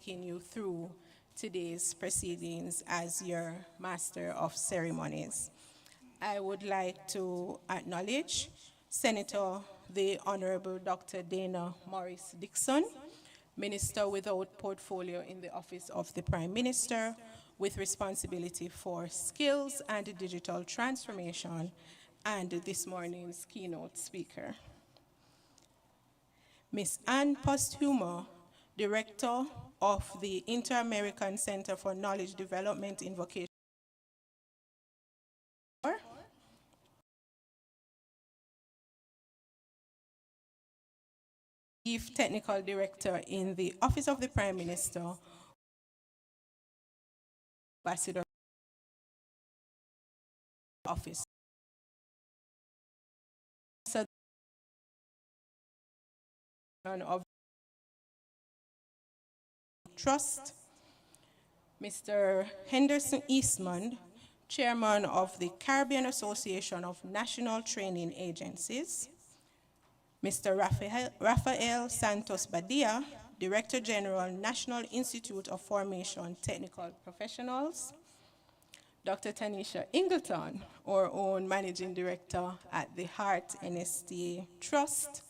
taking you through today's proceedings as your Master of Ceremonies. I would like to acknowledge Senator the Honorable Dr. Dana Morris Dixon, Minister without portfolio in the Office of the Prime Minister, with responsibility for skills and digital transformation, and this morning's keynote speaker. Ms. Ann Posthumo, Director of the Inter-American Center for Knowledge Development in Vocation. Chief Technical Director in the Office of the Prime Minister, Ambassador Office. Of Trust, Mr. Henderson Eastman, Chairman of the Caribbean Association of National Training Agencies, Mr. Rafael Santos Badia, Director General, National Institute of Formation Technical Professionals, Dr. Tanisha Ingleton, our own Managing Director at the Heart NSTA Trust,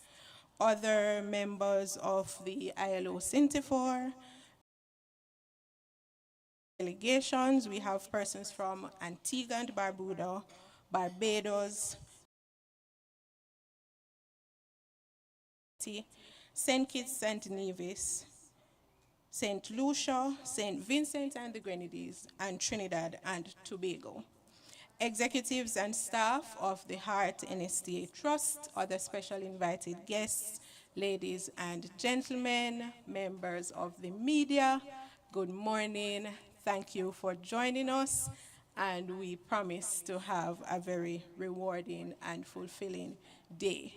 other members of the ILO CINTERFOR, delegations. We have persons from Antigua and Barbuda, Barbados, St. Kitts, St. Nevis, St. Lucia, St. Vincent and the Grenadines, and Trinidad and Tobago. Executives and staff of the Heart NSTA Trust, other special invited guests, ladies and gentlemen, members of the media, good morning. Thank you for joining us, and we promise to have a very rewarding and fulfilling day.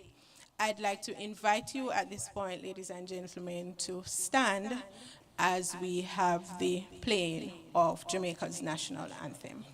I'd like to invite you at this point, ladies and gentlemen, to stand as we have the playing of Jamaica's national anthem.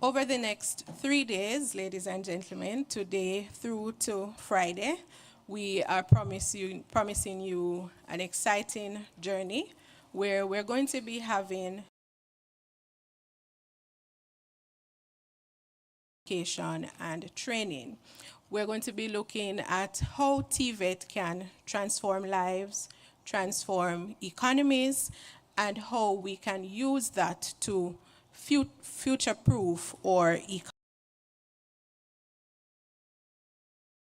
Over the next 3 days, ladies and gentlemen, today through to Friday, we are promising you an exciting journey where we're going to be having education and training. We're going to be looking at how TVET can transform lives, transform economies, and how we can use that to future-proof or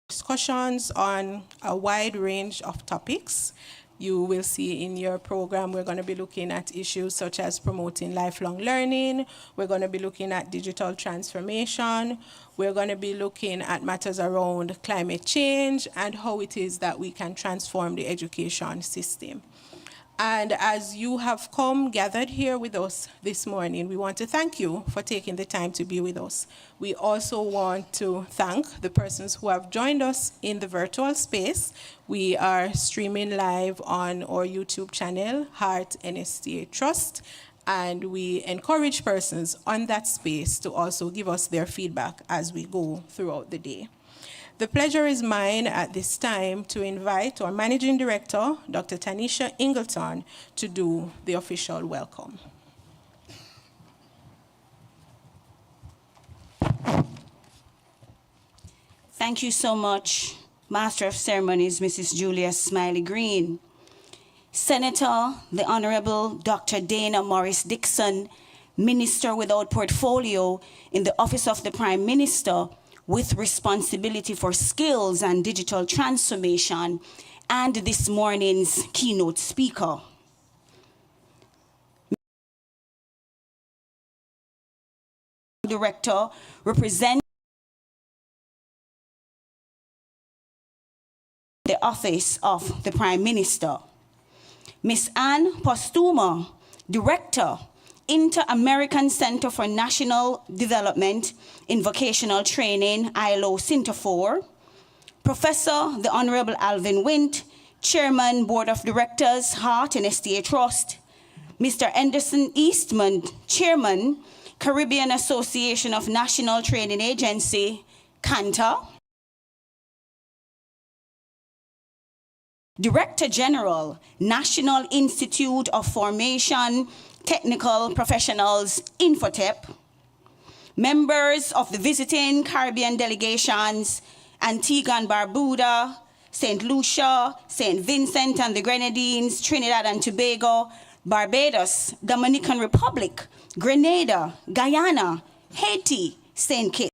discussions on a wide range of topics. You will see in your program, we're going to be looking at issues such as promoting lifelong learning. We're going to be looking at digital transformation. We're going to be looking at matters around climate change and how it is that we can transform the education system. And as you have come gathered here with us this morning, we want to thank you for taking the time to be with us. We also want to thank the persons who have joined us in the virtual space. We are streaming live on our YouTube channel, Heart NSTA Trust, and we encourage persons on that space to also give us their feedback as we go throughout the day. The pleasure is mine at this time to invite our Managing Director, Dr. Tanisha Ingleton, to do the official welcome. Thank you so much, Master of Ceremonies, Mrs. Julia Smiley Green. Senator, the Honorable Dr. Dana Morris Dixon, Minister without portfolio in the Office of the Prime Minister with responsibility for skills and digital transformation, and this morning's keynote speaker. Director, represent the Office of the Prime Minister. Ms. Ann Postuma, Director, Inter-American Center for National Development in Vocational Training, ILO CINTERFOR. Professor, the Honorable Alvin Wint, Chairman, Board of Directors, Hart NSTA Trust. Mr. Anderson Eastman, Chairman, Caribbean Association of National Training Agency, CANTA. Director General, National Institute of Formation Technical Professionals, Infotep. Members of the visiting Caribbean delegations, Antigua and Barbuda, St. Lucia, St. Vincent and the Grenadines, Trinidad and Tobago, Barbados, Dominican Republic, Grenada, Guyana, Haiti, St. Kitts.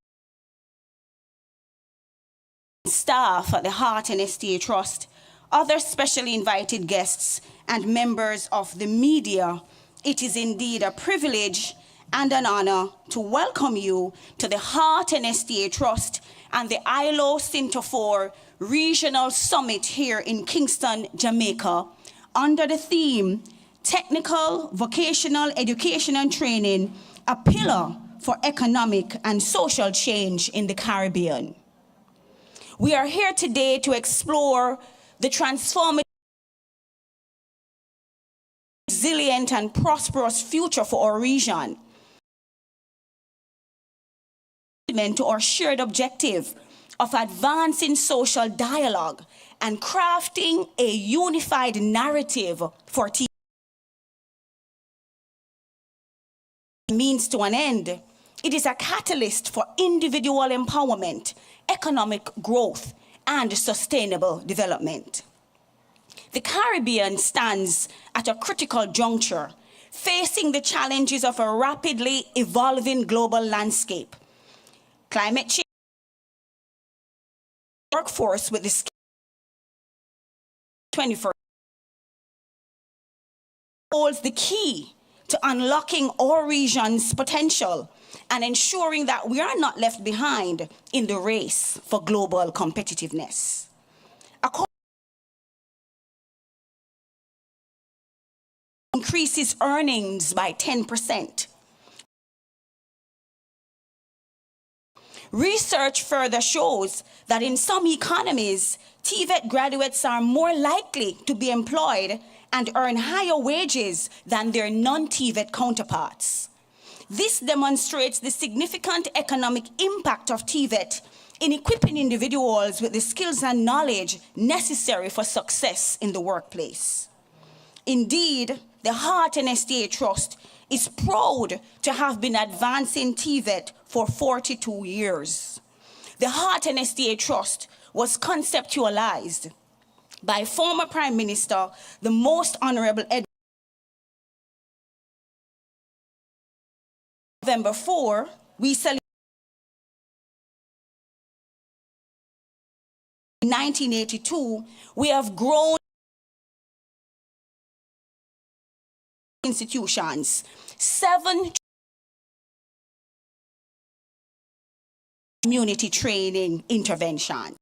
Staff at the Hart NSTA Trust, other specially invited guests, and members of the media, it is indeed a privilege and an honor to welcome you to the Hart NSTA Trust and the ILO CINTERFOR Regional Summit here in Kingston, Jamaica, under the theme, Technical, Vocational Education and Training, a Pillar for Economic and Social Change in the Caribbean. We are here today to explore the transformative, resilient, and prosperous future for our region, to our shared objective of advancing social dialogue and crafting a unified narrative for means to an end. It is a catalyst for individual empowerment, economic growth, and sustainable development. The Caribbean stands at a critical juncture, facing the challenges of a rapidly evolving global landscape. Climate change, workforce with the 21st holds the key to unlocking our region's potential and ensuring that we are not left behind in the race for global competitiveness. Increases earnings by 10%. Research further shows that in some economies, TVET graduates are more likely to be employed and earn higher wages than their non-TVET counterparts. This demonstrates the significant economic impact of TVET in equipping individuals with the skills and knowledge necessary for success in the workplace. Indeed, the Hart NSTA Trust is proud to have been advancing TVET for 42 years. The Hart NSTA Trust was conceptualized by former Prime Minister, the Most Honorable November 4, we celebrate 1982, we have grown institutions, 7 community training interventions,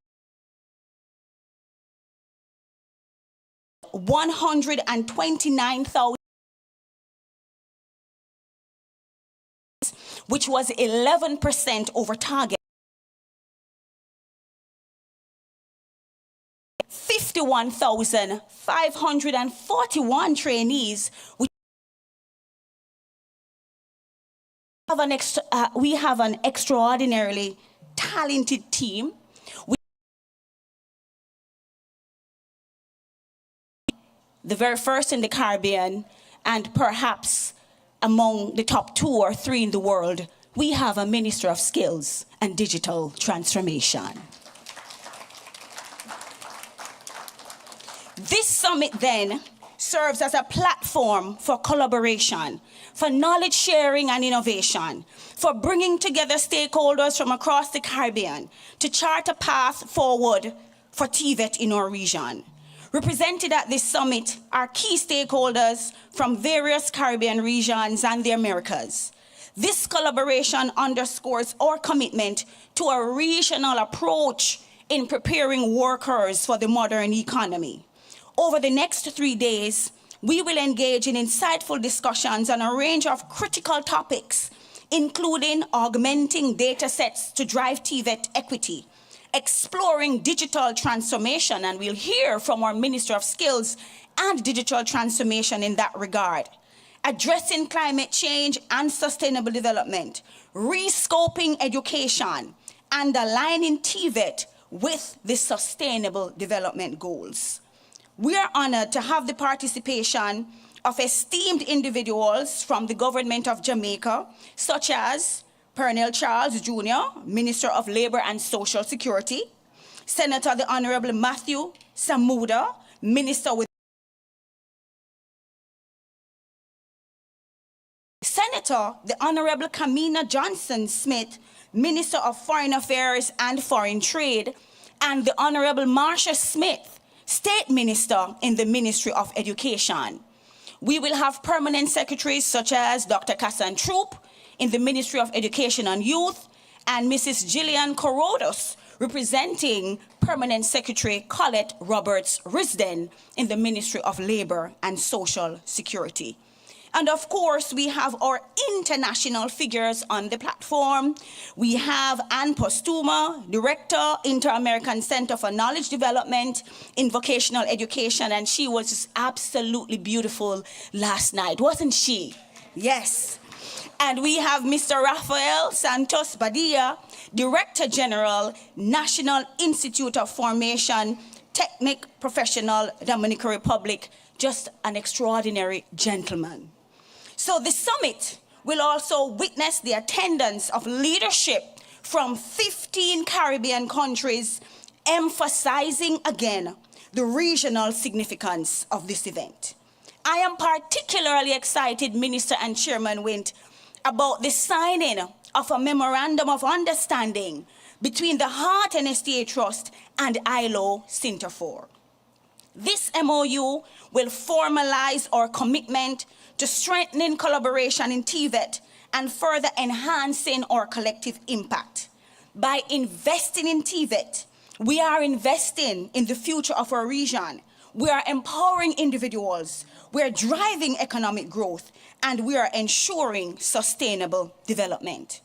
129,000, which was 11% over target. 51,541 trainees, which We have an extraordinarily talented team. The very first in the Caribbean, and perhaps among the top 2 or 3 in the world, we have a Minister of Skills and Digital Transformation. This summit then serves as a platform for collaboration, for knowledge sharing and innovation, for bringing together stakeholders from across the Caribbean to chart a path forward for TVET in our region. Represented at this summit are key stakeholders from various Caribbean regions and the Americas. This collaboration underscores our commitment to a regional approach in preparing workers for the modern economy. Over the next 3 days, we will engage in insightful discussions on a range of critical topics, including augmenting data sets to drive TVET equity, exploring digital transformation, and we'll hear from our Minister of Skills and Digital Transformation in that regard, addressing climate change and sustainable development, rescoping education, and aligning TVET with the Sustainable Development Goals. We are honored to have the participation of esteemed individuals from the government of Jamaica, such as Pernell Charles Jr., Minister of Labor and Social Security, Senator the Honorable Matthew Samuda, Minister with Senator the Honorable Kamina Johnson-Smith, Minister of Foreign Affairs and Foreign Trade, and the Honorable Marsha Smith, State Minister in the Ministry of Education. We will have permanent secretaries such as Dr. Kassan Troop in the Ministry of Education and Youth, and Mrs. Gillian Corodos, representing Permanent Secretary Colette Roberts-Risden in the Ministry of Labor and Social Security. And of course, we have our international figures on the platform. We have Ann Postuma, Director, Inter-American Center for Knowledge Development in Vocational Education, and she was just absolutely beautiful last night, wasn't she? Yes. And we have Mr. Rafael Santos Badia, Director General, National Institute of Formation, Technic Professional, Dominican Republic, just an extraordinary gentleman. So the summit will also witness the attendance of leadership from 15 Caribbean countries, emphasizing again the regional significance of this event. I am particularly excited, Minister and Chairman Wint, about the signing of a memorandum of understanding between the Heart NSTA Trust and ILO CINTERFOR. This MOU will formalize our commitment to strengthening collaboration in TVET and further enhancing our collective impact. By investing in TVET, we are investing in the future of our region. We are empowering individuals, we are driving economic growth, and we are ensuring sustainable development.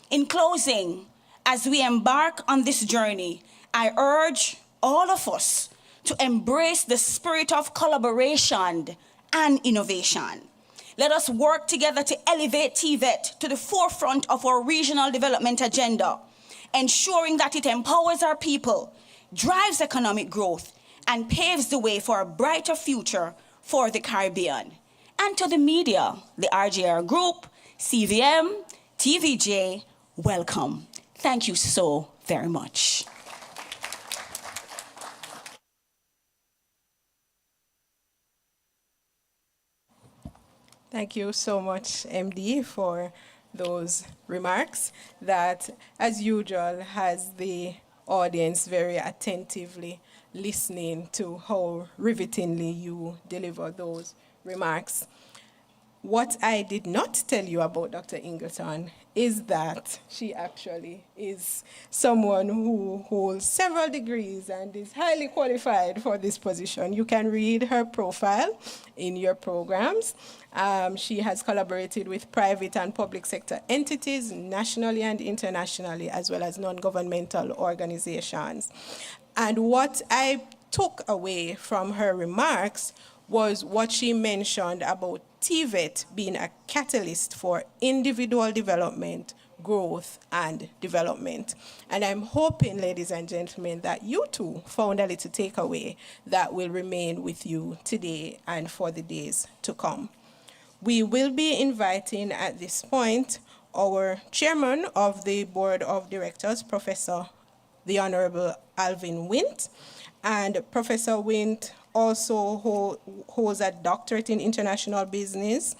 In closing, as we embark on this journey, I urge all of us to embrace the spirit of collaboration and innovation. Let us work together to elevate TVET to the forefront of our regional development agenda, ensuring that it empowers our people, drives economic growth, and paves the way for a brighter future for the Caribbean. And to the media, the RJR Group, CVM, TVJ, welcome. Thank you so very much. Thank you so much, MD, for those remarks that, as usual, has the audience very attentively listening to how rivetingly you deliver those remarks. What I did not tell you about Dr. Ingleton is that she actually is someone who holds several degrees and is highly qualified for this position. You can read her profile in your programs. She has collaborated with private and public sector entities nationally and internationally, as well as non-governmental organizations. And what I took away from her remarks was what she mentioned about TVET being a catalyst for individual development, growth, and development. And I'm hoping, ladies and gentlemen, that you too found a little takeaway that will remain with you today and for the days to come. We will be inviting at this point our chairman of the board of directors, Professor the Honorable Alvin Wint, and Professor Wint also holds a doctorate in international business.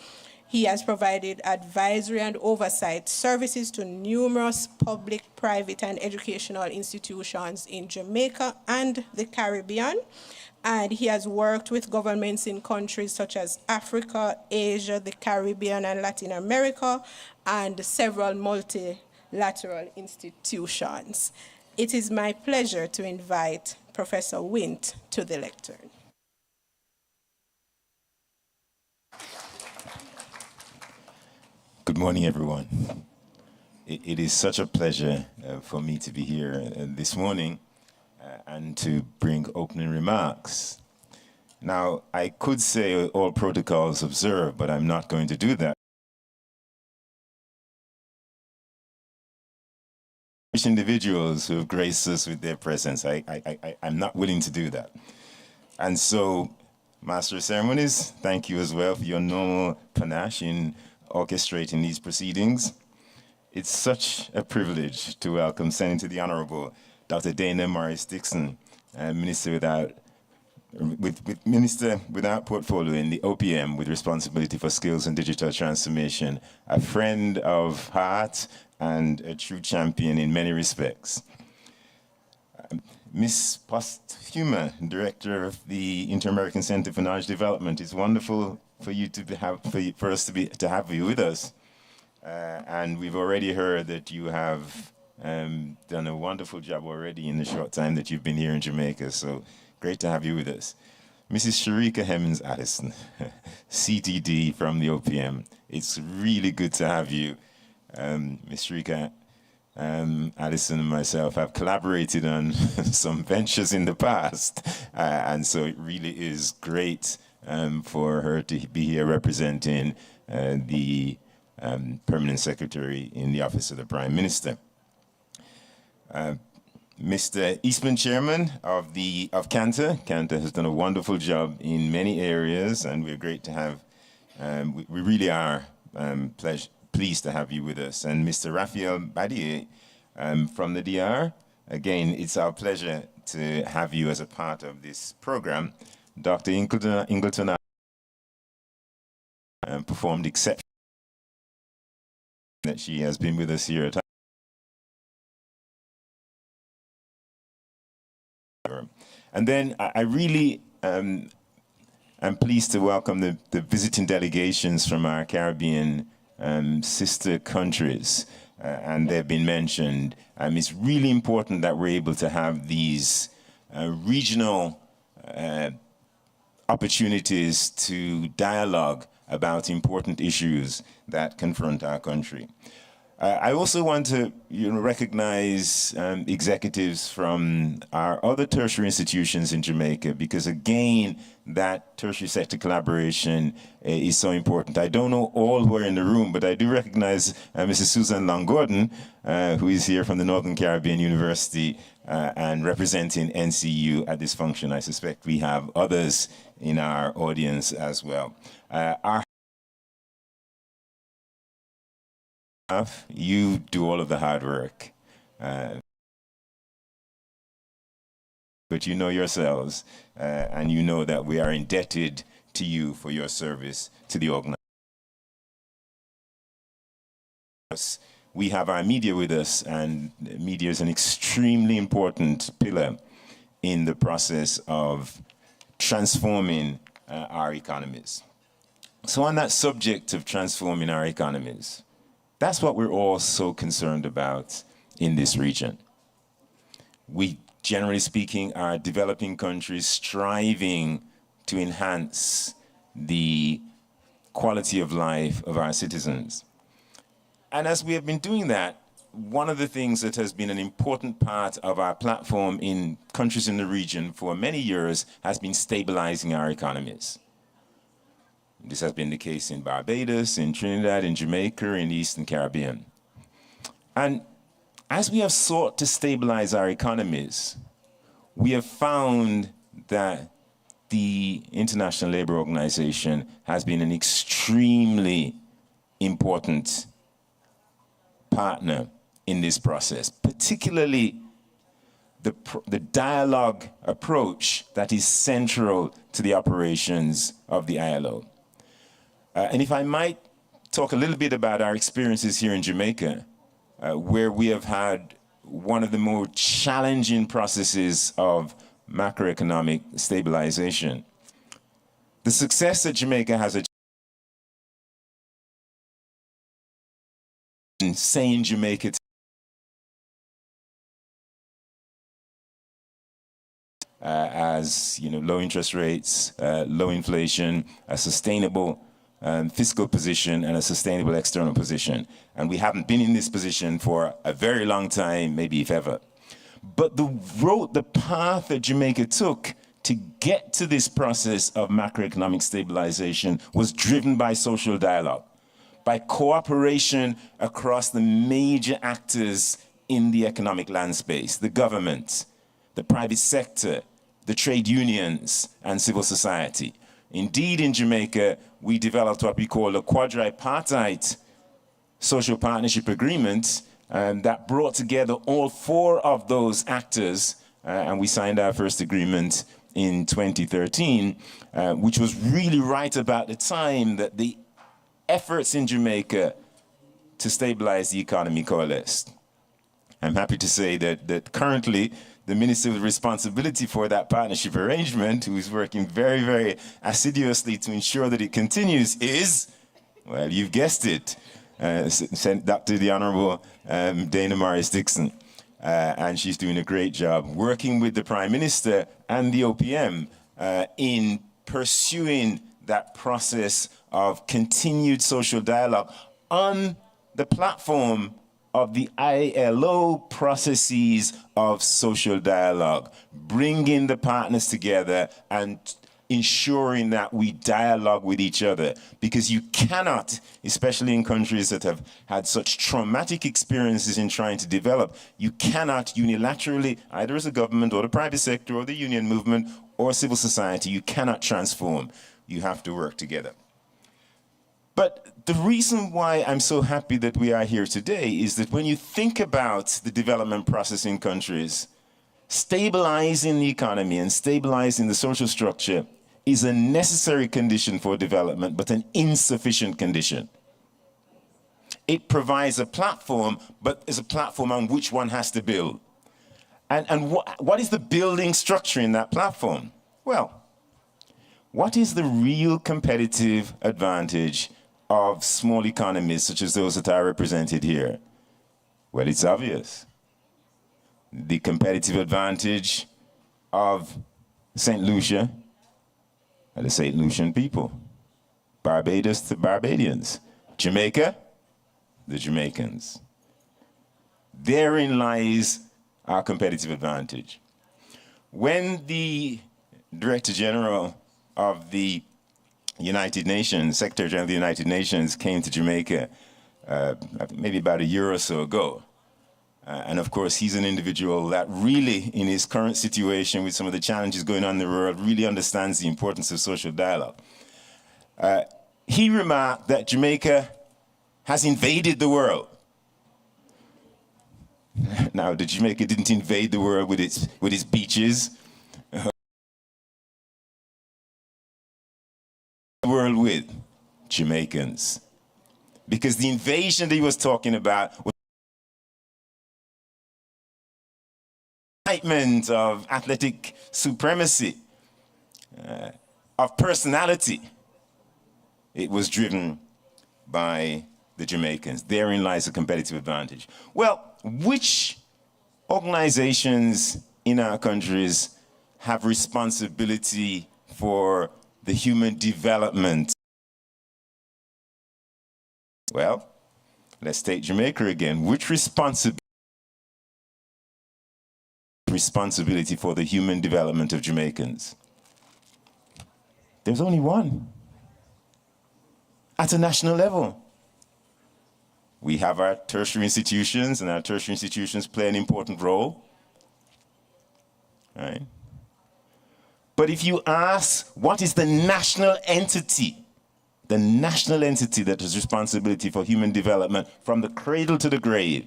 He has provided advisory and oversight services to numerous public, private, and educational institutions in Jamaica and the Caribbean. And he has worked with governments in countries such as Africa, Asia, the Caribbean, and Latin America, and several multilateral institutions. It is my pleasure to invite Professor Wint to the lectern. Good morning, everyone. It is such a pleasure for me to be here this morning and to bring opening remarks. Now, I could say all protocols observed, but I'm not going to do that. Individuals who have graced us with their presence, I'm not willing to do that. And so, Master of Ceremonies, thank you as well for your normal panache in orchestrating these proceedings. It's such a privilege to welcome Senator the Honorable Dr. Dana Morris Dixon, Minister without portfolio in the OPM with responsibility for skills and digital transformation, a friend of heart and a true champion in many respects. Ms. Posthuma, Director of the Inter-American Center for Knowledge Development, it's wonderful for you to for us to have you with us, and we've already heard that you have done a wonderful job already in the short time that you've been here in Jamaica. So great to have you with us, Mrs. Sharika Hemmings Addison, CTD from the OPM. It's really good to have you, Ms. Sharika. Addison and myself have collaborated on some ventures in the past, and so it really is great for her to be here representing the Permanent Secretary in the Office of the Prime Minister. Mr. Eastman, Chairman of CANTA. CANTA has done a wonderful job in many areas, and we're great to have, we really are pleased to have you with us. And Mr. Raphael Badier from the DR. Again, it's our pleasure to have you as a part of this program. Dr. Ingleton performed exceptionally. That she has been with us here at And then I really am pleased to welcome the visiting delegations from our Caribbean sister countries, and they've been mentioned. It's really important that we're able to have these regional opportunities to dialogue about important issues that confront our country. I also want to recognize executives from our other tertiary institutions in Jamaica, because again, that tertiary sector collaboration is so important. I don't know all who are in the room, but I do recognize Mrs. Susan Long-Gordon, who is here from the Northern Caribbean University and representing NCU at this function. I suspect we have others in our audience as well. You do all of the hard work, but you know yourselves, and you know that we are indebted to you for your service to the organization. We have our media with us, and media is an extremely important pillar in the process of transforming our economies. So on that subject of transforming our economies, that's what we're all so concerned about in this region. We, generally speaking, are developing countries striving to enhance the quality of life of our citizens. And as we have been doing that, one of the things that has been an important part of our platform in countries in the region for many years has been stabilizing our economies. This has been the case in Barbados, in Trinidad, in Jamaica, in the Eastern Caribbean. And as we have sought to stabilize our economies, we have found that the International Labour Organization has been an extremely important partner in this process, particularly the dialogue approach that is central to the operations of the ILO. And if I might talk a little bit about our experiences here in Jamaica, where we have had one of the more challenging processes of macroeconomic stabilization. The success that Jamaica has achieved in saying Jamaica as low interest rates, low inflation, a sustainable fiscal position, and a sustainable external position. And we haven't been in this position for a very long time, maybe if ever. But the path that Jamaica took to get to this process of macroeconomic stabilization was driven by social dialogue, by cooperation across the major actors in the economic land space, the government, the private sector, the trade unions, and civil society. Indeed, in Jamaica, we developed what we call a quadripartite social partnership agreement that brought together all four of those actors, and we signed our first agreement in 2013, which was really right about the time that the efforts in Jamaica to stabilize the economy coalesced. I'm happy to say that currently the minister with responsibility for that partnership arrangement, who is working very, very assiduously to ensure that it continues, is, well, you've guessed it, Dr. the Honorable Dana Morris-Dixon. And she's doing a great job working with the Prime Minister and the OPM in pursuing that process of continued social dialogue on the platform of the ILO processes of social dialogue, bringing the partners together and ensuring that we dialogue with each other. Because you cannot, especially in countries that have had such traumatic experiences in trying to develop, you cannot unilaterally, either as a government or the private sector or the union movement or civil society, you cannot transform. You have to work together. But the reason why I'm so happy that we are here today is that when you think about the development process in countries, stabilizing the economy and stabilizing the social structure is a necessary condition for development, but an insufficient condition. It provides a platform, but is a platform on which one has to build. And what is the building structure in that platform? Well, what is the real competitive advantage of small economies such as those that are represented here? Well, it's obvious. The competitive advantage of St. Lucia are the St. Lucian people. Barbados, the Barbadians. Jamaica, the Jamaicans. Therein lies our competitive advantage. When the Director General of the United Nations, Secretary General of the United Nations, came to Jamaica maybe about a year or so ago. And of course, he's an individual that really, in his current situation with some of the challenges going on in the world, really understands the importance of social dialogue. He remarked that Jamaica has invaded the world. Now, Jamaica didn't invade the world with its beaches. The world with Jamaicans. Because the invasion that he was talking about was excitement of athletic supremacy, of personality. It was driven by the Jamaicans. Therein lies a competitive advantage. Well, which organizations in our countries have responsibility for the human development? Well, let's take Jamaica again. Which responsibility for the human development of Jamaicans? There's only one. at a national level. We have our tertiary institutions, and our tertiary institutions play an important role. Right? But if you ask, what is the national entity? The national entity that has responsibility for human development from the cradle to the grave.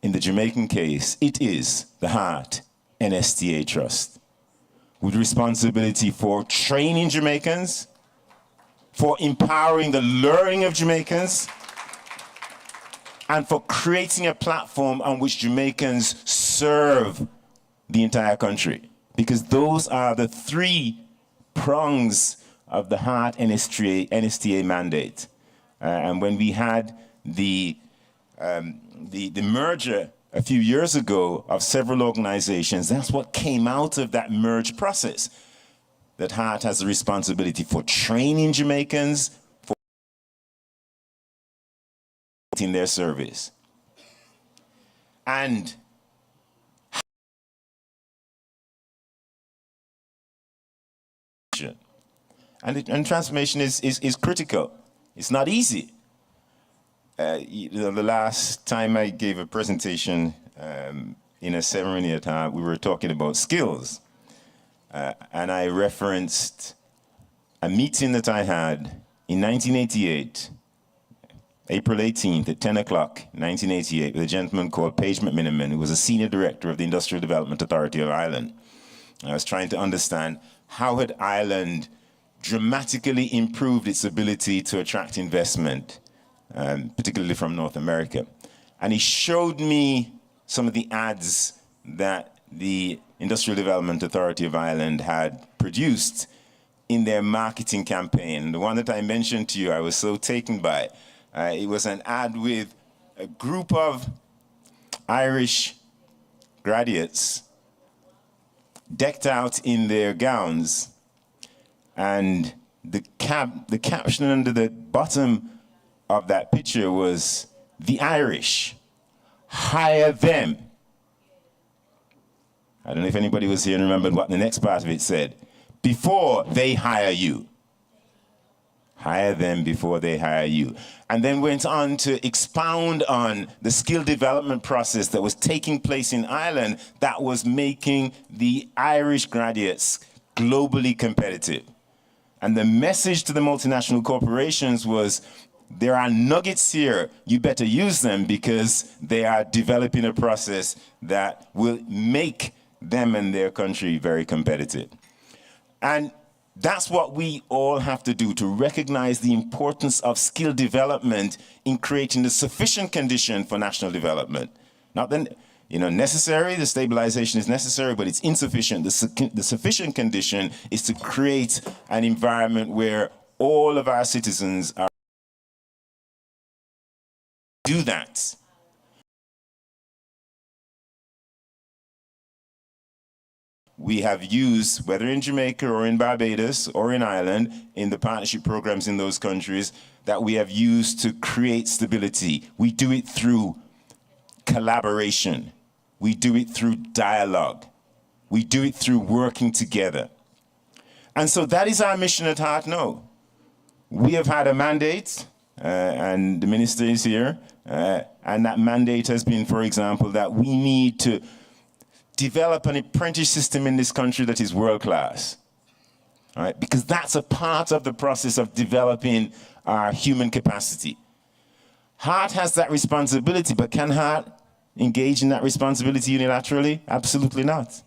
In the Jamaican case, it is the Heart NSTA Trust, with responsibility for training Jamaicans, for empowering the learning of Jamaicans, and for creating a platform on which Jamaicans serve the entire country. Because those are the three prongs of the Heart NSTA mandate. And when we had the merger a few years ago of several organizations, that's what came out of that merge process. That Heart has a responsibility for training Jamaicans, for in their service. And transformation is critical. It's not easy. The last time I gave a presentation in a ceremony at Heart, we were talking about skills. And I referenced a meeting that I had in 1988, April 18th at 10 o'clock, 1988, with a gentleman called Page McMiniman, who was a senior director of the Industrial Development Authority of Ireland. I was trying to understand how had Ireland dramatically improved its ability to attract investment, particularly from North America. And he showed me some of the ads that the Industrial Development Authority of Ireland had produced in their marketing campaign. The one that I mentioned to you, I was so taken by. It was an ad with a group of Irish graduates decked out in their gowns, and the caption under the bottom of that picture was, "The Irish, hire them." I don't know if anybody was here and remembered what the next part of it said. "Before they hire you." Hire them before they hire you. And then went on to expound on the skill development process that was taking place in Ireland that was making the Irish graduates globally competitive. And the message to the multinational corporations was, there are nuggets here, you better use them because they are developing a process that will make them and their country very competitive. And that's what we all have to do, to recognize the importance of skill development in creating the sufficient condition for national development. Not then, necessary, the stabilization is necessary, but it's insufficient. The sufficient condition is to create an environment where all of our citizens are do that. We have used, whether in Jamaica or in Barbados or in Ireland, in the partnership programs in those countries, that we have used to create stability. We do it through collaboration. We do it through dialogue. We do it through working together. And so that is our mission at Heart Now. We have had a mandate, and the minister is here, and that mandate has been, for example, that we need to develop an apprentice system in this country that is world-class. All right? Because that's a part of the process of developing our human capacity. Heart has that responsibility, but can Heart engage in that responsibility unilaterally? Absolutely not.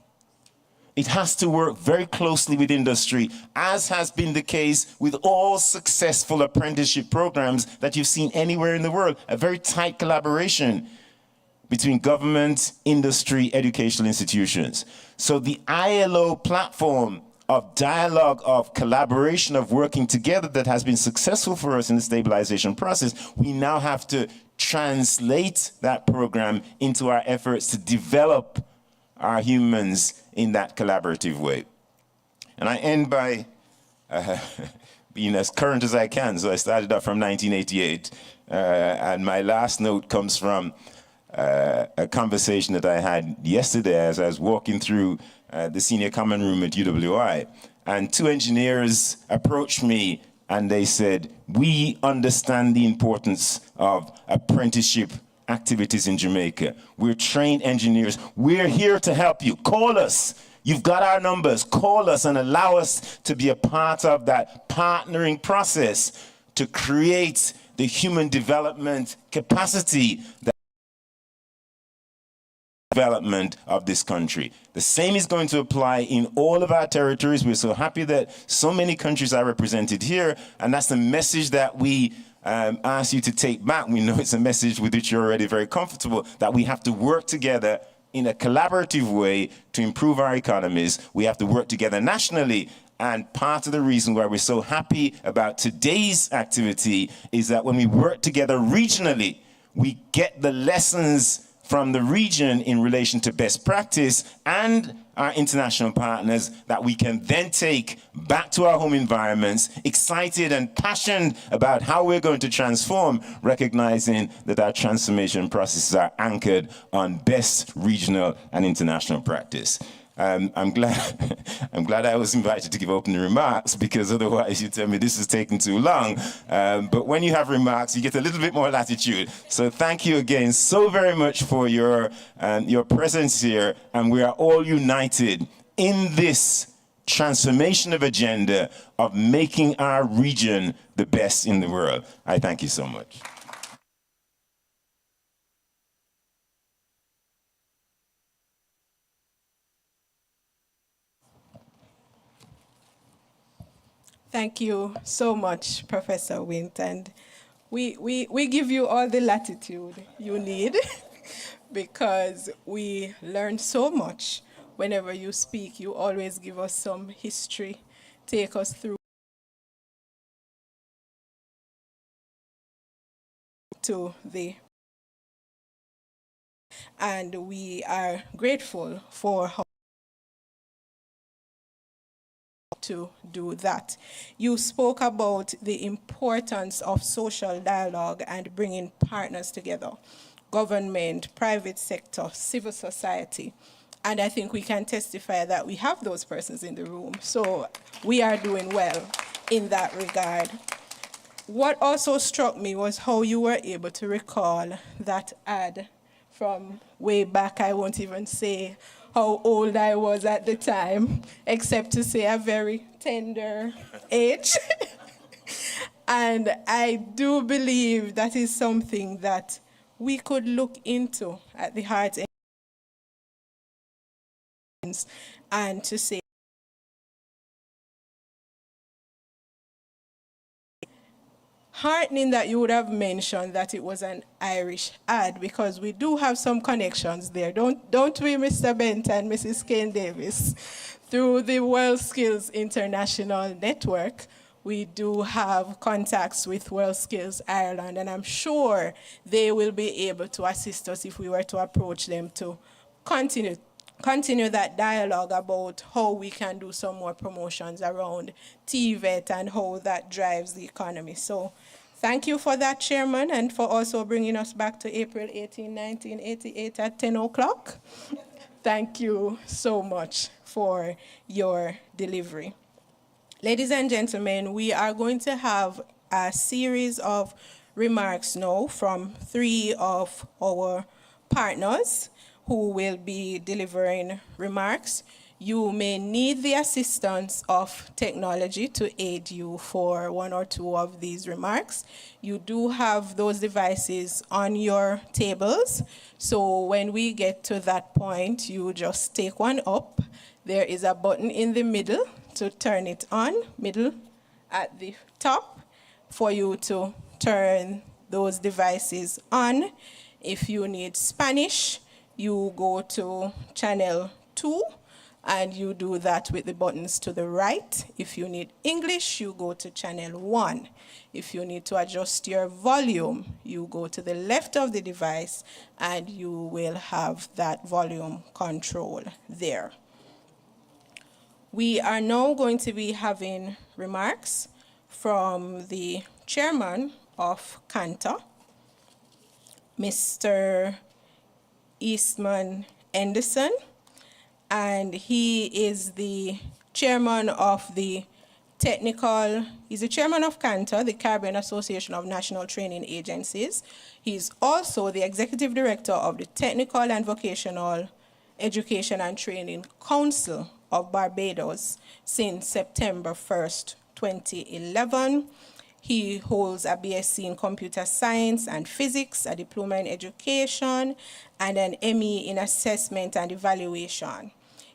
It has to work very closely with industry, as has been the case with all successful apprenticeship programs that you've seen anywhere in the world. A very tight collaboration between government, industry, educational institutions. So the ILO platform of dialogue, of collaboration, of working together that has been successful for us in the stabilization process, we now have to translate that program into our efforts to develop our humans in that collaborative way. And I end by being as current as I can. So I started off from 1988, and my last note comes from a conversation that I had yesterday as I was walking through the senior common room at UWI. And two engineers approached me and they said, we understand the importance of apprenticeship activities in Jamaica. We're trained engineers. We're here to help you. Call us. You've got our numbers. Call us and allow us to be a part of that partnering process to create the human development capacity development of this country. The same is going to apply in all of our territories. We're so happy that so many countries are represented here, and that's the message that we ask you to take back. We know it's a message with which you're already very comfortable, that we have to work together in a collaborative way to improve our economies. We have to work together nationally. And part of the reason why we're so happy about today's activity is that when we work together regionally, we get the lessons from the region in relation to best practice and our international partners that we can then take back to our home environments, excited and passionate about how we're going to transform, recognizing that our transformation processes are anchored on best regional and international practice. I'm glad I was invited to give opening remarks, because otherwise you tell me this is taking too long. But when you have remarks, you get a little bit more latitude. So thank you again so very much for your presence here, and we are all united in this transformation of agenda of making our region the best in the world. I thank you so much. Thank you so much, Professor Wint, and we give you all the latitude you need because we learn so much. Whenever you speak, you always give us some history, take us through to the, and we are grateful for how to do that. You spoke about the importance of social dialogue and bringing partners together, government, private sector, civil society. And I think we can testify that we have those persons in the room. So we are doing well in that regard. What also struck me was how you were able to recall that ad from way back. I won't even say how old I was at the time, except to say a very tender age. And I do believe that is something that we could look into at the heart and to say, heartening that you would have mentioned that it was an Irish ad, because we do have some connections there, don't we, Mr. Bent and Mrs. Kane Davis? Through the World Skills International Network, we do have contacts with World Skills Ireland, and I'm sure they will be able to assist us if we were to approach them to continue that dialogue about how we can do some more promotions around TVET and how that drives the economy. So thank you for that, Chairman, and for also bringing us back to April 18, 1988 at 10 o'clock. Thank you so much for your delivery. Ladies and gentlemen, we are going to have a series of remarks now from 3 of our partners who will be delivering remarks. You may need the assistance of technology to aid you for 1 or 2 of these remarks. You do have those devices on your tables, so when we get to that point, you just take one up. There is a button in the middle to turn it on, middle at the top, for you to turn those devices on. If you need Spanish, you go to channel 2, and you do that with the buttons to the right. If you need English, you go to channel 1. If you need to adjust your volume, you go to the left of the device, and you will have that volume control there. We are now going to be having remarks from the chairman of CANTA, Mr. Eastman Anderson, and he is the chairman of the he's the chairman of CANTA, the Caribbean Association of National Training Agencies. He's also the executive director of the Technical and Vocational Education and Training Council of Barbados since September 1st, 2011. He holds a BSc in Computer Science and Physics, a Diploma in Education, and an ME in Assessment and Evaluation.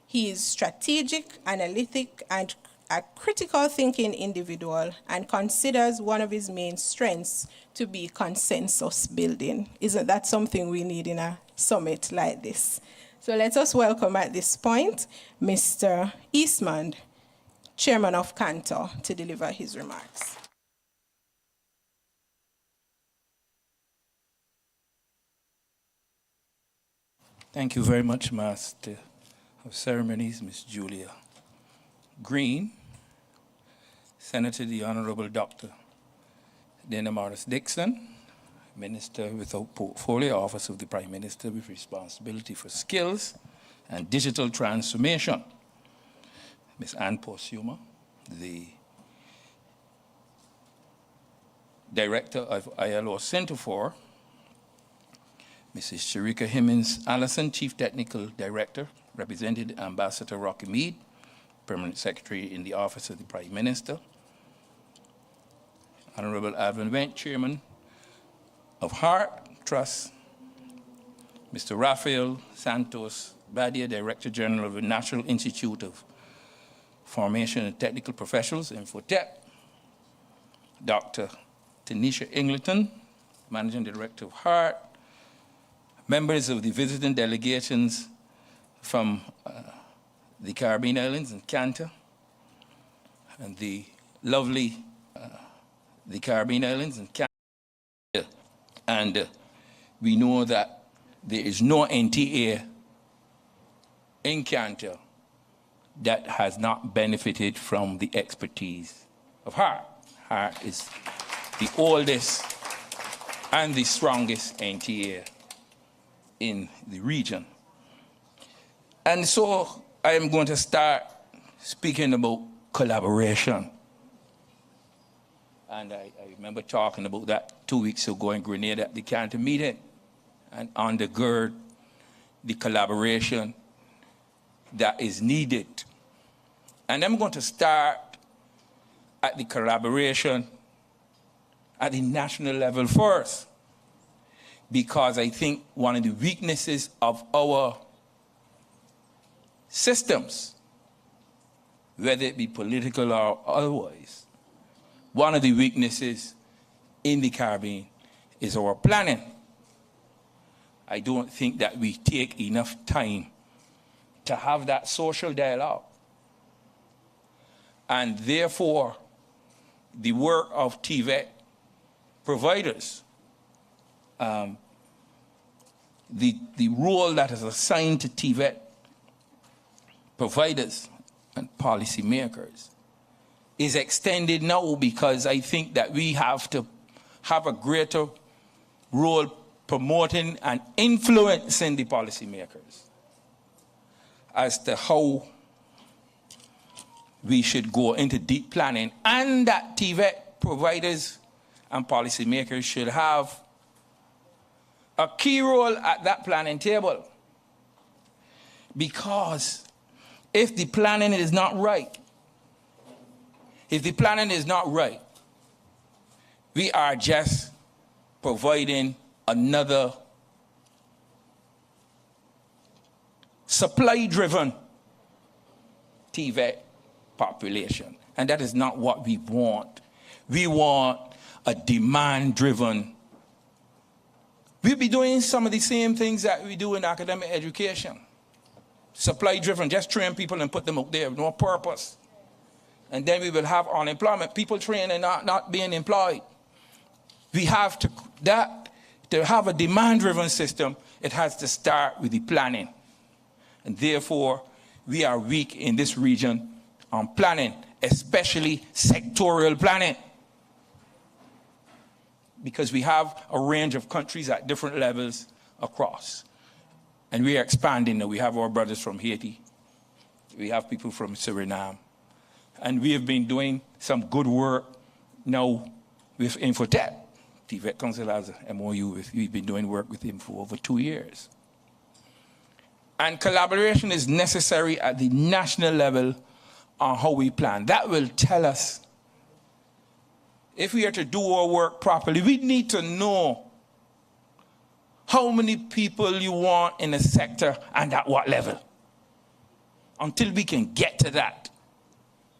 He is strategic, analytic, and a critical thinking individual, and considers one of his main strengths to be consensus building. Isn't that something we need in a summit like this? So let us welcome at this point Mr. Eastman, chairman of CANTA, to deliver his remarks. Thank you very much, Master of Ceremonies, Ms. Julia Green, Senator the Honorable Dr. Dana Morris Dixon, Minister without Portfolio, Office of the Prime Minister with responsibility for skills and digital transformation, Ms. Ann Posuma, the Director of ILO CINTERFOR, Mrs. Sharika Himmins Allison, Chief Technical Director, represented Ambassador Rocky Mead, Permanent Secretary in the Office of the Prime Minister, Honorable Alvin Wendt, Chairman of Heart Trust, Mr. Rafael Santos Badia, Director General of the National Institute of Formation and Technical Professionals, Infotech, Dr. Tanisha Ingleton, Managing Director of Heart, members of the visiting delegations from the Caribbean Islands and CANTA, and the lovely the Caribbean Islands and CANTA. And we know that there is no NTA in CANTA that has not benefited from the expertise of HART. HART is the oldest and the strongest NTA in the region. And so I am going to start speaking about collaboration. And I remember talking about that 2 weeks ago in Grenada at the CANTA meeting, and undergird the collaboration that is needed. And I'm going to start at the collaboration at the national level first, because I think one of the weaknesses of our systems, whether it be political or otherwise, one of the weaknesses in the Caribbean is our planning. I don't think that we take enough time to have that social dialogue. And therefore, the work of TVET providers, the role that is assigned to TVET providers and policymakers is extended now, because I think that we have to have a greater role promoting and influencing the policymakers as to how we should go into deep planning, and that TVET providers and policymakers should have a key role at that planning table. Because if the planning is not right, we are just providing another supply-driven TVET population. And that is not what we want. We want a demand-driven. We'll be doing some of the same things that we do in academic education. Supply-driven, just train people and put them out there, no purpose. And then we will have unemployment, people trained and not being employed. We have to have a demand-driven system, it has to start with the planning. And therefore, we are weak in this region on planning, especially sectorial planning. Because we have a range of countries at different levels across. And we are expanding now. We have our brothers from Haiti. We have people from Suriname. And we have been doing some good work now with Infotech. TVET Council has a MOU with, we've been doing work with him for over 2 years. And collaboration is necessary at the national level on how we plan. That will tell us if we are to do our work properly. We need to know how many people you want in a sector and at what level. Until we can get to that,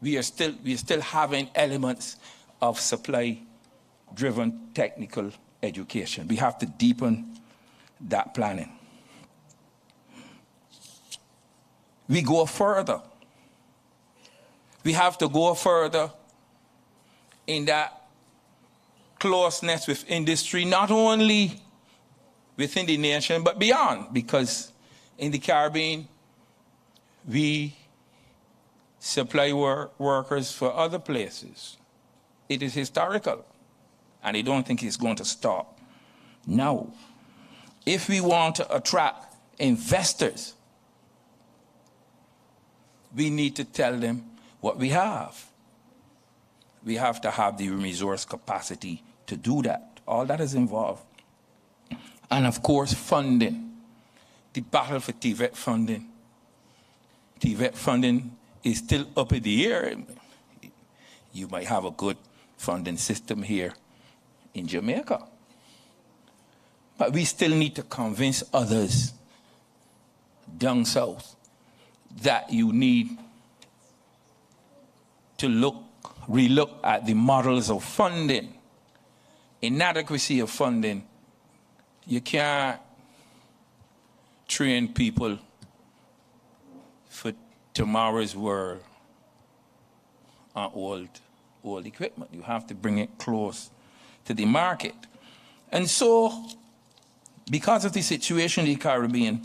we are still having elements of supply-driven technical education. We have to deepen that planning. We go further. We have to go further in that closeness with industry, not only within the nation, but beyond, because in the Caribbean, we supply workers for other places. It is historical, and I don't think it's going to stop. Now, if we want to attract investors, we need to tell them what we have. We have to have the resource capacity to do that. All that is involved. And of course, funding. The battle for TVET funding. TVET funding is still up in the air. You might have a good funding system here in Jamaica. But we still need to convince others down south that you need to relook at the models of funding. Inadequacy of funding. You can't train people for tomorrow's world on old equipment. You have to bring it close to the market. And so, because of the situation in the Caribbean,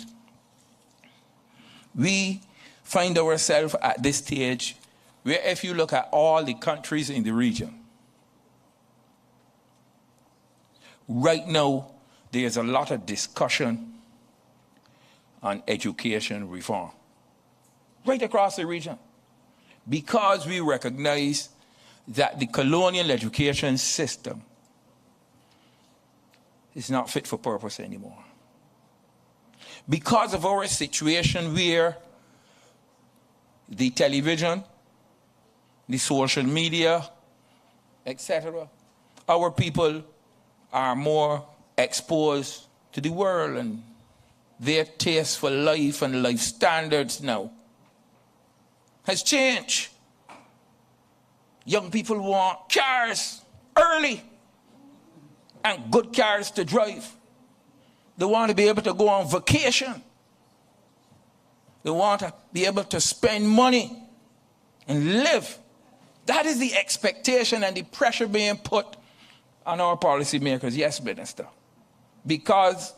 we find ourselves at this stage where if you look at all the countries in the region, right now, there's a lot of discussion on education reform, right across the region, because we recognize that the colonial education system is not fit for purpose anymore. Because of our situation where the television, the social media, etc., our people are more exposed to the world, and their taste for life and life standards now has changed. Young people want cars early and good cars to drive. They want to be able to go on vacation. They want to be able to spend money and live. That is the expectation and the pressure being put on our policymakers. Yes, Minister. Because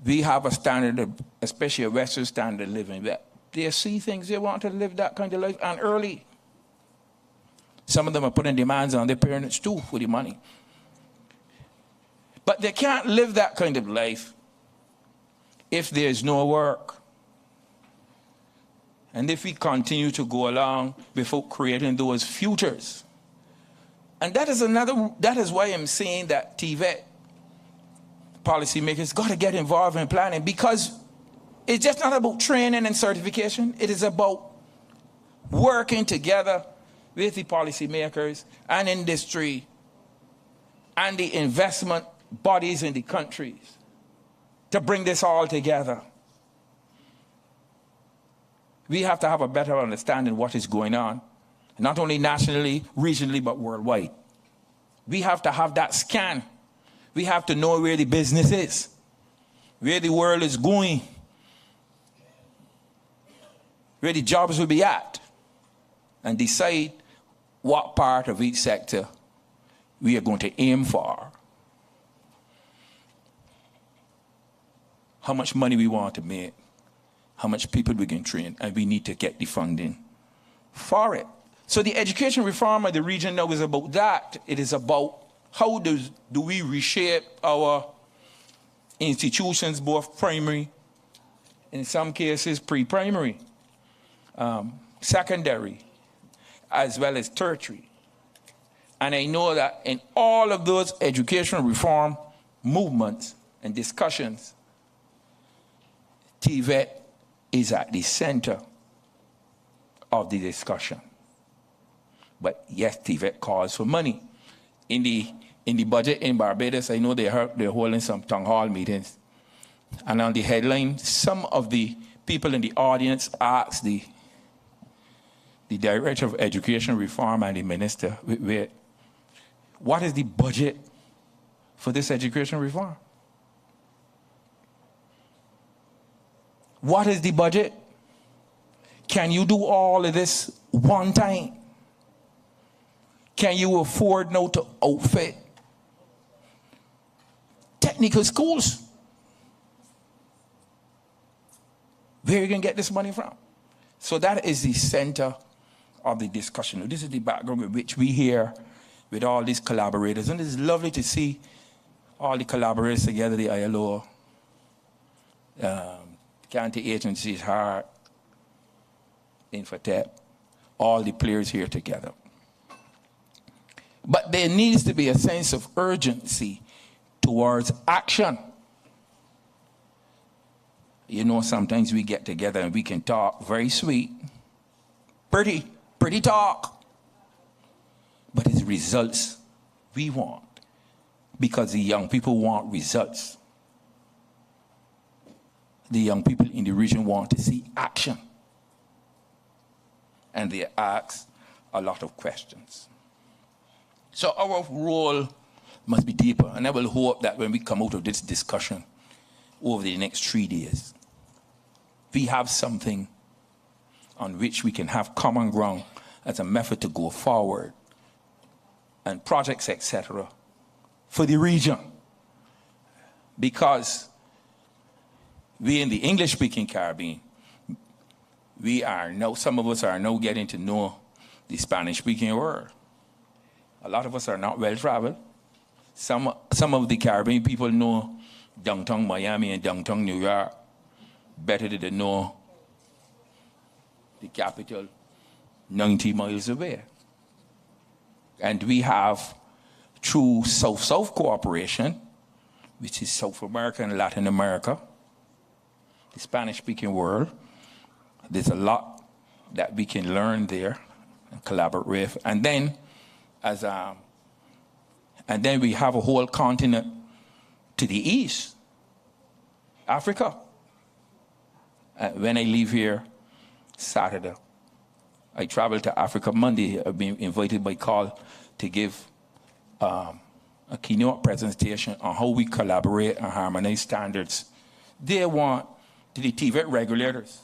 we have a standard, especially a Western standard of living, that they see things, they want to live that kind of life, and early. Some of them are putting demands on their parents too for the money. But they can't live that kind of life if there's no work. And if we continue to go along without creating those futures. And that is why I'm saying that TVET policymakers got to get involved in planning, because it's just not about training and certification. It is about working together with the policymakers and industry and the investment bodies in the countries to bring this all together. We have to have a better understanding of what is going on, not only nationally, regionally, but worldwide. We have to have that scan. We have to know where the business is, where the world is going, where the jobs will be at, and decide what part of each sector we are going to aim for. How much money we want to make, how much people we can train, and we need to get the funding for it. So the education reform of the region now is about that. It is about how do we reshape our institutions, both primary, in some cases pre-primary, secondary, as well as tertiary. And I know that in all of those educational reform movements and discussions, TVET is at the center of the discussion. But yes, TVET calls for money. In the budget in Barbados, I know they're holding some town hall meetings. And on the headline, some of the people in the audience asked the Director of Education Reform and the Minister, what is the budget for this education reform? What is the budget? Can you do all of this one time? Can you afford now to outfit technical schools? Where are you going to get this money from? So that is the center of the discussion. This is the background with which we hear with all these collaborators. And it's lovely to see all the collaborators together, the ILO, county agencies, HART, Infotep, all the players here together. But there needs to be a sense of urgency towards action. You know, sometimes we get together and we can talk very sweet, pretty talk, but it's results we want, because the young people want results. The young people in the region want to see action, and they ask a lot of questions. So our role must be deeper, and I will hope that when we come out of this discussion over the next 3 days, we have something on which we can have common ground as a method to go forward, and projects, etc., for the region. Because we in the English-speaking Caribbean, some of us are now getting to know the Spanish-speaking world. A lot of us are not well-traveled. Some of the Caribbean people know downtown Miami and downtown New York better than they know the capital 90 miles away. And we have, through South-South cooperation, which is South America and Latin America, the Spanish-speaking world, there's a lot that we can learn there and collaborate with. And then, we have a whole continent to the east, Africa. When I leave here Saturday, I travel to Africa Monday. I've been invited by Carl to give a keynote presentation on how we collaborate and harmonize standards. They want the TVET regulators.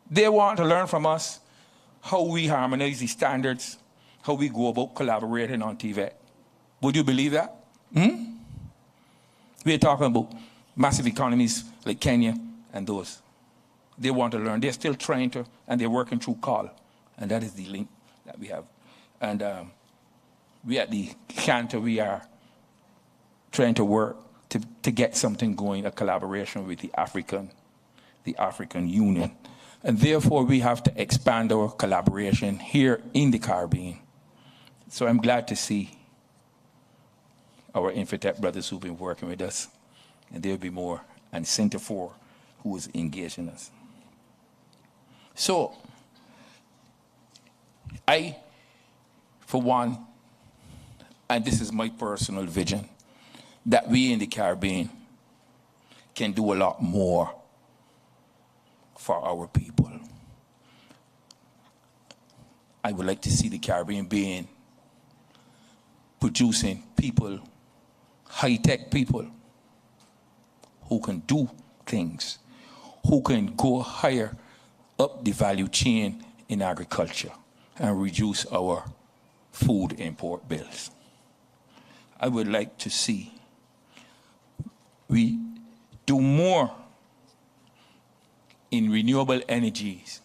They want to learn from us how we harmonize the standards, how we go about collaborating on TVET. Would you believe that? We're talking about massive economies like Kenya and those. They want to learn. They're still trying to, and they're working through CAL. And that is the link that we have. And we at the Cantor, we are trying to work to get something going, a collaboration with the African Union. And therefore, we have to expand our collaboration here in the Caribbean. So I'm glad to see our Infotech brothers who've been working with us. And there'll be more. And CINTERFOR, who is engaging us. So, I, for one, and this is my personal vision, that we in the Caribbean can do a lot more for our people. I would like to see the Caribbean being producing people, high-tech people, who can do things, who can go higher up the value chain in agriculture and reduce our food import bills. I would like to see we do more in renewable energies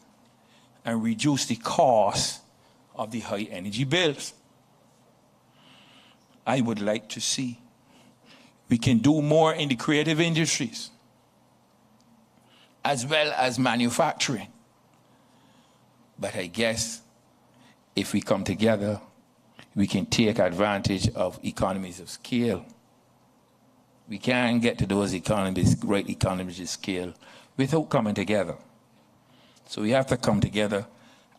and reduce the cost of the high energy bills. I would like to see we can do more in the creative industries as well as manufacturing. But I guess if we come together, we can take advantage of economies of scale. We can't get to those great economies of scale without coming together. So we have to come together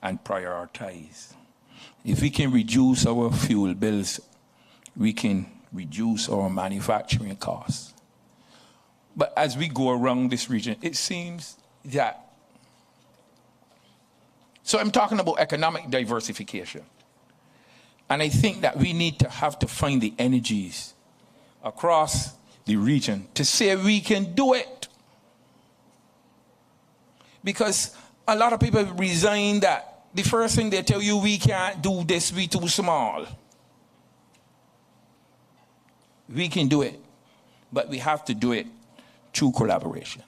and prioritize. If we can reduce our fuel bills, we can reduce our manufacturing costs. But as we go around this region, it seems that, so I'm talking about economic diversification. And I think that we need to have to find the energies across the region to say we can do it. Because a lot of people resign that the first thing they tell you, we can't do this, we too small. We can do it, but we have to do it through collaboration.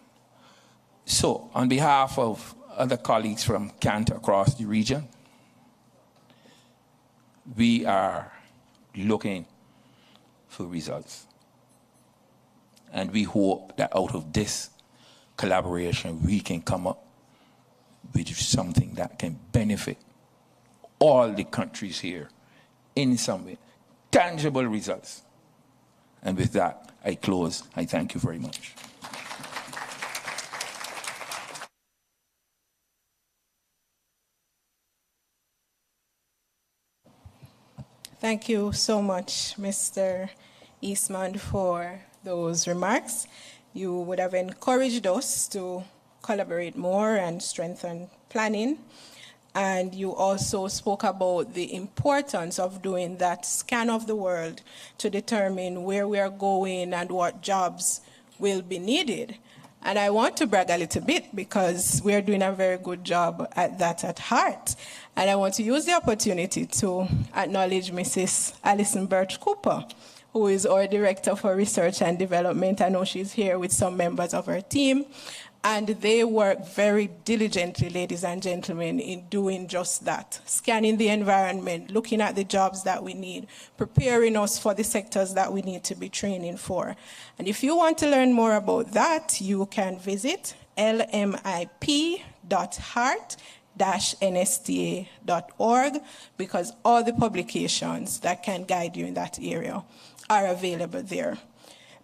So, on behalf of other colleagues from Cantor across the region, we are looking for results. And we hope that out of this collaboration, we can come up with something that can benefit all the countries here in some way. Tangible results. And with that, I close. I thank you very much. Thank you so much, Mr. Eastman, for those remarks. You would have encouraged us to collaborate more and strengthen planning. And you also spoke about the importance of doing that scan of the world to determine where we are going and what jobs will be needed. And I want to brag a little bit because we're doing a very good job at that at heart. And I want to use the opportunity to acknowledge Mrs. Alison Birch Cooper, who is our Director for Research and Development. I know she's here with some members of her team. And they work very diligently, ladies and gentlemen, in doing just that. Scanning the environment, looking at the jobs that we need, preparing us for the sectors that we need to be training for. And if you want to learn more about that, you can visit lmip.heart-nsta.org because all the publications that can guide you in that area are available there.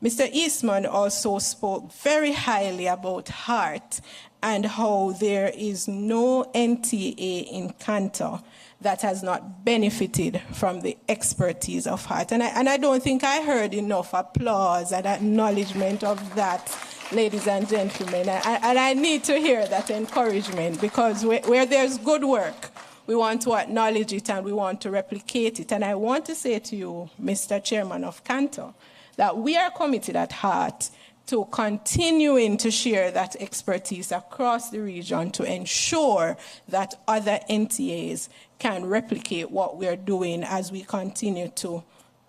Mr. Eastman also spoke very highly about HEART and how there is no NTA in Cantor that has not benefited from the expertise of HEART. And I don't think I heard enough applause and acknowledgement of that, ladies and gentlemen. And I need to hear that encouragement because where there's good work, we want to acknowledge it and we want to replicate it. And I want to say to you, Mr. Chairman of Cantor, that we are committed at heart to continuing to share that expertise across the region to ensure that other NTAs can replicate what we're doing as we continue to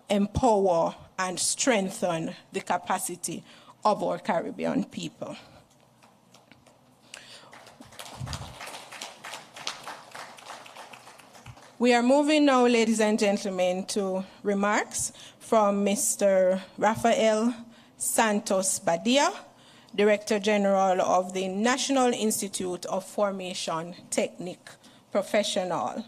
empower and strengthen the capacity of our Caribbean people. We are moving now, ladies and gentlemen, to remarks from Mr. Rafael Santos Badia, Director General of the National Institute of Formation Technique Professional.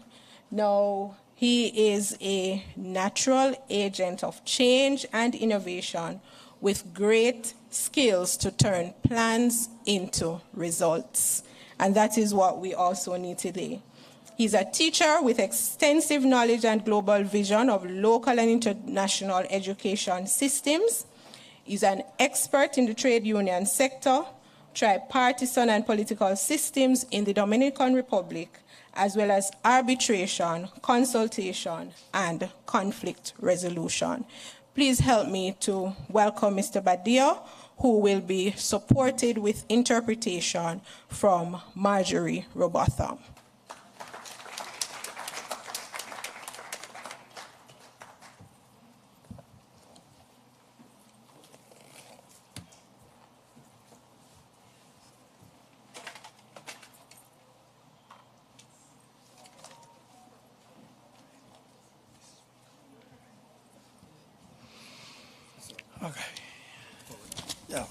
Now, he is a natural agent of change and innovation with great skills to turn plans into results. And that is what we also need today. He's a teacher with extensive knowledge and global vision of local and international education systems. He's an expert in the trade union sector, tripartisan and political systems in the Dominican Republic, as well as arbitration, consultation, and conflict resolution. Please help me to welcome Mr. Badia, who will be supported with interpretation from Marjorie Robotham. Okay. Yeah.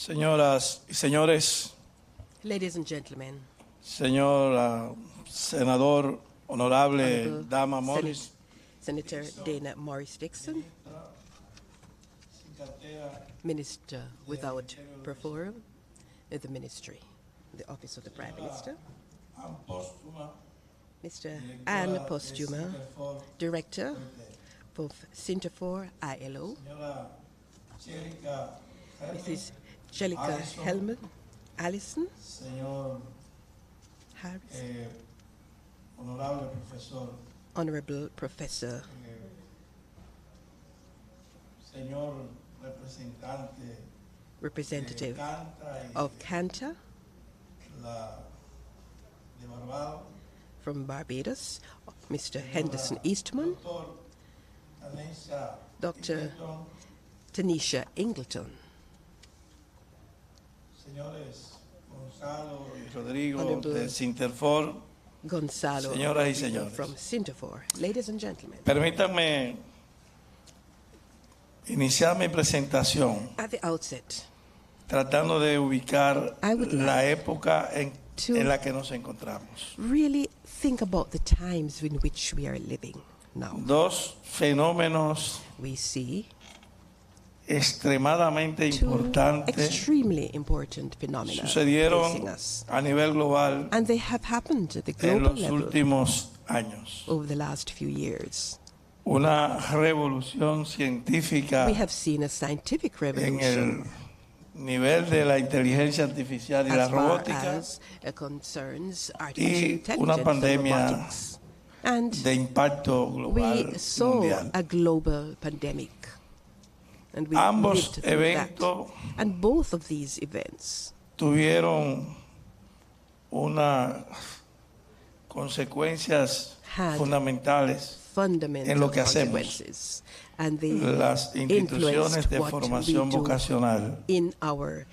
Señoras y señores, Ladies and gentlemen, señor senador honorable Honorable Dama Morris, Senator Dana Morris Dixon, Minister without perforum in the ministry, the office of the Prime Minister, Mr. Anne Postuma, Director of CINTERFOR ILO, Mrs. Jellica Hellman Allison, señor Harris, honorable profesor, Honorable Professor, señor representante Representative Canta y of Cantor de Barbados, from Barbados, Mr. Henderson Eastman, Dr. Tanisha Ingleton, señores Gonzalo y Rodrigo Honorable de CINTERFOR, Gonzalo Señoras y Rodrigo señores. from CINTERFOR. Ladies and gentlemen, permítanme iniciar mi presentación at the outset, tratando de ubicar I would la época to en la que nos encontramos. really think about the times in which we are living now. Dos fenómenos We see extremadamente two importantes extremely important phenomena sucedieron facing us, a nivel global and they have happened at the en global los level últimos años. over the last few years. Una revolución científica We have seen a scientific en el revolution nivel de la inteligencia artificial y la as far robótica as concerns artificial y una intelligence and pandemia robotics. And de impacto global we saw mundial. a global pandemic. And we Ambos lived through that. eventos And both of these events tuvieron unas consecuencias Had fundamentales fundamental en lo que hacemos. consequences, and they Las instituciones influenced de what formación we do vocacional. in our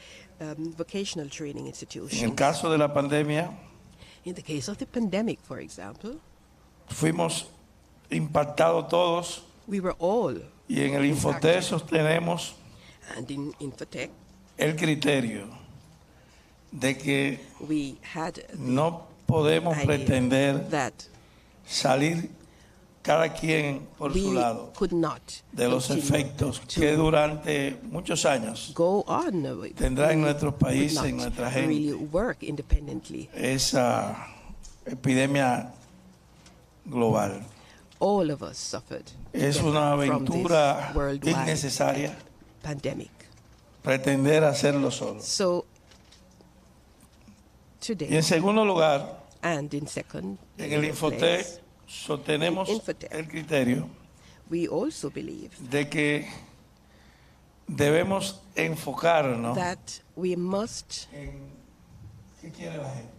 vocational training En el institutions. caso de la pandemia, In the case of the pandemic, for example, fuimos impactados todos we were all, y en el Infotec sostenemos and in Infotech, el criterio de que we had the no podemos idea pretender that salir cada quien por su we lado could not de los continue efectos to que durante muchos años go on. tendrá en We nuestros could países, en not nuestra gente, really work independently. esa epidemia global. All of us suffered Es together una from this aventura worldwide innecesaria pandemic. pretender hacerlo solo. So Y today, en segundo lugar, and in second en el Infotec place, sostenemos In Infotec. el criterio we also believe de que debemos enfocarnos that we must en qué quiere la gente.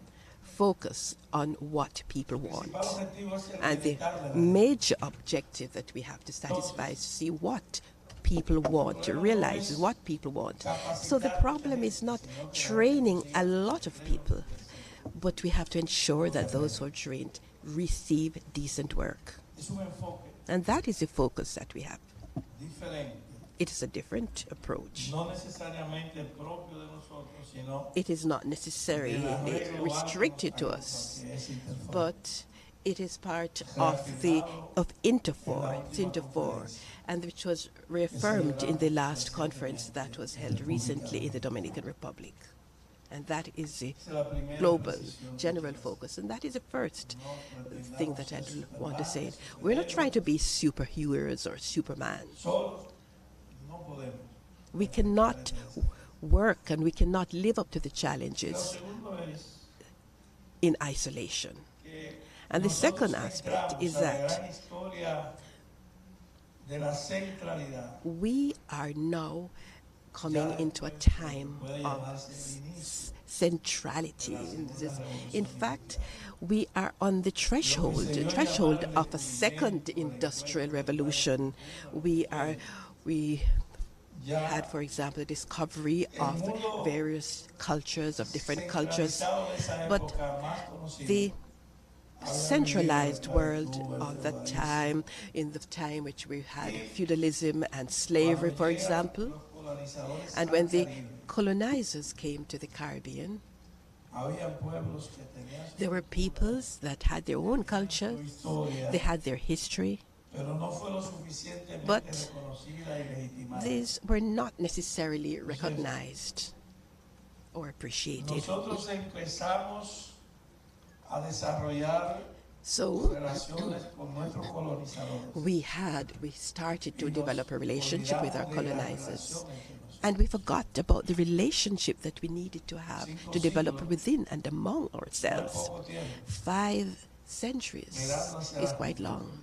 focus on what people want. El objetivo es el And the bienestar de la gente. major objective that we have to satisfy is to see what people want, to realize what people want. So the problem is not training a lot of people, but we have to ensure that those who are trained receive decent work. Es un enfoque And that is the focus that we have. diferente, It is a different approach. no necesariamente propio de nosotros, sino It is not necessarily restricted to us, que es Interfor. but it is part of CINTERFOR, and which was reaffirmed in the last conference that was held recently in the Dominican Republic. And that is the global general focus. And that is the first thing that I want to say. We're not trying to be superheroes or Superman. Solos no podemos. We cannot work and we cannot live up to the Lo challenges segundo es in isolation. que And the nosotros second aspect entramos is a la that gran historia de la centralidad. we are now coming into a time of centrality. In fact, we are on the threshold of a second industrial revolution. We had, for example, the discovery of various cultures, of different cultures, but the centralized world of that time, in the time which we had feudalism and slavery, for example, And when the colonizers came to the Caribbean, there were peoples that had their own culture, they had their history, but these were not necessarily recognized or appreciated. So we started to develop a relationship with our colonizers, and we forgot about the relationship that we needed to have to develop within and among ourselves. 5 centuries is quite long.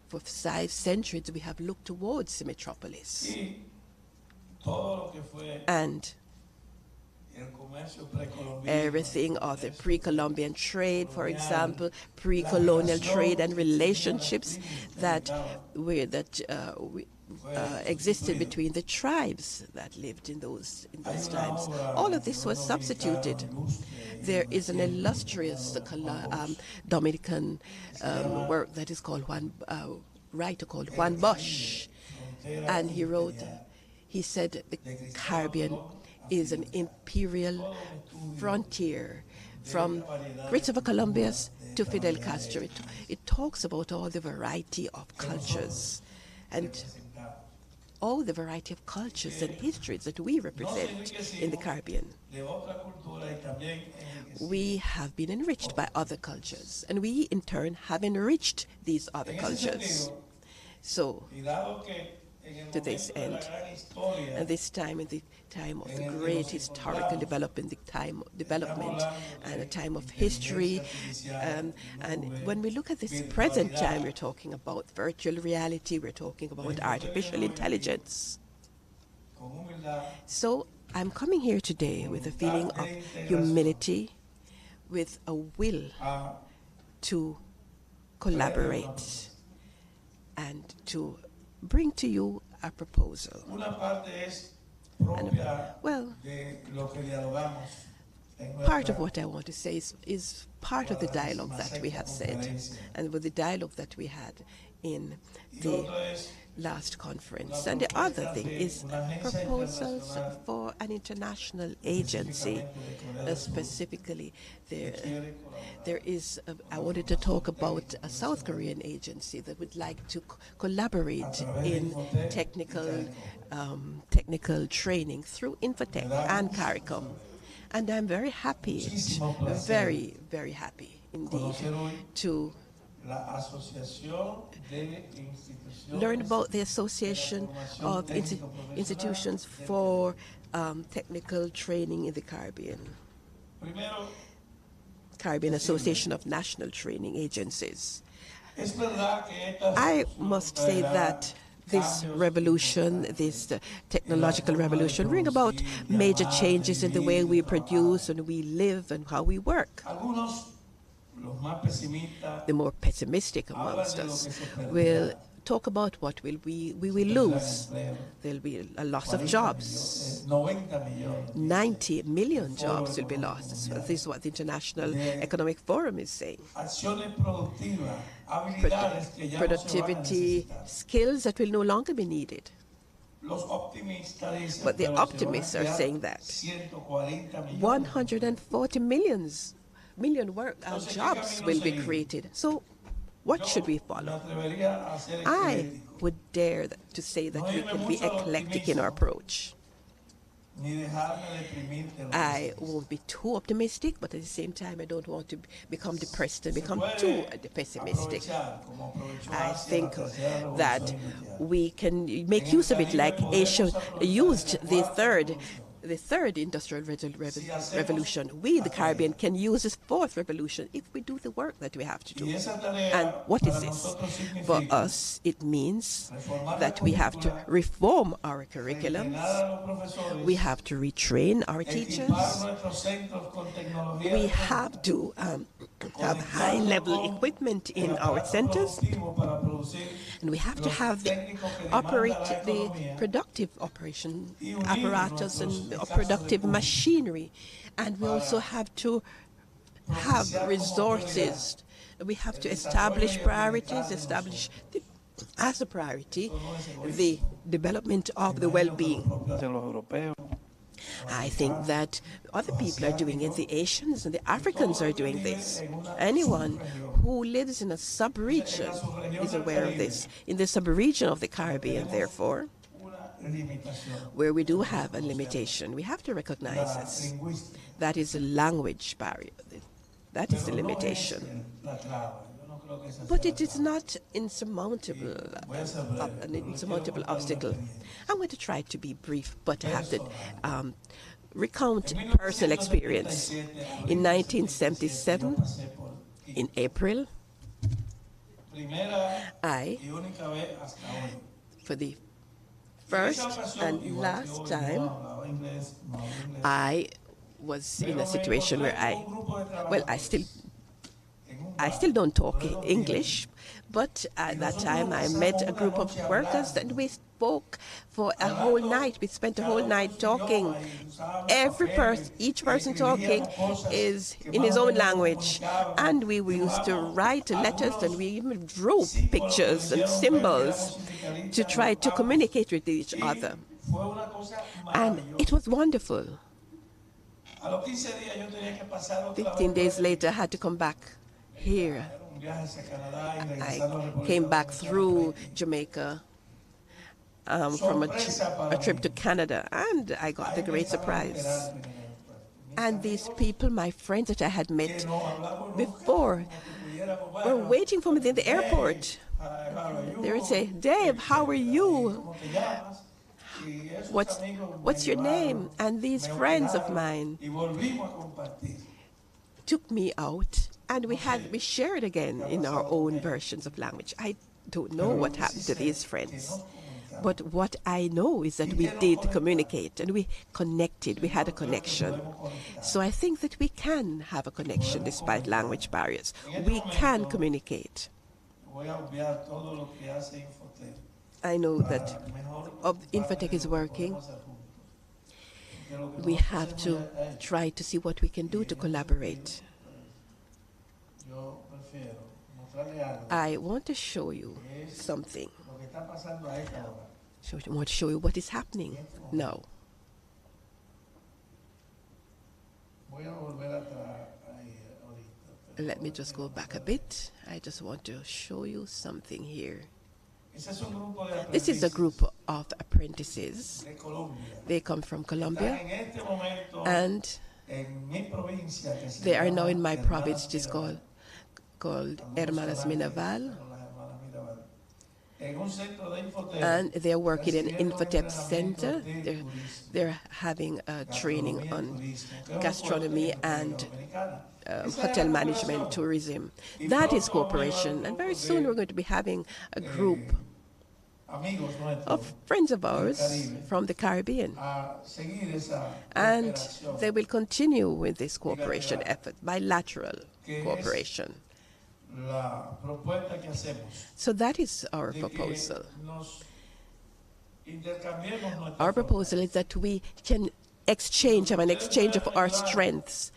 For 5 centuries we have looked towards the metropolis, and everything of the pre-Columbian trade, for example, pre-colonial trade and relationships that existed between the tribes that lived in those times. All of this was substituted. There is an illustrious Dominican work that is called writer called Juan Bosch, and he said the Caribbean is an imperial frontier from Christopher Columbus to Fidel Castro. It talks about all the variety of cultures and all the variety of cultures and histories that we represent in the Caribbean. We have been enriched by other cultures, and we in turn have enriched these other cultures. So, to this end, and this time in the time of the great historical development, and a time of history, and when we look at this present time, we're talking about virtual reality, we're talking about artificial intelligence. So I'm coming here today with a feeling of humility, with a will to collaborate and to bring to you a proposal. Well, part of what I want to say is part of the dialogue that we have said, and with the dialogue that we had in the last conference. And the other thing is proposals for an international agency. Specifically, there is, I wanted to talk about a South Korean agency that would like to collaborate in technical training through Infotech and CARICOM. And I'm very happy, very, very happy indeed, to learn about the Association of Institutions for Technical Training in the Caribbean. Caribbean Association of National Training Agencies. I must say that this revolution, this technological revolution, bring about major changes in the way we produce and we live and how we work. The more pessimistic amongst us will talk about what we will lose. There'll be a loss of jobs. 90 million jobs will be lost. This is what the International Economic Forum is saying. Productivity, skills that will no longer be needed. But the optimists are saying that 140 million jobs will be created. So what should we follow? I would dare to say that we can be eclectic in our approach. I won't be too optimistic, but at the same time, I don't want to become depressed and become too pessimistic. I think that we can make use of it like Asia used the third industrial revolution. We, the Caribbean, can use this 4th revolution if we do the work that we have to do. And what is this? For us, it means that we have to reform our curriculums. We have to retrain our teachers. We have to have high-level equipment in our centers. And we have to have the productive operation apparatus and productive machinery. And we also have to have resources. We have to establish priorities, establish the as a priority the development of the well-being. I think that other people are doing it. The Asians and the Africans are doing this. Anyone who lives in a sub-region is aware of this. In the sub-region of the Caribbean, therefore, where we do have a limitation, we have to recognize this. That is a language barrier. That is the limitation. But it is not insurmountable, an insurmountable obstacle. I'm going to try to be brief, but I have to recount personal experience. In 1977, in April, I, for the first and last time, I was in a situation where I still don't talk English, but at that time I met a group of workers and we spoke for a whole night. We spent a whole night talking. Each person talking is in his own language. And we used to write letters and we even drew pictures and symbols to try to communicate with each other. And it was wonderful. 15 days later, I had to come back here. I came back through Jamaica from a trip to Canada, and I got the great surprise. And these people, my friends that I had met before, were waiting for me in the airport. They would say, "Dave, how are you? What's your name?" And these friends of mine took me out, and we shared again in our own versions of language. I don't know what happened to these friends, but what I know is that we did communicate and we connected. We had a connection. So I think that we can have a connection despite language barriers. We can communicate. I know that Infotech is working. We have to try to see what we can do to collaborate. I want to show you something. I want to show you what is happening now. Let me just go back a bit. I just want to show you something here. This is a group of apprentices. They come from Colombia, and they are now in my province, which is called Hermanas Minaval. And they're working in Infotech Center. They're having a training on gastronomy and hotel management, tourism. That is cooperation. And very soon we're going to be having a group of friends of ours from the Caribbean. And they will continue with this cooperation effort, bilateral cooperation. So that is our proposal. Our proposal is that we can have an exchange of our strengths.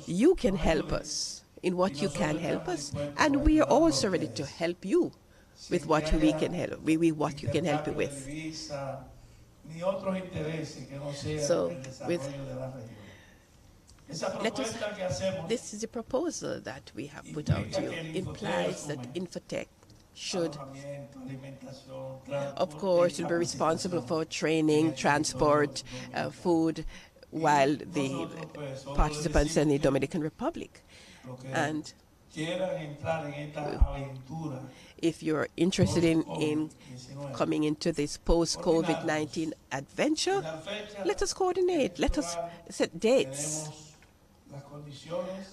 You can help us in what you can help us, and we are also ready to help you with what we can help. What you can help you with. So, this is a proposal that we have put out to you. It implies that Infotech should, of course, will be responsible for training, transport, food, while the participants in the Dominican Republic. And if you're interested in coming into this post-COVID-19 adventure, let us coordinate. Let us set dates.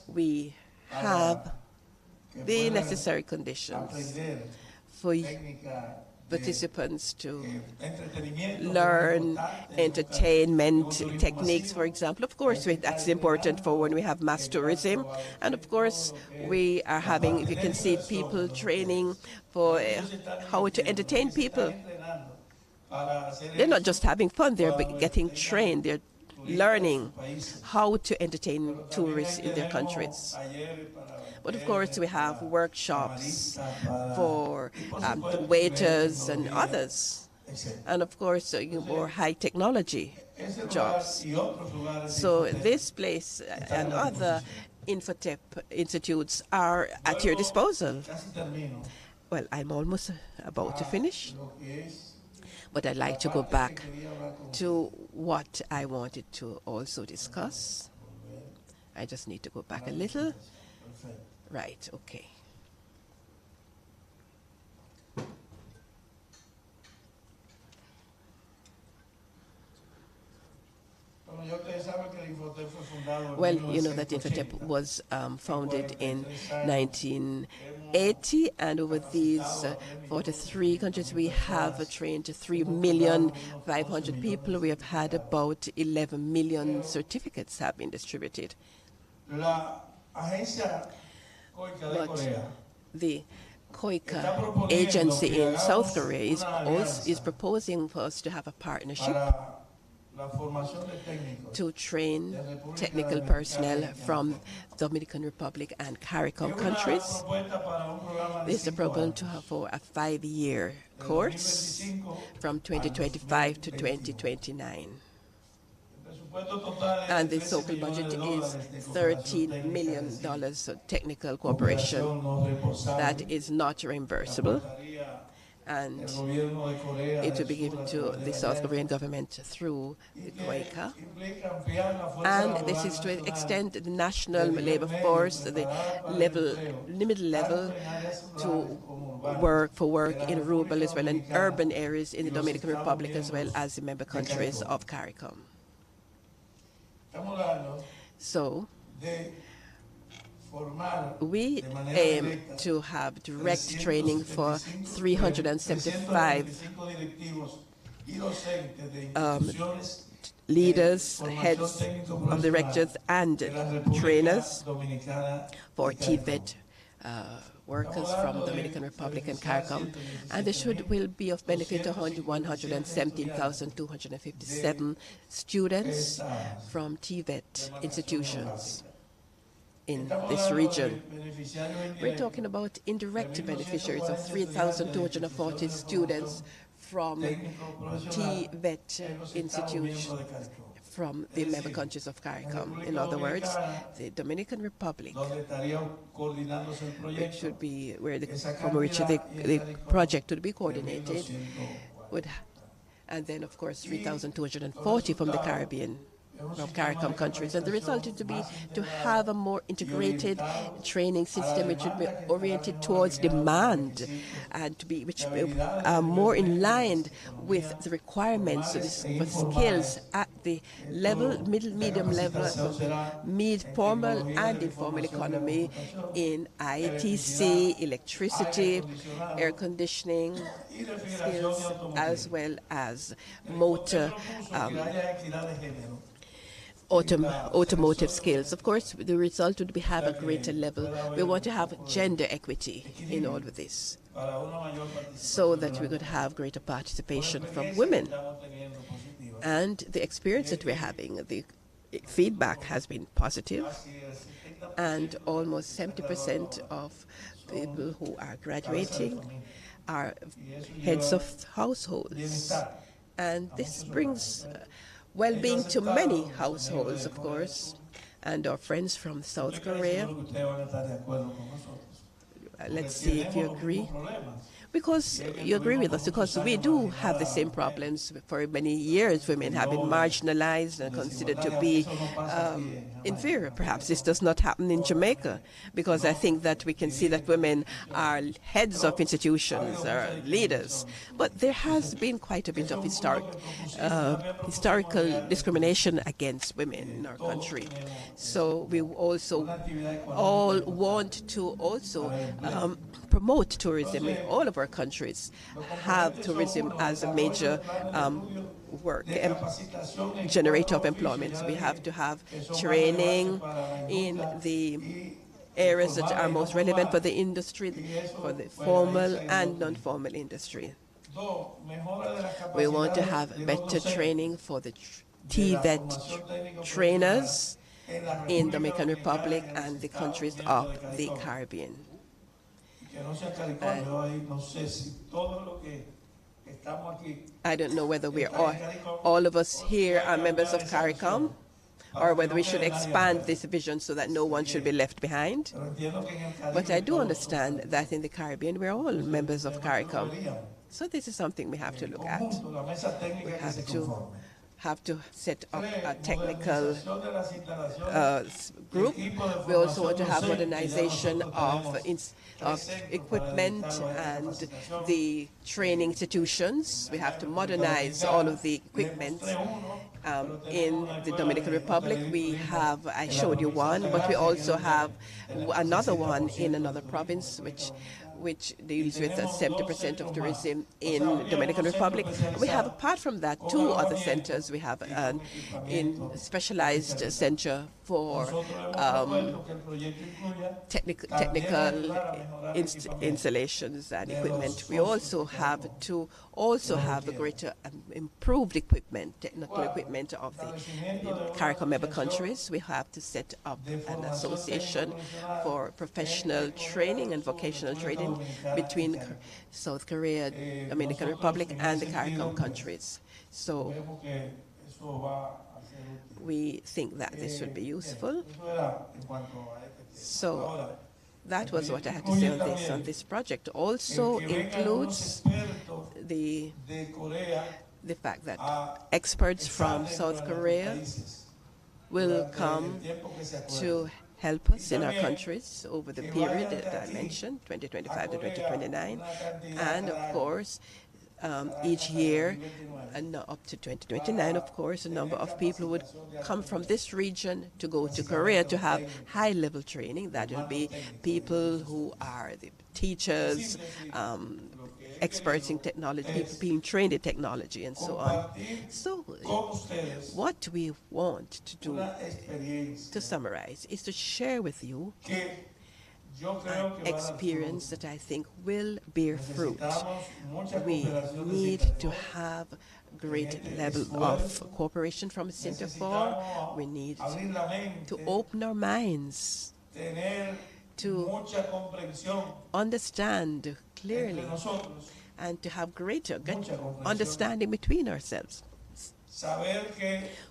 We have the necessary conditions for participants to learn entertainment techniques, for example. Of course, that's important for when we have mass tourism. And of course, we are having, if you can see, people training for how to entertain people. They're not just having fun, they're getting trained. They're learning how to entertain tourists in their countries. But of course, we have workshops for the waiters and others. And of course, more high technology jobs. So this place and other Infotep institutes are at your disposal. Well, I'm almost about to finish, but I'd like to go back to what I wanted to also discuss. I just need to go back a little. Right, okay. Well, you know that Infotep was founded in 1980, and over these 43 countries, we have trained 3,500,000 people. We have had about 11 million certificates have been distributed. But the COICA agency in South Korea is proposing for us to have a partnership to train technical personnel from Dominican Republic and CARICOM countries. This is a program to have for a 5-year course from 2025 to 2029. And the local budget is $13 million of technical cooperation that is not reimbursable. And it will be given to the South Korean government through the COICA. And this is to extend the national labor force, the middle level, to work in rural as well and urban areas in the Dominican Republic as well as the member countries of CARICOM. So we aim to have direct training for 375 leaders, heads of directors, and trainers for TVET workers from Dominican Republic and CARICOM, and this will be of benefit to 117,257 students from TVET institutions in this region. We're talking about indirect beneficiaries of 3,240 students from TVET institutions from the member countries of CARICOM. In other words, the Dominican Republic, which should be from which the project would be coordinated, and then of course 3,240 from the Caribbean, from CARICOM countries, and the result is to have a more integrated training system which would be oriented towards demand and which more in line with the requirements of for skills at the medium level, formal and informal economy in ITC, electricity, air conditioning skills, as well as motor automotive skills. Of course, the result would be have a greater level. We want to have gender equity in all of this, so that we could have greater participation from women. And the experience that we're having, the feedback has been positive, and almost 70% of people who are graduating are heads of households. And this brings well-being to many households, of course, and our friends from South Korea. Let's see if you agree. Because you agree with us, because we do have the same problems. For many years, women have been marginalized and considered to be inferior. Perhaps this does not happen in Jamaica, because I think that we can see that women are heads of institutions, are leaders. But there has been quite a bit of historical discrimination against women in our country. So we also all want to also promote tourism in all of our countries, have tourism as a major work and generator of employment. So we have to have training in the areas that are most relevant for the industry, for the formal and non-formal industry. We want to have better training for the TVET trainers in Dominican Republic and the countries of the Caribbean. I don't know whether we're all of us here are members of CARICOM, or whether we should expand this vision so that no one should be left behind. But I do understand that in the Caribbean, we're all members of CARICOM. So this is something we have to look at. We have to set up a technical group. We also want to have modernization of equipment and the training institutions. We have to modernize all of the equipment. In the Dominican Republic, we have, I showed you one, but we also have another one in another province, which deals with 70% of tourism in Dominican Republic. We have, apart from that, 2 other centers. We have an specialized center for technical installations and equipment. We also have to have a greater improved equipment, technical equipment of the CARICOM member countries. We have to set up an association for professional training and vocational training between South Korea, Dominican Republic, and the CARICOM countries. So we think that this would be useful. So that was what I had to say on this project. Also includes the fact that experts from South Korea will come to help us in our countries over the period that I mentioned, 2025 to 2029, and of course, each year, and up to 2029, of course, a number of people would come from this region to go to Korea to have high-level training. That will be people who are the teachers, experts in technology, people being trained in technology, and so on. So what we want to do, to summarize, is to share with you an experience that I think will bear fruit. We need to have great level of cooperation from CINTERFOR. We need to open our minds to understand clearly and to have greater understanding between ourselves.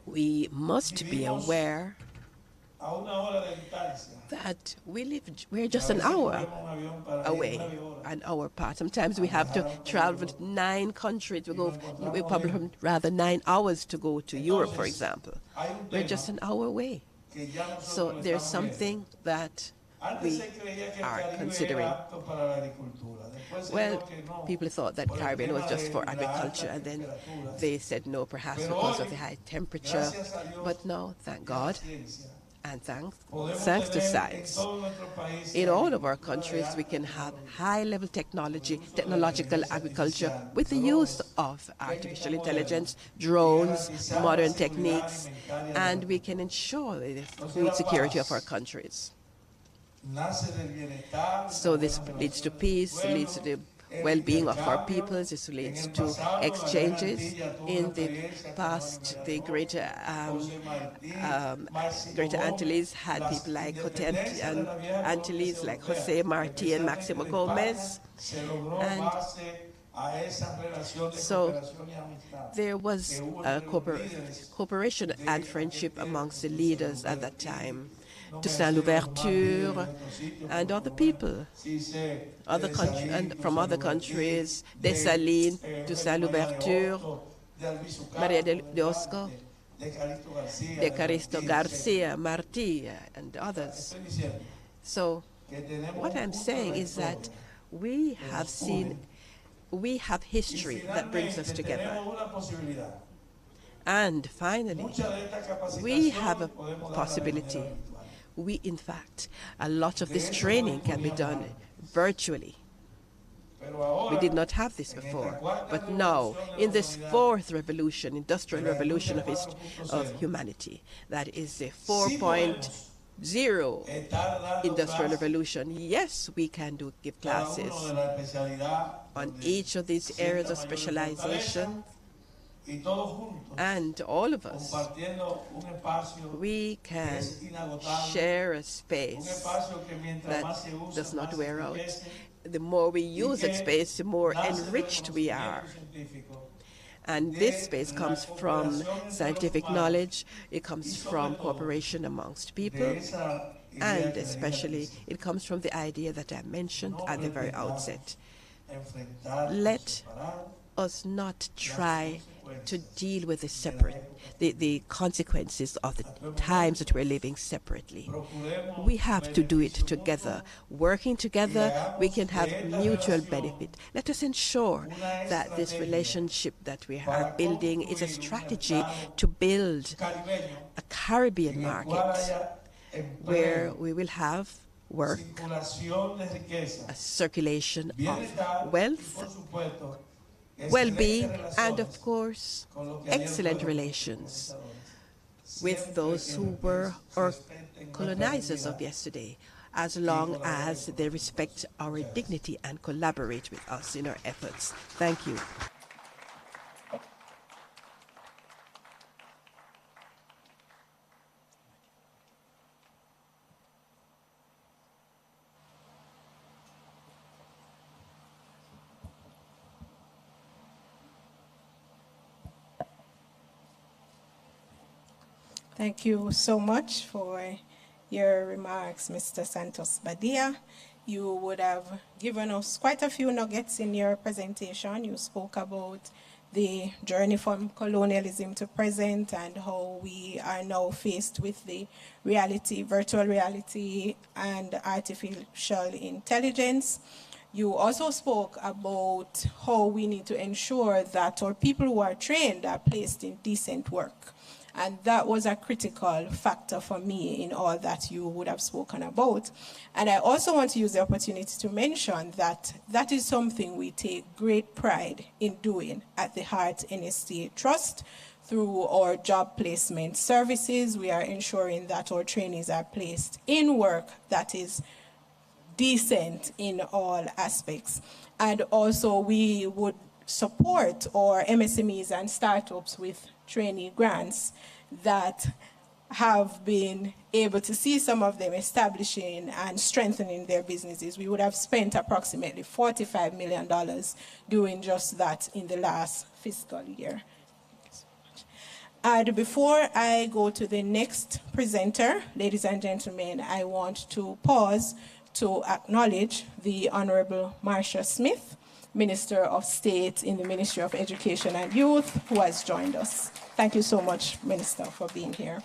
We must be aware that we're just an hour away, an hour apart. Sometimes we have to travel 9 countries. We probably have rather 9 hours to go to Europe, for example. We're just an hour away. So there's something that we are considering. Well, people thought that Caribbean was just for agriculture, and then they said no, perhaps because of the high temperature. But now, thank God, and thanks to science, in all of our countries we can have high-level technological agriculture with the use of artificial intelligence, drones, modern techniques, and we can ensure the food security of our countries. So this leads to peace, leads to the well-being of our peoples. This leads to exchanges. In the past, the Greater Antilles had people like Antilles, like Jose Marti and Maximo Gomez. And so there was cooperation and friendship amongst the leaders at that time. Toussaint Louverture and other people, from other countries, Dessalines, Toussaint Louverture, Maria de Osco, de Caristo Garcia, Martí, and others. So what I'm saying is that we have history that brings us together. And finally, we have a possibility. In fact, a lot of this training can be done virtually. We did not have this before, but now, in this 4th revolution, industrial revolution of humanity, that is the 4.0 industrial revolution, yes, we can give classes on each of these areas of specialization y todos juntos, and all of us, compartiendo un espacio we que can es inagotable, share a un space espacio que mientras más se that usa, does not más wear out. enriquece, The more we y use that que space, the more nace del enriched we are. conocimiento científico, And de this space la comes from cooperación entre los scientific humanos, knowledge, it y comes sobre from todo cooperation amongst de people, esa idea and que venía al especially principio. it comes from the idea that I mentioned No at the very pretendamos outset. enfrentar o Let separar us not try to consecuencias deal with de the consequences of the times that we're living separately. Procuremos We have to do it beneficio together. mutuo Working together, we hagamos can have de esta mutual relación benefit. Let us ensure una that this estrategia relationship that we para are building is a construir un strategy mercado to build caribeño a Caribbean en el cual market haya where empleo, we will have work, circulación de riqueza, a circulation bienestar of y, wealth, por supuesto, well-being, excelentes and of relaciones course, con los que ayer excellent fueron relations colonizadores. with Siempre those que who were our respeten nuestra colonizers of dignidad yesterday, as long as they respect our dignity and collaborate with us in our efforts. Thank you. Thank you so much for your remarks, Mr. Santos Badia. You would have given us quite a few nuggets in your presentation. You spoke about the journey from colonialism to present and how we are now faced with the reality, virtual reality, and artificial intelligence. You also spoke about how we need to ensure that our people who are trained are placed in decent work. And that was a critical factor for me in all that you would have spoken about. And I also want to use the opportunity to mention that that is something we take great pride in doing at the Heart NSTA Trust. Through our job placement services, we are ensuring that our trainees are placed in work that is decent in all aspects. And also we would support our MSMEs and startups with trainee grants that have been able to see some of them establishing and strengthening their businesses. We would have spent approximately $45 million doing just that in the last fiscal year. And before I go to the next presenter, ladies and gentlemen, I want to pause to acknowledge the Honorable Marcia Smith, Minister of State in the Ministry of Education and Youth, who has joined us. Thank you so much, Minister, for being here.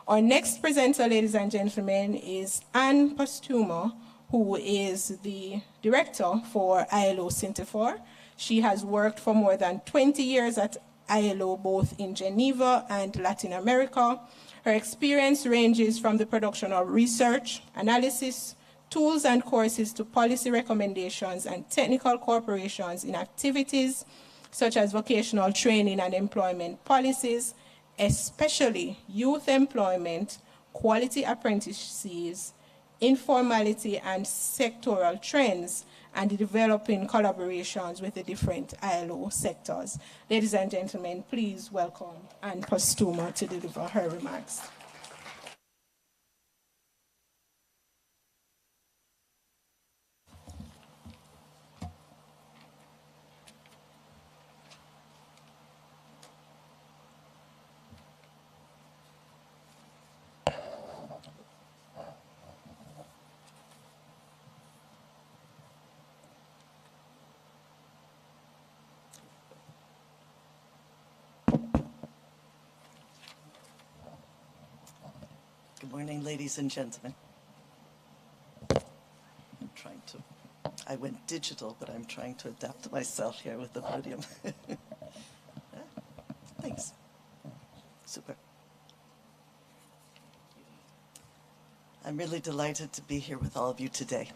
Our next presenter, ladies and gentlemen, is Anne Postuma, who is the Director for ILO CINTERFOR. She has worked for more than 20 years at ILO, both in Geneva and Latin America. Her experience ranges from the production of research, analysis, tools and courses to policy recommendations and technical cooperations in activities such as vocational training and employment policies, especially youth employment, quality apprentices, informality and sectoral trends, and developing collaborations with the different ILO sectors. Ladies and gentlemen, please welcome Anne Postuma to deliver her remarks. Good morning, ladies and gentlemen. I went digital, but I'm trying to adapt myself here with the podium. Thanks. Super. I'm really delighted to be here with all of you today,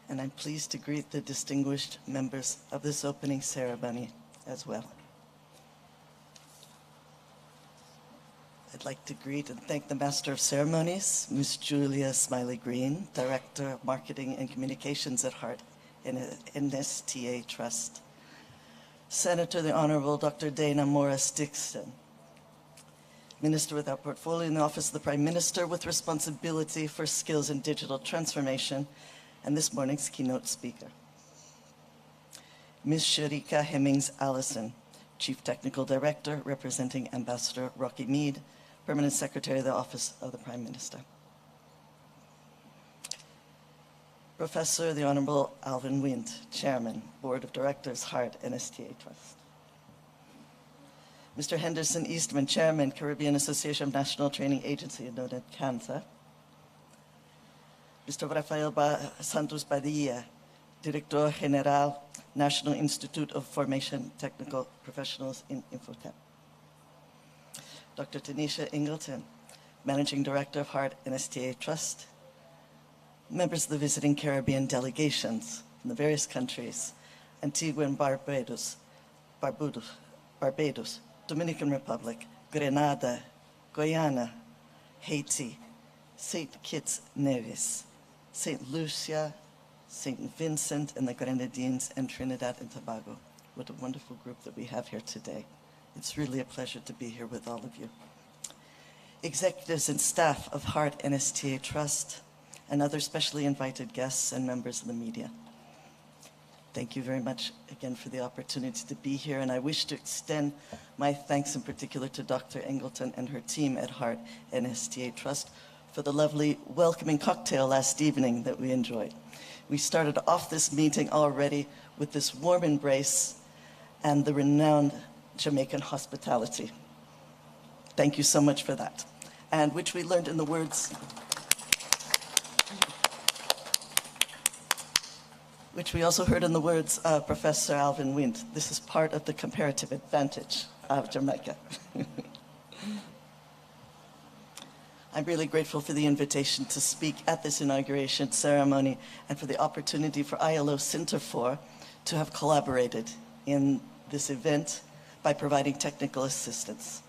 and I'm pleased to greet the distinguished members of this opening ceremony as well. I'd like to greet and thank the Master of Ceremonies, Ms. Julia Smiley Green, Director of Marketing and Communications at Heart in NSTA Trust. Senator the Honorable Dr. Dana Morris Dixon, Minister without portfolio in the Office of the Prime Minister with responsibility for skills and digital transformation, and this morning's keynote speaker. Ms. Sharika Hemmings Allison, Chief Technical Director, representing Ambassador Rocky Mead, Permanent Secretary of the Office of the Prime Minister. Professor the Honorable Alvin Wind, Chairman, Board of Directors, HART NSTA Trust. Mr. Henderson Eastman, Chairman, Caribbean Association of National Training Agency, known as CANSA. Mr. Rafael Santos Padilla, Director General, National Institute of Formation Technical Professionals in Infotech. Dr. Tanisha Ingleton, Managing Director of HART NSTA Trust. Members of the visiting Caribbean delegations from the various countries, Antigua and Barbados, Dominican Republic, Grenada, Guyana, Haiti, St. Kitts Nevis, St. Lucia, St. Vincent and the Grenadines, and Trinidad and Tobago. What a wonderful group that we have here today. It's really a pleasure to be here with all of you. Executives and staff of HART NSTA Trust, and other specially invited guests and members of the media. Thank you very much again for the opportunity to be here, and I wish to extend my thanks in particular to Dr. Ingleton and her team at HART NSTA Trust for the lovely welcoming cocktail last evening that we enjoyed. We started off this meeting already with this warm embrace and the renowned Jamaican hospitality. Thank you so much for that. And which we learned in the words which we also heard in the words of Professor Alvin Wind. This is part of the comparative advantage of Jamaica. I'm really grateful for the invitation to speak at this inauguration ceremony and for the opportunity for ILO CINTERFOR to have collaborated in this event by providing technical assistance.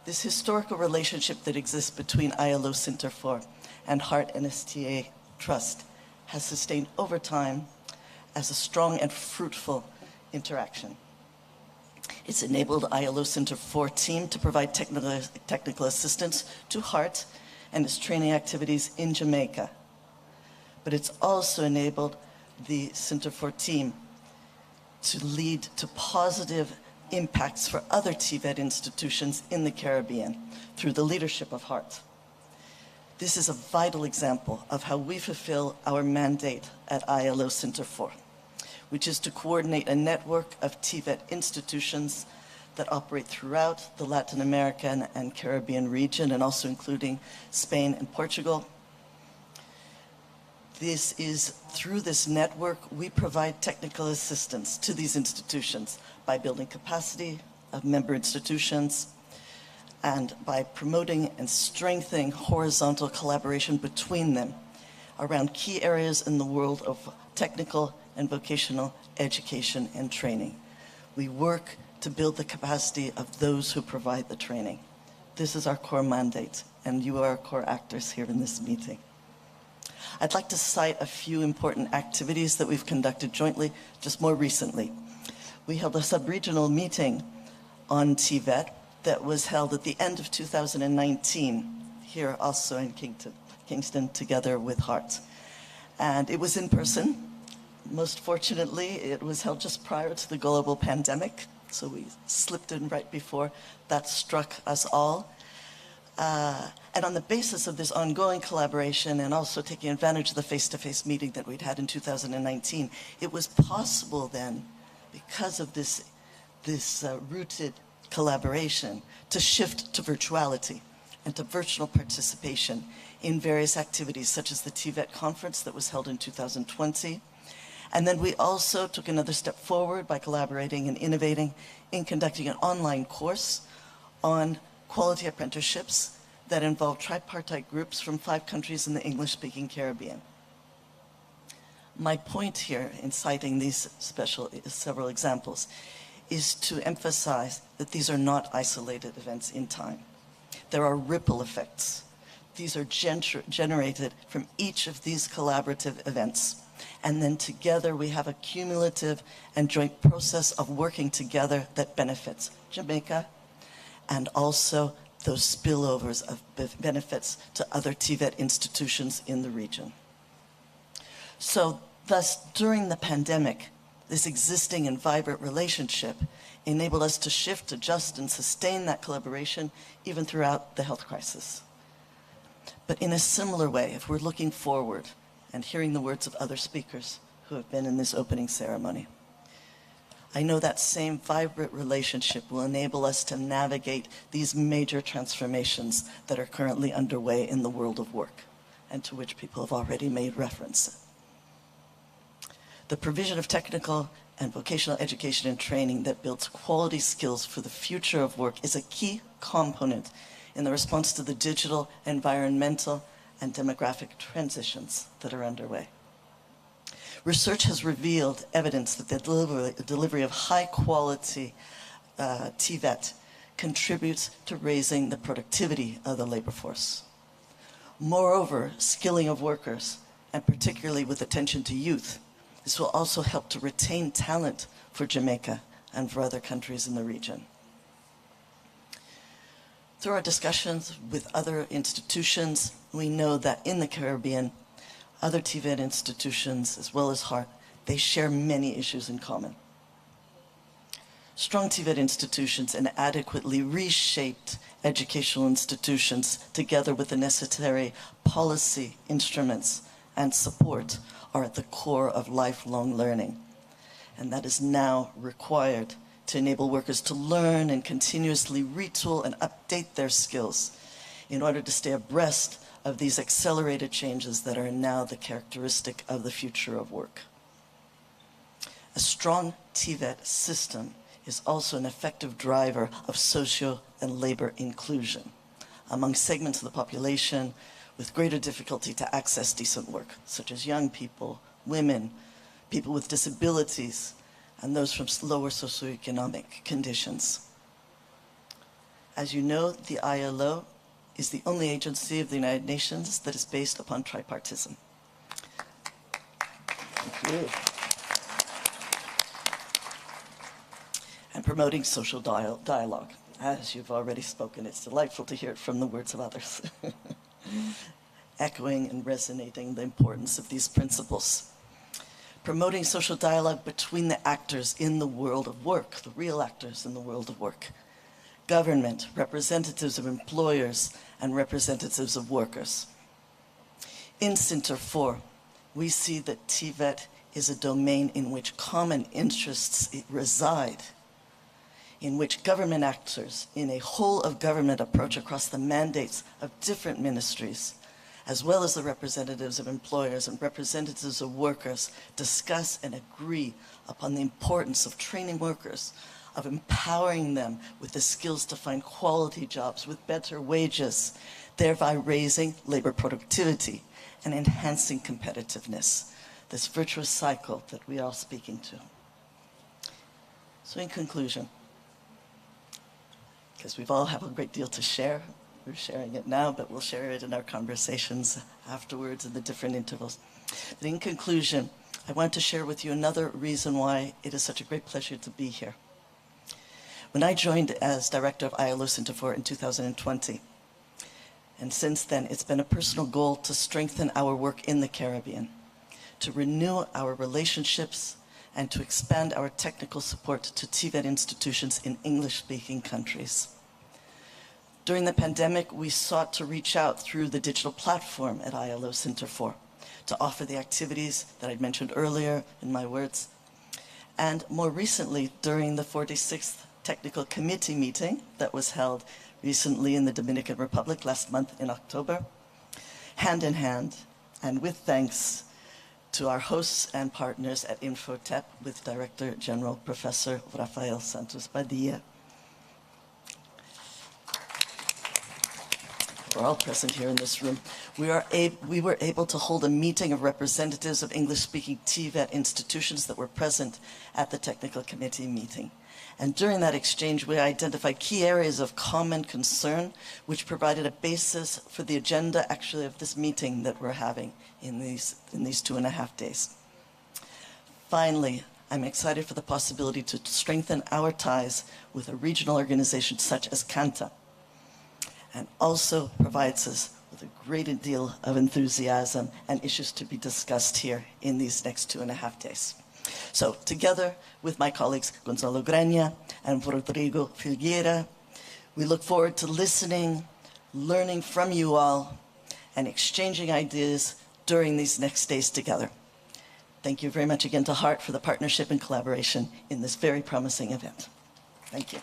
This historical relationship that exists between ILO CINTERFOR and HART NSTA Trust has sustained over time as a strong and fruitful interaction. It's enabled ILO CINTERFOR team to provide technical assistance to HART and its training activities in Jamaica. But it's also enabled the CINTERFOR team to lead to positive impacts for other TVET institutions in the Caribbean through the leadership of HART. This is a vital example of how we fulfill our mandate at ILO CINTERFOR, which is to coordinate a network of TVET institutions that operate throughout the Latin American and Caribbean region, and also including Spain and Portugal. This is through this network, we provide technical assistance to these institutions by building capacity of member institutions, and by promoting and strengthening horizontal collaboration between them around key areas in the world of technical and vocational education and training. We work to build the capacity of those who provide the training. This is our core mandate, and you are our core actors here in this meeting. I'd like to cite a few important activities that we've conducted jointly just more recently. We held a sub-regional meeting on TVET that was held at the end of 2019, here also in Kingston, together with HART. And it was in person. Most fortunately, it was held just prior to the global pandemic, so we slipped in right before that struck us all. And on the basis of this ongoing collaboration and also taking advantage of the face-to-face meeting that we'd had in 2019, it was possible then, because of this rooted collaboration, to shift to virtuality and to virtual participation in various activities such as the TVET conference that was held in 2020. And then we also took another step forward by collaborating and innovating in conducting an online course on quality apprenticeships that involved tripartite groups from 5 countries in the English-speaking Caribbean. My point here in citing these several examples is to emphasize that these are not isolated events in time. There are ripple effects. These are generated from each of these collaborative events, And then together we have a cumulative and joint process of working together that benefits Jamaica and also those spillovers of benefits to other TVET institutions in the region. So thus, during the pandemic, this existing and vibrant relationship enabled us to shift, adjust, and sustain that collaboration even throughout the health crisis. But in a similar way, if we're looking forward and hearing the words of other speakers who have been in this opening ceremony, I know that same vibrant relationship will enable us to navigate these major transformations that are currently underway in the world of work, and to which people have already made reference. The provision of technical and vocational education and training that builds quality skills for the future of work is a key component in the response to the digital, environmental, and demographic transitions that are underway. Research has revealed evidence that the delivery of high-quality TVET contributes to raising the productivity of the labor force. Moreover, skilling of workers, and particularly with attention to youth, this will also help to retain talent for Jamaica and for other countries in the region. Through our discussions with other institutions, we know that in the Caribbean, other TVET institutions, as well as HEART, they share many issues in common. Strong TVET institutions and adequately reshaped educational institutions, together with the necessary policy instruments and support, are at the core of lifelong learning. And that is now required to enable workers to learn and continuously retool and update their skills in order to stay abreast of these accelerated changes that are now the characteristic of the future of work. A strong TVET system is also an effective driver of social and labor inclusion among segments of the population with greater difficulty to access decent work, such as young people, women, people with disabilities, and those from lower socioeconomic conditions. As you know, the ILO is the only agency of the United Nations that is based upon tripartism. Thank you. And promoting social dialogue. As you've already spoken, it's delightful to hear it from the words of others. Echoing and resonating the importance of these principles. Promoting social dialogue between the actors in the world of work, the real actors in the world of work. Government, representatives of employers, and representatives of workers. In CINTERFOR, we see that TVET is a domain in which common interests reside, in which government actors, in a whole-of-government approach across the mandates of different ministries, as well as the representatives of employers and representatives of workers, discuss and agree upon the importance of training workers, of empowering them with the skills to find quality jobs with better wages, thereby raising labor productivity and enhancing competitiveness, this virtuous cycle that we are all speaking to. So in conclusion, because we've all have a great deal to share, we're sharing it now, but we'll share it in our conversations afterwards in the different intervals. But in conclusion, I want to share with you another reason why it is such a great pleasure to be here. When I joined as director of ILO CINTERFOR in 2020, and since then, it's been a personal goal to strengthen our work in the Caribbean, to renew our relationships, and to expand our technical support to TVET institutions in English-speaking countries. During the pandemic, we sought to reach out through the digital platform at ILO CINTERFOR to offer the activities that I mentioned earlier in my words. And more recently, during the 46th Technical Committee meeting that was held recently in the Dominican Republic last month in October, hand in hand, and with thanks to our hosts and partners at Infotep with Director General Professor Rafael Santos Padilla. We're all present here in this room. We were able to hold a meeting of representatives of English-speaking TVET institutions that were present at the Technical Committee meeting. And during that exchange, we identified key areas of common concern, which provided a basis for the agenda, actually, of this meeting that we're having in these 2.5 days. Finally, I'm excited for the possibility to strengthen our ties with a regional organization such as CANTA, and also provides us with a great deal of enthusiasm and issues to be discussed here in these next 2.5 days. So together with my colleagues Gonzalo Grania and Rodrigo Filgueira, we look forward to listening, learning from you all, and exchanging ideas during these next days together. Thank you very much again to HART for the partnership and collaboration in this very promising event. Thank you.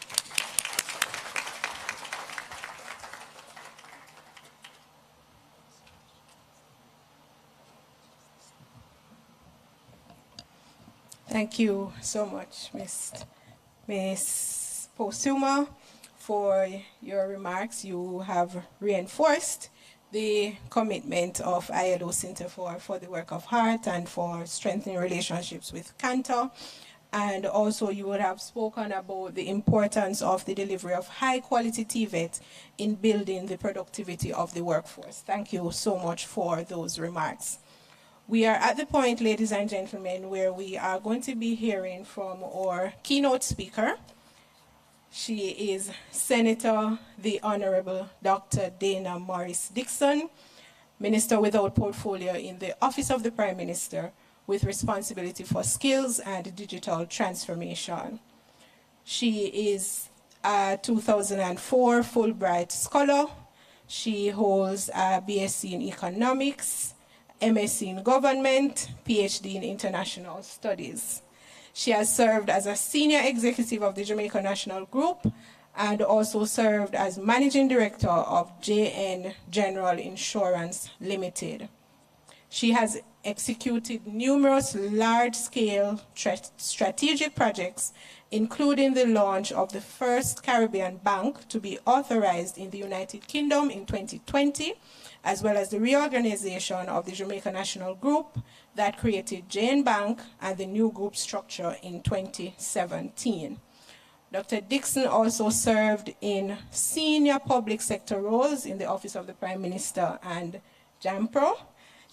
Thank you so much, Ms. Postuma, for your remarks. You have reinforced the commitment of ILO CINTERFOR for the work of HART and for strengthening relationships with CANTA. And also you would have spoken about the importance of the delivery of high-quality TVET in building the productivity of the workforce. Thank you so much for those remarks. We are at the point, ladies and gentlemen, where we are going to be hearing from our keynote speaker. She is Senator, the Honorable Dr. Dana Morris Dixon, Minister without portfolio in the Office of the Prime Minister with responsibility for skills and digital transformation. She is a 2004 Fulbright Scholar. She holds a BSc in Economics, MSc in Government, PhD in International Studies. She has served as a senior executive of the Jamaica National Group and also served as managing director of JN General Insurance Limited. She has executed numerous large-scale strategic projects, including the launch of the first Caribbean bank to be authorized in the United Kingdom in 2020, as well as the reorganization of the Jamaica National Group that created JN Bank and the new group structure in 2017. Dr. Dixon also served in senior public sector roles in the Office of the Prime Minister and JAMPRO.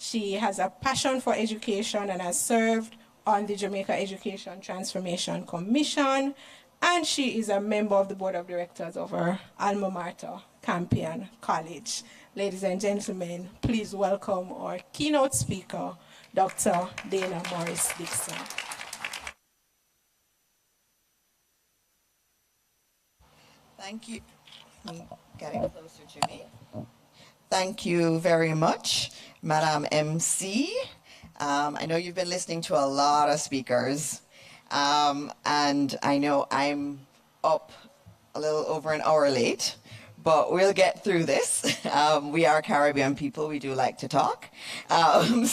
She has a passion for education and has served on the Jamaica Education Transformation Commission, and she is a member of the board of directors of her alma mater, Campion College. Ladies and gentlemen, please welcome our keynote speaker, Dr. Dana Morris Dixon. Thank you. Getting closer to me. Thank you very much, Madam MC. I know you've been listening to a lot of speakers, and I know I'm up a little over an hour late, but we'll get through this. We are Caribbean people, we do like to talk. And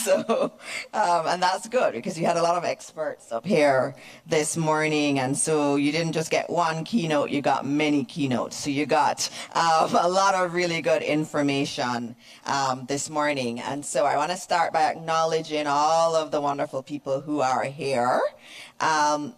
that's good because you had a lot of experts up here this morning, and so you didn't just get one keynote, you got many keynotes. So you got a lot of really good information this morning. And so I want to start by acknowledging all of the wonderful people who are here.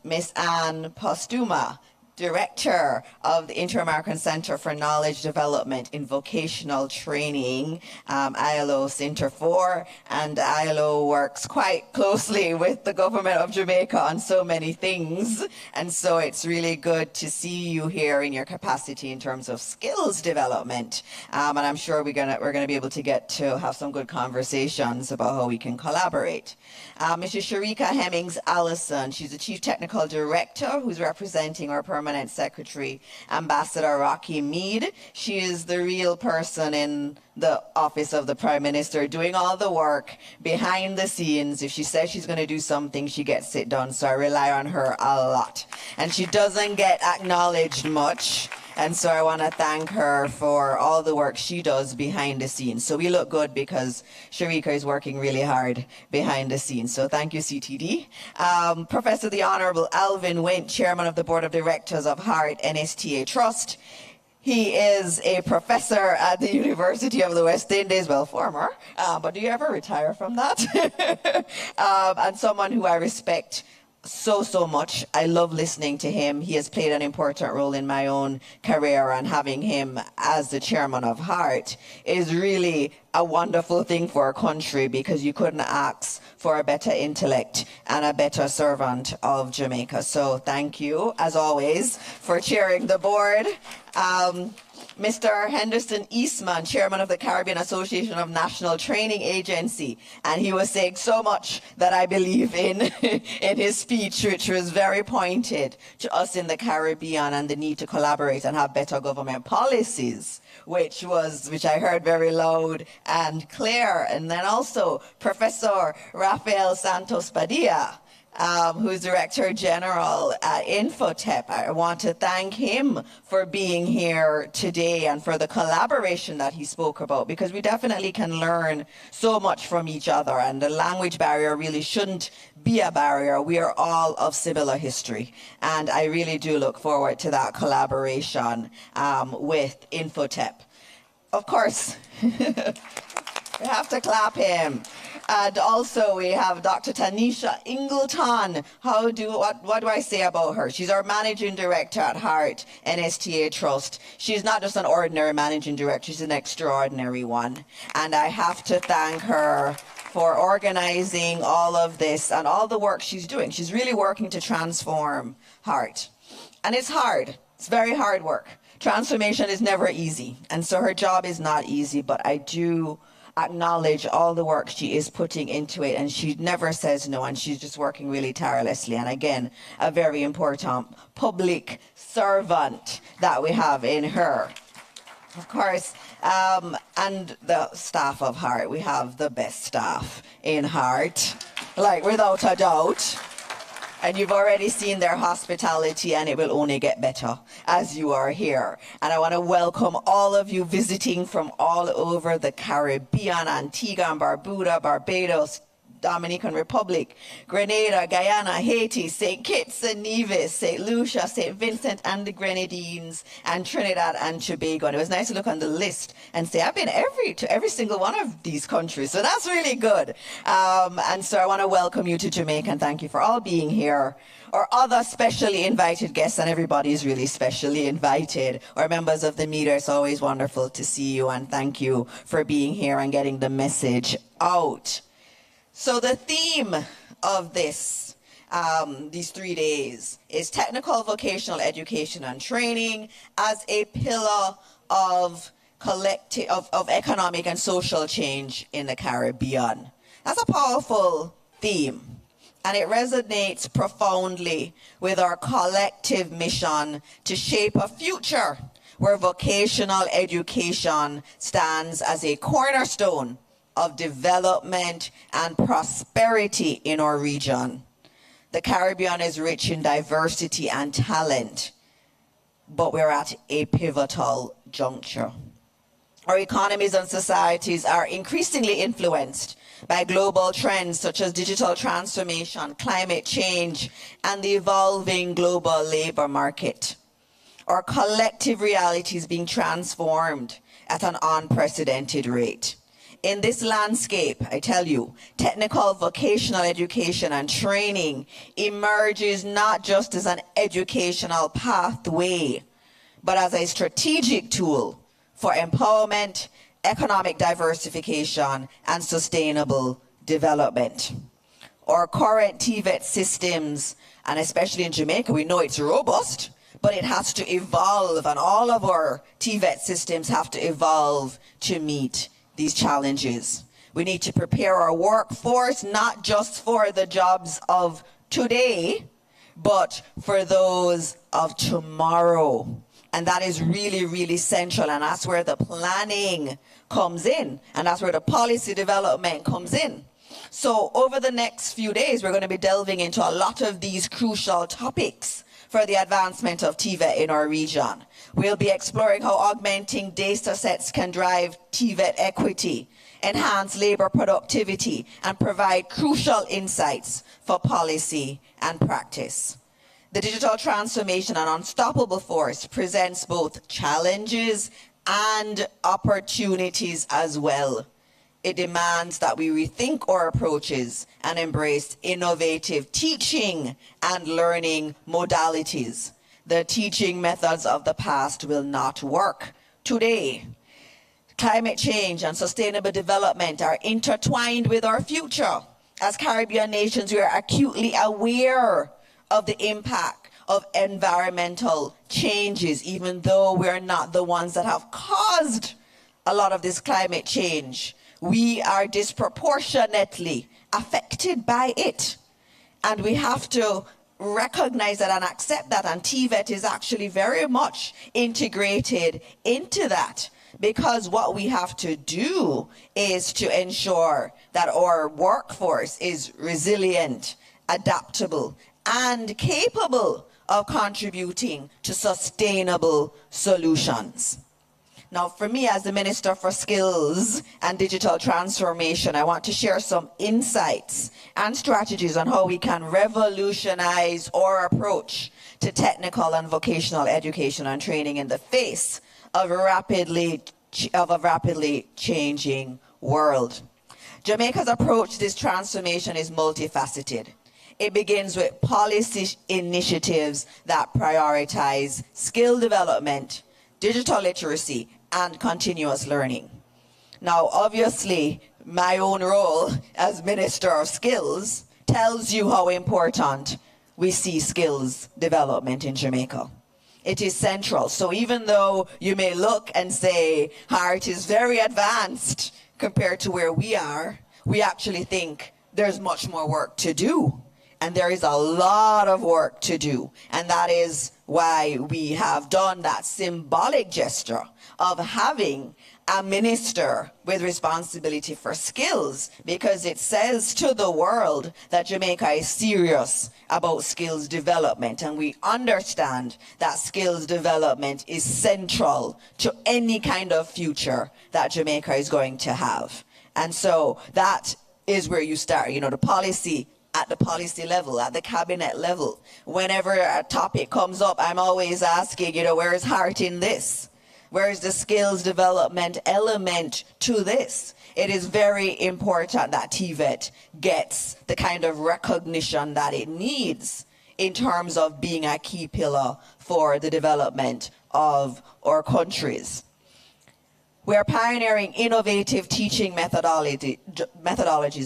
Miss Ann Postuma, Director of the Inter-American Center for Knowledge Development in Vocational Training, ILO CINTERFOR, and ILO works quite closely with the government of Jamaica on so many things, and so it's really good to see you here in your capacity in terms of skills development, and I'm sure we're gonna be able to get to have some good conversations about how we can collaborate. Mrs. Sharika Hemmings Allison, she's the Chief Technical Director who's representing our Permanent Secretary, Ambassador Rocky Mead. She is the real person in the Office of the Prime Minister doing all the work behind the scenes. If she says she's going to do something, she gets it done. So I rely on her a lot. And she doesn't get acknowledged much. And so I want to thank her for all the work she does behind the scenes. So we look good because Sharika is working really hard behind the scenes. So thank you, CTD. Professor the Honorable Alvin Wint, Chairman of the Board of Directors of HART NSTA Trust. He is a professor at the University of the West Indies, well, former, but do you ever retire from that? And someone who I respect so much. I love listening to him. He has played an important role in my own career, and having him as the chairman of HEART is really a wonderful thing for our country, because you couldn't ask for a better intellect and a better servant of Jamaica. So thank you, as always, for chairing the board. Mr. Henderson Eastman, chairman of the Caribbean Association of National Training Agency, and he was saying so much that I believe in in his speech, which was very pointed to us in the Caribbean and the need to collaborate and have better government policies, which I heard very loud and clear. And then also Professor Rafael Santos Padilla, who's Director General at Infotep. I want to thank him for being here today and for the collaboration that he spoke about, because we definitely can learn so much from each other, and the language barrier really shouldn't be a barrier. We are all of similar history, and I really do look forward to that collaboration with Infotep. Of course, we have to clap him. And also we have Dr. Tanisha Ingleton. What do I say about her? She's our managing director at HEART, NSTA Trust. She's not just an ordinary managing director, she's an extraordinary one. And I have to thank her for organizing all of this and all the work she's doing. She's really working to transform HEART. And it's hard. It's very hard work. Transformation is never easy. And so her job is not easy, but I do acknowledge all the work she is putting into it, and she never says no, and she's just working really tirelessly. And again, a very important public servant that we have in her. Of course, and the staff of HEART, we have the best staff in HEART, like without a doubt. And you've already seen their hospitality, and it will only get better as you are here. And I want to welcome all of you visiting from all over the Caribbean, Antigua and Barbuda, Barbados, Dominican Republic, Grenada, Guyana, Haiti, St. Kitts and Nevis, St. Lucia, St. Vincent and the Grenadines, and Trinidad and Tobago. And it was nice to look on the list and say, I've been to every single one of these countries. So that's really good. And so I want to welcome you to Jamaica, and thank you for all being here. Our other specially invited guests, and everybody is really specially invited, or members of the media, it's always wonderful to see you, and thank you for being here and getting the message out. So the theme of these 3 days is technical vocational education and training as a pillar of economic and social change in the Caribbean. That's a powerful theme, and it resonates profoundly with our collective mission to shape a future where vocational education stands as a cornerstone of development and prosperity in our region. The Caribbean is rich in diversity and talent, but we're at a pivotal juncture. Our economies and societies are increasingly influenced by global trends such as digital transformation, climate change, and the evolving global labor market. Our collective reality is being transformed at an unprecedented rate. In this landscape, I tell you, technical vocational education and training emerges not just as an educational pathway, but as a strategic tool for empowerment, economic diversification, and sustainable development. Our current TVET systems, and especially in Jamaica, we know it's robust, but it has to evolve, and all of our TVET systems have to evolve to meet these challenges. We need to prepare our workforce not just for the jobs of today, but for those of tomorrow. And that is really, really central, and that's where the planning comes in, and that's where the policy development comes in. So over the next few days, we're going to be delving into a lot of these crucial topics for the advancement of TVET in our region. We'll be exploring how augmenting data sets can drive TVET equity, enhance labor productivity, and provide crucial insights for policy and practice. The digital transformation and unstoppable force presents both challenges and opportunities as well. It demands that we rethink our approaches and embrace innovative teaching and learning modalities. The teaching methods of the past will not work today. Climate change and sustainable development are intertwined with our future. As Caribbean nations, we are acutely aware of the impact of environmental changes, even though we're not the ones that have caused a lot of this climate change. We are disproportionately affected by it. And we have to recognize that and accept that. And TVET is actually very much integrated into that, because what we have to do is to ensure that our workforce is resilient, adaptable, and capable of contributing to sustainable solutions. Now, for me as the Minister for Skills and Digital Transformation, I want to share some insights and strategies on how we can revolutionize our approach to technical and vocational education and training in the face of a rapidly changing world. Jamaica's approach to this transformation is multifaceted. It begins with policy initiatives that prioritize skill development, digital literacy, and continuous learning. Now, obviously, my own role as Minister of Skills tells you how important we see skills development in Jamaica. It is central. So even though you may look and say, Hart is very advanced compared to where we are, we actually think there's much more work to do. And there is a lot of work to do. And that is why we have done that symbolic gesture of having a minister with responsibility for skills, because it says to the world that Jamaica is serious about skills development, and we understand that skills development is central to any kind of future that Jamaica is going to have. And so that is where you start, the policy at the policy level, at the cabinet level. Whenever a topic comes up, I'm always asking, where is Hart in this? Where is the skills development element to this? It is very important that TVET gets the kind of recognition that it needs in terms of being a key pillar for the development of our countries. We are pioneering innovative teaching methodologies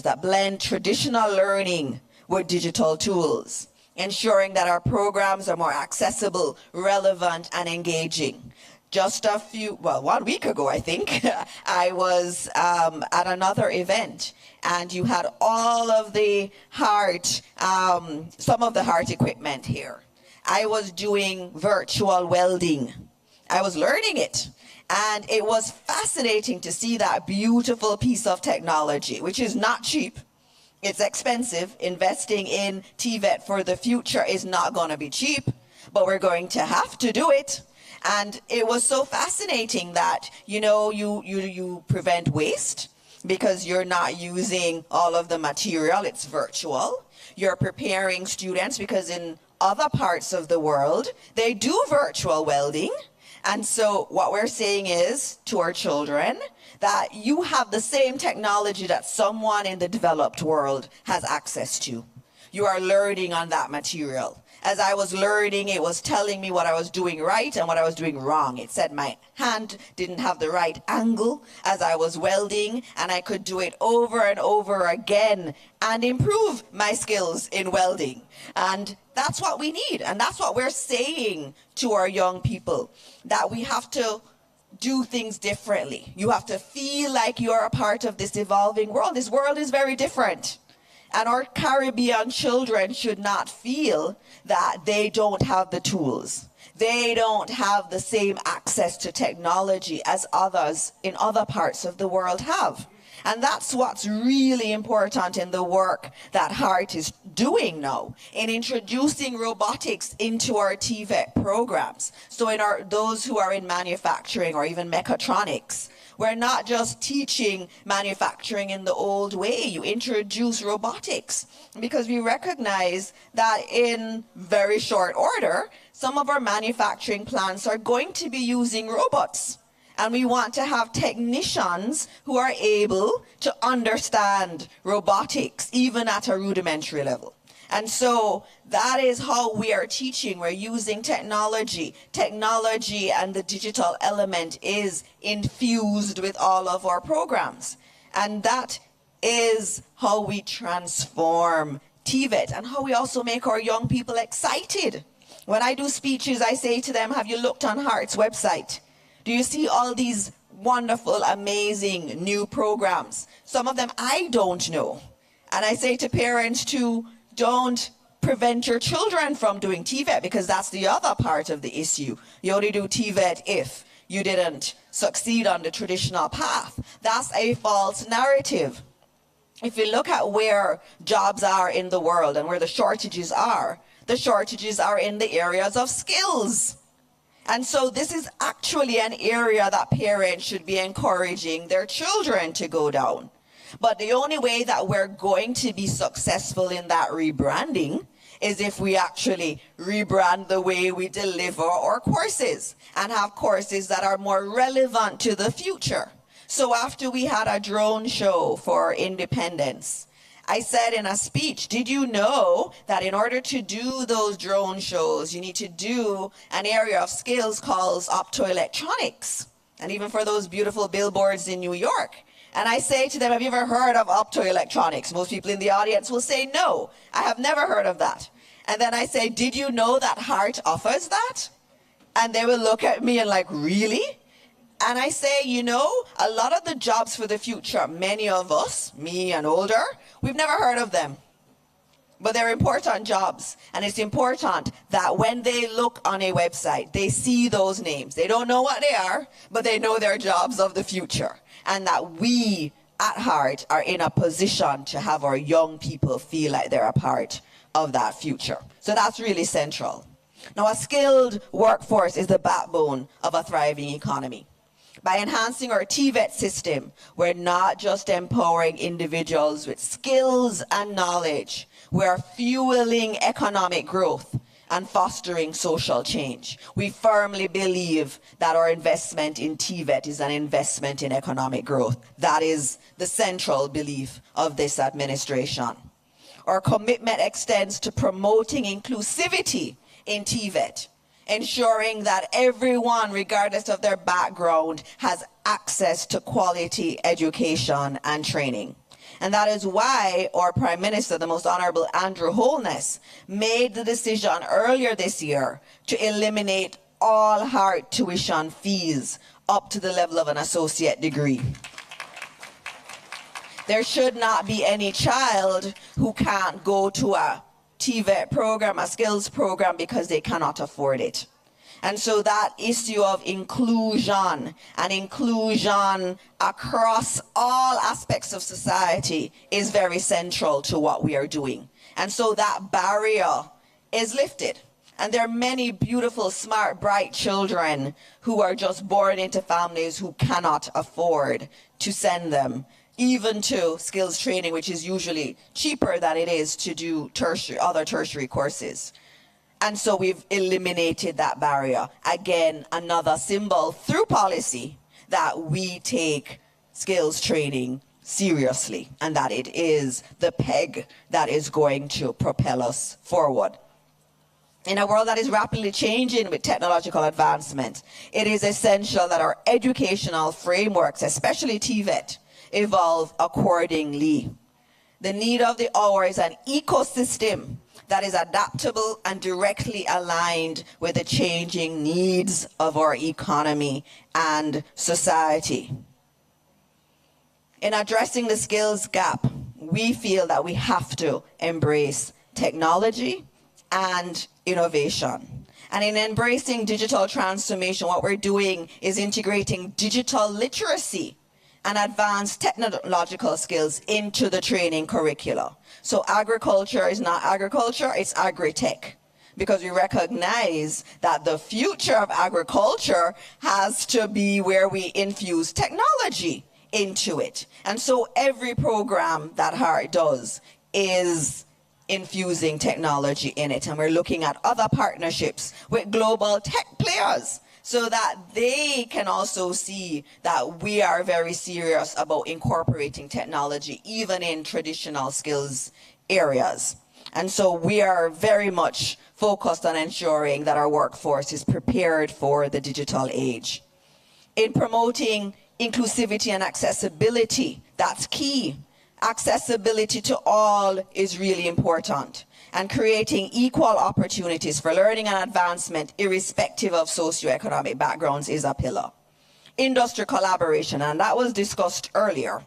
that blend traditional learning with digital tools, ensuring that our programs are more accessible, relevant, and engaging. Just 1 week ago, I think, I was at another event, and you had all of the Hart, some of the Hart equipment here. I was doing virtual welding. I was learning it. And it was fascinating to see that beautiful piece of technology, which is not cheap. It's expensive. Investing in TVET for the future is not going to be cheap, but we're going to have to do it. And it was so fascinating that, you prevent waste because you're not using all of the material. It's virtual. You're preparing students because in other parts of the world, they do virtual welding. And so what we're saying is to our children that you have the same technology that someone in the developed world has access to. You are learning on that material. As I was learning, it was telling me what I was doing right and what I was doing wrong. It said my hand didn't have the right angle as I was welding, and I could do it over and over again and improve my skills in welding. And that's what we need. And that's what we're saying to our young people, that we have to do things differently. You have to feel like you're a part of this evolving world. This world is very different. And our Caribbean children should not feel that they don't have the tools. They don't have the same access to technology as others in other parts of the world have. And that's what's really important in the work that Hart is doing now, in introducing robotics into our TVET programs. So in those who are in manufacturing or even mechatronics, we're not just teaching manufacturing in the old way. You introduce robotics because we recognize that in very short order, some of our manufacturing plants are going to be using robots. And we want to have technicians who are able to understand robotics, even at a rudimentary level. And so that is how we are teaching. We're using technology. Technology and the digital element is infused with all of our programs. And that is how we transform TVET and how we also make our young people excited. When I do speeches, I say to them, have you looked on HEART's website? Do you see all these wonderful, amazing new programs? Some of them I don't know. And I say to parents too, don't prevent your children from doing TVET, because that's the other part of the issue. You only do TVET if you didn't succeed on the traditional path. That's a false narrative. If you look at where jobs are in the world and where the shortages are in the areas of skills. And so this is actually an area that parents should be encouraging their children to go down. But the only way that we're going to be successful in that rebranding is if we actually rebrand the way we deliver our courses and have courses that are more relevant to the future. So after we had a drone show for independence, I said in a speech, did you know that in order to do those drone shows, you need to do an area of skills called optoelectronics? And even for those beautiful billboards in New York. And I say to them, have you ever heard of optoelectronics? Most people in the audience will say, no, I have never heard of that. And then I say, did you know that HEART offers that? And they will look at me and like, really? And I say, you know, a lot of the jobs for the future, many of us, me and older, we've never heard of them. But they're important jobs. And it's important that when they look on a website, they see those names. They don't know what they are, but they know they're jobs of the future. And that we at HEART are in a position to have our young people feel like they're a part of that future. So that's really central. Now, a skilled workforce is the backbone of a thriving economy. By enhancing our TVET system, we're not just empowering individuals with skills and knowledge, we're fueling economic growth and fostering social change. We firmly believe that our investment in TVET is an investment in economic growth. That is the central belief of this administration. Our commitment extends to promoting inclusivity in TVET, ensuring that everyone, regardless of their background, has access to quality education and training. And that is why our Prime Minister, the Most Honorable Andrew Holness, made the decision earlier this year to eliminate all HEART tuition fees up to the level of an associate degree. There should not be any child who can't go to a TVET program, a skills program, because they cannot afford it. And so that issue of inclusion and inclusion across all aspects of society is very central to what we are doing. And so that barrier is lifted. And there are many beautiful, smart, bright children who are just born into families who cannot afford to send them even to skills training, which is usually cheaper than it is to do other tertiary courses. And so we've eliminated that barrier. Again, another symbol through policy that we take skills training seriously and that it is the peg that is going to propel us forward. In a world that is rapidly changing with technological advancement, it is essential that our educational frameworks, especially TVET, evolve accordingly. The need of the hour is an ecosystem that is adaptable and directly aligned with the changing needs of our economy and society. In addressing the skills gap, we feel that we have to embrace technology and innovation. And in embracing digital transformation, what we're doing is integrating digital literacy and advanced technological skills into the training curricula. So agriculture is not agriculture, it's agri-tech. Because we recognize that the future of agriculture has to be where we infuse technology into it. And so every program that HEART does is infusing technology in it. And we're looking at other partnerships with global tech players so that they can also see that we are very serious about incorporating technology, even in traditional skills areas. And so we are very much focused on ensuring that our workforce is prepared for the digital age. In promoting inclusivity and accessibility, that's key. Accessibility to all is really important. And creating equal opportunities for learning and advancement, irrespective of socioeconomic backgrounds, is a pillar. Industry collaboration, and that was discussed earlier.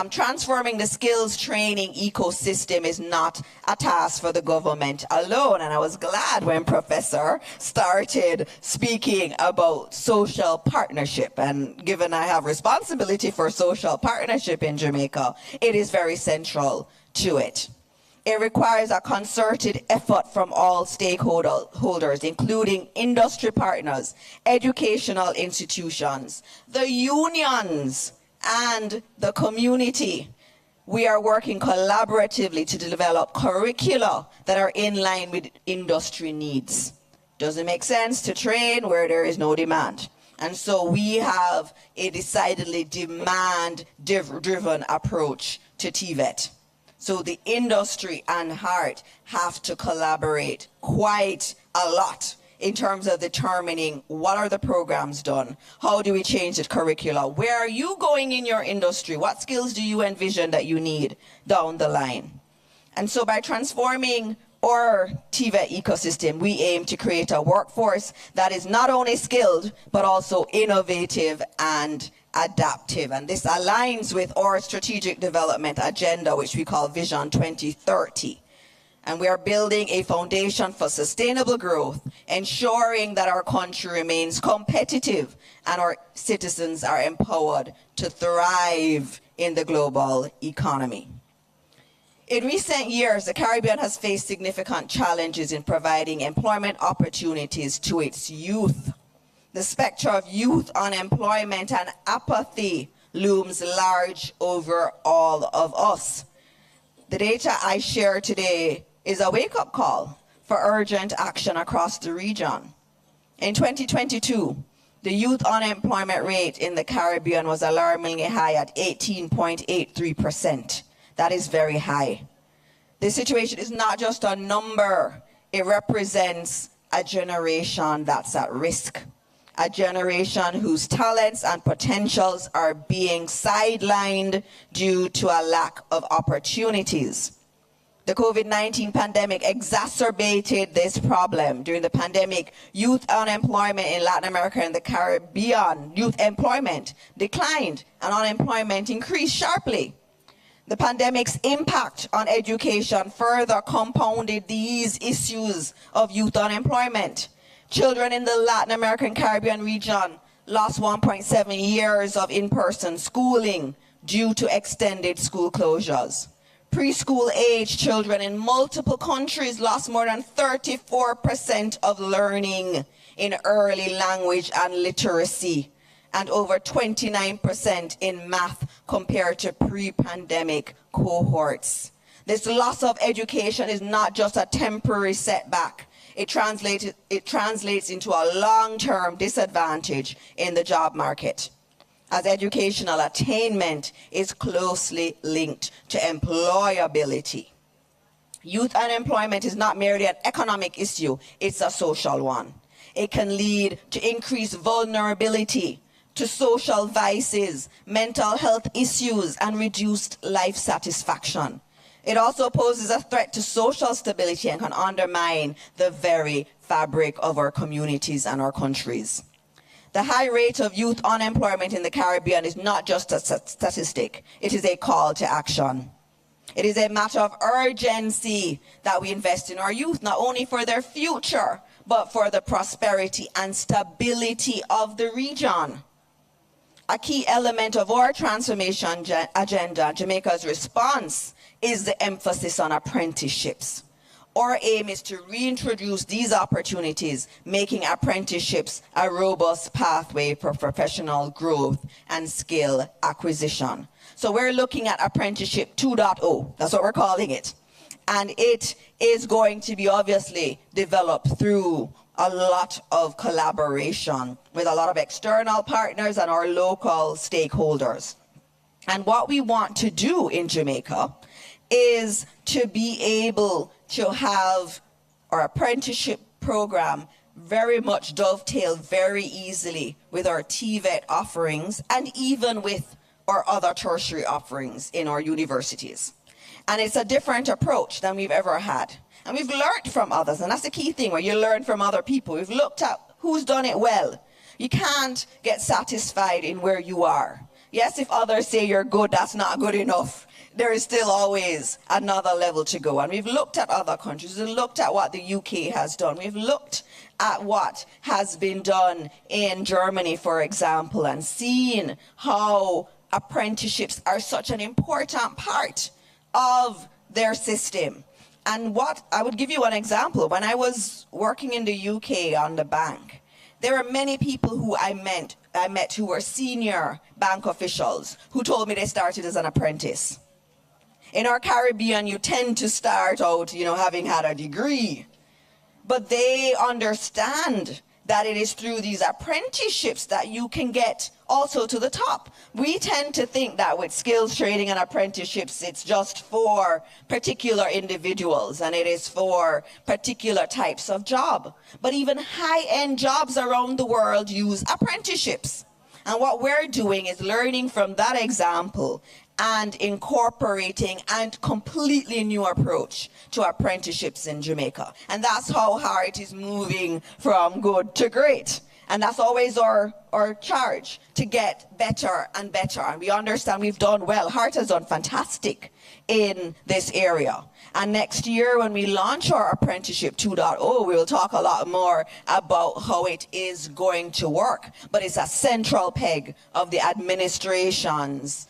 Transforming the skills training ecosystem is not a task for the government alone. And I was glad when Professor started speaking about social partnership. And given I have responsibility for social partnership in Jamaica, it is very central to it. It requires a concerted effort from all stakeholders, including industry partners, educational institutions, the unions, and the community. We are working collaboratively to develop curricula that are in line with industry needs. Doesn't make sense to train where there is no demand. And so we have a decidedly demand-driven approach to TVET. So the industry and heart have to collaborate quite a lot in terms of determining what are the programs done, how do we change the curricula, where are you going in your industry, what skills do you envision that you need down the line. And so by transforming our TVET ecosystem, we aim to create a workforce that is not only skilled, but also innovative and adaptive. And this aligns with our strategic development agenda, which we call Vision 2030. And we are building a foundation for sustainable growth, ensuring that our country remains competitive and our citizens are empowered to thrive in the global economy. In recent years, the Caribbean has faced significant challenges in providing employment opportunities to its youth. The specter of youth unemployment and apathy looms large over all of us. The data I share today is a wake-up call for urgent action across the region. In 2022, the youth unemployment rate in the Caribbean was alarmingly high at 18.83%. That is very high. This situation is not just a number, it represents a generation that's at risk. A generation whose talents and potentials are being sidelined due to a lack of opportunities. The COVID-19 pandemic exacerbated this problem. During the pandemic, youth unemployment in Latin America and the Caribbean, youth employment declined and unemployment increased sharply. The pandemic's impact on education further compounded these issues of youth unemployment. Children in the Latin American Caribbean region lost 1.7 years of in-person schooling due to extended school closures. Preschool age children in multiple countries lost more than 34% of learning in early language and literacy, and over 29% in math compared to pre-pandemic cohorts. This loss of education is not just a temporary setback. It translates into a long-term disadvantage in the job market, as educational attainment is closely linked to employability. Youth unemployment is not merely an economic issue, it's a social one. It can lead to increased vulnerability to social vices, mental health issues, and reduced life satisfaction. It also poses a threat to social stability and can undermine the very fabric of our communities and our countries. The high rate of youth unemployment in the Caribbean is not just a statistic, it is a call to action. It is a matter of urgency that we invest in our youth, not only for their future, but for the prosperity and stability of the region. A key element of our transformation agenda, Jamaica's response, is the emphasis on apprenticeships. Our aim is to reintroduce these opportunities, making apprenticeships a robust pathway for professional growth and skill acquisition. So we're looking at Apprenticeship 2.0, that's what we're calling it. And it is going to be obviously developed through a lot of collaboration with a lot of external partners and our local stakeholders. And what we want to do in Jamaica is to be able to have our apprenticeship program very much dovetail very easily with our TVET offerings and even with our other tertiary offerings in our universities. And it's a different approach than we've ever had. And we've learned from others, and that's the key thing, where you learn from other people. We've looked at who's done it well. You can't get satisfied in where you are. Yes, if others say you're good, that's not good enough. There is still always another level to go. And we've looked at other countries. We've looked at what the UK has done. We've looked at what has been done in Germany, for example, and seen how apprenticeships are such an important part of their system. And what I would give you an example. When I was working in the UK on the bank, there were many people who I met who were senior bank officials who told me they started as an apprentice. In our Caribbean, you tend to start out, having had a degree. But they understand that it is through these apprenticeships that you can get also to the top. We tend to think that with skills training and apprenticeships, it's just for particular individuals and it is for particular types of job. But even high-end jobs around the world use apprenticeships. And what we're doing is learning from that example and incorporating a completely new approach to apprenticeships in Jamaica. And that's how HEART is moving from good to great. And that's always our charge, to get better and better. And we understand we've done well. HEART has done fantastic in this area. And next year, when we launch our Apprenticeship 2.0, we'll talk a lot more about how it is going to work. But it's a central peg of the administration's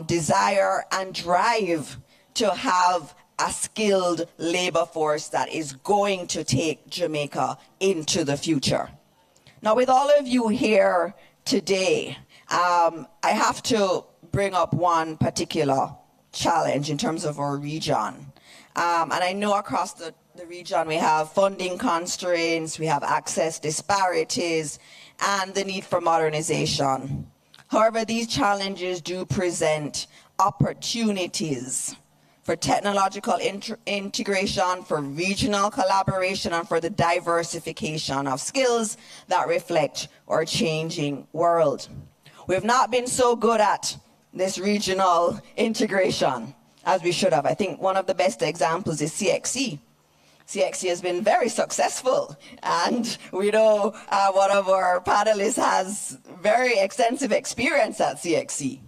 desire and drive to have a skilled labor force that is going to take Jamaica into the future. Now, with all of you here today, I have to bring up one particular challenge in terms of our region. And I know across the region we have funding constraints, we have access disparities, and the need for modernization. However, these challenges do present opportunities for technological integration, for regional collaboration, and for the diversification of skills that reflect our changing world. We've not been so good at this regional integration as we should have. I think one of the best examples is CXC. CXC has been very successful, and we know one of our panelists has very extensive experience at CXC.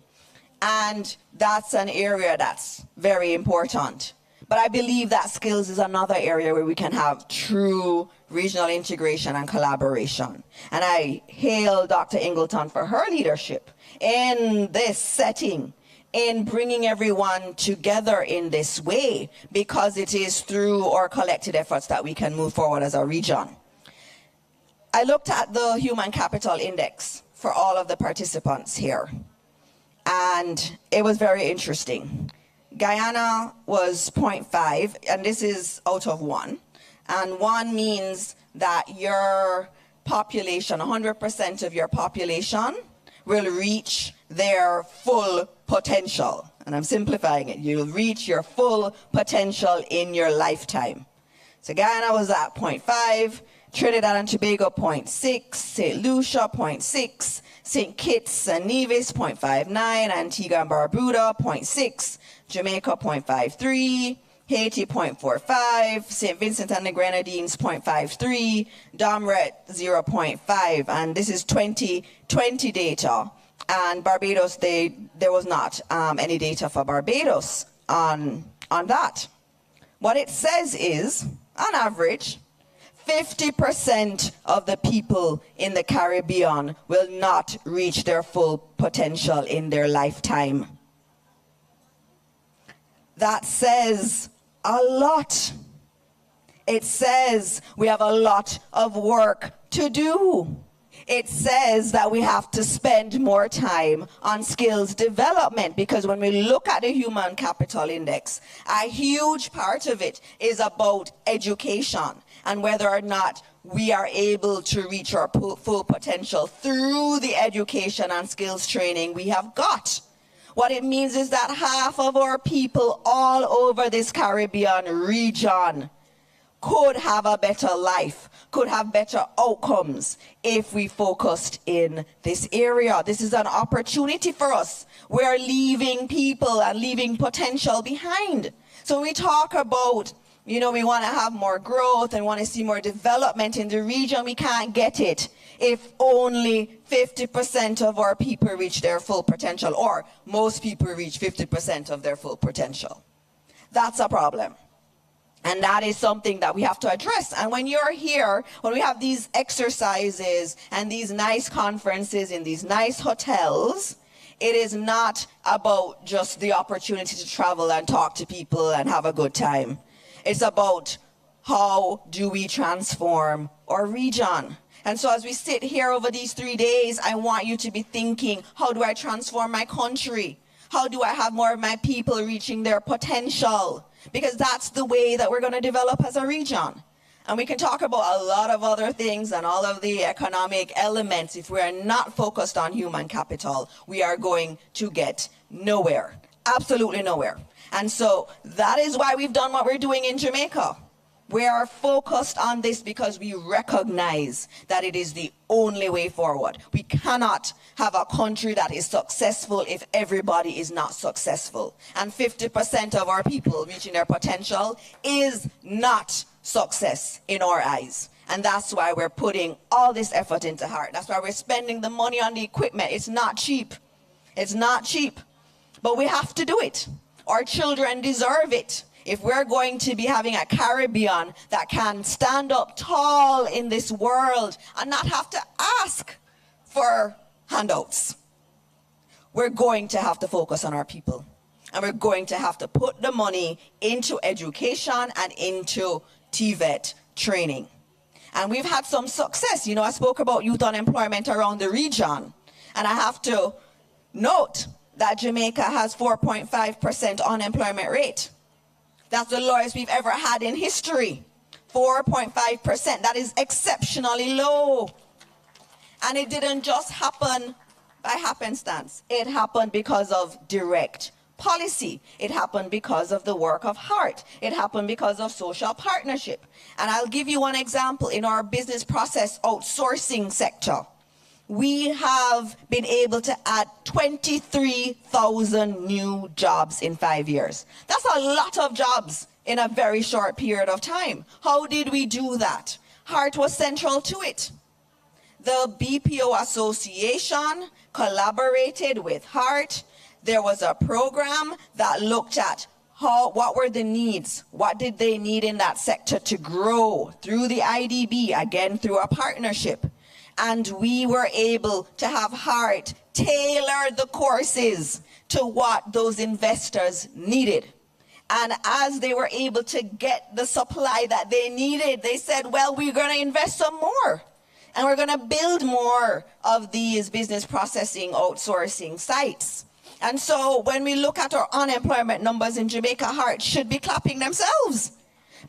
And that's an area that's very important. But I believe that skills is another area where we can have true regional integration and collaboration. And I hail Dr. Ingleton for her leadership in this setting, in bringing everyone together in this way, because it is through our collective efforts that we can move forward as a region. I looked at the Human Capital Index for all of the participants here, and it was very interesting. Guyana was 0.5, and this is out of 1. And 1 means that your population, 100% of your population, will reach their full potential. And I'm simplifying it. You'll reach your full potential in your lifetime. So Guyana was at 0.5, Trinidad and Tobago 0.6, St. Lucia 0.6, St. Kitts and Nevis 0.59, Antigua and Barbuda 0.6, Jamaica 0.53, Haiti 0.45, St. Vincent and the Grenadines 0.53, Domret 0.5, and this is 2020 data. And Barbados, there was not any data for Barbados on that. What it says is, on average, 50% of the people in the Caribbean will not reach their full potential in their lifetime. That says a lot. It says we have a lot of work to do. It says that we have to spend more time on skills development, because when we look at the Human Capital Index, a huge part of it is about education and whether or not we are able to reach our full potential through the education and skills training we have got. What it means is that half of our people all over this Caribbean region could have a better life, could have better outcomes if we focused in this area. This is an opportunity for us. We're leaving people and leaving potential behind. So when we talk about, we want to have more growth and want to see more development in the region, we can't get it if only 50% of our people reach their full potential, or most people reach 50% of their full potential. That's a problem. And that is something that we have to address. And when you're here, when we have these exercises and these nice conferences in these nice hotels, it is not about just the opportunity to travel and talk to people and have a good time. It's about how do we transform our region. And so as we sit here over these 3 days, I want you to be thinking, how do I transform my country? How do I have more of my people reaching their potential? Because that's the way that we're going to develop as a region. And we can talk about a lot of other things and all of the economic elements. If we are not focused on human capital, we are going to get nowhere. Absolutely nowhere. And so that is why we've done what we're doing in Jamaica. We are focused on this because we recognize that it is the only way forward. We cannot have a country that is successful if everybody is not successful. And 50% of our people reaching their potential is not success in our eyes. And that's why we're putting all this effort into heart. That's why we're spending the money on the equipment. It's not cheap. It's not cheap. But we have to do it. Our children deserve it. If we're going to be having a Caribbean that can stand up tall in this world and not have to ask for handouts, we're going to have to focus on our people. And we're going to have to put the money into education and into TVET training. And we've had some success. I spoke about youth unemployment around the region. And I have to note that Jamaica has 4.5% unemployment rate. That's the lowest we've ever had in history. 4.5%. That is exceptionally low. And it didn't just happen by happenstance. It happened because of direct policy. It happened because of the work of heart. It happened because of social partnership. And I'll give you one example. In our business process outsourcing sector, we have been able to add 23,000 new jobs in 5 years. That's a lot of jobs in a very short period of time. How did we do that? Heart was central to it. The BPO Association collaborated with Heart. There was a program that looked at what were the needs? What did they need in that sector to grow through the IDB, again through a partnership. And we were able to have Heart tailor the courses to what those investors needed. And as they were able to get the supply that they needed, they said, well, we're going to invest some more. And we're going to build more of these business processing outsourcing sites. And so when we look at our unemployment numbers in Jamaica, Heart should be clapping themselves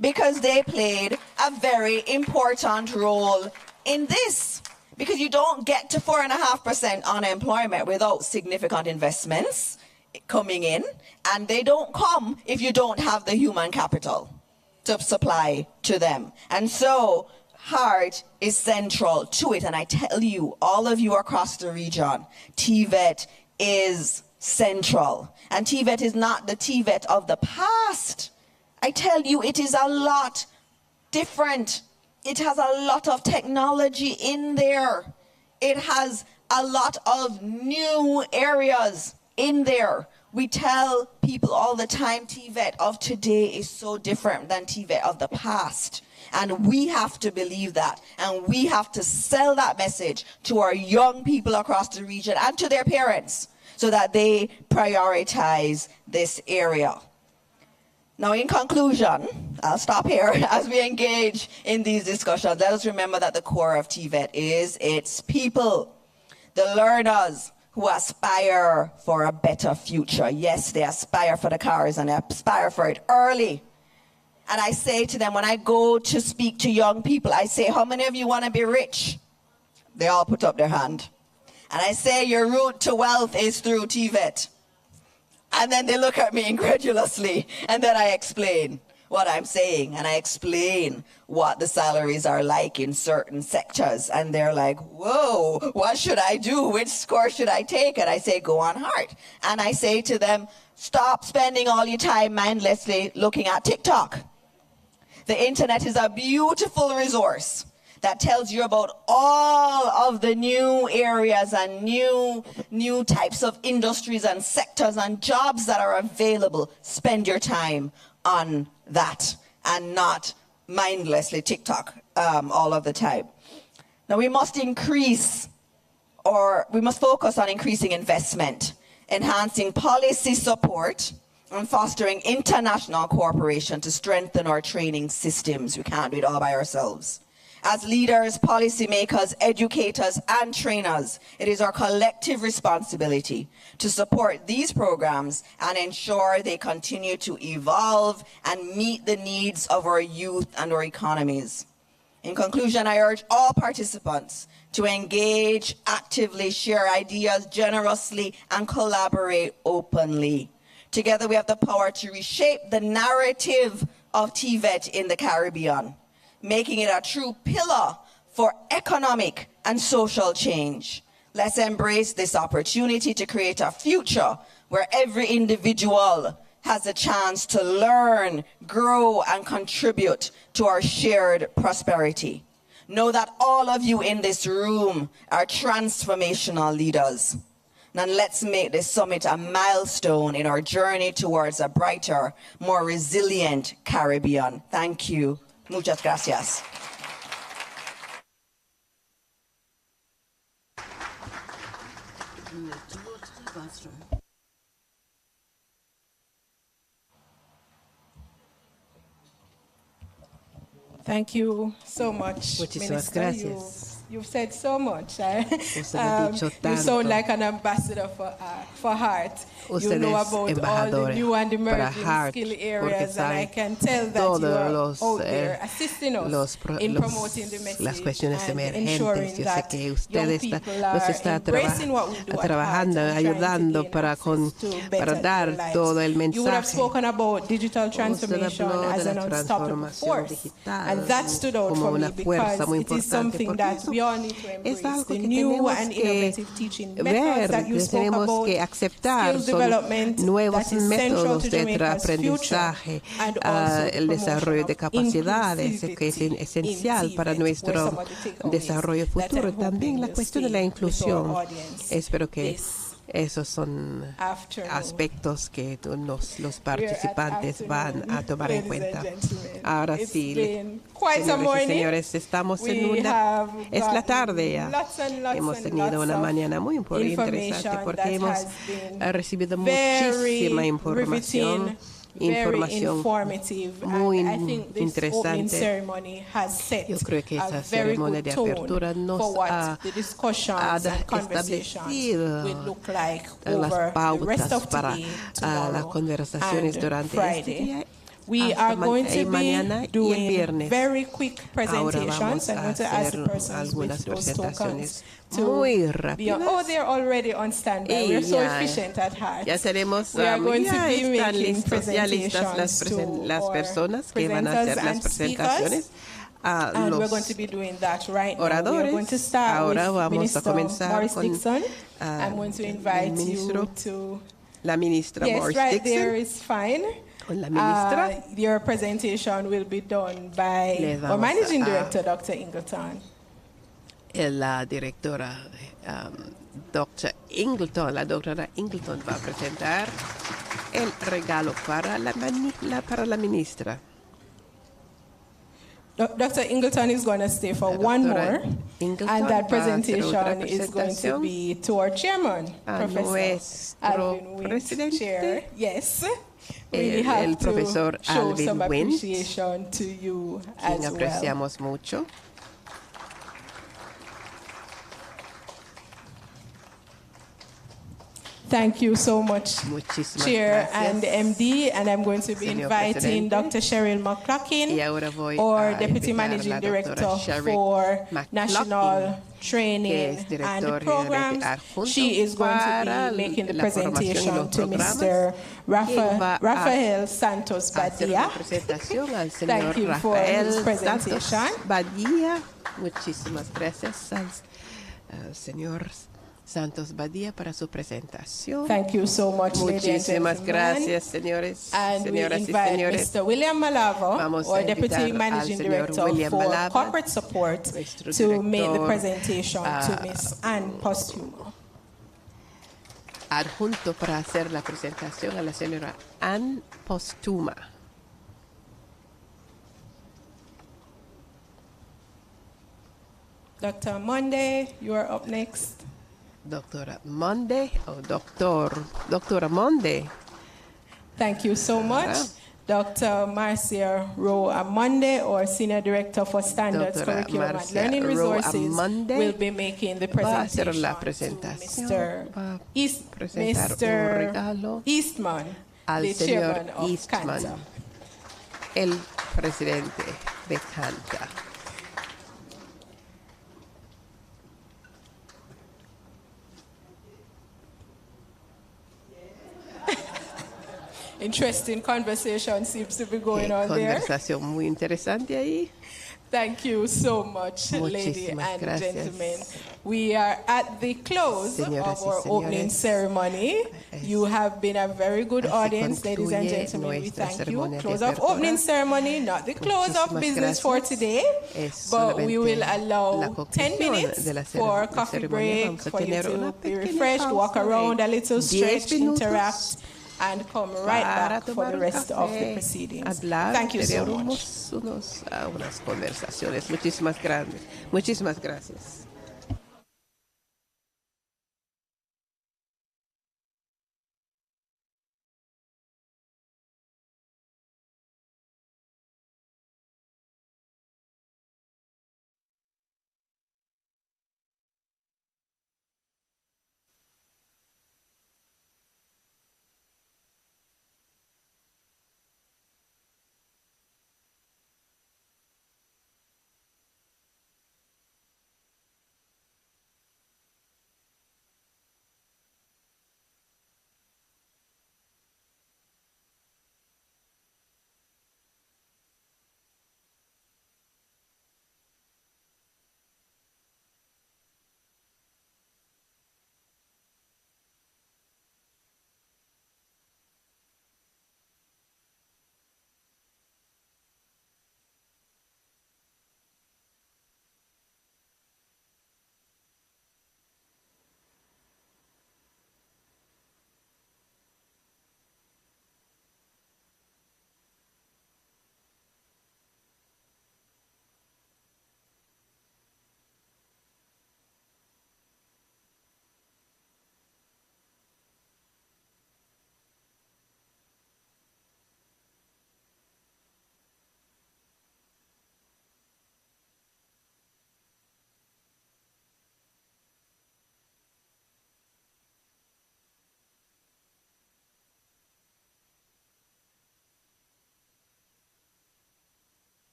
because they played a very important role in this. Because you don't get to 4.5% unemployment without significant investments coming in. And they don't come if you don't have the human capital to supply to them. And so Heart is central to it. And I tell you, all of you across the region, TVET is central. And TVET is not the TVET of the past. I tell you, it is a lot different. It has a lot of technology in there. It has a lot of new areas in there. We tell people all the time, TVET of today is so different than TVET of the past. And we have to believe that. And we have to sell that message to our young people across the region and to their parents so that they prioritize this area. Now, in conclusion, I'll stop here as we engage in these discussions. Let us remember that the core of TVET is its people, the learners who aspire for a better future. Yes, they aspire for the cars and they aspire for it early. And I say to them, when I go to speak to young people, I say, how many of you want to be rich? They all put up their hand. And I say, your route to wealth is through TVET. And then they look at me incredulously. And then I explain what I'm saying. And I explain what the salaries are like in certain sectors. And they're like, whoa, what should I do? Which course should I take? And I say, go on heart. And I say to them, stop spending all your time mindlessly looking at TikTok. The internet is a beautiful resource that tells you about all of the new areas and new types of industries and sectors and jobs that are available. Spend your time on that and not mindlessly TikTok all of the time. Now we must focus on increasing investment, enhancing policy support, and fostering international cooperation to strengthen our training systems. We can't do it all by ourselves. As leaders, policymakers, educators, and trainers, it is our collective responsibility to support these programs and ensure they continue to evolve and meet the needs of our youth and our economies. In conclusion, I urge all participants to engage actively, share ideas generously, and collaborate openly. Together, we have the power to reshape the narrative of TVET in the Caribbean, making it a true pillar for economic and social change. Let's embrace this opportunity to create a future where every individual has a chance to learn, grow, and contribute to our shared prosperity. Know that all of you in this room are transformational leaders. And let's make this summit a milestone in our journey towards a brighter, more resilient Caribbean. Thank you. Muchas gracias. Thank you so much, Muchísimas Minister. gracias. You've said so much. Usted ha dicho You tanto. sound like an ambassador for heart. Usted You know es about all the embajadora new and para emerging Heart, skill porque areas, and I sabe can tell that todos you are los, out there assisting us in promoting the las message cuestiones and emergentes. ensuring Yo sé that que usted young está, people nos are está embracing what we do at trabajando, Heart and trying to ayudando gain para, access to better para dar lives. todo el You would have mensaje. spoken about digital transformation habló as de an la unstoppable transformación force, digital and that stood out como for me una fuerza because muy it is importante, something porque that eso we all need to es embrace. algo The que new tenemos and que innovative teaching ver, methods that you que spoke tenemos about, que aceptar, skills son development nuevos that is central métodos to de Jamaica's future, aprendizaje, and also the el desarrollo de promotion of capacidades, que es inclusivity esencial in para TVET, were nuestro some of the takeaways desarrollo that futuro. I'm También hoping la will cuestión de la stay with our inclusión. audience Espero que this esos son afternoon. aspectos que los We're at participantes van a afternoon, tomar en ladies and cuenta. gentlemen. Ahora It's sí, been quite a señores y morning. señores, estamos en We una... have Es la gotten tarde ya. lots and lots Hemos and tenido lots una of mañana muy interesante information porque that hemos has been recibido very muchísima información. very informative, muy and I think this opening interesante. ceremony has set Yo creo que a esa very ceremonia good de tone apertura nos for what ha the discussions and conversations establecido will look like las over the rest pautas of para today, las tomorrow, conversaciones and durante Friday. este día. We hasta are going to mañana be y el doing viernes. very quick Ahora presentations. vamos I'm a going to ask the hacer persons algunas with those presentaciones tokens muy to be on. rápidas. Oh, they're already on standby. Y We're so ya- efficient at heart. Ya tenemos, We are going ya to be están making listos, ya listas presentations las to personas que our van a hacer presenters las and presentaciones. speakers. A And we're los going to be doing that right now. We are oradores. going to start Ahora with vamos a Minister comenzar Morris con, Dixon. I'm going to invite ministro, you to... la ministra Yes, Morris right Dixon. there is fine. Con la ministra. Your presentation will be done by Le our vamos Managing a- Director, Dr. Ingleton. La directora, Dr. Ingleton, la doctora Ingleton va a presentar el regalo para la ministra. Dr. Ingleton is going to stay for La one doctora more, Ingleton and that va a hacer otra presentation is going to presentación be to our chairman, a Professor nuestro Alvin Wint, presidente, Chair. Yes, we el have to profesor show Alvin some Wint, appreciation to you quien as well. apreciamos mucho. Thank you so much, Muchísimas Chair gracias. and MD, and I'm going to be Señor inviting Presidente. Dr. Cheryl McCloughin, Y ahora voy or a Deputy invitar a Managing la doctora Director Cheryl for McCloughin, National que Training es and director Programs. adjunto She is going to para be making the la formación y presentation los to programas, Mr. quien va a Rafael Santos hacer Badia. una presentación al señor Thank you for his Rafael presentation. Santos Badía. Muchísimas gracias al señor Santos Badía para su presentación. Thank you so much, ladies and Muchísimas gentlemen. gracias, señores, And we señoras y invite señores. Mr. William Malavo, Vamos or a Deputy invitar Managing al señor Director William for Malava, Corporate Support, nuestro to make the director, presentation to Ms. Ann Posthumo. Adjunto para hacer la presentación a la señora Ann Postuma. Dr. Monday, you are up next. Doctora Monde o doctora Monde. Thank you so much. Dr. Marcia Rowe Amonde, or Senior Director for Standards, Doctora Curriculum and Marcia Learning Rowe Resources, Amonde will be making the va a hacer presentation la to presentación, va a Mr. presentar un regalo Eastman, al the señor chairman of Eastman, CANTA. el presidente de CANTA. Interesting conversation seems to be going Qué on there. conversación muy interesante ahí. Thank you so much, ladies Muchísimas and gracias. gentlemen. We are at the close Señoras of y our opening señores, ceremony. You have been a very good así audience, ladies and concluye gentlemen. We nuestra thank you. ceremonia de Close of apertura. opening ceremony, not the close of Muchísimas business for gracias. today, Es but we solamente will la allow 10 conclusión minutes de la for la coffee ceremonia. break, Vamos a for you tener to una be pequeña refreshed, walk pausa de around a little, 10 stretch, minutos interact, and come right para back for tomar the un rest of the café, proceedings. hablar, Thank you so tener much. unas conversaciones. Muchísimas gracias.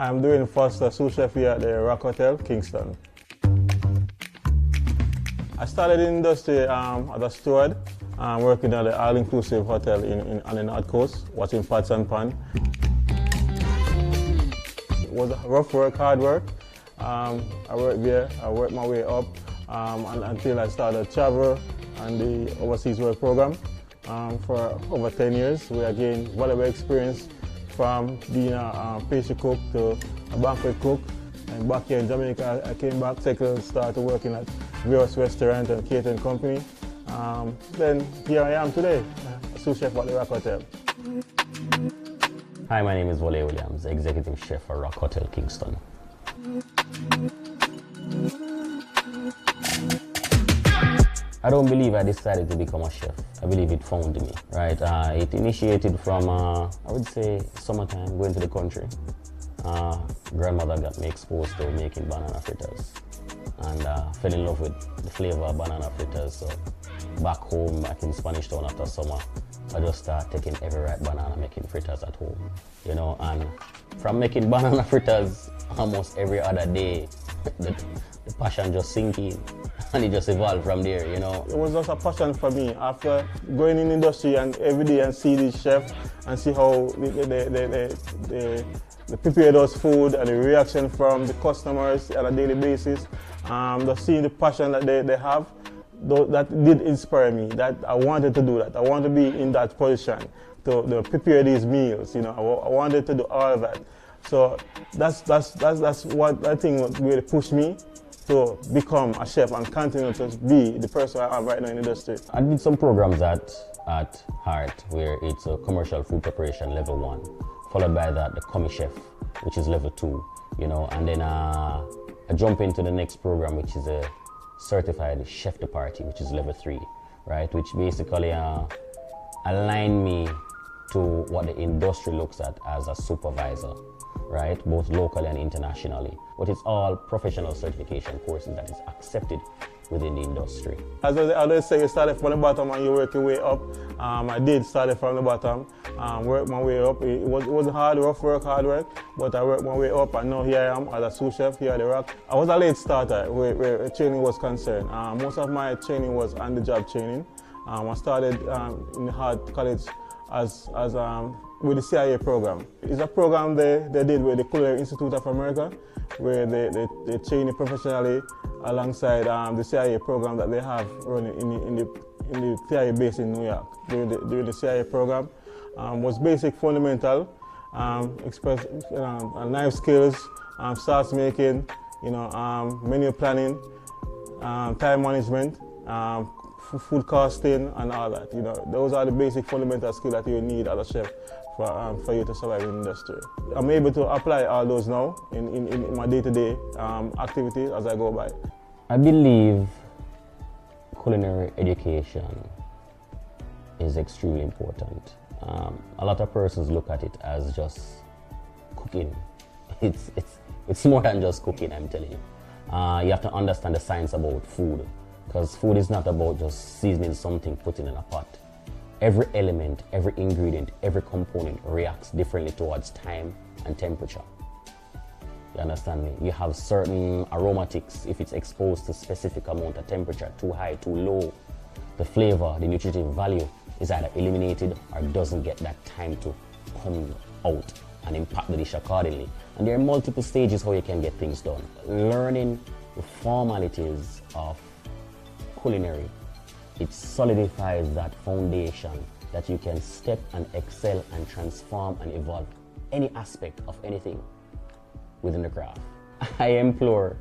I'm doing first sous chef here at the Rock Hotel, Kingston. I started in the industry as a steward, working at the all-inclusive hotel on the North Coast, watching pots and pan. It was rough work, hard work. I worked there, I worked my way up until I started travel and the overseas work program for over 10 years. We gained valuable experience from being a pastry cook to a banquet cook. And back here in Jamaica, I came back, started working at various restaurants and catering company. Then here I am today, a sous chef at the Rock Hotel. Hi, my name is Wale Williams, Executive Chef for Rock Hotel Kingston. I don't believe I decided to become a chef. I believe it found me, right? It initiated from, I would say, summertime, going to the country. Grandmother got me exposed to making banana fritters and fell in love with the flavor of banana fritters. So back home, back in Spanish Town after summer, I just started taking every ripe banana, making fritters at home, you know, and from making banana fritters almost every other day, the passion just sink in and it just evolved from there, you know. It was just a passion for me after going in the industry and every day and see these chefs and see how they prepare those food and the reaction from the customers on a daily basis. Just seeing the passion that they have, that did inspire me, that I wanted to do that. I wanted to be in that position to prepare these meals, you know. I wanted to do all of that. So that's what I think really pushed me to become a chef and continue to be the person I am right now in the industry. I did some programs at Heart where it's a commercial food preparation level 1, followed by that the commis chef, which is level 2, you know, and then I jump into the next program, which is a certified chef de partie, which is level 3, right, which basically align me to what the industry looks at as a supervisor, right, both locally and internationally. But it's all professional certification courses that is accepted within the industry. As I always say, you started from the bottom and you work your way up. I did start from the bottom, work my way up. It was hard work, but I worked my way up and now here I am as a sous chef here at the Rock. I was a late starter where training was concerned. Most of my training was on-the-job training. I started in the Hart College as with the CIA program. It's a program they did with the Culinary Institute of America, where they train you professionally alongside the CIA program that they have running in the CIA base in New York. During the CIA program was basic fundamental, knife skills, sauce making, you know, menu planning, time management, food costing, and all that. You know, those are the basic fundamental skills that you need as a chef for you to survive in the industry. I'm able to apply all those now in my day-to-day activities as I go by. I believe culinary education is extremely important. A lot of persons look at it as just cooking. It's more than just cooking, I'm telling you. You have to understand the science about food, because food is not about just seasoning something, putting in a pot. Every element, every ingredient, every component reacts differently towards time and temperature. You understand me? You have certain aromatics, if it's exposed to specific amount of temperature, too high, too low, the flavor, the nutritive value is either eliminated or doesn't get that time to come out and impact the dish accordingly. And there are multiple stages how you can get things done. Learning the formalities of culinary, it solidifies that foundation that you can step and excel and transform and evolve any aspect of anything within the craft. I implore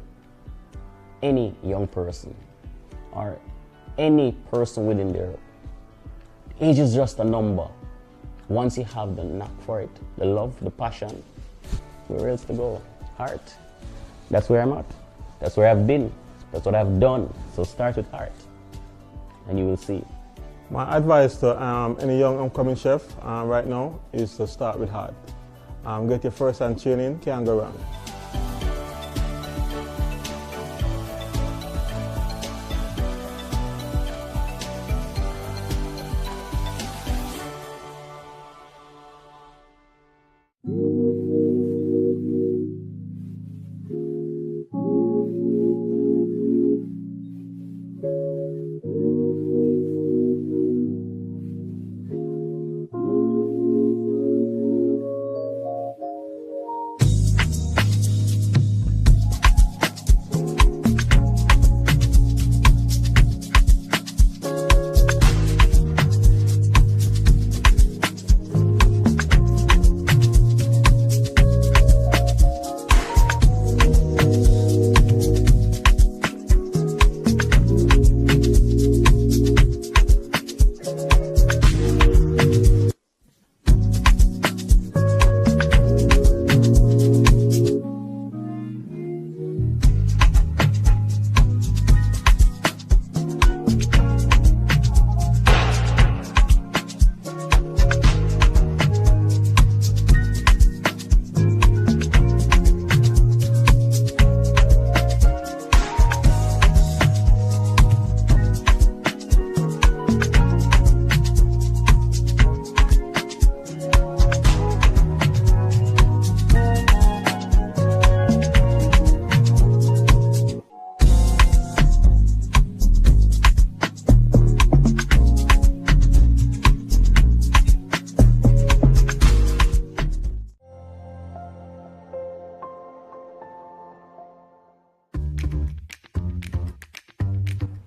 any young person or any person within there, age is just a number. Once you have the knack for it, the love, the passion, where else to go? Heart. That's where I'm at. That's where I've been. That's what I've done. So start with heart and you will see. My advice to any young upcoming chef right now is to start with heart. Get your first-hand training, can't go wrong.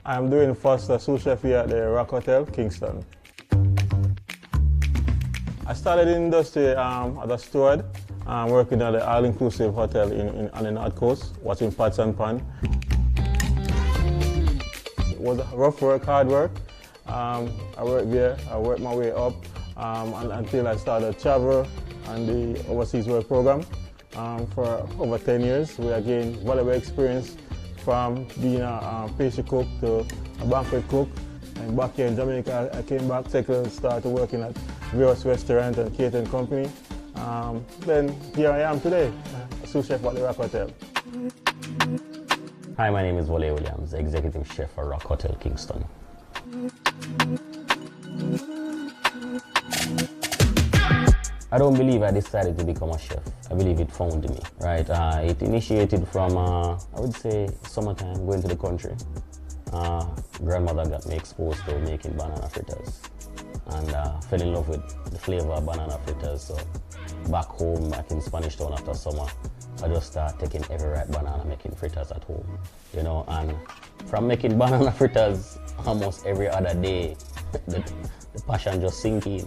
I'm doing first sous chef here at the Rock Hotel, Kingston. I started in the industry as a steward, working at the all-inclusive hotel on the North Coast, watching pots and pan. It was rough work, hard work. I worked there, I worked my way up until I started travel and the overseas work program for over 10 years. We gained valuable experience from being a pastry cook to a banquet cook. And back here in Jamaica, I came back, started working at various restaurants and catering company. Then here I am today, a sous chef at the Rock Hotel. Hi, my name is Wale Williams, Executive Chef for Rock Hotel Kingston. I don't believe I decided to become a chef. I believe it found me, right? It initiated from, I would say, summertime, going to the country. Grandmother got me exposed to making banana fritters and fell in love with the flavor of banana fritters. So back home, back in Spanish Town after summer, I just started taking every ripe banana, making fritters at home, you know, and from making banana fritters almost every other day, the passion just sink in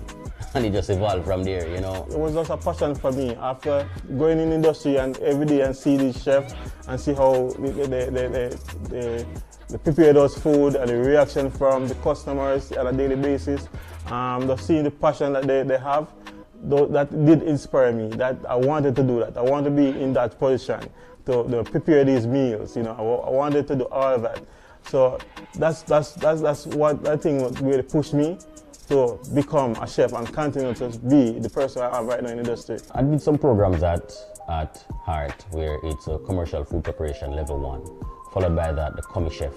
and it just evolved from there, you know. It was just a passion for me after going in the industry and every day and see these chefs and see how they prepare those food and the reaction from the customers on a daily basis. Just seeing the passion that they have, that did inspire me, that I wanted to do that. I wanted to be in that position to prepare these meals, you know. I wanted to do all of that. So that's what I think really pushed me to become a chef and continue to be the person I am right now in the industry. I did some programs at Heart where it's a commercial food preparation level 1, followed by that the commis chef,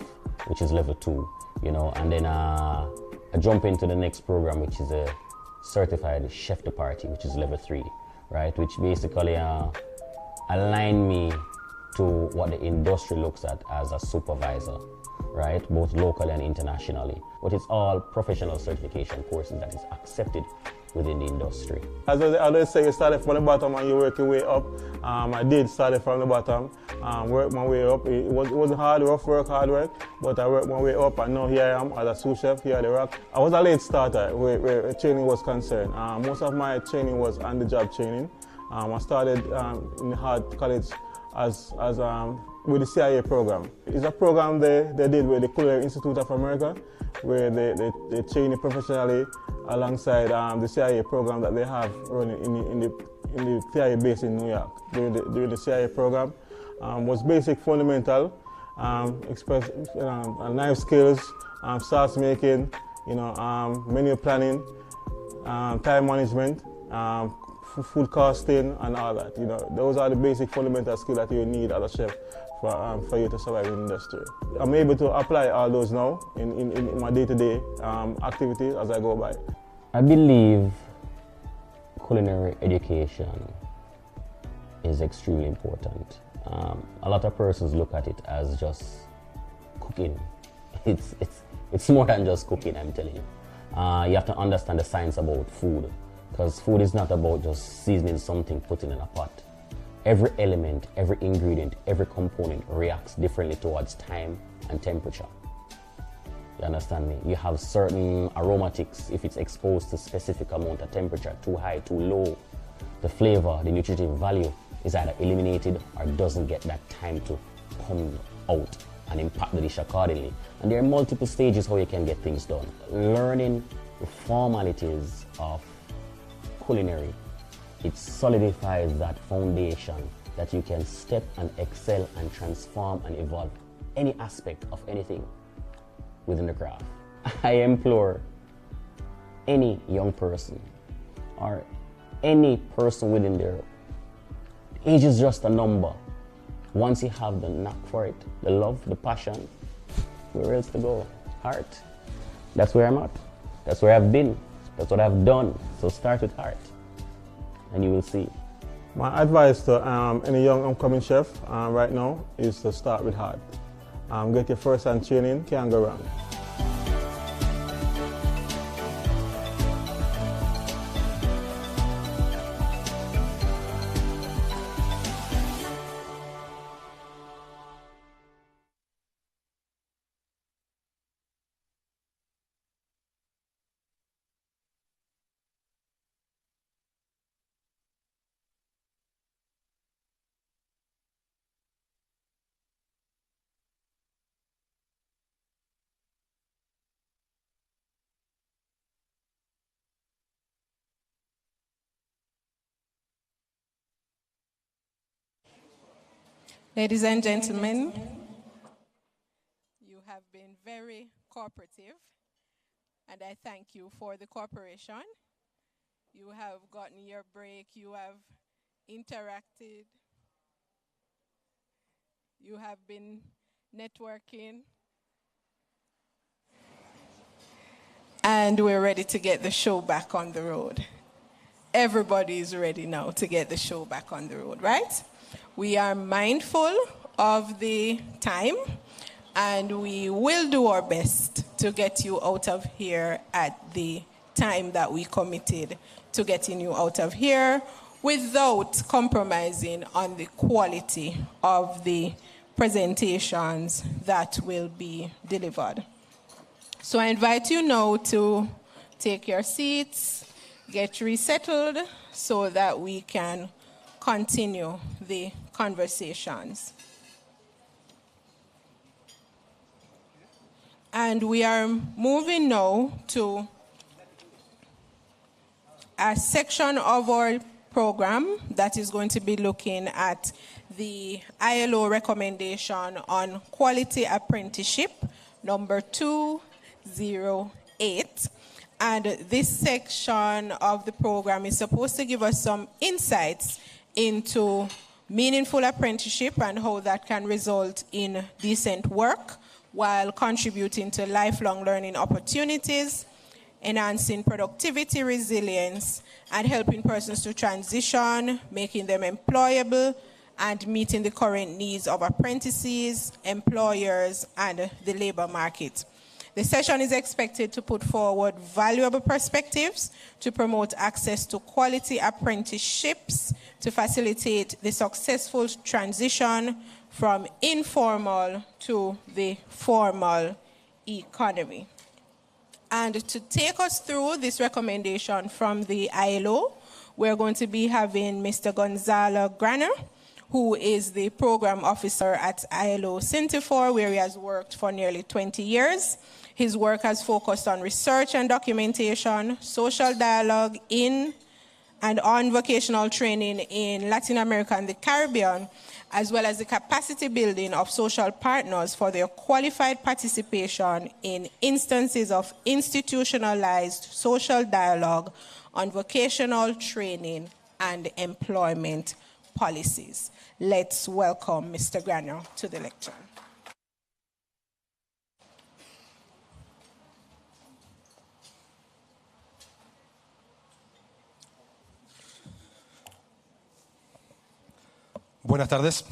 which is level 2, you know, and then I jump into the next program, which is a certified chef de partie, which is level 3, right, which basically align me to what the industry looks at as a supervisor, right, both locally and internationally. But it's all professional certification courses that is accepted within the industry. As I always say, you started from the bottom and you work your way up. I did start from the bottom, work my way up. It wasn't hard, rough work, hard work, but I worked my way up and now here I am as a sous chef here at the Rock. I was a late starter where training was concerned. Most of my training was on-the-job training. I started in the Hart College with the CIA program. It's a program they did with the Culinary Institute of America, where they train you professionally alongside the CIA program that they have running in the CIA base in New York. During the CIA program was basic fundamental, knife skills, sauce making, you know, menu planning, time management, food costing, and all that. You know, those are the basic fundamental skills that you need as a chef for you to survive in the industry. I'm able to apply all those now in my day-to-day activities as I go by. I believe culinary education is extremely important. A lot of persons look at it as just cooking. It's more than just cooking, I'm telling you. You have to understand the science about food, because food is not about just seasoning something, putting in a pot. Every element, every ingredient, every component reacts differently towards time and temperature. You understand me? You have certain aromatics, if it's exposed to specific amount of temperature, too high, too low, the flavor, the nutritive value is either eliminated or doesn't get that time to come out and impact the dish accordingly. And there are multiple stages how you can get things done. Learning the formalities of culinary, it solidifies that foundation that you can step and excel and transform and evolve any aspect of anything within the craft. I implore any young person or any person within there, age is just a number. Once you have the knack for it, the love, the passion, where else to go? Heart. That's where I'm at. That's where I've been. That's what I've done. So start with heart, and you will see. My advice to any young upcoming chef right now is to start with heart. Get your first-hand training, can't go wrong. Ladies and gentlemen, you have been very cooperative, and I thank you for the cooperation. You have gotten your break, you have interacted, you have been networking, and we're ready to get the show back on the road. Everybody is ready now to get the show back on the road, right? We are mindful of the time, and we will do our best to get you out of here at the time that we committed to getting you out of here without compromising on the quality of the presentations that will be delivered. So I invite you now to take your seats, get resettled so that we can continue the conversations. And we are moving now to a section of our program that is going to be looking at the ILO recommendation on quality apprenticeship, number 208. And this section of the program is supposed to give us some insights into meaningful apprenticeship and how that can result in decent work while contributing to lifelong learning opportunities, enhancing productivity, resilience, and helping persons to transition, making them employable, and meeting the current needs of apprentices, employers, and the labor market. The session is expected to put forward valuable perspectives to promote access to quality apprenticeships to facilitate the successful transition from informal to the formal economy. And to take us through this recommendation from the ILO, we're going to be having Mr. Gonzalo Graner, who is the program officer at ILO CINTERFOR, where he has worked for nearly 20 years. His work has focused on research and documentation, social dialogue in and on vocational training in Latin America and the Caribbean, as well as the capacity building of social partners for their qualified participation in instances of institutionalized social dialogue on vocational training and employment policies. Let's welcome Mr. Graner to the lecture. Buenas tardes.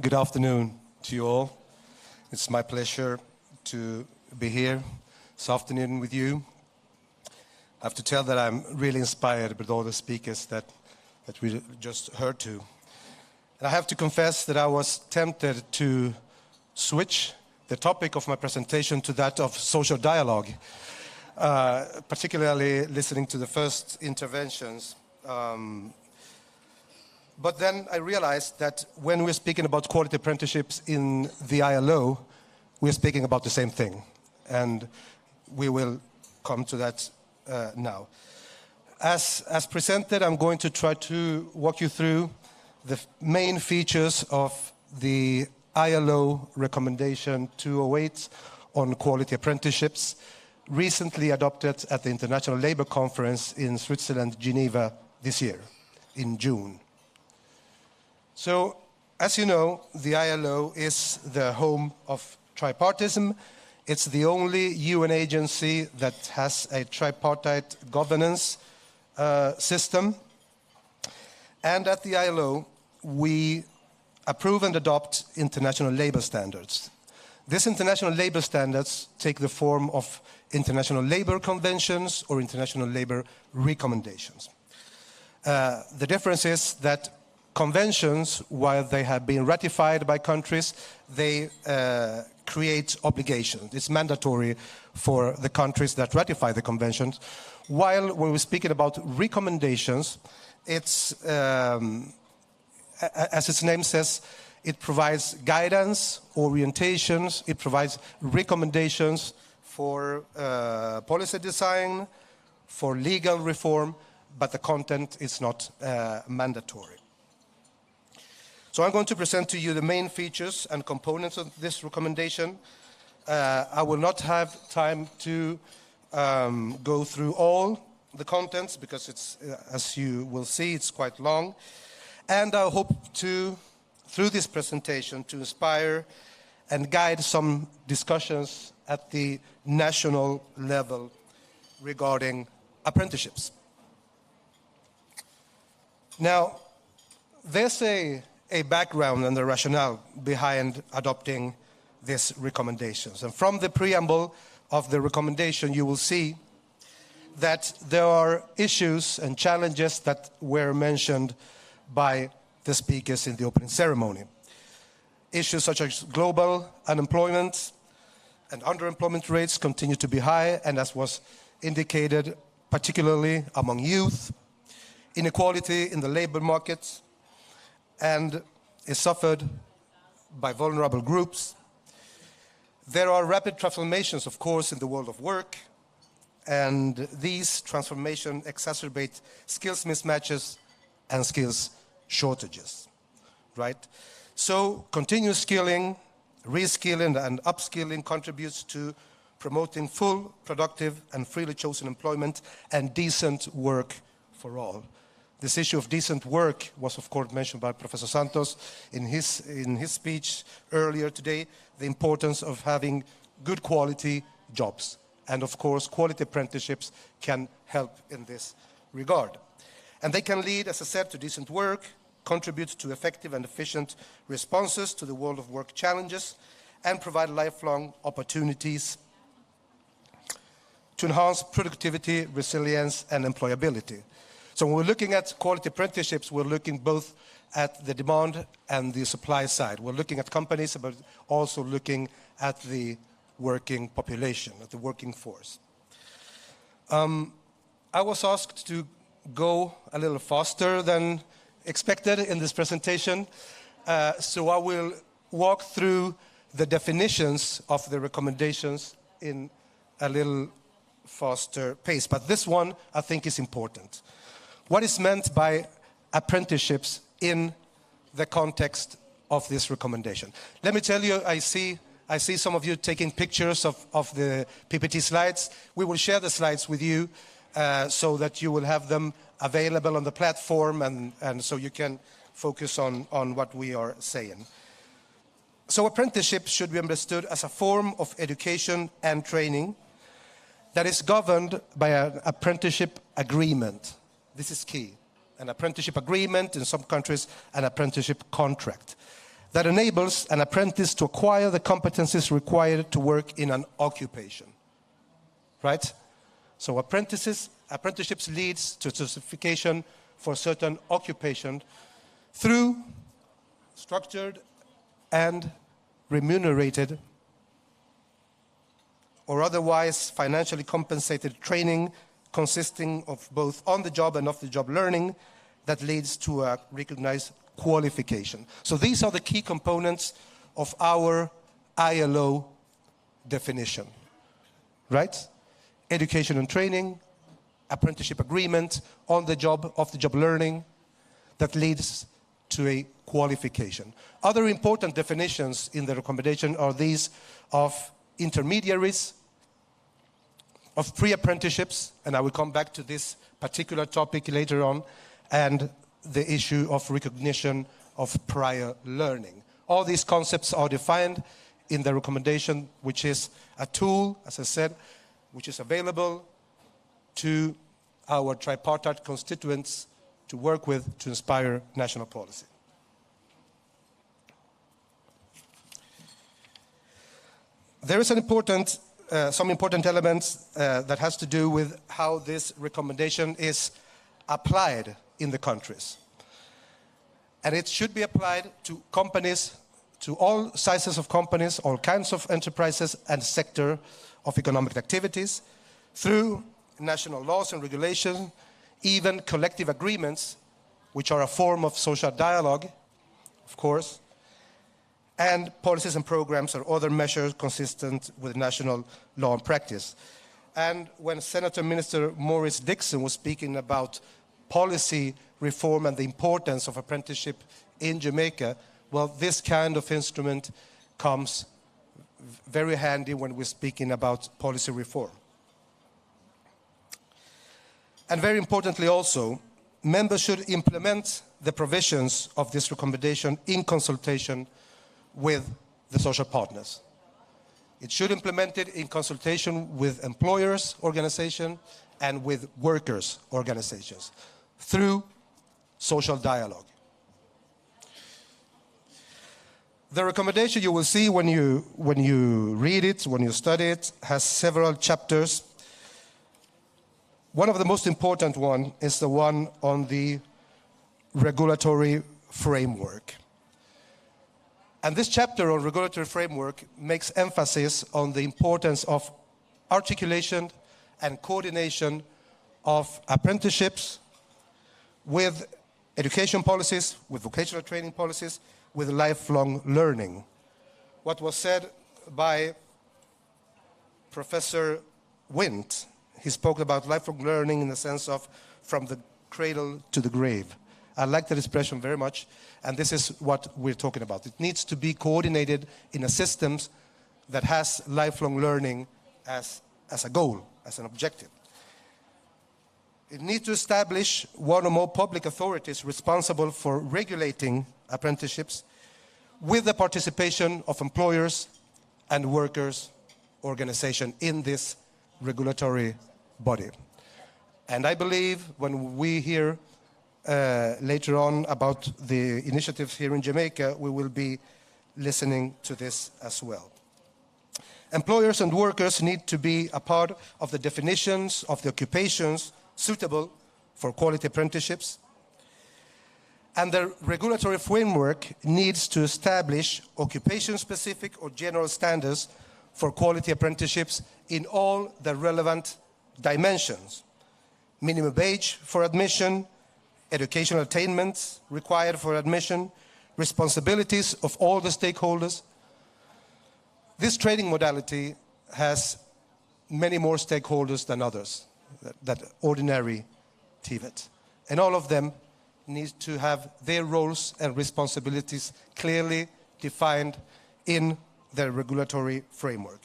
Good afternoon to you all. It's my pleasure to be here this afternoon with you. I have to tell that I'm really inspired with all the speakers that we just heard to. And I have to confess that I was tempted to switch the topic of my presentation to that of social dialogue, particularly listening to the first interventions. But then I realized that when we're speaking about quality apprenticeships in the ILO, we're speaking about the same thing. And we will come to that now. As presented, I'm going to try to walk you through the main features of the ILO recommendation 208 on quality apprenticeships, recently adopted at the International Labour Conference in Switzerland, Geneva, this year, in June. So, as you know, the ILO is the home of tripartism. It's the only UN agency that has a tripartite governance system. And at the ILO, we approve and adopt international labor standards. These international labor standards take the form of international labor conventions or international labor recommendations. The difference is that conventions, while they have been ratified by countries, they create obligations. It's mandatory for the countries that ratify the conventions. While when we're speaking about recommendations, it's, as its name says, it provides guidance, orientations, it provides recommendations for policy design, for legal reform, but the content is not mandatory. So I'm going to present to you the main features and components of this recommendation. I will not have time to go through all the contents because it's, as you will see, it's quite long. And I hope to, through this presentation, to inspire and guide some discussions at the national level regarding apprenticeships. Now, there's a background and the rationale behind adopting these recommendations. And from the preamble of the recommendation, you will see that there are issues and challenges that were mentioned by the speakers in the opening ceremony. Issues such as global unemployment and underemployment rates continue to be high, and as was indicated, particularly among youth, inequality in the labor market, and is suffered by vulnerable groups. There are rapid transformations, of course, in the world of work, and these transformations exacerbate skills mismatches and skills shortages, right? So continuous skilling, reskilling, and upskilling contributes to promoting full, productive, and freely chosen employment and decent work for all. This issue of decent work was, of course, mentioned by Professor Santos in his speech earlier today, the importance of having good quality jobs. And, of course, quality apprenticeships can help in this regard. And they can lead, as I said, to decent work, contribute to effective and efficient responses to the world of work challenges, and provide lifelong opportunities to enhance productivity, resilience, and employability. So when we're looking at quality apprenticeships, we're looking both at the demand and the supply side. We're looking at companies, but also looking at the working population, at the working force. I was asked to go a little faster than expected in this presentation, so I will walk through the definitions of the recommendations in a little faster pace. But this one, I think, is important. What is meant by apprenticeships in the context of this recommendation? Let me tell you, I see some of you taking pictures of the PPT slides. We will share the slides with you so that you will have them available on the platform and so you can focus on what we are saying. So apprenticeship should be understood as a form of education and training that is governed by an apprenticeship agreement. This is key. An apprenticeship agreement, in some countries, an apprenticeship contract that enables an apprentice to acquire the competencies required to work in an occupation. Right? So apprenticeships leads to certification for a certain occupation through structured and remunerated or otherwise financially compensated training consisting of both on-the-job and off-the-job learning that leads to a recognized qualification. So these are the key components of our ILO definition, right? Education and training, apprenticeship agreement, on-the-job, off-the-job learning that leads to a qualification. Other important definitions in the recommendation are these of intermediaries, of pre-apprenticeships, and I will come back to this particular topic later on, and the issue of recognition of prior learning. All these concepts are defined in the recommendation, which is a tool, as I said, which is available to our tripartite constituents to work with to inspire national policy. There is some important elements that has to do with how this recommendation is applied in the countries. And it should be applied to companies, to all sizes of companies, all kinds of enterprises and sector of economic activities, through national laws and regulations, even collective agreements, which are a form of social dialogue, of course, and policies and programs or other measures consistent with national law and practice. And when Senator Minister Maurice Dixon was speaking about policy reform and the importance of apprenticeship in Jamaica, well, this kind of instrument comes very handy when we're speaking about policy reform. And very importantly also, members should implement the provisions of this recommendation in consultation with the social partners. It should implement it in consultation with employers' organizations and with workers' organizations through social dialogue. The recommendation you will see when you read it, when you study it, has several chapters. One of the most important one is the one on the regulatory framework. And this chapter on regulatory framework makes emphasis on the importance of articulation and coordination of apprenticeships with education policies, with vocational training policies, with lifelong learning. What was said by Professor Wint, he spoke about lifelong learning in the sense of from the cradle to the grave. I like that expression very much, and this is what we're talking about. It needs to be coordinated in a system that has lifelong learning as a goal, as an objective. It needs to establish one or more public authorities responsible for regulating apprenticeships with the participation of employers and workers' organizations in this regulatory body. And I believe when we hear later on about the initiatives here in Jamaica, we will be listening to this as well. Employers and workers need to be a part of the definitions of the occupations suitable for quality apprenticeships. And the regulatory framework needs to establish occupation-specific or general standards for quality apprenticeships in all the relevant dimensions. Minimum age for admission, educational attainments required for admission, responsibilities of all the stakeholders. This training modality has many more stakeholders than others, that ordinary TVET. And all of them need to have their roles and responsibilities clearly defined in the regulatory framework.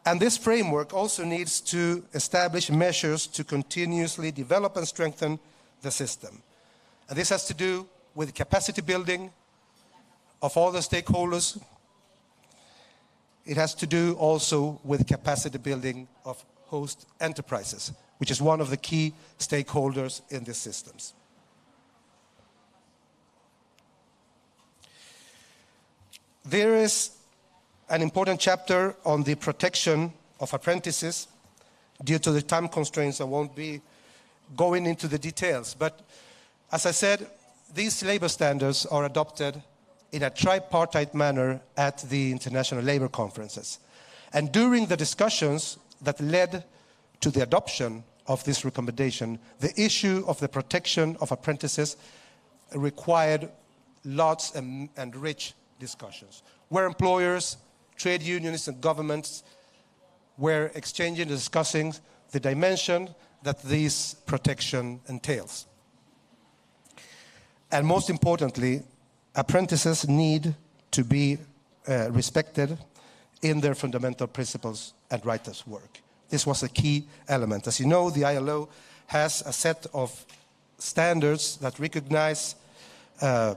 And this framework also needs to establish measures to continuously develop and strengthen the system. And this has to do with capacity building of all the stakeholders. It has to do also with capacity building of host enterprises, which is one of the key stakeholders in these systems. There is an important chapter on the protection of apprentices. Due to the time constraints, I won't be going into the details. But as I said, these labor standards are adopted in a tripartite manner at the international labor conferences. And during the discussions that led to the adoption of this recommendation, the issue of the protection of apprentices required lots and rich discussions, where employers, trade unions, and governments were exchanging and discussing the dimension that this protection entails. And most importantly, apprentices need to be respected in their fundamental principles and rights at work. This was a key element. As you know, the ILO has a set of standards that recognize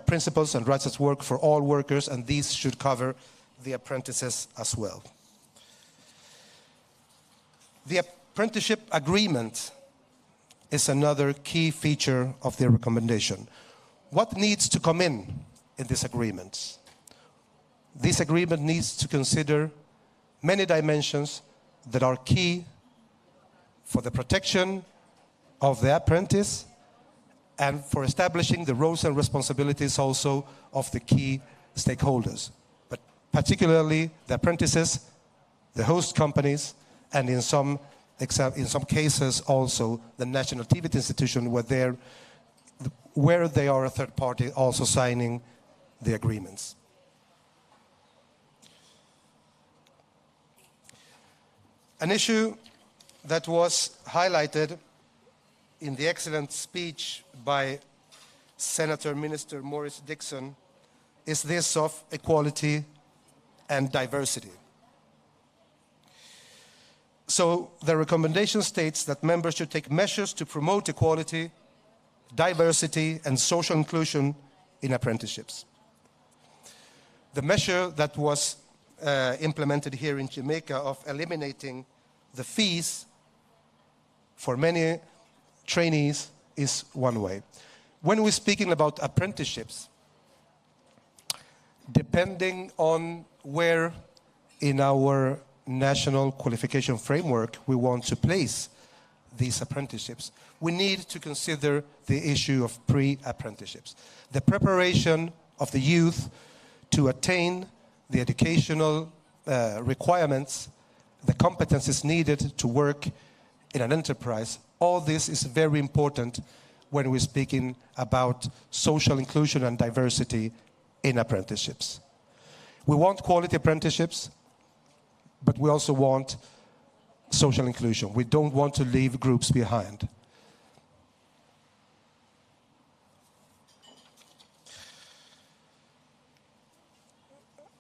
principles and rights at work for all workers, and these should cover the apprentices as well. The apprenticeship agreement is another key feature of the recommendation. What needs to come in this agreement? This agreement needs to consider many dimensions that are key for the protection of the apprentice and for establishing the roles and responsibilities also of the key stakeholders, but particularly the apprentices, the host companies, and in some cases also the national TVET institution where they are a third party also signing the agreements. An issue that was highlighted in the excellent speech by Senator Minister Maurice Dixon, is this of equality and diversity. So the recommendation states that members should take measures to promote equality, diversity, and social inclusion in apprenticeships. The measure that was implemented here in Jamaica of eliminating the fees for many trainees is one way. When we're speaking about apprenticeships, depending on where in our national qualification framework we want to place these apprenticeships, we need to consider the issue of pre-apprenticeships. The preparation of the youth to attain the educational requirements, the competences needed to work in an enterprise. All this is very important when we're speaking about social inclusion and diversity in apprenticeships. We want quality apprenticeships, but we also want social inclusion. We don't want to leave groups behind.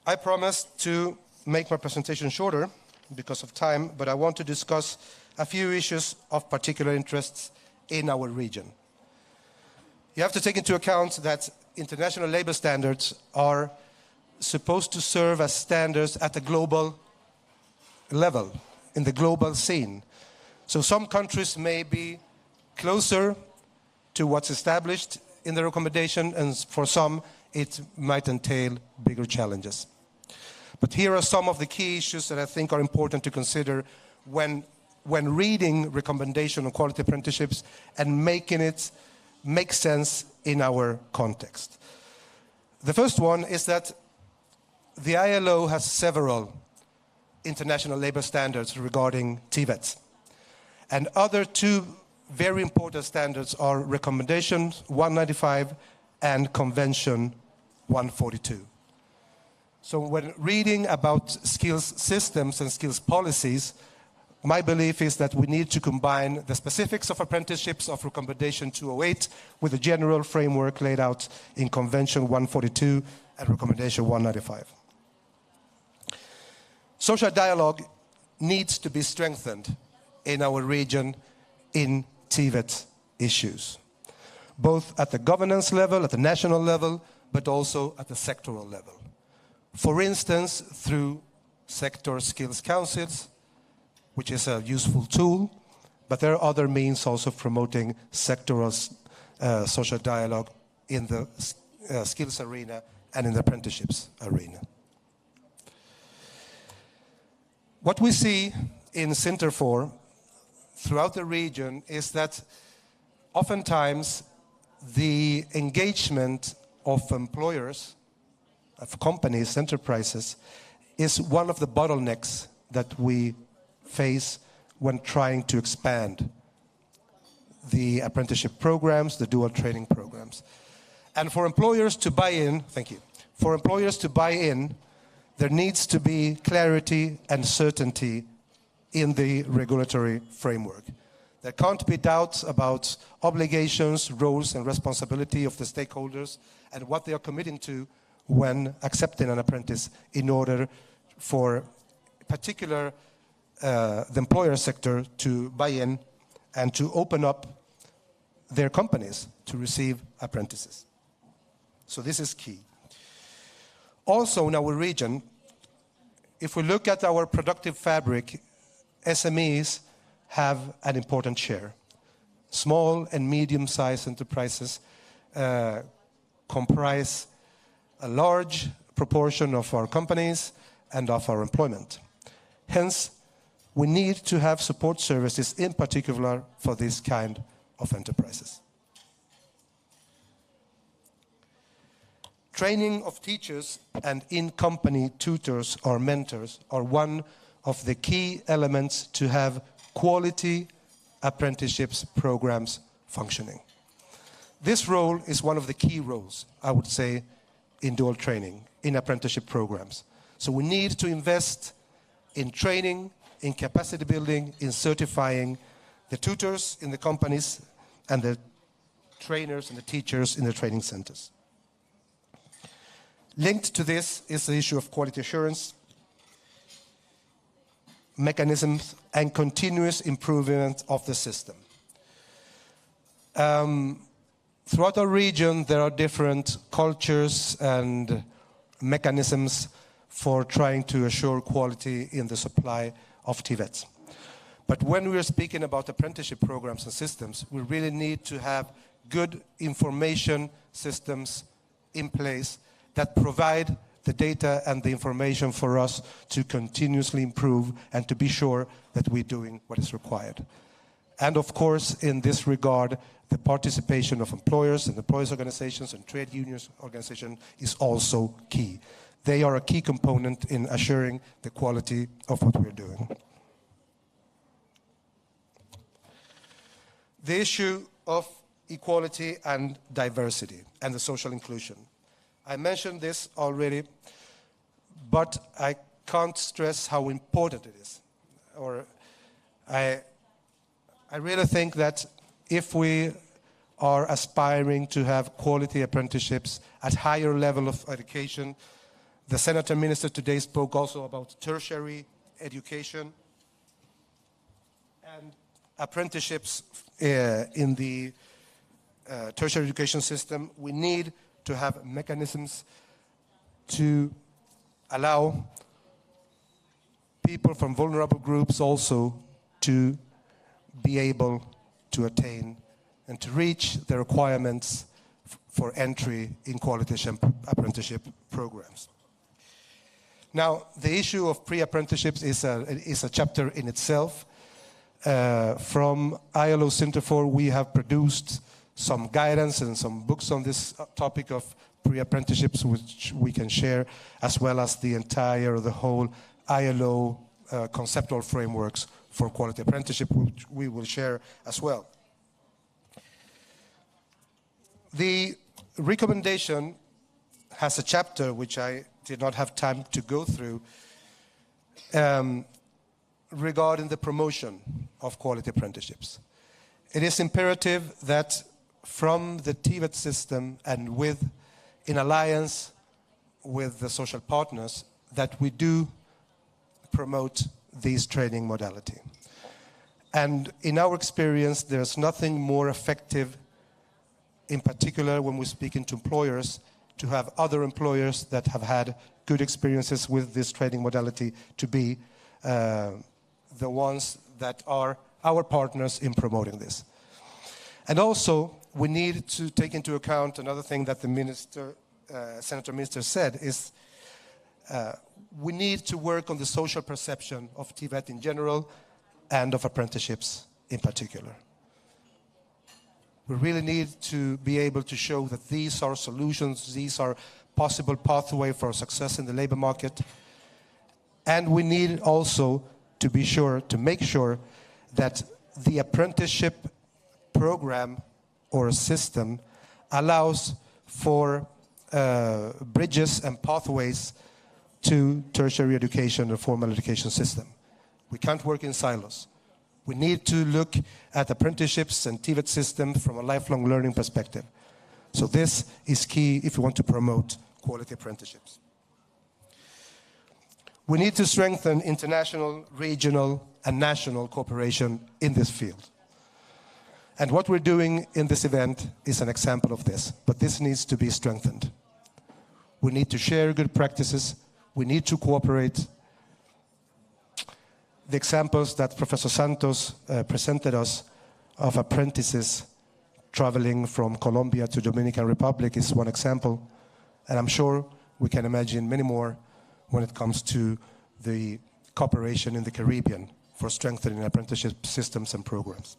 I promised to make my presentation shorter because of time, but I want to discuss a few issues of particular interest in our region. You have to take into account that international labor standards are supposed to serve as standards at a global level, in the global scene. So some countries may be closer to what's established in the recommendation, and for some it might entail bigger challenges. But here are some of the key issues that I think are important to consider when reading recommendation on quality apprenticeships and making it make sense in our context. The first one is that the ILO has several international labor standards regarding TVETs. And other two very important standards are Recommendation 195 and Convention 142. So when reading about skills systems and skills policies, my belief is that we need to combine the specifics of apprenticeships of Recommendation 208 with the general framework laid out in Convention 142 and Recommendation 195. Social dialogue needs to be strengthened in our region in TVET issues, both at the governance level, at the national level, but also at the sectoral level. For instance, through sector skills councils, which is a useful tool, but there are other means also of promoting sectoral social dialogue in the skills arena and in the apprenticeships arena. What we see in CINTERFOR throughout the region is that oftentimes the engagement of employers, of companies, enterprises, is one of the bottlenecks that we face when trying to expand the apprenticeship programs, the dual training programs. And for employers to buy in, thank you, for employers to buy in, there needs to be clarity and certainty in the regulatory framework. There can't be doubts about obligations, roles, and responsibility of the stakeholders and what they are committing to when accepting an apprentice in order for particular the employer sector to buy in and to open up their companies to receive apprentices. So this is key. Also in our region, if we look at our productive fabric, SMEs have an important share. Small and medium-sized enterprises comprise a large proportion of our companies and of our employment. Hence, we need to have support services in particular for this kind of enterprises. Training of teachers and in-company tutors or mentors are one of the key elements to have quality apprenticeships programs functioning. This role is one of the key roles, I would say, in dual training, in apprenticeship programs. So we need to invest in training, in capacity building, in certifying the tutors in the companies and the trainers and the teachers in the training centers. Linked to this is the issue of quality assurance, mechanisms, and continuous improvement of the system. Throughout our region, there are different cultures and mechanisms for trying to assure quality in the supply of TVETs. But when we are speaking about apprenticeship programs and systems, we really need to have good information systems in place that provide the data and the information for us to continuously improve and to be sure that we're doing what is required. And of course, in this regard, the participation of employers and employers organizations and trade unions organizations is also key. They are a key component in assuring the quality of what we're doing. The issue of equality and diversity and the social inclusion. I mentioned this already, but I can't stress how important it is. I really think that if we are aspiring to have quality apprenticeships at higher level of education, the Senator Minister today spoke also about tertiary education and apprenticeships in the tertiary education system. We need to have mechanisms to allow people from vulnerable groups also to be able to attain and to reach the requirements for entry in quality apprenticeship programs. Now, the issue of pre-apprenticeships is a chapter in itself. From ILO CINTERFOR, we have produced some guidance and some books on this topic of pre-apprenticeships, which we can share, as well as the whole ILO conceptual frameworks for quality apprenticeship, which we will share as well. The recommendation has a chapter which I did not have time to go through regarding the promotion of quality apprenticeships. It is imperative that from the TVET system and in alliance with the social partners, that we do promote these training modality. And in our experience, there's nothing more effective, in particular when we're speaking to employers, to have other employers that have had good experiences with this training modality to be the ones that are our partners in promoting this. And also, we need to take into account another thing that the Senator Minister said is we need to work on the social perception of TVET in general and of apprenticeships in particular. We really need to be able to show that these are solutions, these are possible pathway for success in the labor market. And we need also to be sure, to make sure that the apprenticeship program or a system allows for bridges and pathways to tertiary education or formal education system. We can't work in silos. We need to look at apprenticeships and TVET system from a lifelong learning perspective. So this is key if we want to promote quality apprenticeships. We need to strengthen international, regional, and national cooperation in this field. And what we're doing in this event is an example of this, but this needs to be strengthened. We need to share good practices. We need to cooperate. The examples that Professor Santos presented us of apprentices traveling from Colombia to Dominican Republic is one example. And I'm sure we can imagine many more when it comes to the cooperation in the Caribbean for strengthening apprenticeship systems and programs.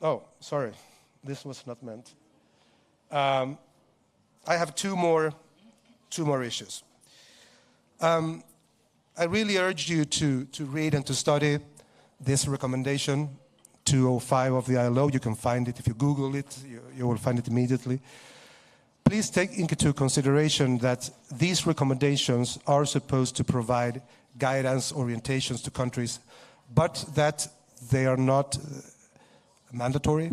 Oh, sorry, this was not meant. I have two more issues. I really urge you to read and to study this recommendation 205 of the ILO. You can find it if you Google it, you will find it immediately. Please take into consideration that these recommendations are supposed to provide guidance, orientations to countries, but that they are not mandatory.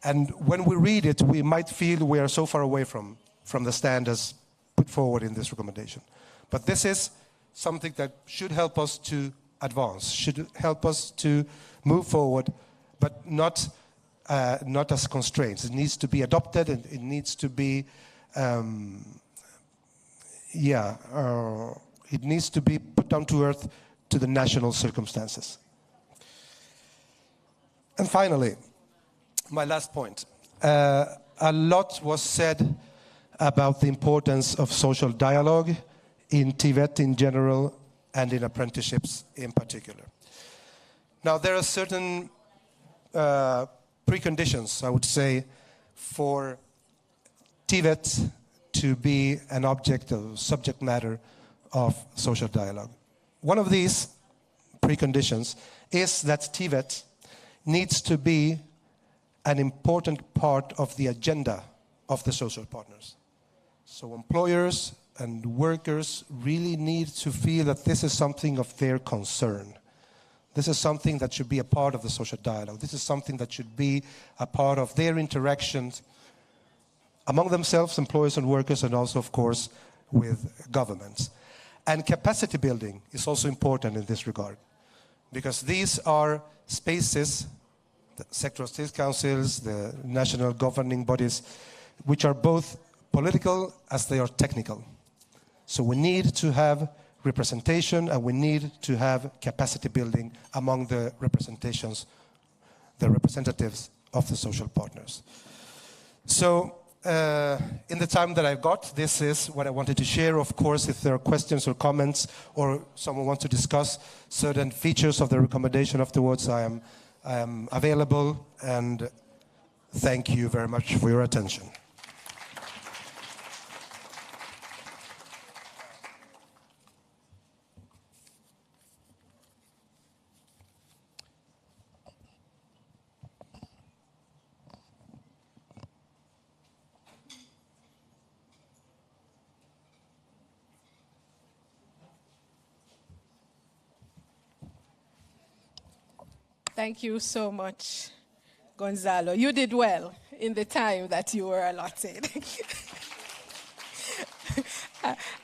And when we read it, we might feel we are so far away from the standards put forward in this recommendation. But this is something that should help us to advance, should help us to move forward, but not as constraints. It needs to be adopted, and it needs to be, it needs to be put down to earth to the national circumstances. And finally, my last point. A lot was said about the importance of social dialogue in TVET in general and in apprenticeships in particular. Now, there are certain preconditions, I would say, for TVET to be an object of subject matter of social dialogue. One of these preconditions is that TVET needs to be an important part of the agenda of the social partners. So employers and workers really need to feel that this is something of their concern. This is something that should be a part of the social dialogue. This is something that should be a part of their interactions among themselves, employers and workers, and also, of course, with governments. And capacity building is also important in this regard, because these are spaces, the sectoral state councils, the national governing bodies, which are both political as they are technical. So we need to have representation, and we need to have capacity building among the representations, the representatives of the social partners. So in the time that I've got, this is what I wanted to share. Of course, if there are questions or comments, or someone wants to discuss certain features of the recommendation afterwards, I am available, and thank you very much for your attention. Thank you so much, Gonzalo. You did well in the time that you were allotted.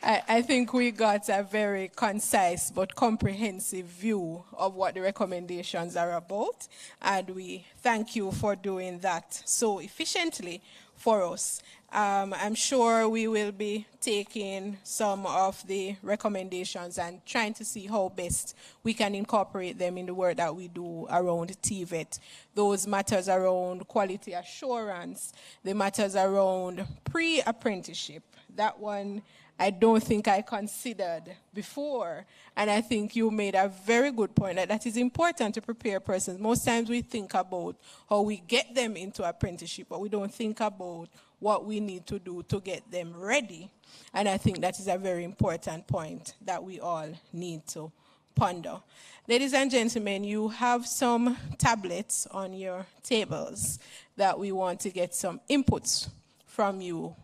I think we got a very concise but comprehensive view of what the recommendations are about, and we thank you for doing that so efficiently for us. I'm sure we will be taking some of the recommendations and trying to see how best we can incorporate them in the work that we do around TVET. Those matters around quality assurance, the matters around pre-apprenticeship, that one I don't think I considered before. And I think you made a very good point that is important to prepare persons. Most times we think about how we get them into apprenticeship, but we don't think about what we need to do to get them ready. And I think that is a very important point that we all need to ponder. Ladies and gentlemen, you have some tablets on your tables that we want to get some inputs from you,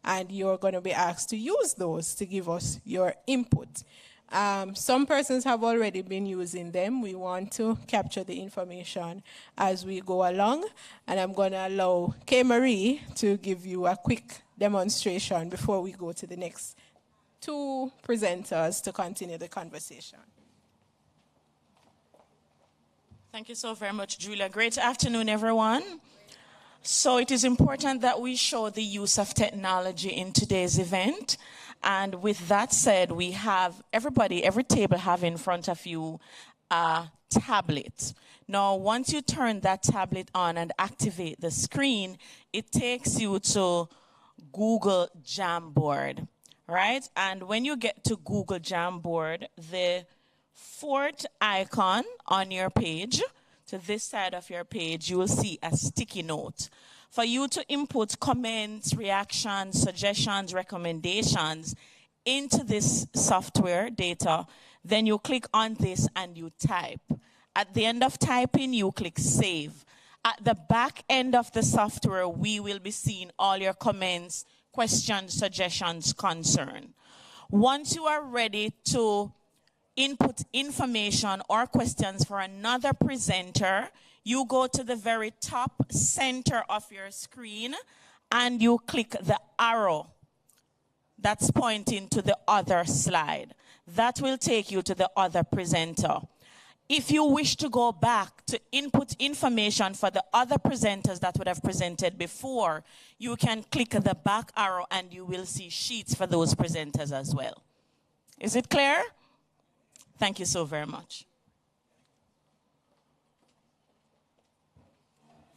and you're going to be asked to use those to give us your input. Some persons have already been using them. We want to capture the information as we go along, and I'm going to allow Kay Marie to give you a quick demonstration before we go to the next two presenters to continue the conversation. Thank you so very much, Julia. Great afternoon, everyone. So it is important that we show the use of technology in today's event. And with that said, we have every table have in front of you a tablet. Now, once you turn that tablet on and activate the screen, it takes you to Google Jamboard, right? And when you get to Google Jamboard, the fourth icon on your page, to this side of your page, you will see a sticky note. For you to input comments, reactions, suggestions, recommendations into this software data, then you click on this and you type. At the end of typing, you click save. At the back end of the software, we will be seeing all your comments, questions, suggestions, concern. Once you are ready to input information or questions for another presenter, you go to the very top center of your screen and you click the arrow that's pointing to the other slide. That will take you to the other presenter. If you wish to go back to input information for the other presenters that would have presented before, you can click the back arrow and you will see sheets for those presenters as well. Is it clear? Thank you so very much.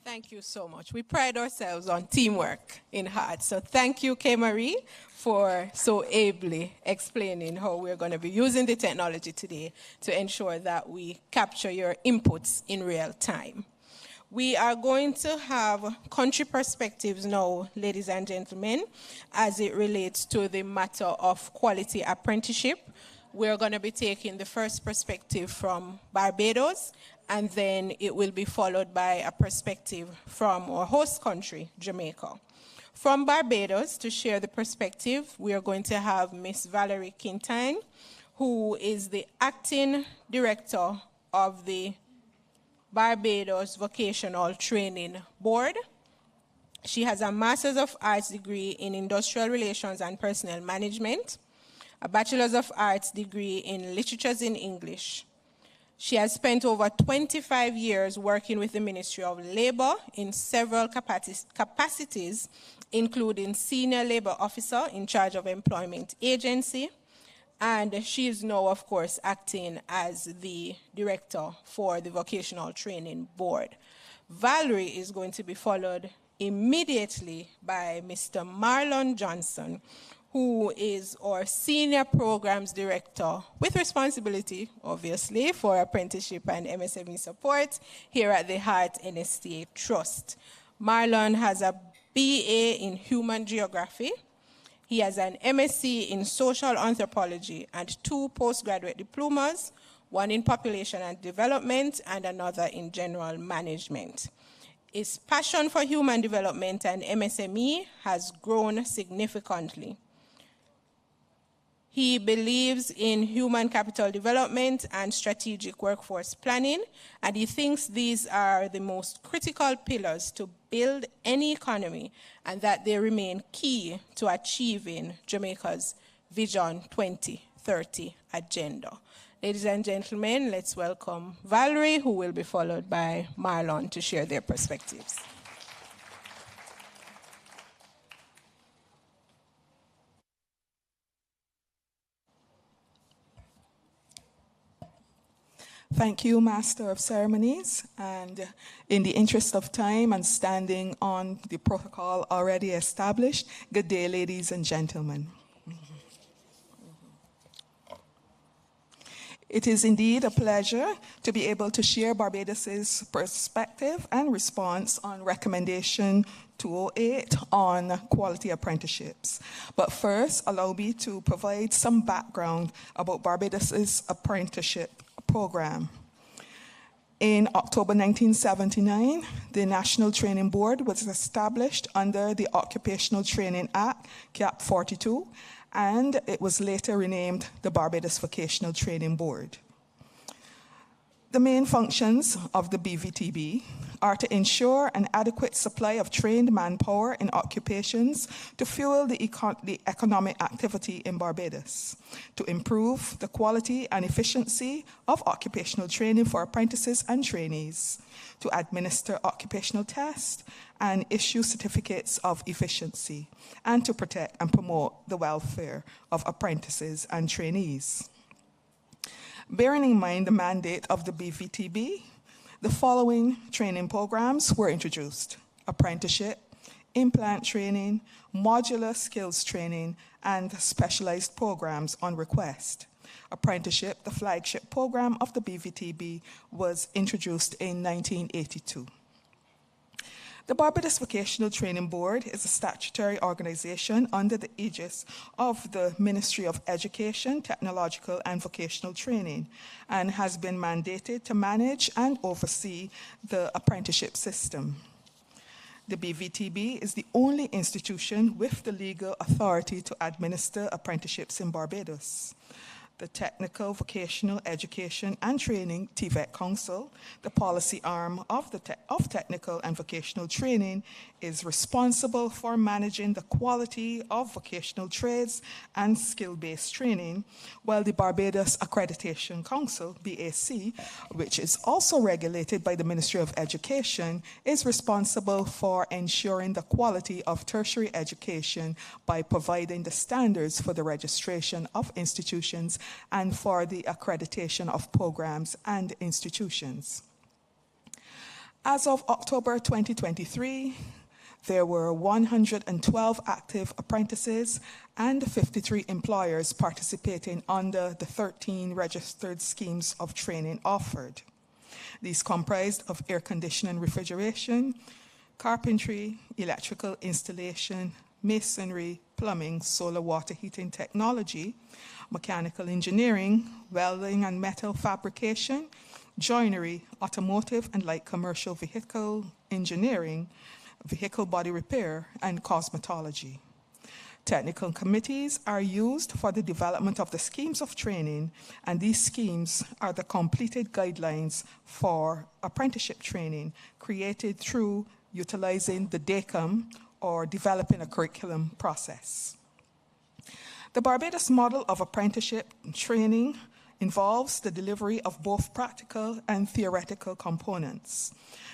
Thank you so much. We pride ourselves on teamwork in heart. So thank you, K. Marie, for so ably explaining how we're going to be using the technology today to ensure that we capture your inputs in real time. We are going to have country perspectives now, ladies and gentlemen, as it relates to the matter of quality apprenticeship. We're going to be taking the first perspective from Barbados, and then it will be followed by a perspective from our host country, Jamaica. From Barbados, to share the perspective, we are going to have Miss Valerie Quintine, who is the acting director of the Barbados Vocational Training Board. She has a Master's of Arts degree in Industrial Relations and Personnel Management, a Bachelor's of Arts degree in Literatures in English. She has spent over 25 years working with the Ministry of Labor in several capacities, including Senior Labor Officer in charge of Employment Agency, and she is now, of course, acting as the Director for the Vocational Training Board. Valerie is going to be followed immediately by Mr. Marlon Johnson, who is our Senior Programs Director with responsibility, obviously, for apprenticeship and MSME support here at the Heart NSTA Trust. Marlon has a BA in Human Geography. He has an MSc in Social Anthropology and 2 postgraduate diplomas, one in Population and Development and another in General Management. His passion for human development and MSME has grown significantly. He believes in human capital development and strategic workforce planning, and he thinks these are the most critical pillars to build any economy and that they remain key to achieving Jamaica's Vision 2030 agenda. Ladies and gentlemen, let's welcome Valerie, who will be followed by Marlon to share their perspectives. Thank you, Master of Ceremonies. And in the interest of time and standing on the protocol already established, good day, ladies and gentlemen. It is indeed a pleasure to be able to share Barbados's perspective and response on Recommendation 208 on quality apprenticeships. But first, allow me to provide some background about Barbados's apprenticeship program. In October 1979, the National Training Board was established under the Occupational Training Act, Cap 42, and it was later renamed the Barbados Vocational Training Board. The main functions of the BVTB are to ensure an adequate supply of trained manpower in occupations to fuel the economic activity in Barbados, to improve the quality and efficiency of occupational training for apprentices and trainees, to administer occupational tests and issue certificates of efficiency, and to protect and promote the welfare of apprentices and trainees. Bearing in mind the mandate of the BVTB, the following training programs were introduced: apprenticeship, implant training, modular skills training, and specialized programs on request. Apprenticeship, the flagship program of the BVTB, was introduced in 1982. The Barbados Vocational Training Board is a statutory organization under the aegis of the Ministry of Education, Technological and Vocational Training, and has been mandated to manage and oversee the apprenticeship system. The BVTB is the only institution with the legal authority to administer apprenticeships in Barbados. the Technical Vocational Education and Training TVET Council, the policy arm of technical and vocational training, is responsible for managing the quality of vocational trades and skill-based training, while the Barbados Accreditation Council, BAC, which is also regulated by the Ministry of Education, is responsible for ensuring the quality of tertiary education by providing the standards for the registration of institutions and for the accreditation of programs and institutions. As of October 2023, there were 112 active apprentices and 53 employers participating under the 13 registered schemes of training offered. These comprised of air conditioning, refrigeration, carpentry, electrical installation, masonry, plumbing, solar water heating technology, mechanical engineering, welding and metal fabrication, joinery, automotive and light commercial vehicle engineering, vehicle body repair, and cosmetology. Technical committees are used for the development of the schemes of training, and these schemes are the completed guidelines for apprenticeship training created through utilizing the DACUM or developing a curriculum process. The Barbados model of apprenticeship training involves the delivery of both practical and theoretical components.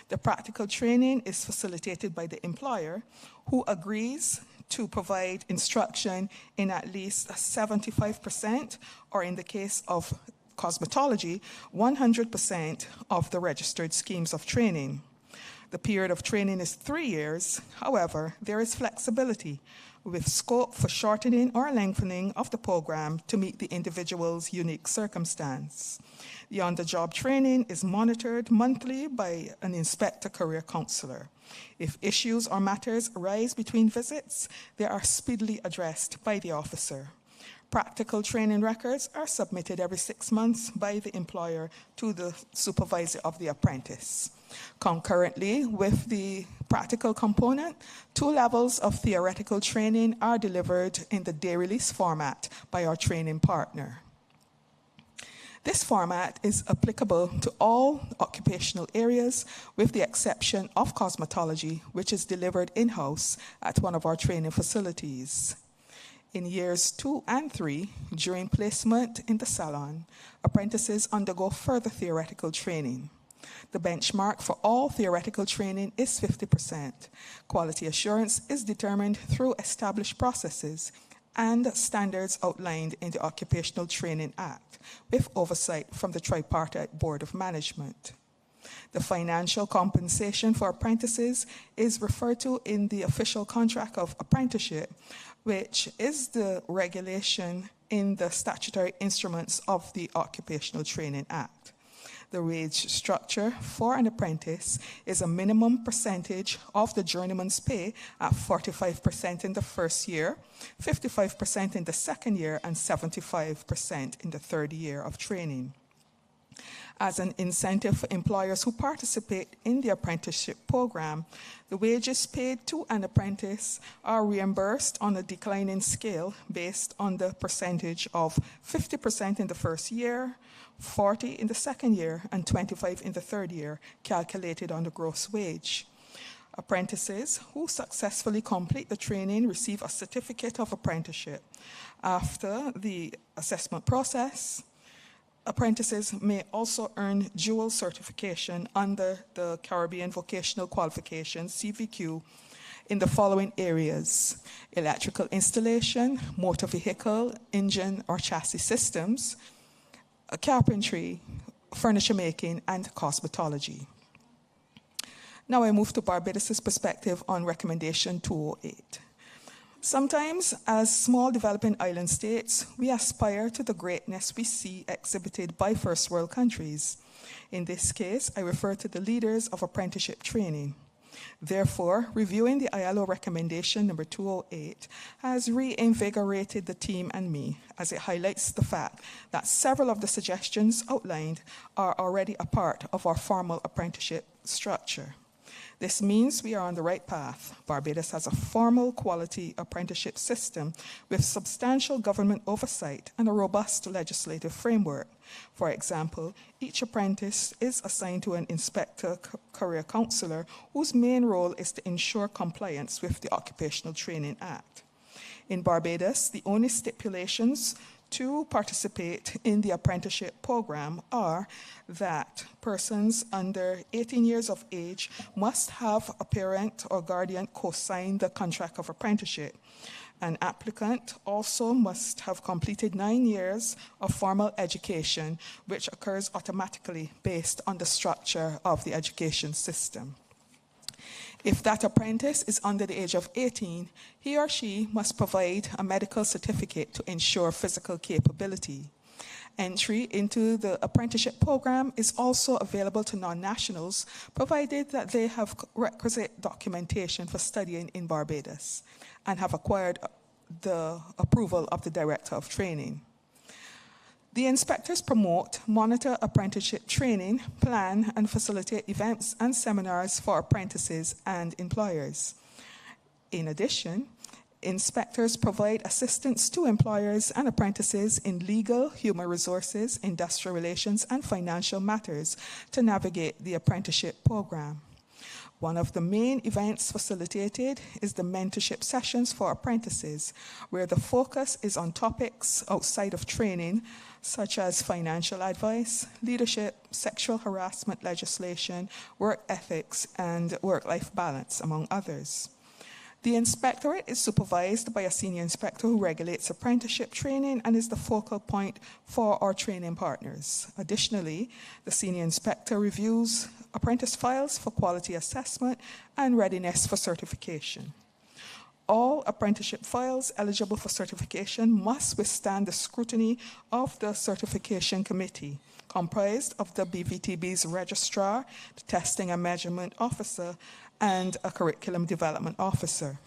The practical training is facilitated by the employer, who agrees to provide instruction in at least 75%, or in the case of cosmetology, 100% of the registered schemes of training. The period of training is 3 years. However, there is flexibility with scope for shortening or lengthening of the program to meet the individual's unique circumstance. The on-the-job training is monitored monthly by an inspector career counselor. If issues or matters arise between visits, they are speedily addressed by the officer. Practical training records are submitted every 6 months by the employer to the supervisor of the apprentice. Concurrently with the practical component, 2 levels of theoretical training are delivered in the day release format by our training partner. This format is applicable to all occupational areas with the exception of cosmetology, which is delivered in-house at one of our training facilities. In years 2 and 3, during placement in the salon, apprentices undergo further theoretical training. The benchmark for all theoretical training is 50%. Quality assurance is determined through established processes and standards outlined in the Occupational Training Act, with oversight from the Tripartite Board of Management. The financial compensation for apprentices is referred to in the official contract of apprenticeship, which is the regulation in the statutory instruments of the Occupational Training Act. The wage structure for an apprentice is a minimum percentage of the journeyman's pay at 45% in the first year, 55% in the second year, and 75% in the third year of training. As an incentive for employers who participate in the apprenticeship program, the wages paid to an apprentice are reimbursed on a declining scale based on the percentage of 50% in the first year, 40% in the second year, and 25% in the third year, calculated on the gross wage. Apprentices who successfully complete the training receive a certificate of apprenticeship. After the assessment process, apprentices may also earn dual certification under the Caribbean Vocational Qualifications, CVQ, in the following areas: electrical installation, motor vehicle, engine or chassis systems, carpentry, furniture making, and cosmetology. Now I move to Barbados' perspective on Recommendation 208. Sometimes, as small developing island states, we aspire to the greatness we see exhibited by first world countries. In this case, I refer to the leaders of apprenticeship training. Therefore, reviewing the ILO recommendation number 208 has reinvigorated the team and me, as it highlights the fact that several of the suggestions outlined are already a part of our formal apprenticeship structure. This means we are on the right path. Barbados has a formal quality apprenticeship system with substantial government oversight and a robust legislative framework. For example, each apprentice is assigned to an inspector career counselor whose main role is to ensure compliance with the Occupational Training Act. In Barbados, the only stipulations to participate in the apprenticeship program are that persons under 18 years of age must have a parent or guardian co-sign the contract of apprenticeship. An applicant also must have completed 9 years of formal education, which occurs automatically based on the structure of the education system. If that apprentice is under the age of 18, he or she must provide a medical certificate to ensure physical capability. Entry into the apprenticeship program is also available to non-nationals, provided that they have requisite documentation for studying in Barbados and have acquired the approval of the Director of Training. The inspectors promote, monitor apprenticeship training, plan and facilitate events and seminars for apprentices and employers. In addition, inspectors provide assistance to employers and apprentices in legal, human resources, industrial relations, and financial matters to navigate the apprenticeship program. One of the main events facilitated is the mentorship sessions for apprentices, where the focus is on topics outside of training, such as financial advice, leadership, sexual harassment legislation, work ethics, and work-life balance, among others. The inspectorate is supervised by a senior inspector who regulates apprenticeship training and is the focal point for our training partners. Additionally, the senior inspector reviews apprentice files for quality assessment and readiness for certification. All apprenticeship files eligible for certification must withstand the scrutiny of the certification committee, comprised of the BVTB's registrar, the testing and measurement officer, and a curriculum development officer.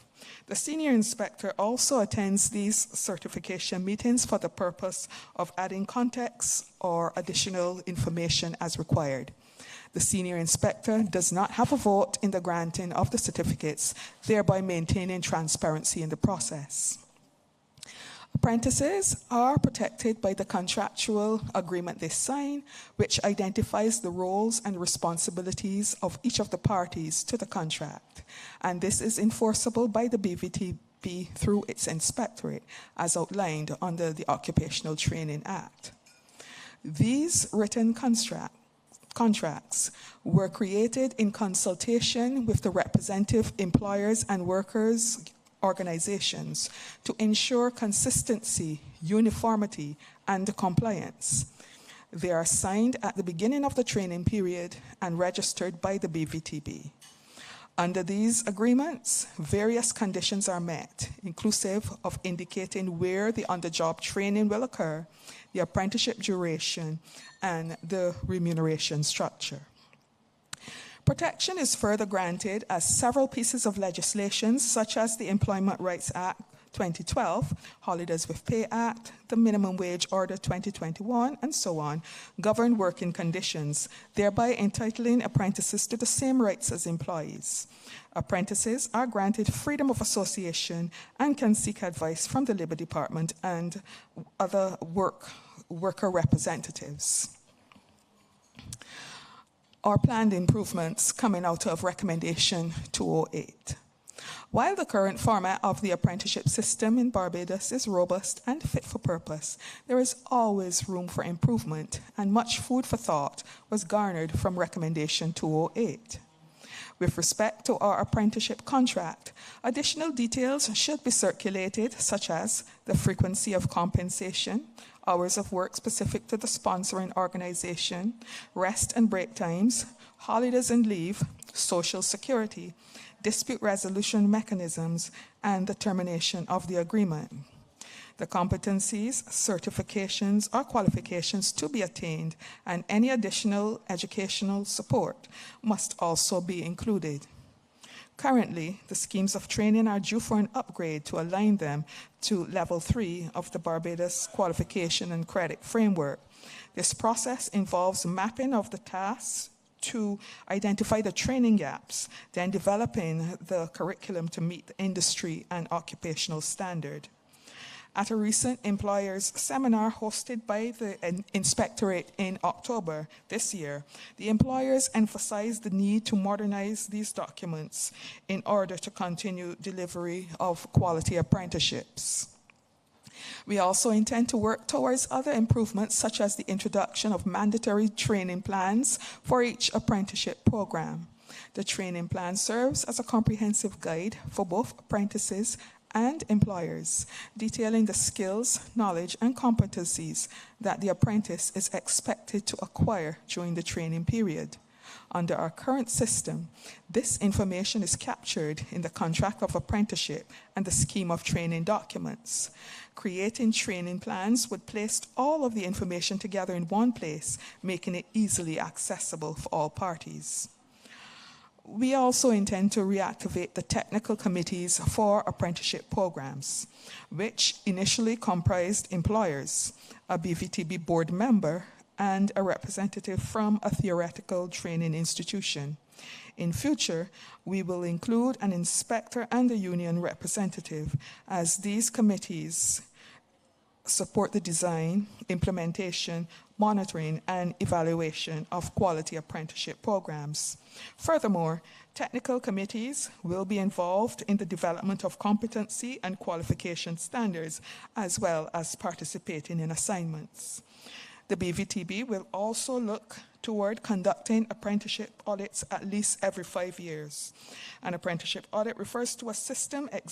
The senior inspector also attends these certification meetings for the purpose of adding context or additional information as required. The senior inspector does not have a vote in the granting of the certificates, thereby maintaining transparency in the process. Apprentices are protected by the contractual agreement they sign, which identifies the roles and responsibilities of each of the parties to the contract. And this is enforceable by the BVTB through its inspectorate, as outlined under the Occupational Training Act. These written contracts were created in consultation with the representative employers and workers organizations to ensure consistency, uniformity, and compliance. They are signed at the beginning of the training period and registered by the BVTB. Under these agreements, various conditions are met, inclusive of indicating where the on-the-job training will occur, the apprenticeship duration, and the remuneration structure. Protection is further granted as several pieces of legislation, such as the Employment Rights Act 2012, Holidays with Pay Act, the Minimum Wage Order 2021, and so on, govern working conditions, thereby entitling apprentices to the same rights as employees. Apprentices are granted freedom of association and can seek advice from the Labor Department and other worker representatives. Our planned improvements coming out of Recommendation 208. While the current format of the apprenticeship system in Barbados is robust and fit for purpose, there is always room for improvement, and much food for thought was garnered from Recommendation 208. With respect to our apprenticeship contract, additional details should be circulated, such as the frequency of compensation, hours of work specific to the sponsoring organization, rest and break times, holidays and leave, social security, dispute resolution mechanisms, and the termination of the agreement. The competencies, certifications, or qualifications to be attained, and any additional educational support must also be included. Currently, the schemes of training are due for an upgrade to align them to Level 3 of the Barbados Qualification and Credit Framework. This process involves mapping of the tasks to identify the training gaps, then developing the curriculum to meet the industry and occupational standard. At a recent employers seminar hosted by the Inspectorate in October this year, the employers emphasized the need to modernize these documents in order to continue delivery of quality apprenticeships. We also intend to work towards other improvements, such as the introduction of mandatory training plans for each apprenticeship program. The training plan serves as a comprehensive guide for both apprentices and employers, detailing the skills, knowledge, and competencies that the apprentice is expected to acquire during the training period. Under our current system, this information is captured in the contract of apprenticeship and the scheme of training documents. Creating training plans would place all of the information together in one place, making it easily accessible for all parties. We also intend to reactivate the technical committees for apprenticeship programs, which initially comprised employers, a BVTB board member, and a representative from a theoretical training institution. In future, we will include an inspector and a union representative, as these committees support the design, implementation, monitoring, and evaluation of quality apprenticeship programs. Furthermore, technical committees will be involved in the development of competency and qualification standards, as well as participating in assignments. The BVTB will also look toward conducting apprenticeship audits at least every 5 years. An apprenticeship audit refers to a systematic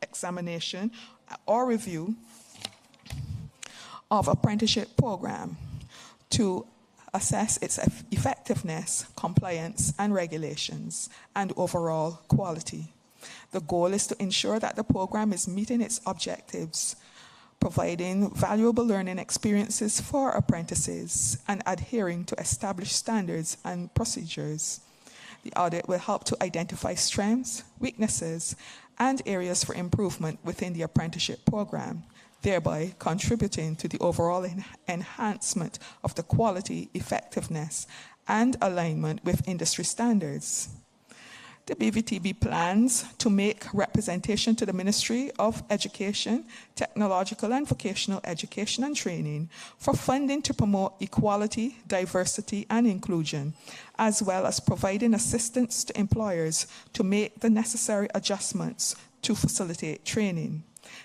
examination or review of apprenticeship program to assess its effectiveness, compliance, and regulations, and overall quality. The goal is to ensure that the program is meeting its objectives, providing valuable learning experiences for apprentices, and adhering to established standards and procedures. The audit will help to identify strengths, weaknesses, and areas for improvement within the apprenticeship program, thereby contributing to the overall enhancement of the quality, effectiveness, and alignment with industry standards. The BVTB plans to make representation to the Ministry of Education, Technological and Vocational Education and Training for funding to promote equality, diversity, and inclusion, as well as providing assistance to employers to make the necessary adjustments to facilitate training.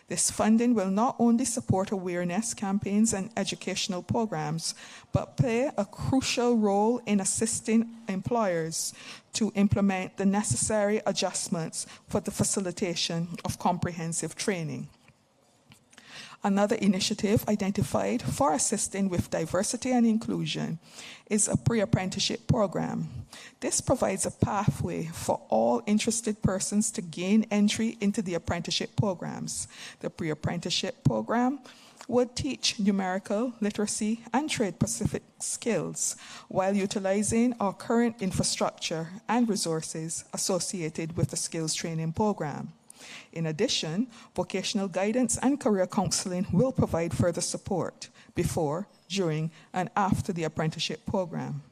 This funding will not only support awareness campaigns and educational programs, but play a crucial role in assisting employers to implement the necessary adjustments for the facilitation of comprehensive training. Another initiative identified for assisting with diversity and inclusion is a pre-apprenticeship program. This provides a pathway for all interested persons to gain entry into the apprenticeship programs. The pre-apprenticeship program would teach numerical, literacy, and trade-specific skills while utilizing our current infrastructure and resources associated with the skills training program. In addition, vocational guidance and career counseling will provide further support before, during, and after the apprenticeship program.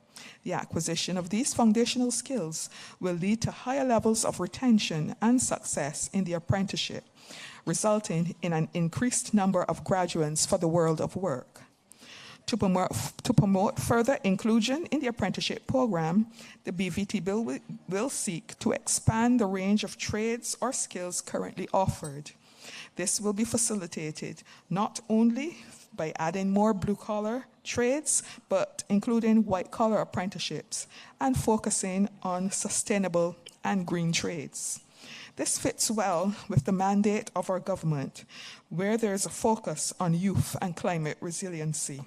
The acquisition of these foundational skills will lead to higher levels of retention and success in the apprenticeship, resulting in an increased number of graduates for the world of work. To promote further inclusion in the apprenticeship program, the BVT bill will seek to expand the range of trades or skills currently offered. This will be facilitated not only by adding more blue-collar trades, but including white-collar apprenticeships and focusing on sustainable and green trades. This fits well with the mandate of our government, where there is a focus on youth and climate resiliency.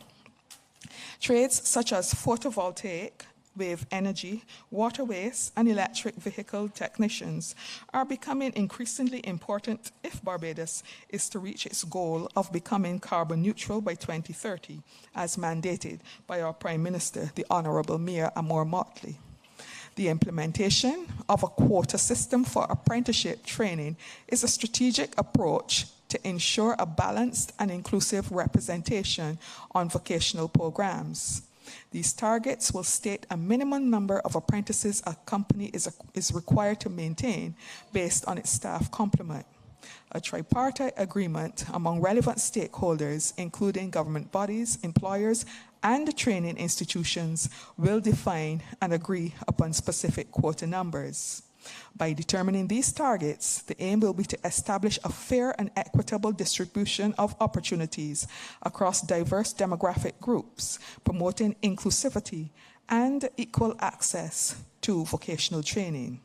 Trades such as photovoltaic, wave energy, waterways, and electric vehicle technicians are becoming increasingly important if Barbados is to reach its goal of becoming carbon neutral by 2030, as mandated by our Prime Minister, the Honorable Mayor Amor Motley. The implementation of a quota system for apprenticeship training is a strategic approach to ensure a balanced and inclusive representation on vocational programs. These targets will state a minimum number of apprentices a company is required to maintain based on its staff complement. A tripartite agreement among relevant stakeholders, including government bodies, employers, and training institutions, will define and agree upon specific quota numbers. By determining these targets, the aim will be to establish a fair and equitable distribution of opportunities across diverse demographic groups, promoting inclusivity and equal access to vocational training.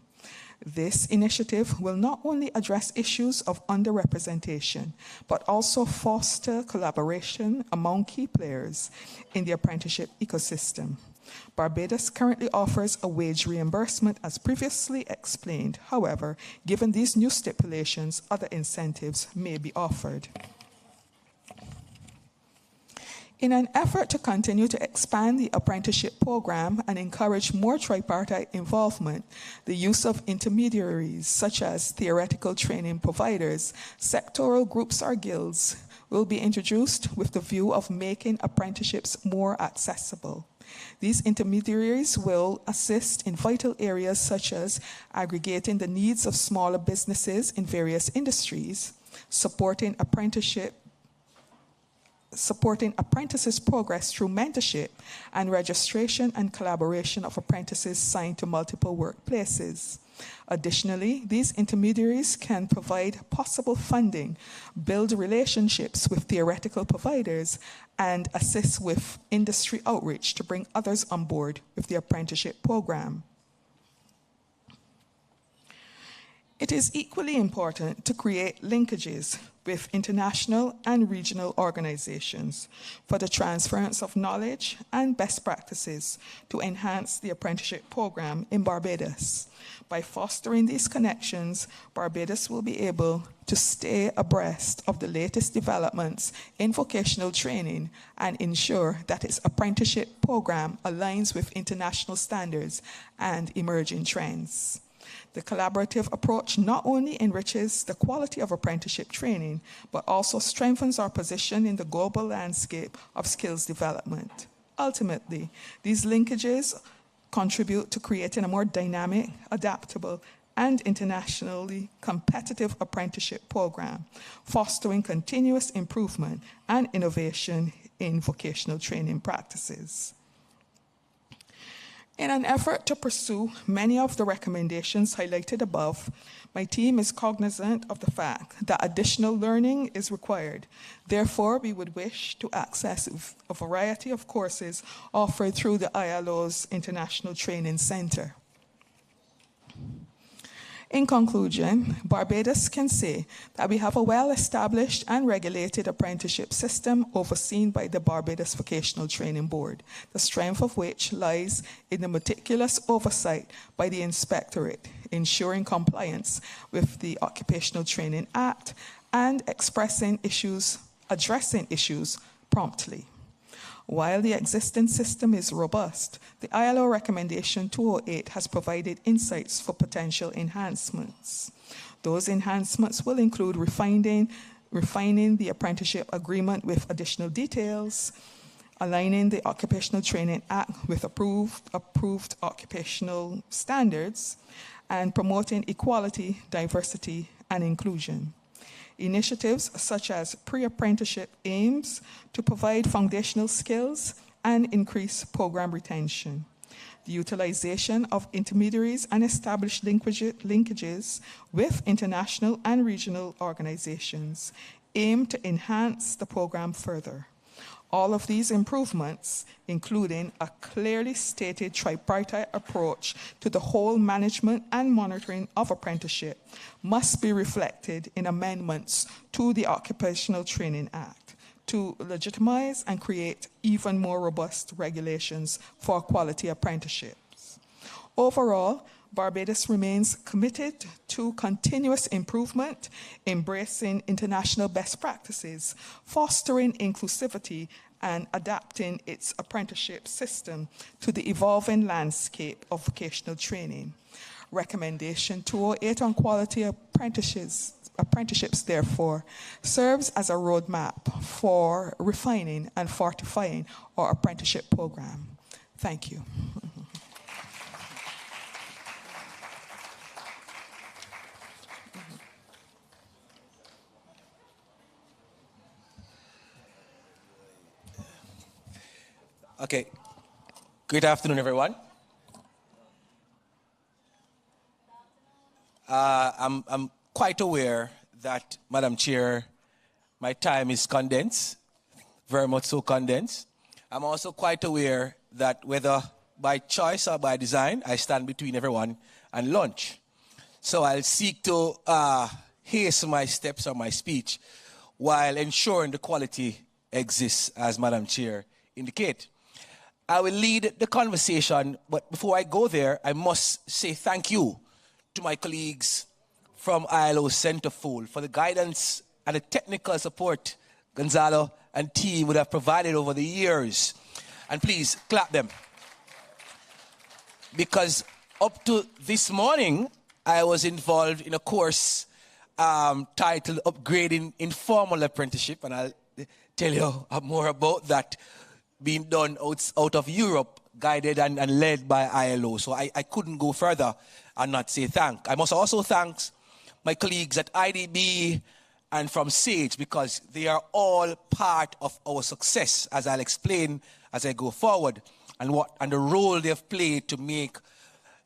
This initiative will not only address issues of underrepresentation, but also foster collaboration among key players in the apprenticeship ecosystem. Barbados currently offers a wage reimbursement as previously explained. However, given these new stipulations, other incentives may be offered. In an effort to continue to expand the apprenticeship program and encourage more tripartite involvement, the use of intermediaries such as theoretical training providers, sectoral groups or guilds will be introduced with the view of making apprenticeships more accessible. These intermediaries will assist in vital areas such as aggregating the needs of smaller businesses in various industries, supporting apprentices' progress through mentorship and registration and collaboration of apprentices signed to multiple workplaces. Additionally, these intermediaries can provide possible funding, build relationships with theoretical providers, and assist with industry outreach to bring others on board with the apprenticeship program. It is equally important to create linkages with international and regional organizations for the transference of knowledge and best practices to enhance the apprenticeship program in Barbados. By fostering these connections, Barbados will be able to stay abreast of the latest developments in vocational training and ensure that its apprenticeship program aligns with international standards and emerging trends. The collaborative approach not only enriches the quality of apprenticeship training, but also strengthens our position in the global landscape of skills development. Ultimately, these linkages contribute to creating a more dynamic, adaptable, and internationally competitive apprenticeship program, fostering continuous improvement and innovation in vocational training practices. In an effort to pursue many of the recommendations highlighted above, my team is cognizant of the fact that additional learning is required. Therefore, we would wish to access a variety of courses offered through the ILO's International Training Center. In conclusion, Barbados can say that we have a well-established and regulated apprenticeship system overseen by the Barbados Vocational Training Board, the strength of which lies in the meticulous oversight by the Inspectorate, ensuring compliance with the Occupational Training Act and addressing issues promptly. While the existing system is robust, the ILO Recommendation 208 has provided insights for potential enhancements. Those enhancements will include refining the apprenticeship agreement with additional details, aligning the Occupational Training Act with approved occupational standards, and promoting equality, diversity, and inclusion. Initiatives such as pre-apprenticeship aims to provide foundational skills and increase program retention. The utilization of intermediaries and established linkages with international and regional organizations aim to enhance the program further. All of these improvements, including a clearly stated tripartite approach to the whole management and monitoring of apprenticeship, must be reflected in amendments to the Occupational Training Act to legitimize and create even more robust regulations for quality apprenticeships. Overall, Barbados remains committed to continuous improvement, embracing international best practices, fostering inclusivity, and adapting its apprenticeship system to the evolving landscape of vocational training. Recommendation 208 on quality apprenticeships apprenticeships, therefore, serves as a roadmap for refining and fortifying our apprenticeship program. Thank you. Okay. Good afternoon, everyone. I'm quite aware that, Madam Chair, my time is condensed, very much so condensed. I'm also quite aware that whether by choice or by design, I stand between everyone and lunch. So I'll seek to hasten my steps or my speech while ensuring the quality exists, as Madam Chair indicated. I will lead the conversation, but before I go there, I must say thank you to my colleagues from ILO CINTERFOR for the guidance and the technical support Gonzalo and team would have provided over the years. And please clap them. Because up to this morning, I was involved in a course titled Upgrading Informal Apprenticeship, and I'll tell you more about that, being done out of Europe, guided and led by ILO. So I couldn't go further and not say thank. I must also thank my colleagues at IDB and from SAGE, because they are all part of our success, as I'll explain as I go forward, and the role they have played to make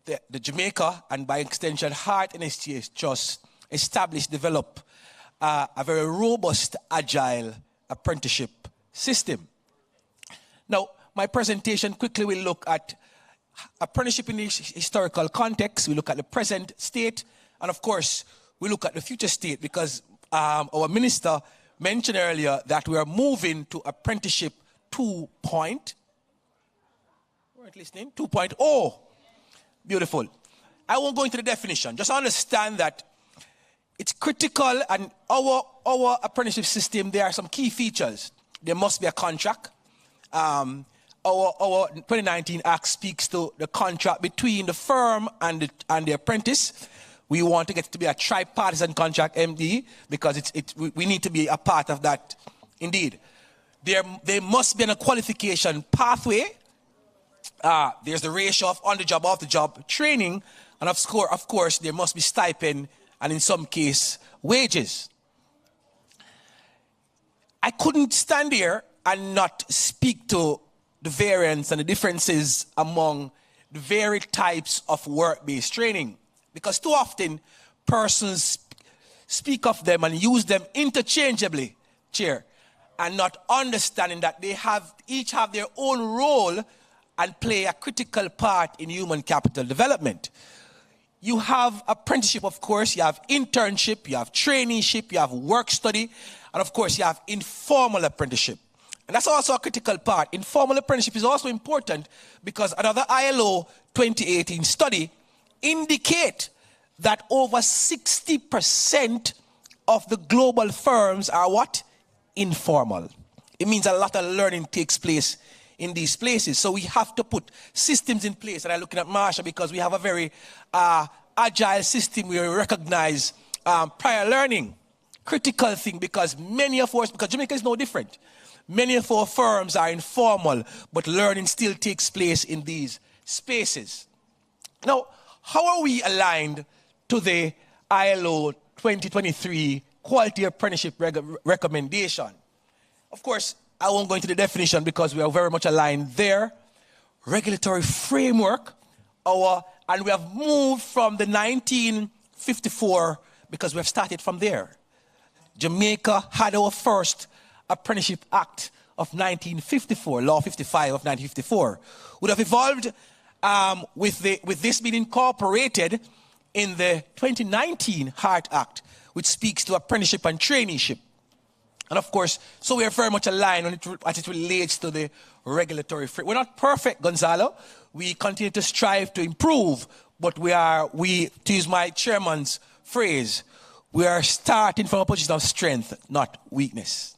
the Jamaica, and by extension Heart NSTA Trust, develop a very robust, agile apprenticeship system. Now, my presentation quickly will look at apprenticeship in the historical context. We look at the present state, and of course, we look at the future state, because our minister mentioned earlier that we are moving to apprenticeship 2.0. Beautiful. I won't go into the definition. Just understand that it's critical, and our apprenticeship system, there are some key features. There must be a contract. Our 2019 Act speaks to the contract between the firm and the apprentice. We want to get it to be a tripartisan contract, MD, because we need to be a part of that. Indeed, there must be a qualification pathway. There's the ratio of on-the-job, off-the-job training, and of course, there must be stipend and, in some case, wages. I couldn't stand here and not speak to the variance and the differences among the varied types of work-based training, because too often persons speak of them and use them interchangeably, Chair, and not understanding that they each have their own role and play a critical part in human capital development. You have apprenticeship, of course, you have internship, you have traineeship, you have work study, and of course you have informal apprenticeship. And that's also a critical part. Informal apprenticeship is also important because another ILO 2018 study indicate that over 60% of the global firms are what? Informal. It means a lot of learning takes place in these places. So we have to put systems in place. And I'm looking at Marsha because we have a very agile system. We recognize prior learning. Critical thing, because because Jamaica is no different. Many of our firms are informal, but learning still takes place in these spaces. Now, how are we aligned to the ILO 2023 Quality Apprenticeship Recommendation? Of course, I won't go into the definition because we are very much aligned there. Regulatory framework, and we have moved from the 1954 because we have started from there. Jamaica had our first Apprenticeship Act of 1954, Law 55 of 1954, would have evolved with this being incorporated in the 2019 Hart Act, which speaks to apprenticeship and traineeship. And of course, so we are very much aligned as it relates to the regulatory framework. We're not perfect, Gonzalo. We continue to strive to improve, but to use my chairman's phrase, we are starting from a position of strength, not weakness.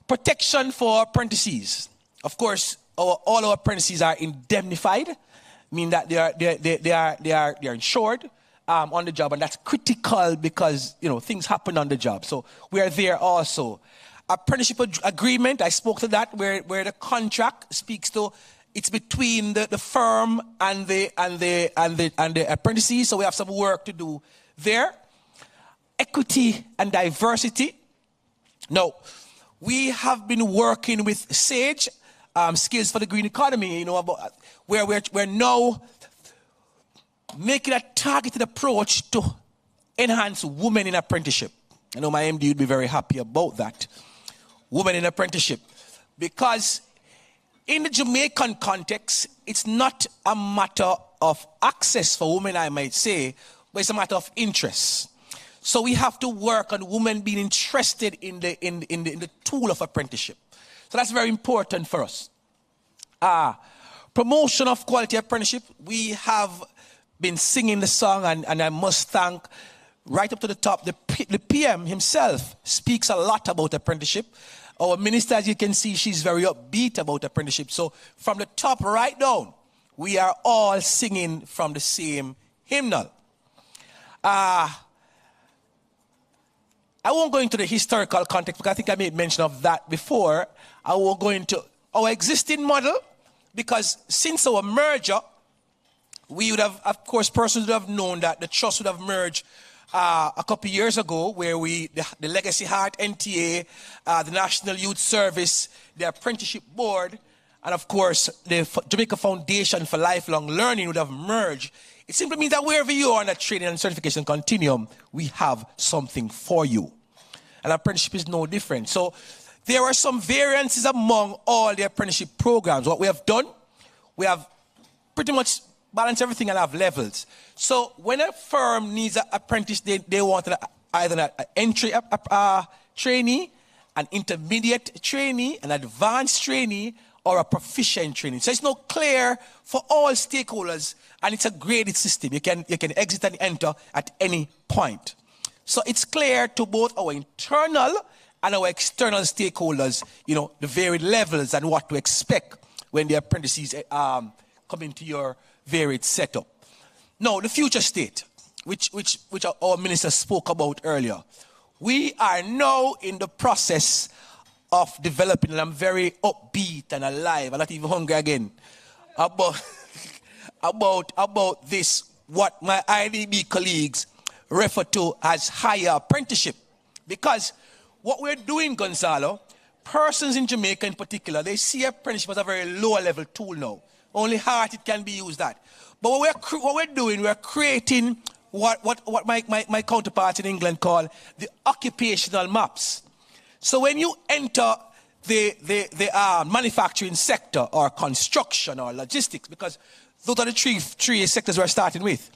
Protection for apprentices. Of course, all our apprentices are indemnified, meaning that they are insured, on the job, and that's critical because, things happen on the job. So we are there also. Apprenticeship agreement, I spoke to that, where the contract speaks to, it's between the firm and the apprentices, so we have some work to do there. Equity and diversity. Now, we have been working with SAGE, Skills for the Green Economy, where we're now making a targeted approach to enhance women in apprenticeship. I know my MD would be very happy about that. Women in apprenticeship. Because in the Jamaican context, it's not a matter of access for women, I might say, but it's a matter of interest. So we have to work on women being interested in the tool of apprenticeship. So that's very important for us. Promotion of quality apprenticeship. We have been singing the song, and I must thank right up to the top, the PM himself speaks a lot about apprenticeship. Our minister, as you can see, she's very upbeat about apprenticeship. So from the top right down, we are all singing from the same hymnal. I won't go into the historical context because I think I made mention of that before. I won't go into our existing model because since our merger, we would have, of course, persons would have known that the trust would have merged a couple of years ago, where the Legacy Heart NTA, the National Youth Service, the Apprenticeship Board, and of course the Jamaica Foundation for Lifelong Learning would have merged. It simply means that wherever you are on that training and certification continuum, we have something for you. And apprenticeship is no different. So there are some variances among all the apprenticeship programs. What we have done, we have pretty much balance everything and have levels. So when a firm needs an apprentice, they want either an entry trainee, an intermediate trainee, an advanced trainee, or a proficient trainee. So it's not clear for all stakeholders, and it's a graded system. You can exit and enter at any point. So it's clear to both our internal and our external stakeholders, the varied levels and what to expect when the apprentices come into your varied setup. Now, the future state, which our minister spoke about earlier. We are now in the process of developing, and I'm very upbeat and alive, I'm not even hungry again, about this, what my IDB colleagues refer to as higher apprenticeship. Because what we're doing, Gonzalo, persons in Jamaica in particular, they see apprenticeship as a very lower level tool now. Only heart it can be used at. But what we're doing, we're creating what my counterparts in England call the occupational maps. So when you enter the manufacturing sector or construction or logistics, because those are the three sectors we're starting with,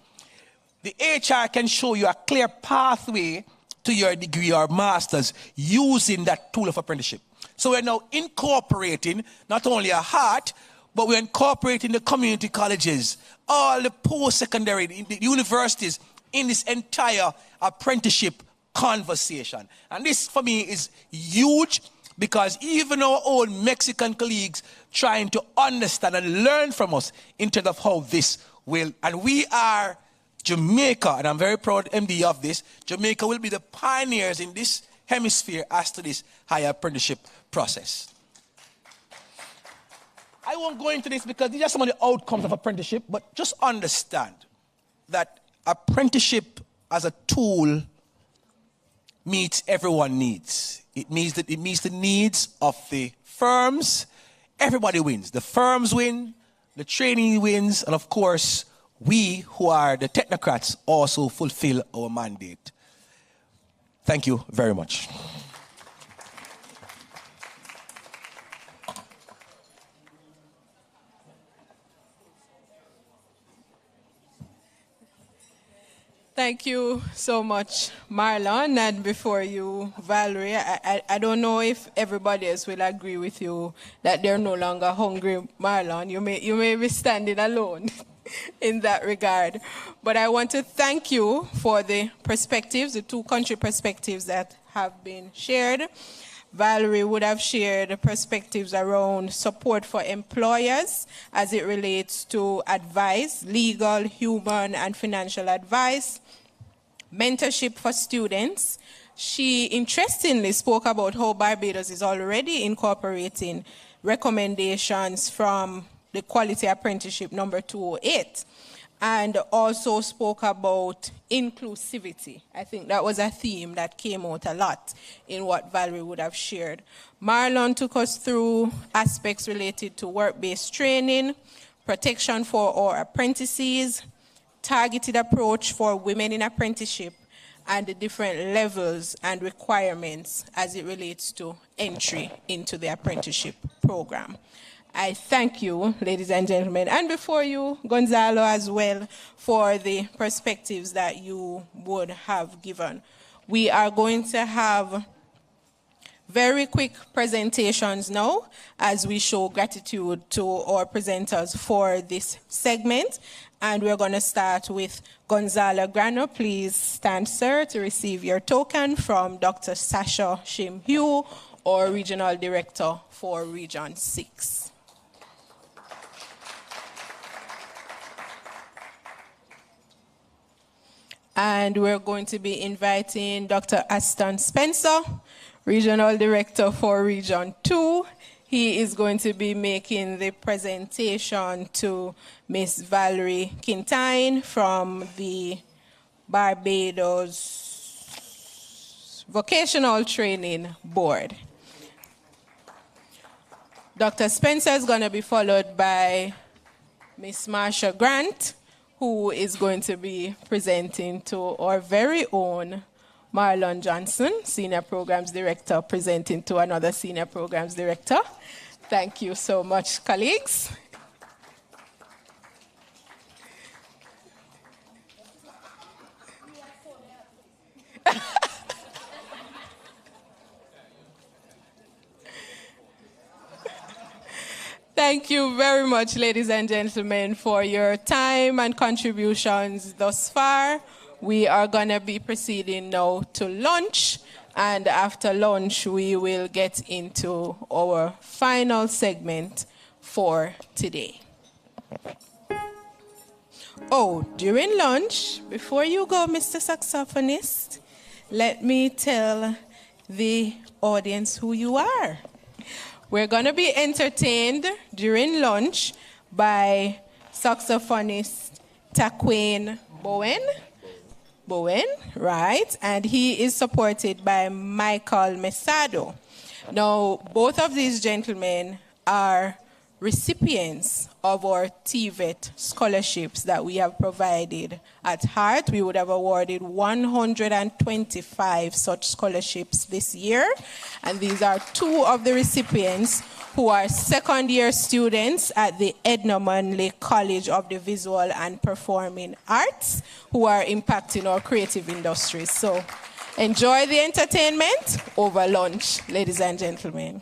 the HR can show you a clear pathway to your degree or master's using that tool of apprenticeship. So we're now incorporating not only a heart, but we're incorporating the community colleges, all the post-secondary, the universities in this entire apprenticeship conversation. And this, for me, is huge because even our own Mexican colleagues trying to understand and learn from us in terms of how this will, and we are Jamaica, and I'm very proud, MD, of this. Jamaica will be the pioneers in this hemisphere as to this higher apprenticeship process. I won't go into this because these are some of the outcomes of apprenticeship, but just understand that apprenticeship as a tool meets everyone's needs. It means that it meets the needs of the firms. Everybody wins. The firms win, the trainee wins, and of course, we who are the technocrats also fulfill our mandate. Thank you very much. Thank you so much, Marlon. And before you, Valerie, I don't know if everybody else will agree with you that they're no longer hungry, Marlon. You may be standing alone in that regard. But I want to thank you for the perspectives, the two country perspectives that have been shared. Valerie would have shared perspectives around support for employers as it relates to advice, legal, human, and financial advice, mentorship for students. She interestingly spoke about how Barbados is already incorporating recommendations from the Quality Apprenticeship number 208, and also spoke about inclusivity. I think that was a theme that came out a lot in what Valerie would have shared. Marlon took us through aspects related to work-based training, protection for our apprentices, targeted approach for women in apprenticeship, and the different levels and requirements as it relates to entry into the apprenticeship program. I thank you, ladies and gentlemen, and before you, Gonzalo, as well, for the perspectives that you would have given. We are going to have very quick presentations now as we show gratitude to our presenters for this segment. And we're going to start with Gonzalo Grano. Please stand, sir, to receive your token from Dr. Sasha Shim-Hugh, our Regional Director for Region 6. And we're going to be inviting Dr. Aston Spencer, Regional Director for Region 2. He is going to be making the presentation to Miss Valerie Quintine from the Barbados Vocational Training Board. Dr. Spencer is going to be followed by Miss Marsha Grant, who is going to be presenting to our very own Marlon Johnson, Senior Programs Director, presenting to another Senior Programs Director. Thank you so much, colleagues. Thank you very much, ladies and gentlemen, for your time and contributions thus far. We are going to be proceeding now to lunch, and after lunch, we will get into our final segment for today. Oh, during lunch, before you go, Mr. Saxophonist, let me tell the audience who you are. We're going to be entertained during lunch by saxophonist Taquane Bowen, right? And he is supported by Michael Mesado. Now, both of these gentlemen are recipients of our TVET scholarships that we have provided at Heart. We would have awarded 125 such scholarships this year. And these are two of the recipients who are second-year students at the Edna Manley College of the Visual and Performing Arts, who are impacting our creative industries. So enjoy the entertainment over lunch, ladies and gentlemen.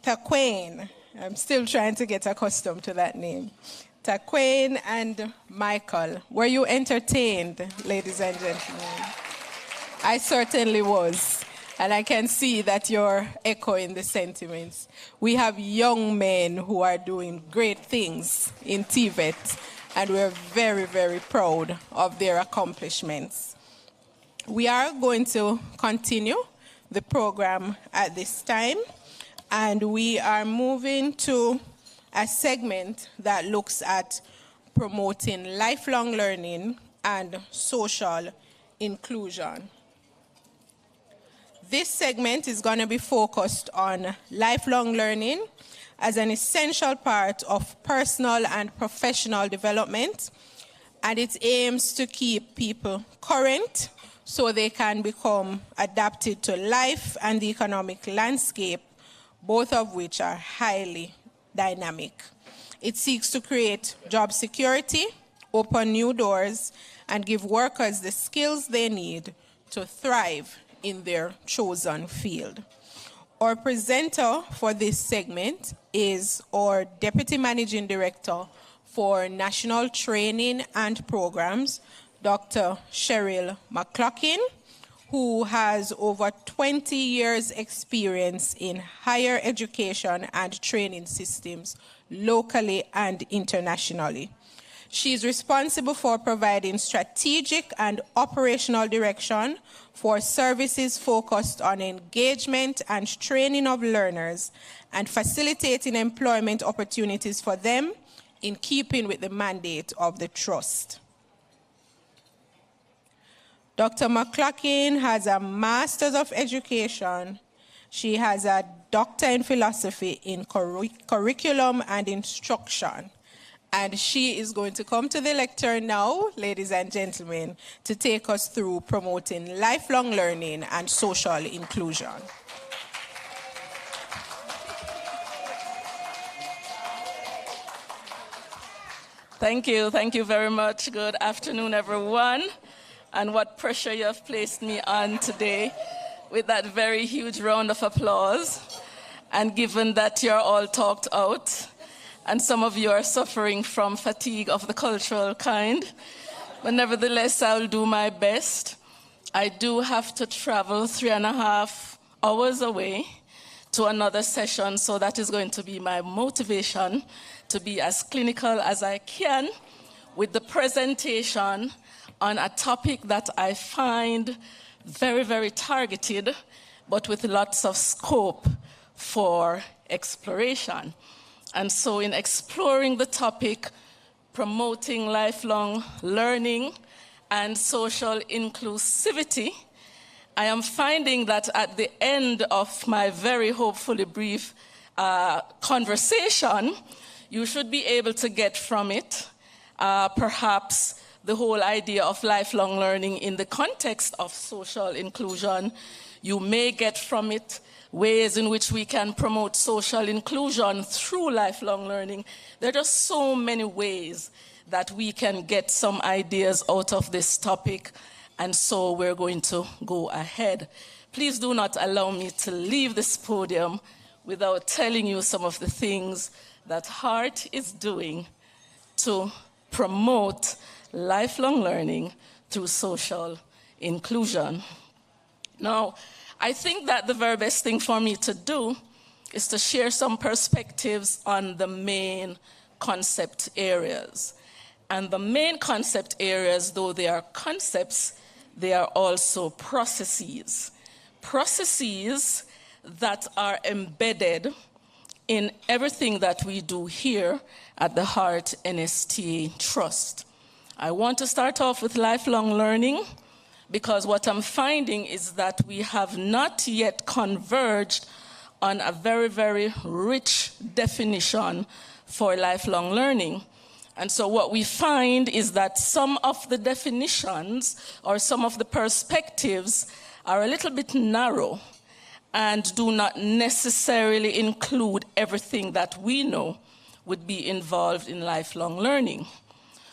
Taquain. I'm still trying to get accustomed to that name. Taquain and Michael. Were you entertained, ladies and gentlemen? I certainly was. And I can see that you're echoing the sentiments. We have young men who are doing great things in TVET, and we're very, very proud of their accomplishments. We are going to continue the program at this time, and we are moving to a segment that looks at promoting lifelong learning and social inclusion. This segment is going to be focused on lifelong learning as an essential part of personal and professional development, and it aims to keep people current so they can become adapted to life and the economic landscape, both of which are highly dynamic. It seeks to create job security, open new doors, and give workers the skills they need to thrive in their chosen field. Our presenter for this segment is our Deputy Managing Director for National Training and Programs, Dr. Cheryl McCloughin, who has over 20 years' experience in higher education and training systems locally and internationally. She is responsible for providing strategic and operational direction for services focused on engagement and training of learners and facilitating employment opportunities for them in keeping with the mandate of the Trust. Dr. McCloughin has a Master's of Education. She has a Doctor in Philosophy in Curriculum and Instruction. And she is going to come to the lectern now, ladies and gentlemen, to take us through promoting lifelong learning and social inclusion. Thank you very much. Good afternoon, everyone. And what pressure you have placed me on today with that very huge round of applause. And given that you're all talked out, and some of you are suffering from fatigue of the cultural kind, but nevertheless, I'll do my best. I do have to travel 3.5 hours away to another session, so that is going to be my motivation to be as clinical as I can with the presentation on a topic that I find very, very targeted, but with lots of scope for exploration. And so in exploring the topic, promoting lifelong learning and social inclusivity, I am finding that at the end of my very hopefully brief conversation, you should be able to get from it perhaps the whole idea of lifelong learning in the context of social inclusion. You may get from it ways in which we can promote social inclusion through lifelong learning. There are just so many ways that we can get some ideas out of this topic, and so we're going to go ahead. Please do not allow me to leave this podium without telling you some of the things that HEART is doing to promote lifelong learning through social inclusion. Now, I think that the very best thing for me to do is to share some perspectives on the main concept areas. And the main concept areas, though they are concepts, they are also processes. Processes that are embedded in everything that we do here at the HEART NSTA Trust. I want to start off with lifelong learning, because what I'm finding is that we have not yet converged on a very, very rich definition for lifelong learning. And so what we find is that some of the definitions or some of the perspectives are a little bit narrow and do not necessarily include everything that we know would be involved in lifelong learning.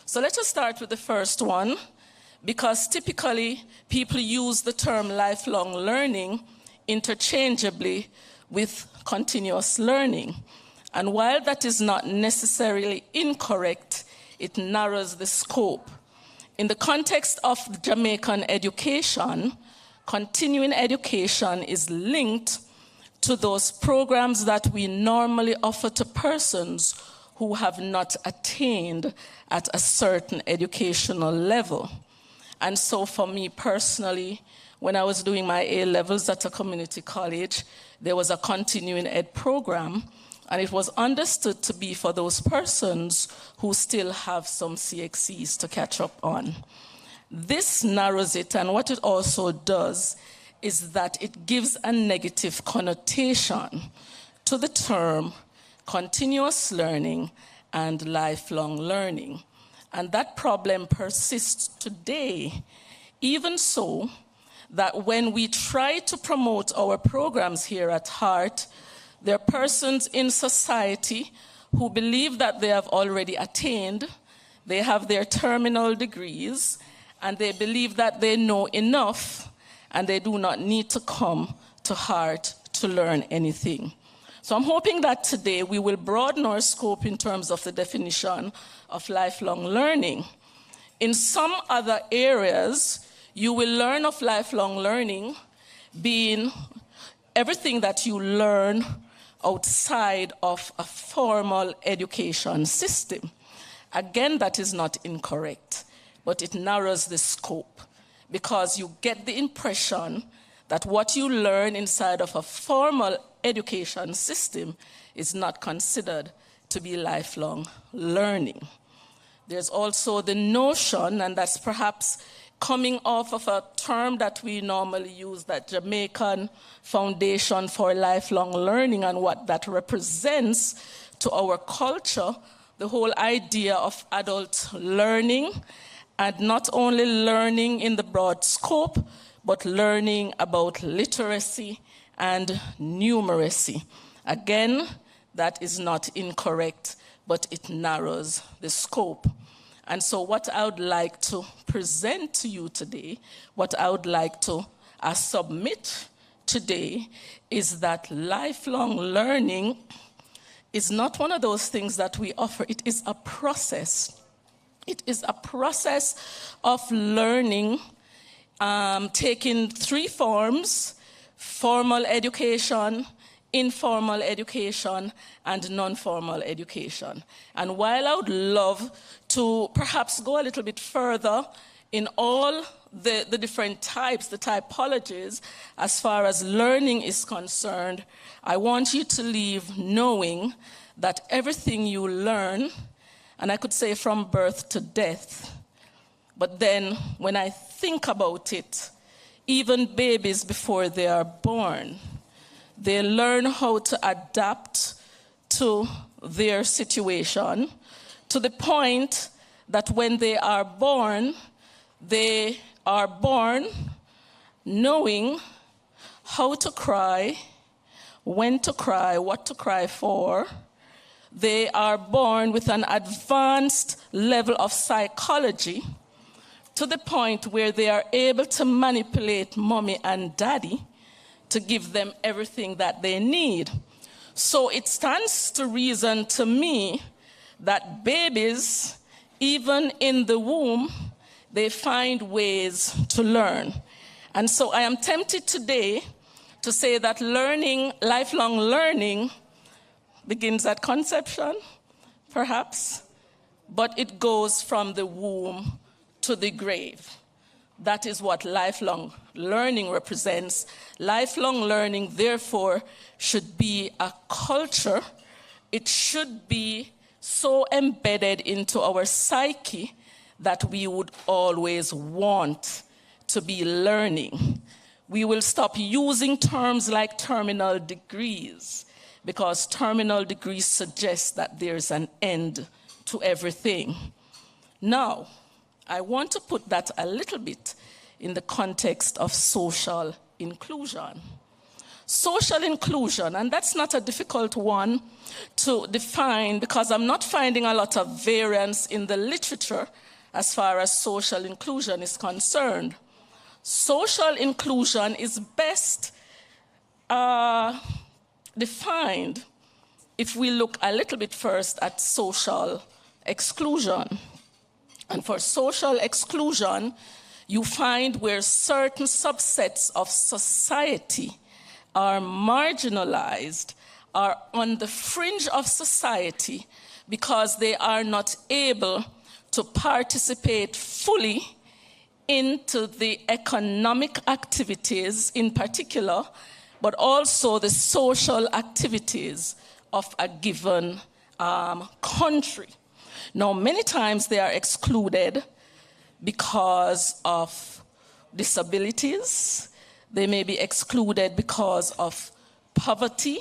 So let us start with the first one, because typically people use the term lifelong learning interchangeably with continuous learning. And while that is not necessarily incorrect, it narrows the scope. In the context of Jamaican education, continuing education is linked to those programs that we normally offer to persons who have not attained at a certain educational level. And so for me personally, when I was doing my A-levels at a community college, there was a continuing ed program, and it was understood to be for those persons who still have some CXCs to catch up on. This narrows it, and what it also does is that it gives a negative connotation to the term continuous learning and lifelong learning. And that problem persists today, even so that when we try to promote our programs here at Heart, there are persons in society who believe that they have already attained, they have their terminal degrees, and they believe that they know enough, and they do not need to come to Heart to learn anything. So I'm hoping that today we will broaden our scope in terms of the definition of lifelong learning. In some other areas, you will learn of lifelong learning being everything that you learn outside of a formal education system. Again, that is not incorrect, but it narrows the scope because you get the impression that what you learn inside of a formal education system is not considered to be lifelong learning. There's also the notion, and that's perhaps coming off of a term that we normally use, that Jamaican Foundation for Lifelong Learning, and what that represents to our culture, the whole idea of adult learning, and not only learning in the broad scope, but learning about literacy and numeracy. Again, that is not incorrect, but it narrows the scope. And so what I would like to present to you today, what I would like to submit today, is that lifelong learning is not one of those things that we offer. It is a process. It is a process of learning taking three forms: formal education, informal education, and non-formal education. And while I would love to perhaps go a little bit further in all the different types, the typologies, as far as learning is concerned, I want you to leave knowing that everything you learn, and I could say from birth to death, but then when I think about it, even babies before they are born, they learn how to adapt to their situation to the point that when they are born knowing how to cry, when to cry, what to cry for. They are born with an advanced level of psychology to the point where they are able to manipulate mommy and daddy to give them everything that they need. So it stands to reason to me that babies, even in the womb, they find ways to learn. And so I am tempted today to say that learning, lifelong learning, begins at conception, perhaps, but it goes from the womb to the grave. That is what lifelong learning represents. Lifelong learning, therefore, should be a culture. It should be so embedded into our psyche that we would always want to be learning. We will stop using terms like terminal degrees, because terminal degrees suggest that there's an end to everything. Now, I want to put that a little bit in the context of social inclusion. Social inclusion, and that's not a difficult one to define because I'm not finding a lot of variance in the literature as far as social inclusion is concerned. Social inclusion is best defined if we look a little bit first at social exclusion. And for social exclusion, you find where certain subsets of society are marginalized, are on the fringe of society because they are not able to participate fully into the economic activities in particular, but also the social activities of a given country. Now, many times they are excluded because of disabilities. They may be excluded because of poverty.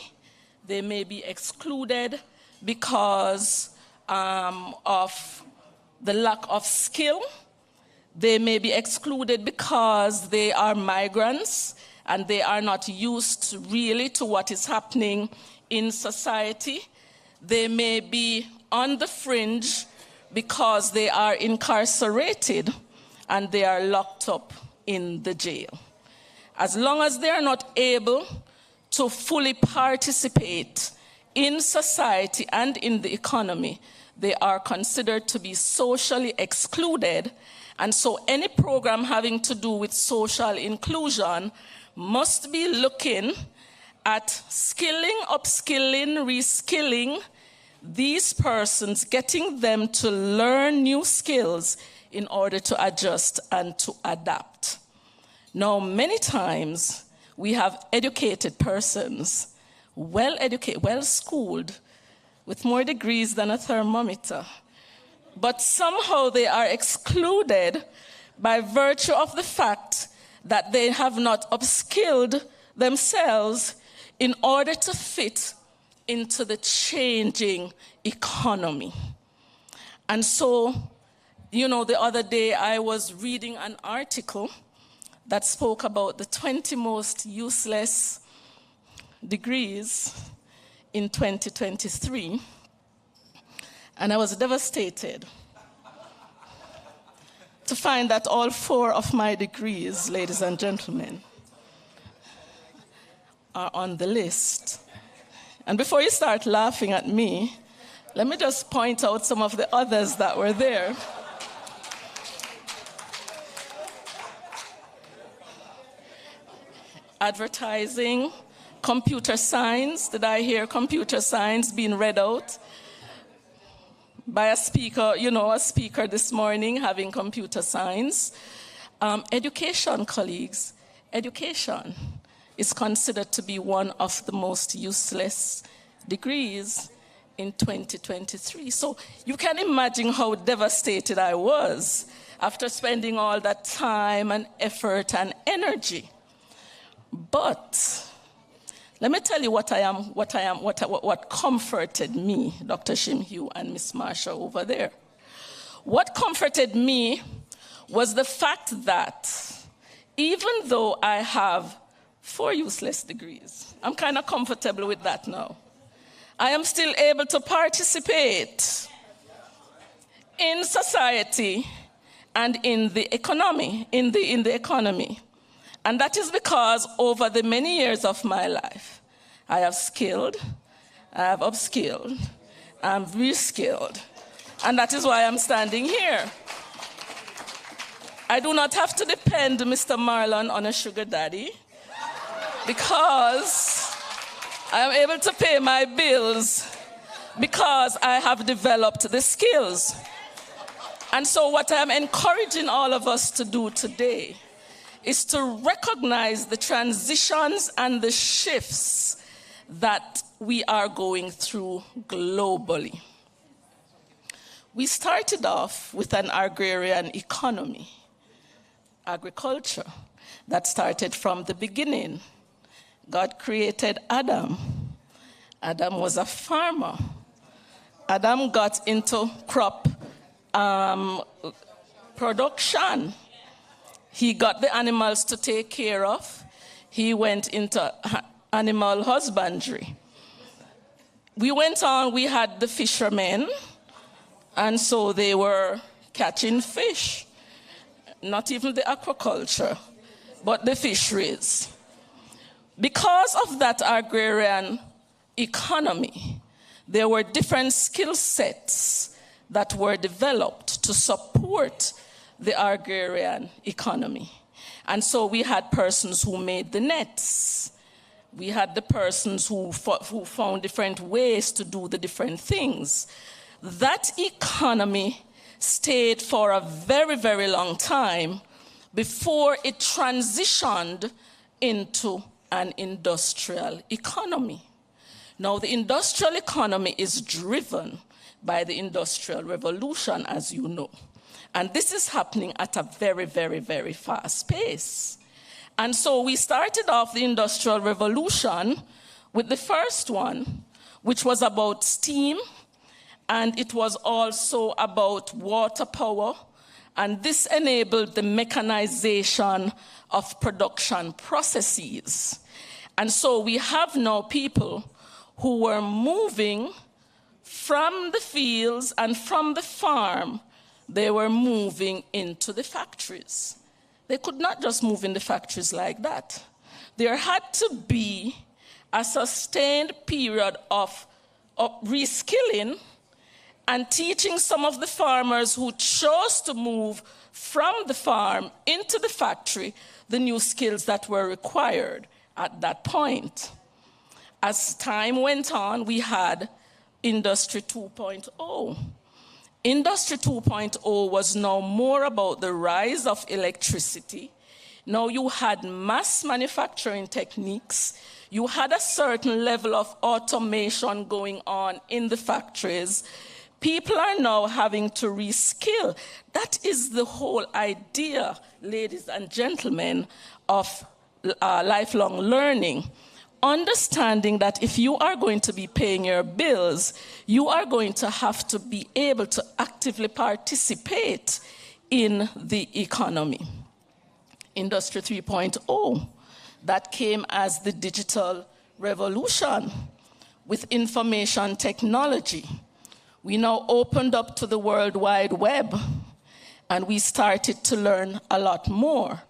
They may be excluded because of the lack of skill. They may be excluded because they are migrants and they are not used really to what is happening in society. They may be on the fringe because they are incarcerated and they are locked up in the jail. As long as they are not able to fully participate in society and in the economy, they are considered to be socially excluded. And so any program having to do with social inclusion must be looking at skilling, upskilling, reskilling these persons, getting them to learn new skills in order to adjust and to adapt. Now, many times we have educated persons, well-educated, well-schooled, with more degrees than a thermometer, but somehow they are excluded by virtue of the fact that they have not upskilled themselves in order to fit into the changing economy. And so, you know, the other day I was reading an article that spoke about the 20 most useless degrees in 2023, and I was devastated to find that all 4 of my degrees, ladies and gentlemen, are on the list. And before you start laughing at me, let me just point out some of the others that were there. Advertising, computer science. Did I hear computer science being read out by a speaker, a speaker this morning having computer science? Education, colleagues, education is considered to be one of the most useless degrees in 2023. So you can imagine how devastated I was after spending all that time and effort and energy. But let me tell you what comforted me, Dr. Shimhugh and Miss Marsha over there. What comforted me was the fact that even though I have 4 useless degrees, I'm kind of comfortable with that now, I am still able to participate in society and in the economy, in the economy. And that is because over the many years of my life, I have skilled, I have upskilled, I'm reskilled. And that is why I'm standing here. I do not have to depend, Mr. Marlon, on a sugar daddy because I am able to pay my bills because I have developed the skills. And so what I'm encouraging all of us to do today is to recognize the transitions and the shifts that we are going through globally. We started off with an agrarian economy, agriculture, that started from the beginning. God created Adam. Adam was a farmer. Adam got into crop production. He got the animals to take care of. He went into animal husbandry. We went on, we had the fishermen, and so they were catching fish. Not even the aquaculture, but the fisheries. Because of that agrarian economy, there were different skill sets that were developed to support the agrarian economy. And so we had persons who made the nets. We had the persons who found different ways to do the different things. That economy stayed for a very, very long time before it transitioned into an industrial economy. Now, the industrial economy is driven by the Industrial Revolution, as you know. And this is happening at a very, very, very fast pace. And so we started off the Industrial Revolution with the first one, which was about steam, and it was also about water power, and this enabled the mechanization of production processes. And so we have now people who were moving from the fields and from the farm, they were moving into the factories. They could not just move in the factories like that. There had to be a sustained period of reskilling and teaching some of the farmers who chose to move from the farm into the factory the new skills that were required at that point. As time went on, we had Industry 2.0. Industry 2.0 was now more about the rise of electricity. Now you had mass manufacturing techniques. You had a certain level of automation going on in the factories. People are now having to reskill. That is the whole idea, ladies and gentlemen, of lifelong learning. Understanding that if you are going to be paying your bills, you are going to have to be able to actively participate in the economy. Industry 3.0, that came as the digital revolution with information technology. We now opened up to the World Wide Web, and we started to learn a lot more.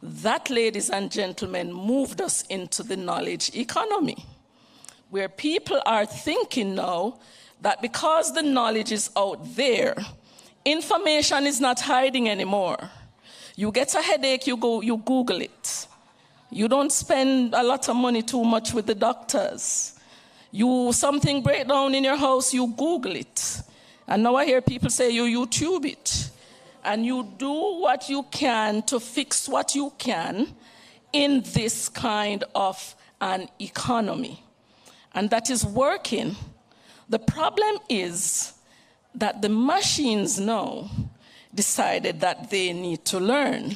That, ladies and gentlemen, moved us into the knowledge economy, where people are thinking now that because the knowledge is out there, information is not hiding anymore. You get a headache, you Google it. You don't spend a lot of money too much with the doctors. Something break down in your house, you Google it. And now I hear people say you YouTube it. And you do what you can to fix what you can in this kind of an economy. And that is working. The problem is that the machines now decided that they need to learn.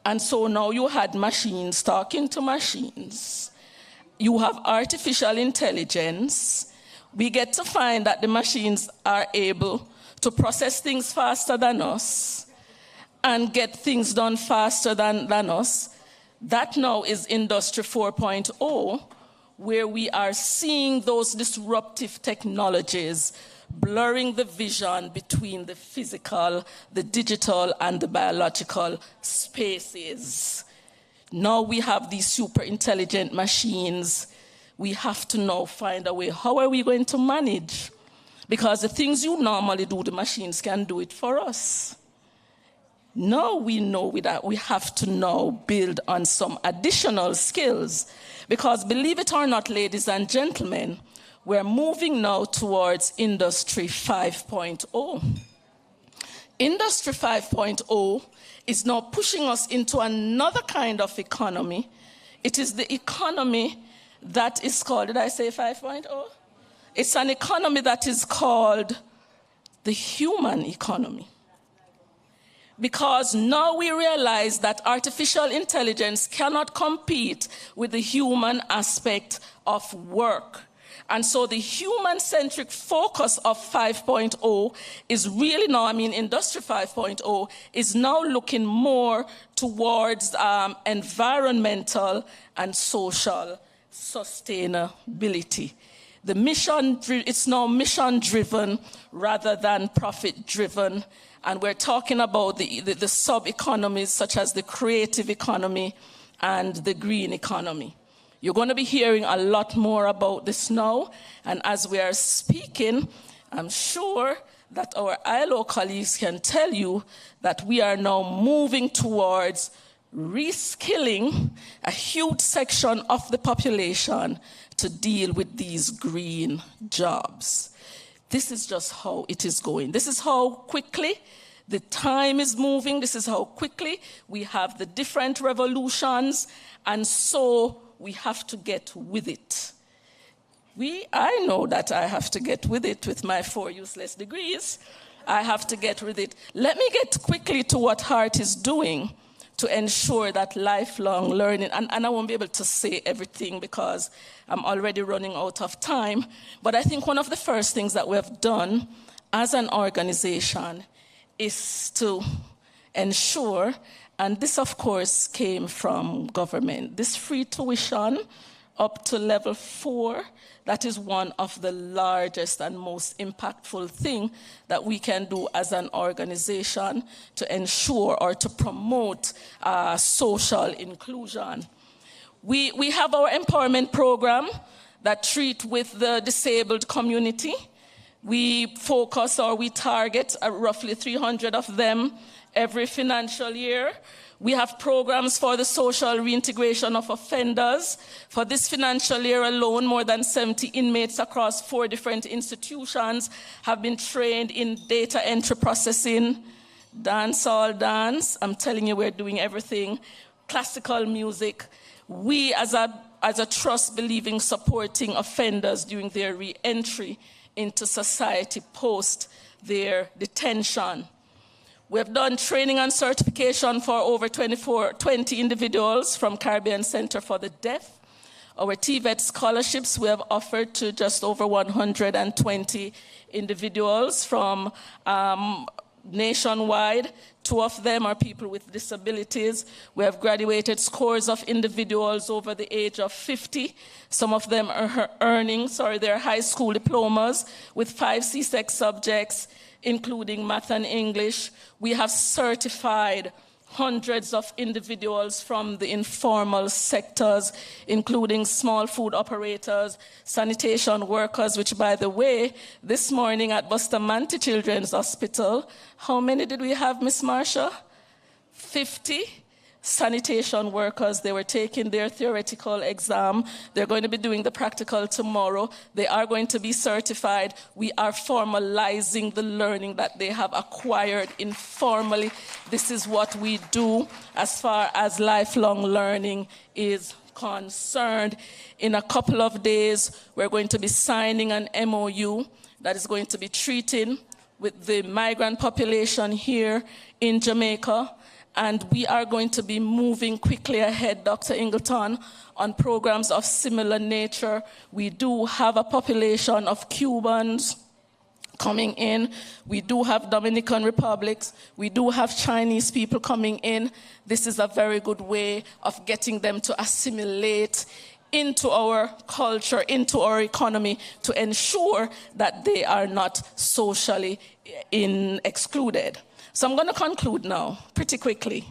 And so now you had machines talking to machines. You have artificial intelligence. We get to find that the machines are able to process things faster than us and get things done faster than us. That now is Industry 4.0, where we are seeing those disruptive technologies blurring the vision between the physical, the digital, and the biological spaces. Now we have these super intelligent machines. We have to now find a way. How are we going to manage? Because the things you normally do, the machines can do it for us. Now we know that we have to now build on some additional skills. Because believe it or not, ladies and gentlemen, we're moving now towards Industry 5.0. Industry 5.0 is now pushing us into another kind of economy. It is the economy that is called, did I say 5.0? It's an economy that is called the human economy. Because now we realize that artificial intelligence cannot compete with the human aspect of work. And so the human-centric focus of 5.0 is really now, Industry 5.0 is now looking more towards environmental and social sustainability. It's now mission-driven rather than profit-driven. And we're talking about the sub-economies such as the creative economy and the green economy. You're going to be hearing a lot more about this now. And as we are speaking, I'm sure that our ILO colleagues can tell you that we are now moving towards reskilling a huge section of the population to deal with these green jobs. This is just how it is going. This is how quickly the time is moving. This is how quickly we have the different revolutions, and so we have to get with it. I know that I have to get with it with my 4 useless degrees. I have to get with it. Let me get quickly to what HEART is doing to ensure that lifelong learning, and I won't be able to say everything because I'm already running out of time, but I think one of the first things that we have done as an organization is to ensure, and this of course came from government, this free tuition up to level 4, that is one of the largest and most impactful thing that we can do as an organization to ensure or to promote social inclusion. We have our empowerment program that treat with the disabled community. We focus or we target roughly 300 of them every financial year. We have programs for the social reintegration of offenders. For this financial year alone, more than 70 inmates across 4 different institutions have been trained in data entry processing, dancehall dance. I'm telling you, we're doing everything. Classical music. We as a trust believe in supporting offenders during their re-entry into society post their detention. We have done training and certification for over 20 individuals from Caribbean Center for the Deaf. Our TVET scholarships we have offered to just over 120 individuals from nationwide. 2 of them are people with disabilities. We have graduated scores of individuals over the age of 50. Some of them are earning their high school diplomas with 5 CSEC subjects, including math and English. We have certified hundreds of individuals from the informal sectors, including small food operators, sanitation workers, which, by the way, this morning at Bustamante Children's Hospital, how many did we have, Miss Marsha? 50 sanitation workers. They were taking their theoretical exam. They're going to be doing the practical tomorrow. They are going to be certified. We are formalizing the learning that they have acquired informally. This is what we do as far as lifelong learning is concerned. In a couple of days, we're going to be signing an MOU that is going to be treating with the migrant population here in Jamaica. And we are going to be moving quickly ahead, Dr. Ingleton, on programs of similar nature. We do have a population of Cubans coming in. We do have Dominican Republics. We do have Chinese people coming in. This is a very good way of getting them to assimilate into our culture, into our economy, to ensure that they are not socially excluded. So I'm going to conclude now, pretty quickly.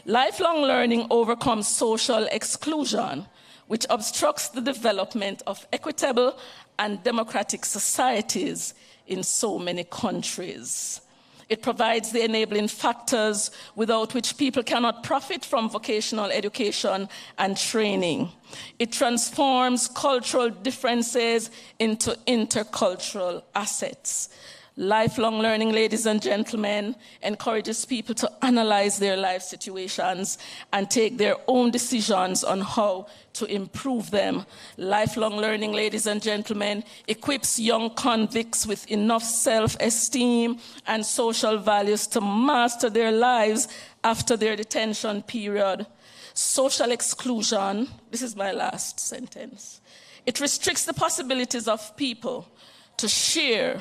Lifelong learning overcomes social exclusion, which obstructs the development of equitable and democratic societies in so many countries. It provides the enabling factors without which people cannot profit from vocational education and training. It transforms cultural differences into intercultural assets. Lifelong learning, ladies and gentlemen, encourages people to analyze their life situations and take their own decisions on how to improve them. Lifelong learning, ladies and gentlemen, equips young convicts with enough self-esteem and social values to master their lives after their detention period. Social exclusion, this is my last sentence, it restricts the possibilities of people to share,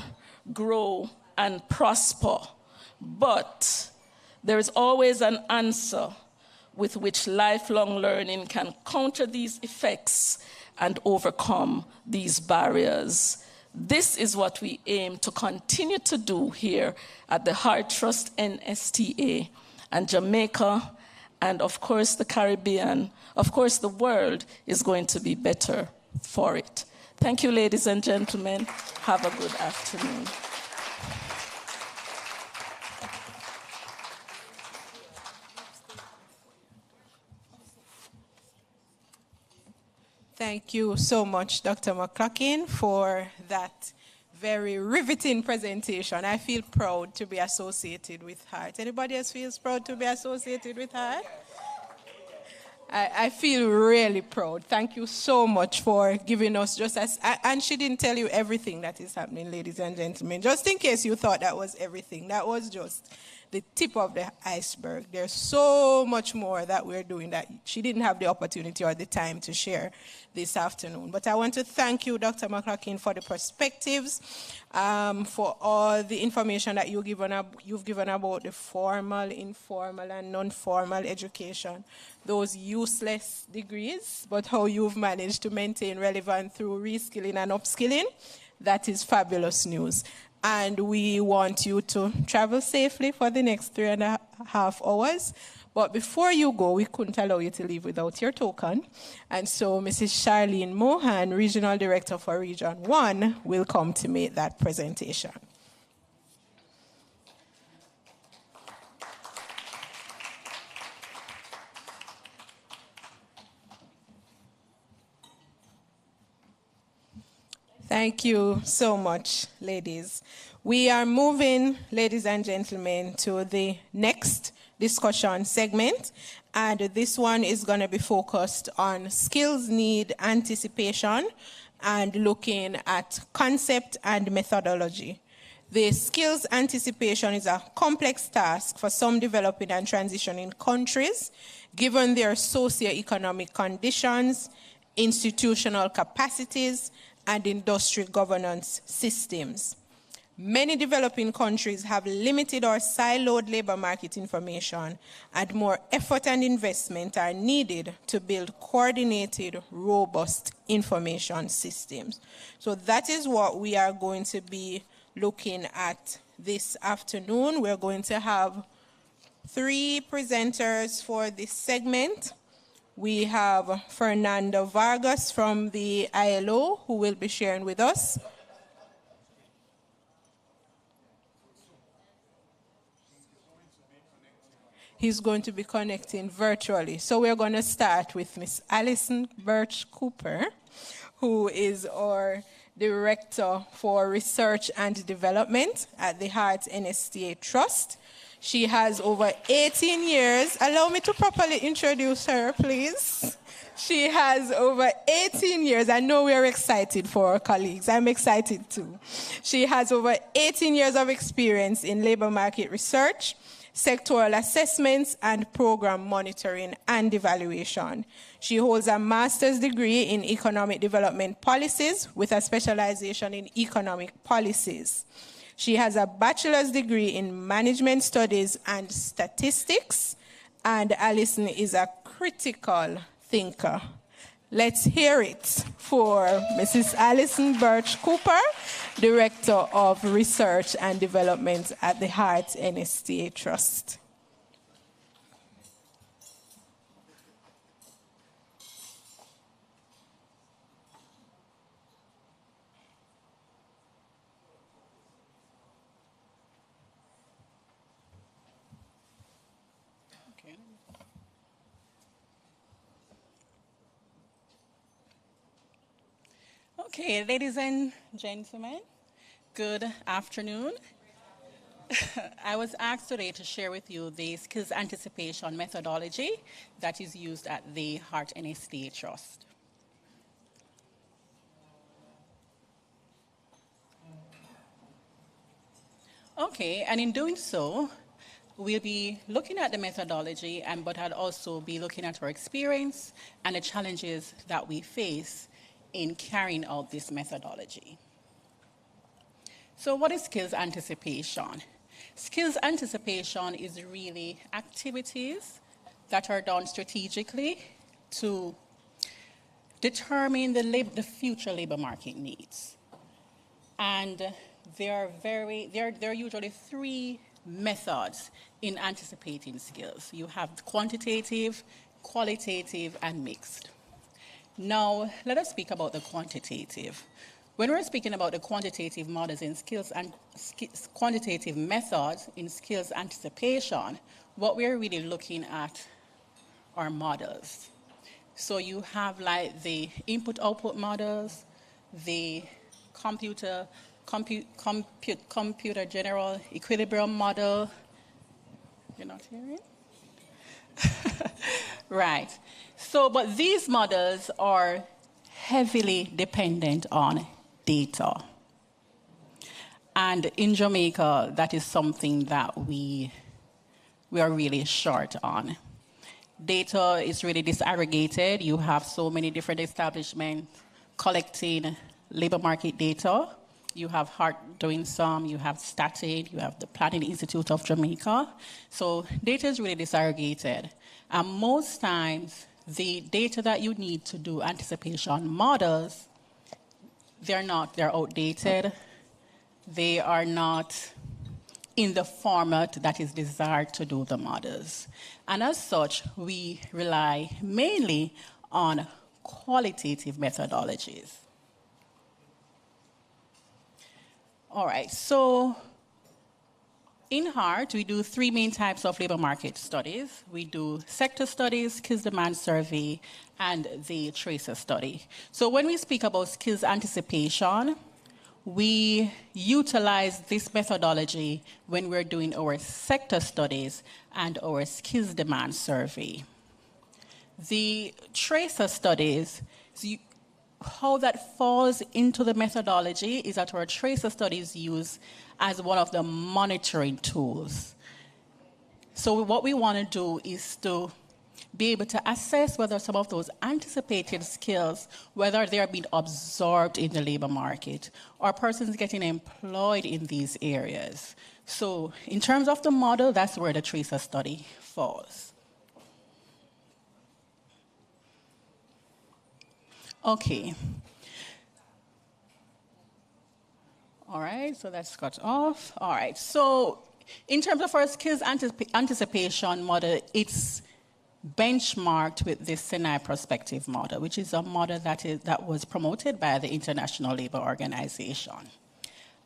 grow, and prosper. But there is always an answer with which lifelong learning can counter these effects and overcome these barriers. This is what we aim to continue to do here at the HEART Trust NSTA, and Jamaica and of course the Caribbean, of course the world is going to be better for it. Thank you, ladies and gentlemen. Have a good afternoon. Thank you so much, Dr. McCracken, for that very riveting presentation. I feel proud to be associated with HEART. Anybody else feels proud to be associated with HEART? I feel really proud. Thank you so much for giving us just as, and she didn't tell you everything that is happening, ladies and gentlemen. Just in case you thought that was everything, that was just the tip of the iceberg. There's so much more that we're doing that she didn't have the opportunity or the time to share this afternoon. But I want to thank you, Dr. McCracken, for the perspectives, for all the information that you've given about the formal, informal, and non-formal education, those useless degrees, but how you've managed to maintain relevance through reskilling and upskilling. That is fabulous news. And we want you to travel safely for the next 3.5 hours. But before you go, we couldn't allow you to leave without your token. And so Mrs. Charlene Mohan, Regional Director for Region 1, will come to make that presentation. Thank you so much, ladies. We are moving, ladies and gentlemen, to the next discussion segment. And this one is going to be focused on skills need anticipation and looking at concept and methodology. The skills anticipation is a complex task for some developing and transitioning countries, given their socioeconomic conditions, institutional capacities, and industry governance systems. Many developing countries have limited or siloed labor market information, and more effort and investment are needed to build coordinated, robust information systems. So that is what we are going to be looking at this afternoon. We're going to have 3 presenters for this segment. We have Fernando Vargas from the ILO, who will be sharing with us. He's going to be connecting virtually. So we're going to start with Ms. Alison Birch-Cooper, who is our Director for Research and Development at the HEART NSTA Trust. She has over 18 years. Allow me to properly introduce her, please. She has over 18 years. I know we're excited for our colleagues. I'm excited too. She has over 18 years of experience in labor market research, sectoral assessments, and program monitoring and evaluation. She holds a master's degree in economic development policies with a specialization in economic policies. She has a bachelor's degree in management studies and statistics, and Alison is a critical thinker. Let's hear it for Mrs. Alison Birch-Cooper, Director of Research and Development at the HEART NSTA Trust. Okay, ladies and gentlemen, good afternoon. I was asked today to share with you the skills anticipation methodology that is used at the HEART NSTA Trust. Okay, and in doing so, we'll be looking at the methodology, but I'll also be looking at our experience and the challenges that we face in carrying out this methodology. So what is skills anticipation? Skills anticipation is really activities that are done strategically to determine the future labor market needs. And there are usually 3 methods in anticipating skills. You have quantitative, qualitative, and mixed. Now, let us speak about the quantitative. When we're speaking about the quantitative models in skills and quantitative methods in skills anticipation, what we're really looking at are models. So you have like the input-output models, the computer general equilibrium model. You're not hearing? Right. So, but these models are heavily dependent on data. And in Jamaica, that is something that we are really short on. Data is really disaggregated. You have so many different establishments collecting labor market data. You have HART doing some, you have Statin, you have the Planning Institute of Jamaica. So data is really disaggregated. And most times, the data that you need to do anticipation models, they're outdated. They are not in the format that is desired to do the models. And as such, we rely mainly on qualitative methodologies. All right, so in HART, we do three main types of labor market studies. We do sector studies, skills demand survey, and the tracer study. So when we speak about skills anticipation, we utilize this methodology when we're doing our sector studies and our skills demand survey. The tracer studies, how that falls into the methodology is that our tracer studies use as one of the monitoring tools. So what we want to do is to be able to assess whether some of those anticipated skills, whether they are being absorbed in the labor market or persons getting employed in these areas. So in terms of the model, that's where the tracer study falls. Okay. All right, so that's cut off. All right, so in terms of our skills anticipation model, it's benchmarked with the Sinai Prospective model, which is a model that was promoted by the International Labour Organization.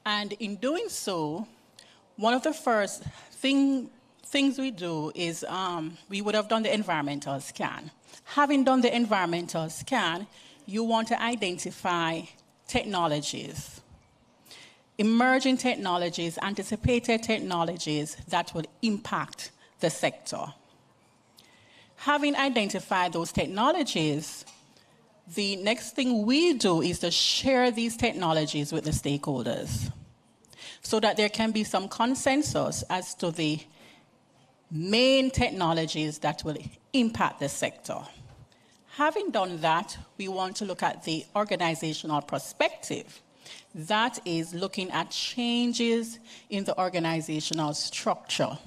And in doing so, one of the first things we do is we would have done the environmental scan. Having done the environmental scan, you want to identify technologies, emerging technologies, anticipated technologies that will impact the sector. Having identified those technologies, the next thing we do is to share these technologies with the stakeholders so that there can be some consensus as to the main technologies that will impact the sector. Having done that, we want to look at the organizational perspective. That is looking at changes in the organizational structure.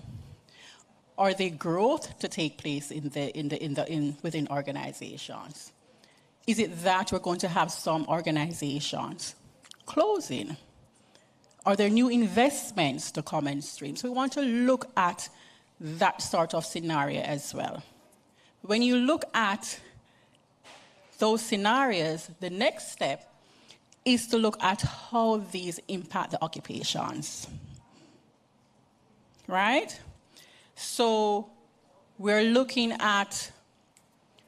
Or the growth to take place within organizations? Is it that we're going to have some organizations closing? Are there new investments to come in stream? So we want to look at that sort of scenario as well. When you look at those scenarios, the next step is to look at how these impact the occupations. Right? So we're looking at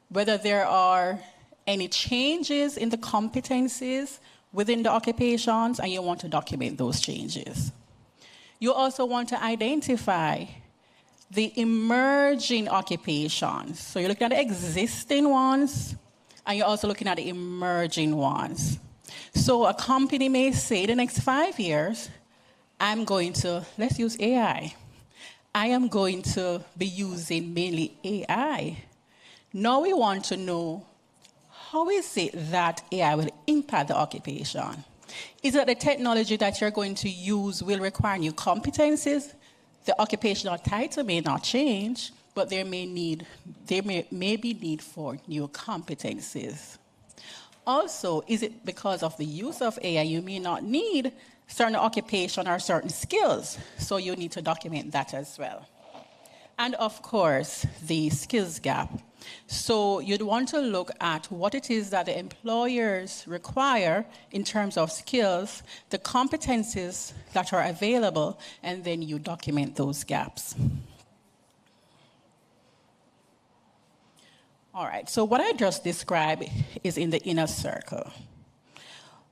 whether there are any changes in the competencies within the occupations, and you want to document those changes. You also want to identify the emerging occupations. So you're looking at the existing ones, and you're also looking at the emerging ones. So a company may say the next 5 years, I'm going to, let's use AI. I am going to be using mainly AI. Now we want to know, how is it that AI will impact the occupation? Is it the technology that you're going to use will require new competencies? The occupational title may not change, but there may be need for new competencies. Also, is it because of the use of AI you may not need certain occupation or certain skills. So you need to document that as well. And of course, the skills gap. So you'd want to look at what it is that the employers require in terms of skills, the competencies that are available, and then you document those gaps. All right, so what I just described is in the inner circle.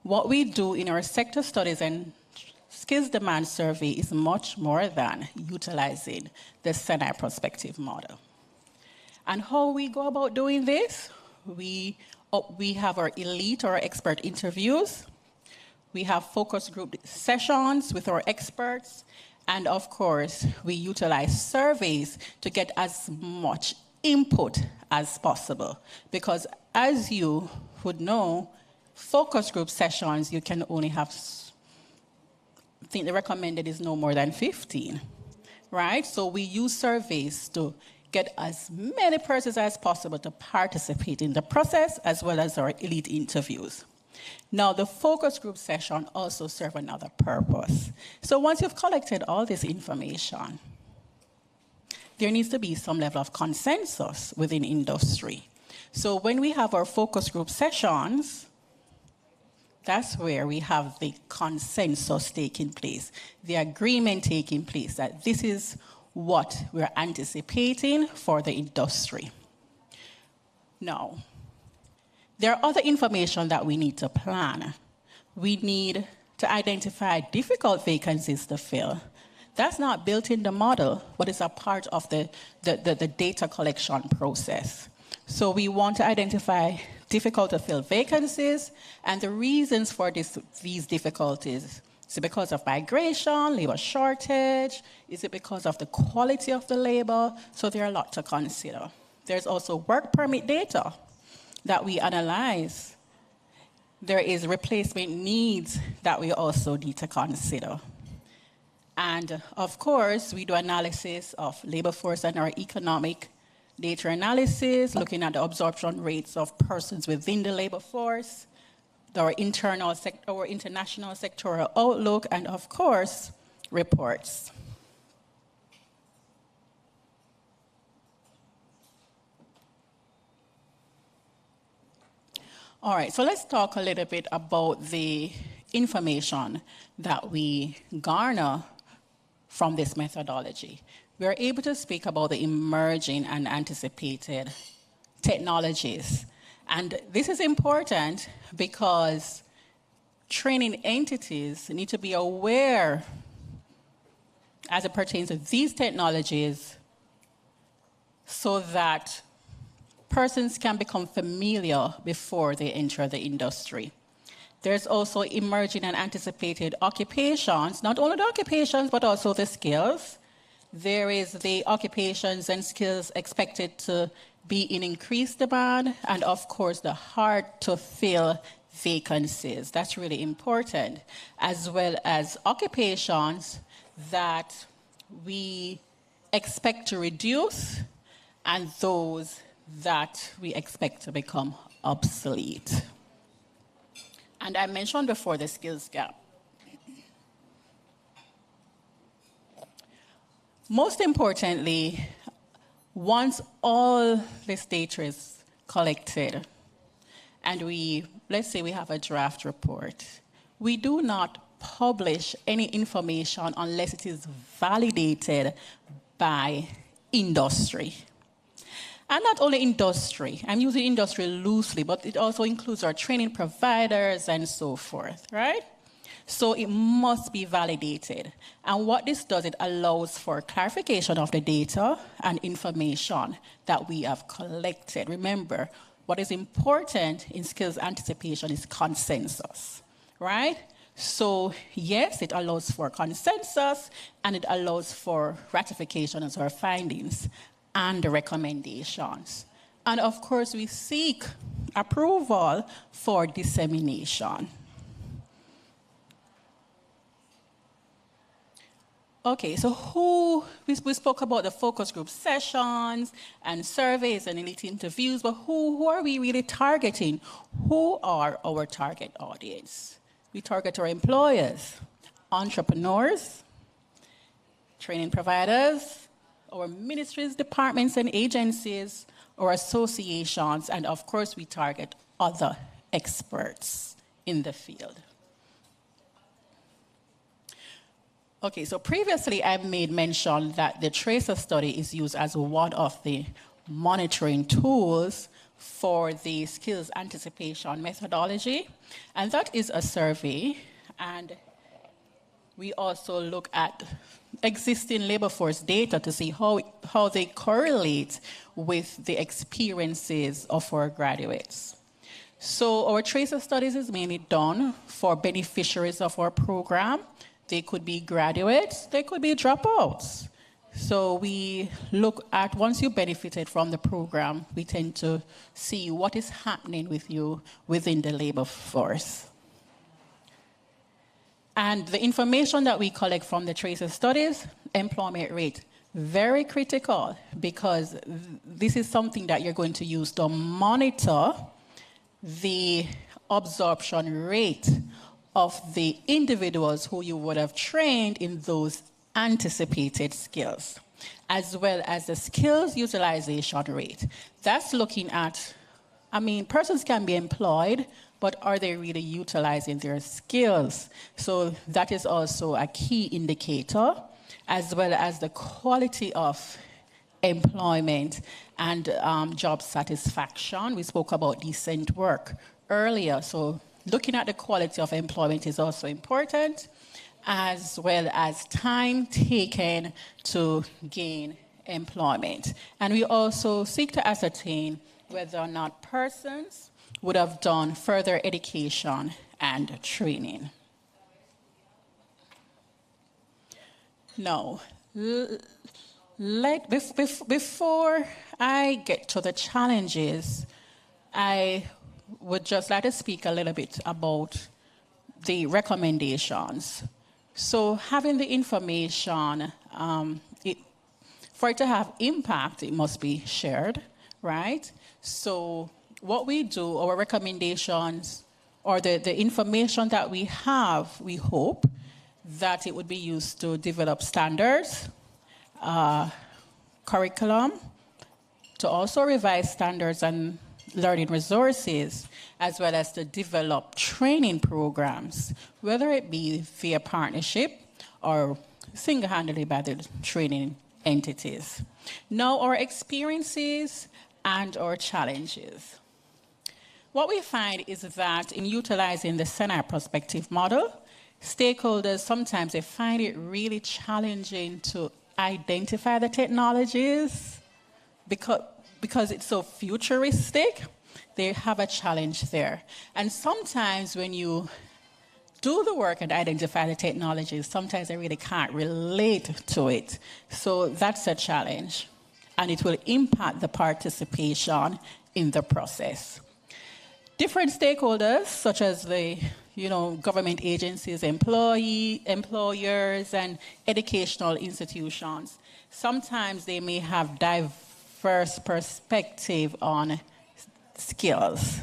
What we do in our sector studies and skills demand survey is much more than utilizing the semi-prospective model. And how we go about doing this? We have our elite or expert interviews. We have focus group sessions with our experts. And of course, we utilize surveys to get as much input as possible. Because as you would know, focus group sessions, you can only have, I think the recommended is no more than 15, right? So we use surveys to get as many persons as possible to participate in the process, as well as our elite interviews. Now, the focus group session also serves another purpose. So once you've collected all this information, there needs to be some level of consensus within industry. So when we have our focus group sessions, that's where we have the consensus taking place, the agreement taking place that this is what we're anticipating for the industry. Now, there are other information that we need to plan. We need to identify difficult vacancies to fill. That's not built in the model, but it's a part of the data collection process. So we want to identify difficult to fill vacancies, and the reasons for these difficulties. Is it because of migration, labor shortage? Is it because of the quality of the labor? So there are a lot to consider. There's also work permit data that we analyze. There is replacement needs that we also need to consider. And of course, we do analysis of labor force and our economic data analysis, looking at the absorption rates of persons within the labor force, our international sectoral outlook, and of course, reports. All right, so let's talk a little bit about the information that we garner from this methodology. We are able to speak about the emerging and anticipated technologies. And this is important because training entities need to be aware as it pertains to these technologies so that persons can become familiar before they enter the industry. There's also emerging and anticipated occupations, not only the occupations, but also the skills. There is the occupations and skills expected to be in increased demand, and of course the hard-to-fill vacancies. That's really important, as well as occupations that we expect to reduce and those that we expect to become obsolete. And I mentioned before the skills gap. Most importantly, once all this data is collected, and let's say we have a draft report, we do not publish any information unless it is validated by industry. And not only industry, I'm using industry loosely, but it also includes our training providers and so forth, right? So it must be validated. And what this does, it allows for clarification of the data and information that we have collected. Remember, what is important in skills anticipation is consensus, right? So yes, it allows for consensus and it allows for ratification of our findings and the recommendations. And of course, we seek approval for dissemination. Okay, so we spoke about the focus group sessions and surveys and elite interviews, but who are we really targeting? Who are our target audience? We target our employers, entrepreneurs, training providers, our ministries, departments, and agencies, or associations, and of course, we target other experts in the field. Okay, so previously I made mention that the tracer study is used as one of the monitoring tools for the skills anticipation methodology, and that is a survey, and we also look at existing labor force data to see how they correlate with the experiences of our graduates. So our tracer studies is mainly done for beneficiaries of our program. They could be graduates, they could be dropouts. So we look at, once you benefited from the program, we tend to see what is happening with you within the labor force. And the information that we collect from the tracer studies, employment rate, very critical, because this is something that you're going to use to monitor the absorption rate of the individuals who you would have trained in those anticipated skills, as well as the skills utilization rate. That's looking at, persons can be employed, but are they really utilizing their skills? So that is also a key indicator, as well as the quality of employment and job satisfaction. We spoke about decent work earlier, so looking at the quality of employment is also important, as well as time taken to gain employment. And we also seek to ascertain whether or not persons would have done further education and training. Now, before I get to the challenges, I would just like to speak a little bit about the recommendations. So having the information, for it to have impact, it must be shared, right? So what we do, our recommendations, or the information that we have, we hope that it would be used to develop standards, curriculum, to also revise standards and learning resources, as well as to develop training programs, whether it be via partnership or single-handedly by the training entities. Now, our experiences and our challenges. What we find is that in utilizing the Senai prospective model, stakeholders sometimes they find it really challenging to identify the technologies because it's so futuristic. They have a challenge there. And sometimes when you do the work and identify the technologies, sometimes they really can't relate to it. So that's a challenge. And it will impact the participation in the process. Different stakeholders, such as the government agencies, employers, and educational institutions, sometimes they may have diverse perspective on skills.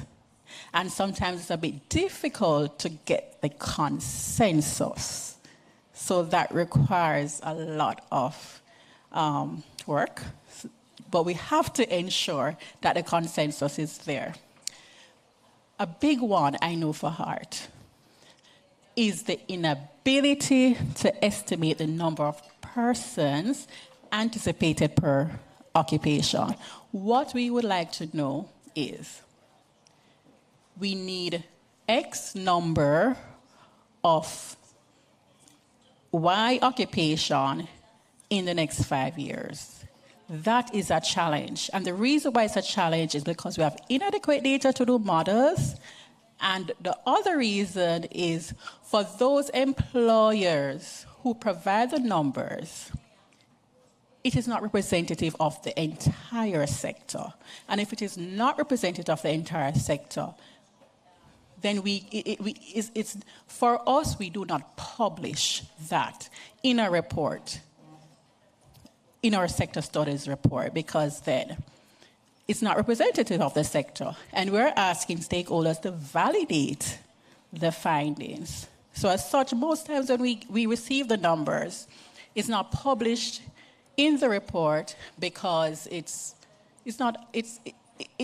And sometimes it's a bit difficult to get the consensus. So that requires a lot of work. But we have to ensure that the consensus is there. A big one I know for heart is the inability to estimate the number of persons anticipated per occupation. What we would like to know is we need X number of Y occupation in the next 5 years. That is a challenge. And the reason why it's a challenge is because we have inadequate data to do models. And the other reason is for those employers who provide the numbers, it is not representative of the entire sector. And if it is not representative of the entire sector, then it's for us, we do not publish that in a report, in our sector studies report, because then it's not representative of the sector. And we're asking stakeholders to validate the findings. So as such, most times when we receive the numbers, it's not published in the report because it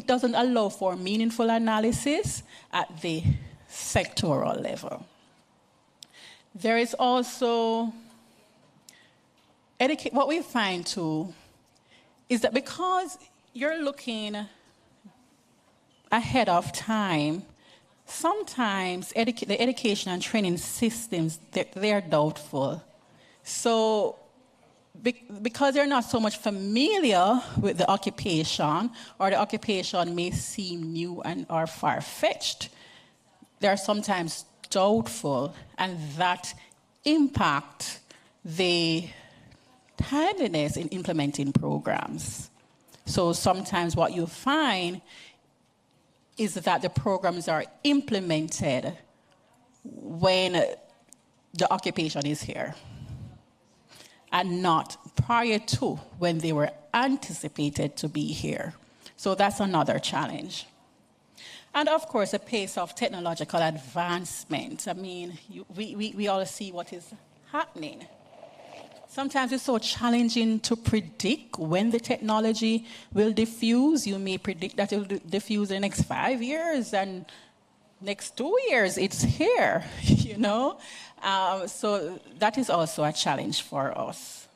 doesn't allow for meaningful analysis at the sectoral level. There is also, what we find too, is that because you're looking ahead of time, sometimes the education and training systems, they're doubtful. So because they're not so much familiar with the occupation, or the occupation may seem new or far-fetched, they're sometimes doubtful, and that impact the timeliness in implementing programs. So sometimes what you find is that the programs are implemented when the occupation is here, and not prior to when they were anticipated to be here. So that's another challenge. And of course, the pace of technological advancement. I mean, we all see what is happening. Sometimes it's so challenging to predict when the technology will diffuse. You may predict that it will diffuse in the next 5 years, and next 2 years, it's here, you know? So that is also a challenge for us.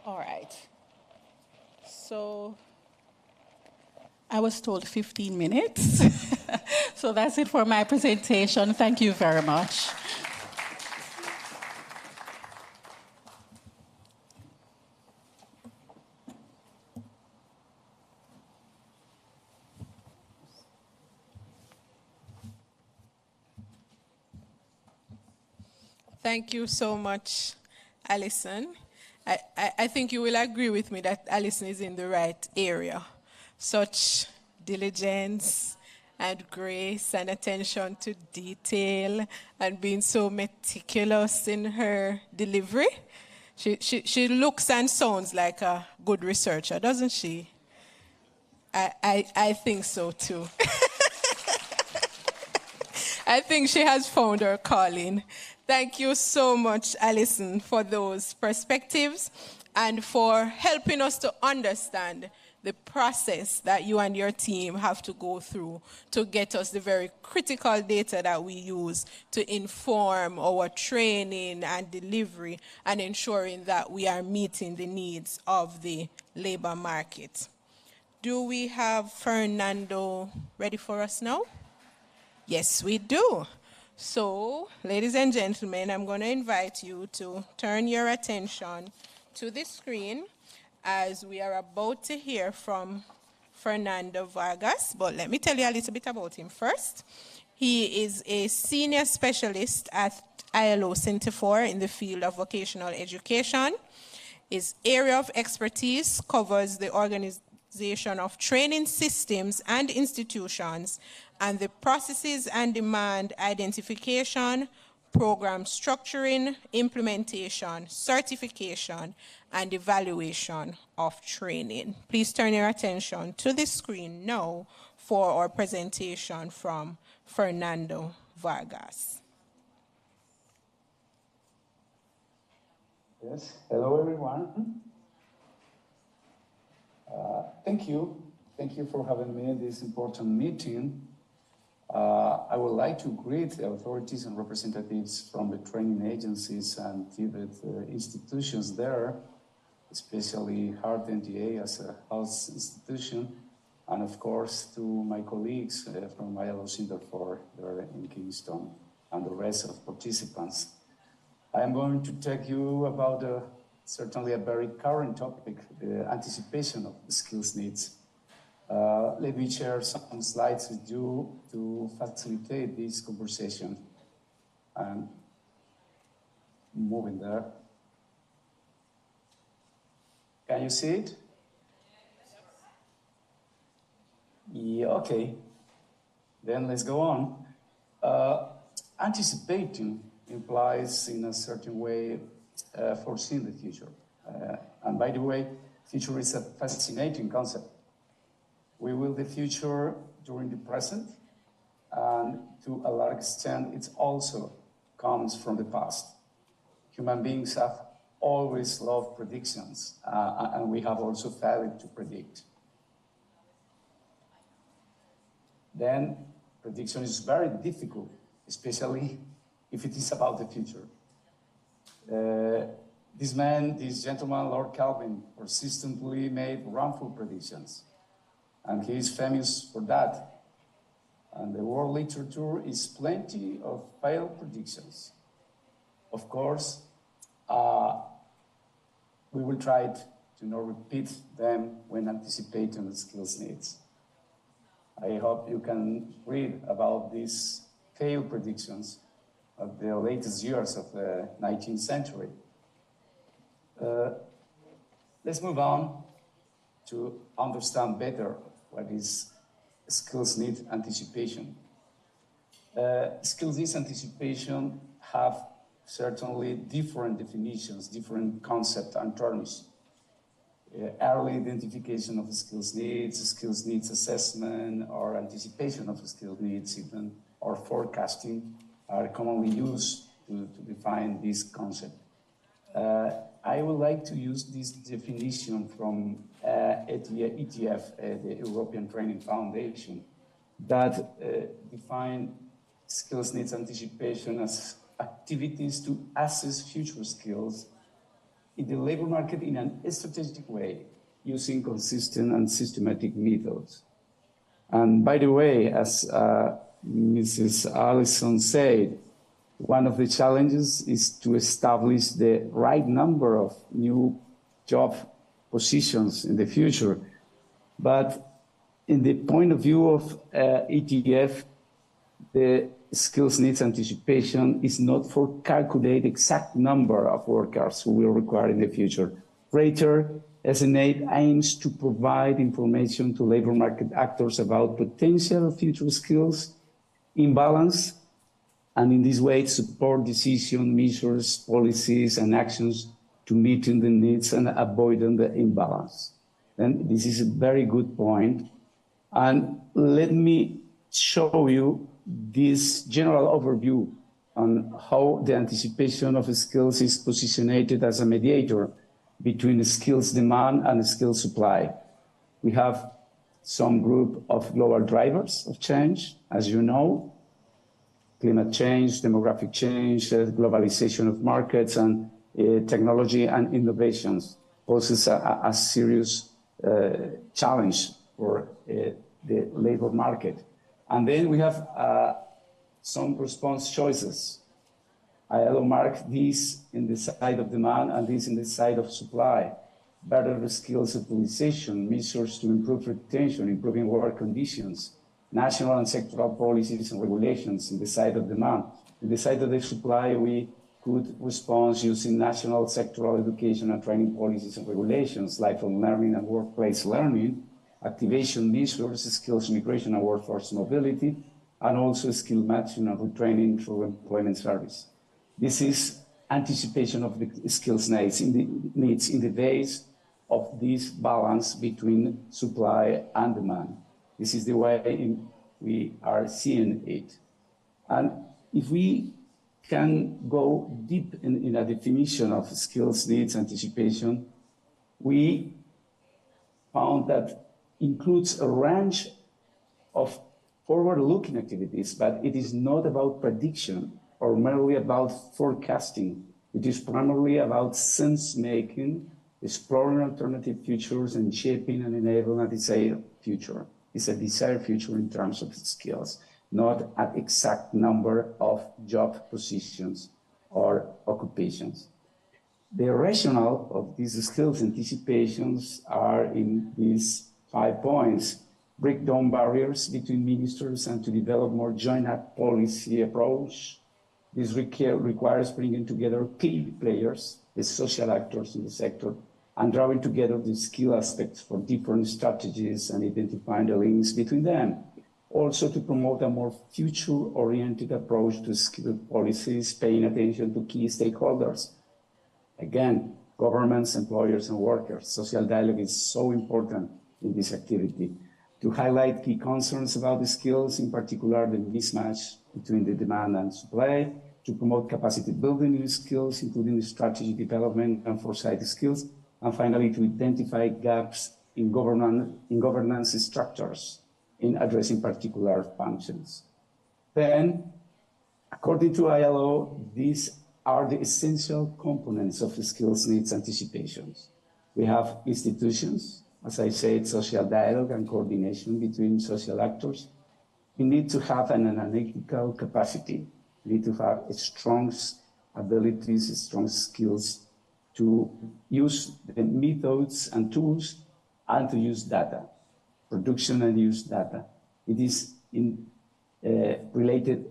All right. So I was told 15 minutes. So that's it for my presentation. Thank you very much. Thank you so much, Alison. I think you will agree with me that Alison is in the right area. Such diligence and grace and attention to detail and being so meticulous in her delivery. She looks and sounds like a good researcher, doesn't she? I think so too. I think she has found her calling. Thank you so much, Alison, for those perspectives and for helping us to understand the process that you and your team have to go through to get us the very critical data that we use to inform our training and delivery and ensuring that we are meeting the needs of the labor market. Do we have Fernando ready for us now? Yes, we do. So, ladies and gentlemen, I'm going to invite you to turn your attention to the screen as we are about to hear from Fernando Vargas. But let me tell you a little bit about him first. He is a senior specialist at ILO CINTERFOR in the field of vocational education. His area of expertise covers the organization of training systems and institutions and the processes and demand identification, program structuring, implementation, certification, and evaluation of training. Please turn your attention to the screen now for our presentation from Fernando Vargas. Yes, hello everyone. Thank you. Thank you for having me in this important meeting. I would like to greet the authorities and representatives from the training agencies and TVET institutions there, especially HART NTA as a house institution, and of course to my colleagues from ILO CINTERFOR there in Kingston and the rest of participants. I am going to take you about certainly a very current topic, the anticipation of the skills needs. Let me share some slides with you to facilitate this conversation. And moving there. Can you see it? Yeah, okay. Then let's go on. Anticipating implies in a certain way foreseeing the future. And by the way, future is a fascinating concept. We will the future during the present, and to a large extent, it also comes from the past. Human beings have always loved predictions, and we have also failed to predict. Then prediction is very difficult, especially if it is about the future. This gentleman, Lord Kelvin, persistently made wrongful predictions, and he is famous for that. And the world literature is plenty of failed predictions. Of course, we will try to not repeat them when anticipating the skills needs. I hope you can read about these failed predictions of the latest years of the 19th century. Let's move on to understand better what is skills need anticipation. Skills needs anticipation have certainly different definitions, different concepts and terms. Early identification of skills needs assessment, or anticipation of skills needs even, or forecasting are commonly used to define this concept. I would like to use this definition from ETF, the European Training Foundation, that define skills needs anticipation as activities to assess future skills in the labor market in a strategic way, using consistent and systematic methods. And by the way, as Mrs. Allison said, one of the challenges is to establish the right number of new job positions in the future. But in the point of view of ETF, the skills needs anticipation is not for calculate exact number of workers who will require in the future. Rather, SNA aims to provide information to labor market actors about potential future skills imbalance, and in this way support decision measures, policies, and actions to meeting the needs and avoiding the imbalance. And this is a very good point. And let me show you this general overview on how the anticipation of skills is positioned as a mediator between skills demand and skills supply. We have some group of global drivers of change, as you know, climate change, demographic change, globalization of markets, and technology and innovations poses a serious challenge for the labor market. And then we have some response choices. ILO marks these in the side of demand and these in the side of supply. Better skills utilization, measures to improve retention, improving work conditions, national and sectoral policies and regulations in the side of demand. In the side of the supply, we could respond using national sectoral education and training policies and regulations, lifelong learning and workplace learning, activation measures, skills migration and workforce mobility, and also skill matching and retraining through employment service. This is anticipation of the skills needs in the base of this balance between supply and demand. This is the way we are seeing it. And if we can go deep in a definition of skills needs anticipation, we found that includes a range of forward-looking activities, but it is not about prediction or merely about forecasting. It is primarily about sense-making, exploring alternative futures, and shaping and enabling a desired future. It's a desired future in terms of skills, not an exact number of job positions or occupations. The rationale of these skills anticipations are in these 5 points: break down barriers between ministers and to develop more joint policy approach. This requires bringing together key players, the social actors in the sector, and drawing together the skill aspects for different strategies and identifying the links between them. Also to promote a more future-oriented approach to skill policies, paying attention to key stakeholders. Again, governments, employers, and workers. Social dialogue is so important in this activity. to highlight key concerns about the skills, in particular the mismatch between the demand and supply, to promote capacity building new skills, including strategy development and foresight skills, and finally to identify gaps in governance structures in addressing particular functions. Then, according to ILO, these are the essential components of the skills needs anticipations. We have institutions, as I said, social dialogue and coordination between social actors. We need to have an analytical capacity. We need to have strong abilities, strong skills to use the methods and tools and to use data, production and use data. It is related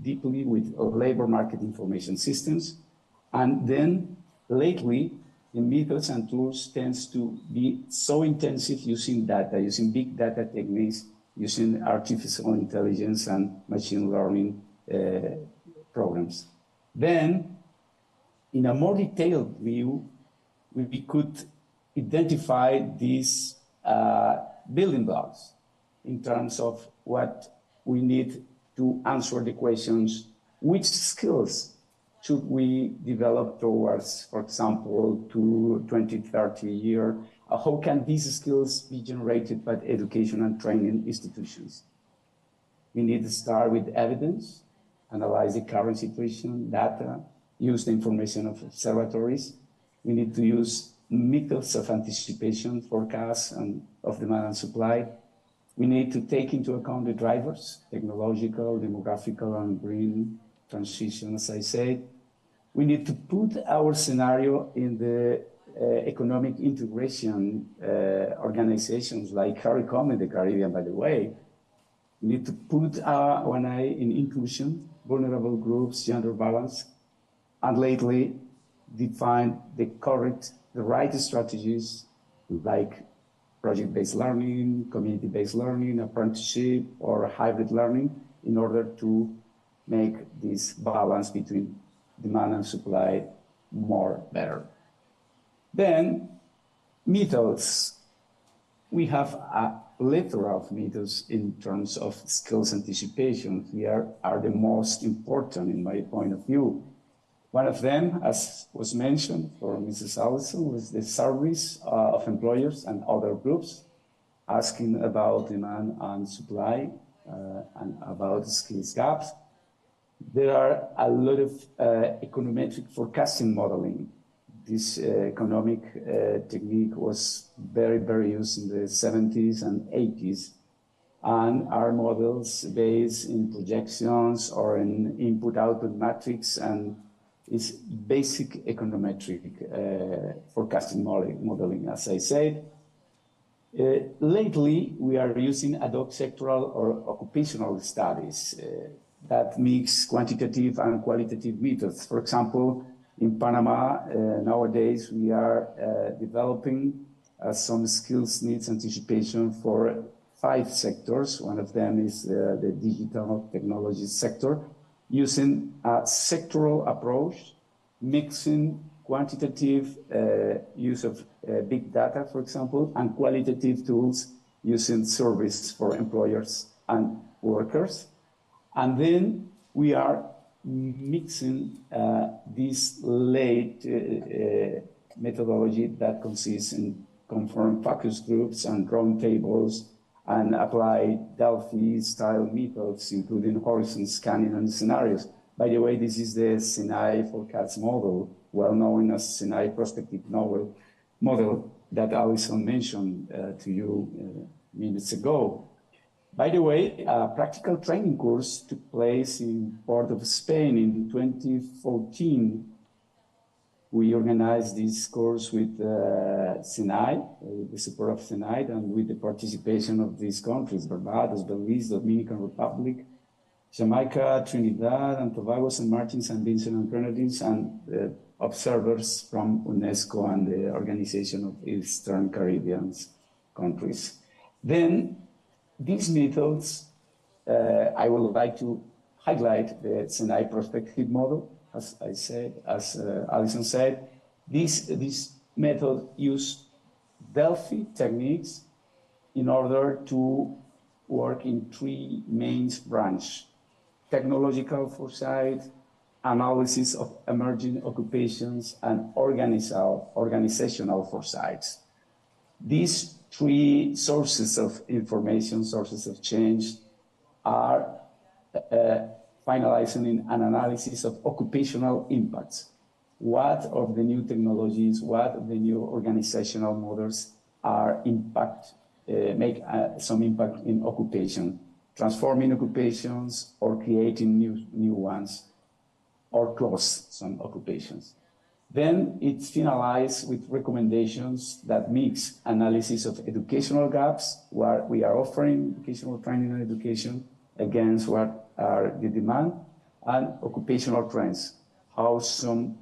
deeply with labor market information systems. And then lately, the methods and tools tends to be so intensive using data, using big data techniques, using artificial intelligence and machine learning programs. Then, in a more detailed view, we could identify these building blocks in terms of what we need to answer the questions, which skills should we develop towards, for example, to 2030 year? How can these skills be generated by education and training institutions? We need to start with evidence, analyze the current situation, data, use the information of observatories. We need to use methods of anticipation, forecasts, and of demand and supply. We need to take into account the drivers, technological, demographical, and green transition, as I said. We need to put our scenario in the economic integration organizations like CARICOM in the Caribbean, by the way. We need to put one eye in inclusion, vulnerable groups, gender balance, and lately define the right strategies like project-based learning, community-based learning, apprenticeship, or hybrid learning in order to make this balance between demand and supply more better. Then, methods. We have a plethora of methods in terms of skills anticipation. Here are the most important in my point of view. One of them, as was mentioned for Mrs. Allison, was the surveys of employers and other groups asking about demand and supply and about skills gaps. There are a lot of econometric forecasting modeling. This economic technique was very used in the 70s and 80s, and are models based in projections or in input-output matrix, and is basic econometric forecasting modeling, as I said. Lately, we are using ad hoc sectoral or occupational studies that mix quantitative and qualitative methods. For example, in Panama, nowadays, we are developing some skills needs anticipation for 5 sectors. One of them is the digital technology sector, using a sectoral approach, mixing quantitative use of big data, for example, and qualitative tools using surveys for employers and workers. And then we are mixing this late methodology that consists in confirmed focus groups and roundtables and apply Delphi-style methods, including horizon scanning and scenarios. By the way, this is the Sinai forecast model, well known as Sinai prospective model that Alison mentioned to you minutes ago. By the way, a practical training course took place in Port of Spain in 2014. We organized this course with Sinai, with the support of Sinai, and with the participation of these countries, Barbados, Belize, Dominican Republic, Jamaica, Trinidad and Tobago, St. Martin, St. Vincent and Grenadines, and observers from UNESCO and the Organization of Eastern Caribbean countries. Then, these methods, I would like to highlight the Sinai prospective model. As I said, as Alison said, this method uses Delphi techniques in order to work in three main branches: technological foresight, analysis of emerging occupations, and organizational foresight. These three sources of information, sources of change, are finalizing in an analysis of occupational impacts. What of the new technologies, what of the new organizational models are make some impact in occupation, transforming occupations or creating new ones, or close some occupations. Then it's finalized with recommendations that mix analysis of educational gaps, where we are offering educational training and education, against what are the demand, and occupational trends, how some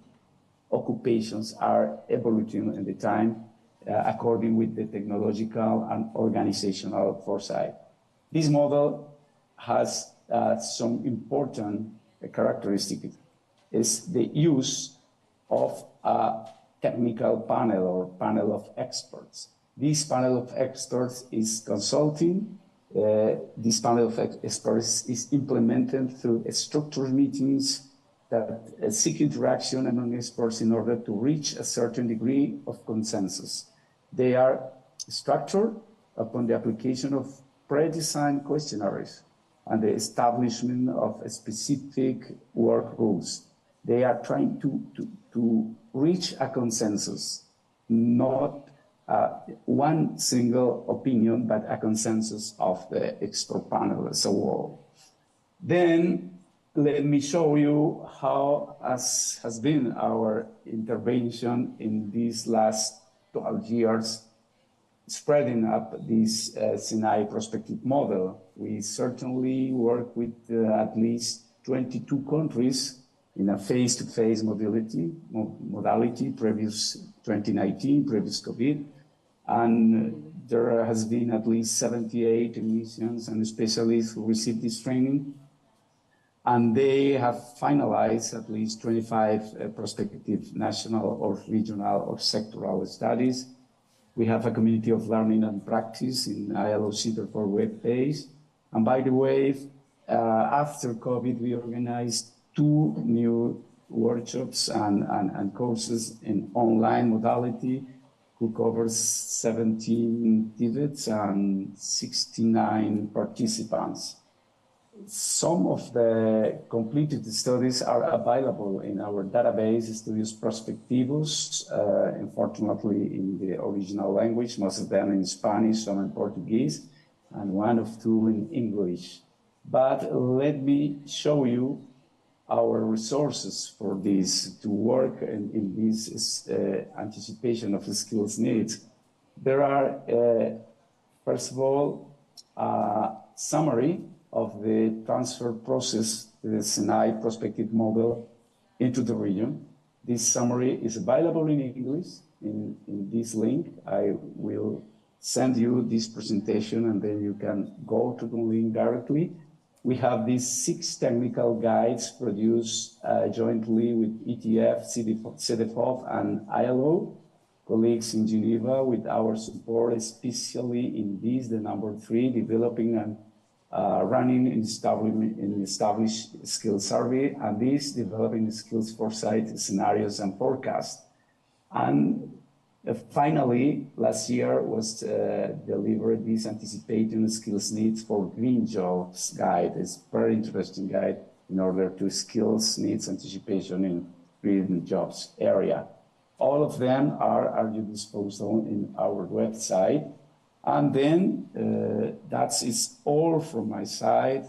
occupations are evolving in the time according with the technological and organizational foresight. This model has some important characteristics. Is the use of a technical panel or panel of experts. This panel of experts is consulting. This panel of experts is implemented through structured meetings that seek interaction among experts in order to reach a certain degree of consensus. They are structured upon the application of pre-designed questionnaires and the establishment of specific work rules. They are trying to reach a consensus, not one single opinion, but a consensus of the expert panel as a whole. Then let me show you how has been our intervention in these last 12 years, spreading up this Sinai prospective model. We certainly work with at least 22 countries in a face-to-face modality, previous 2019, previous COVID. And there has been at least 78 technicians and specialists who received this training. And they have finalized at least 25 prospective national or regional or sectoral studies. We have a community of learning and practice in ILO CINTERFOR web page. And by the way, after COVID, we organized 2 new workshops and courses in online modality, who covers 17 TVETs and 69 participants. Some of the completed studies are available in our database, Studios Prospectivos, unfortunately in the original language, most of them in Spanish, some in Portuguese, and 1 or 2 in English. But let me show you our resources for this, to work in this anticipation of the skills needs. There are, first of all, a summary of the transfer process, the Sinai prospective model into the region. This summary is available in English in this link. I will send you this presentation and then you can go to the link directly. We have these 6 technical guides produced jointly with ETF, CDFOF, and ILO, colleagues in Geneva, with our support, especially in this, the number 3, developing and running in established skills survey, and this developing skills foresight scenarios and forecasts. And finally, last year was delivered this anticipating skills needs for green jobs guide. It's a very interesting guide in order to skills needs anticipation in green jobs area. All of them are at your disposal in our website. And then that is all from my side.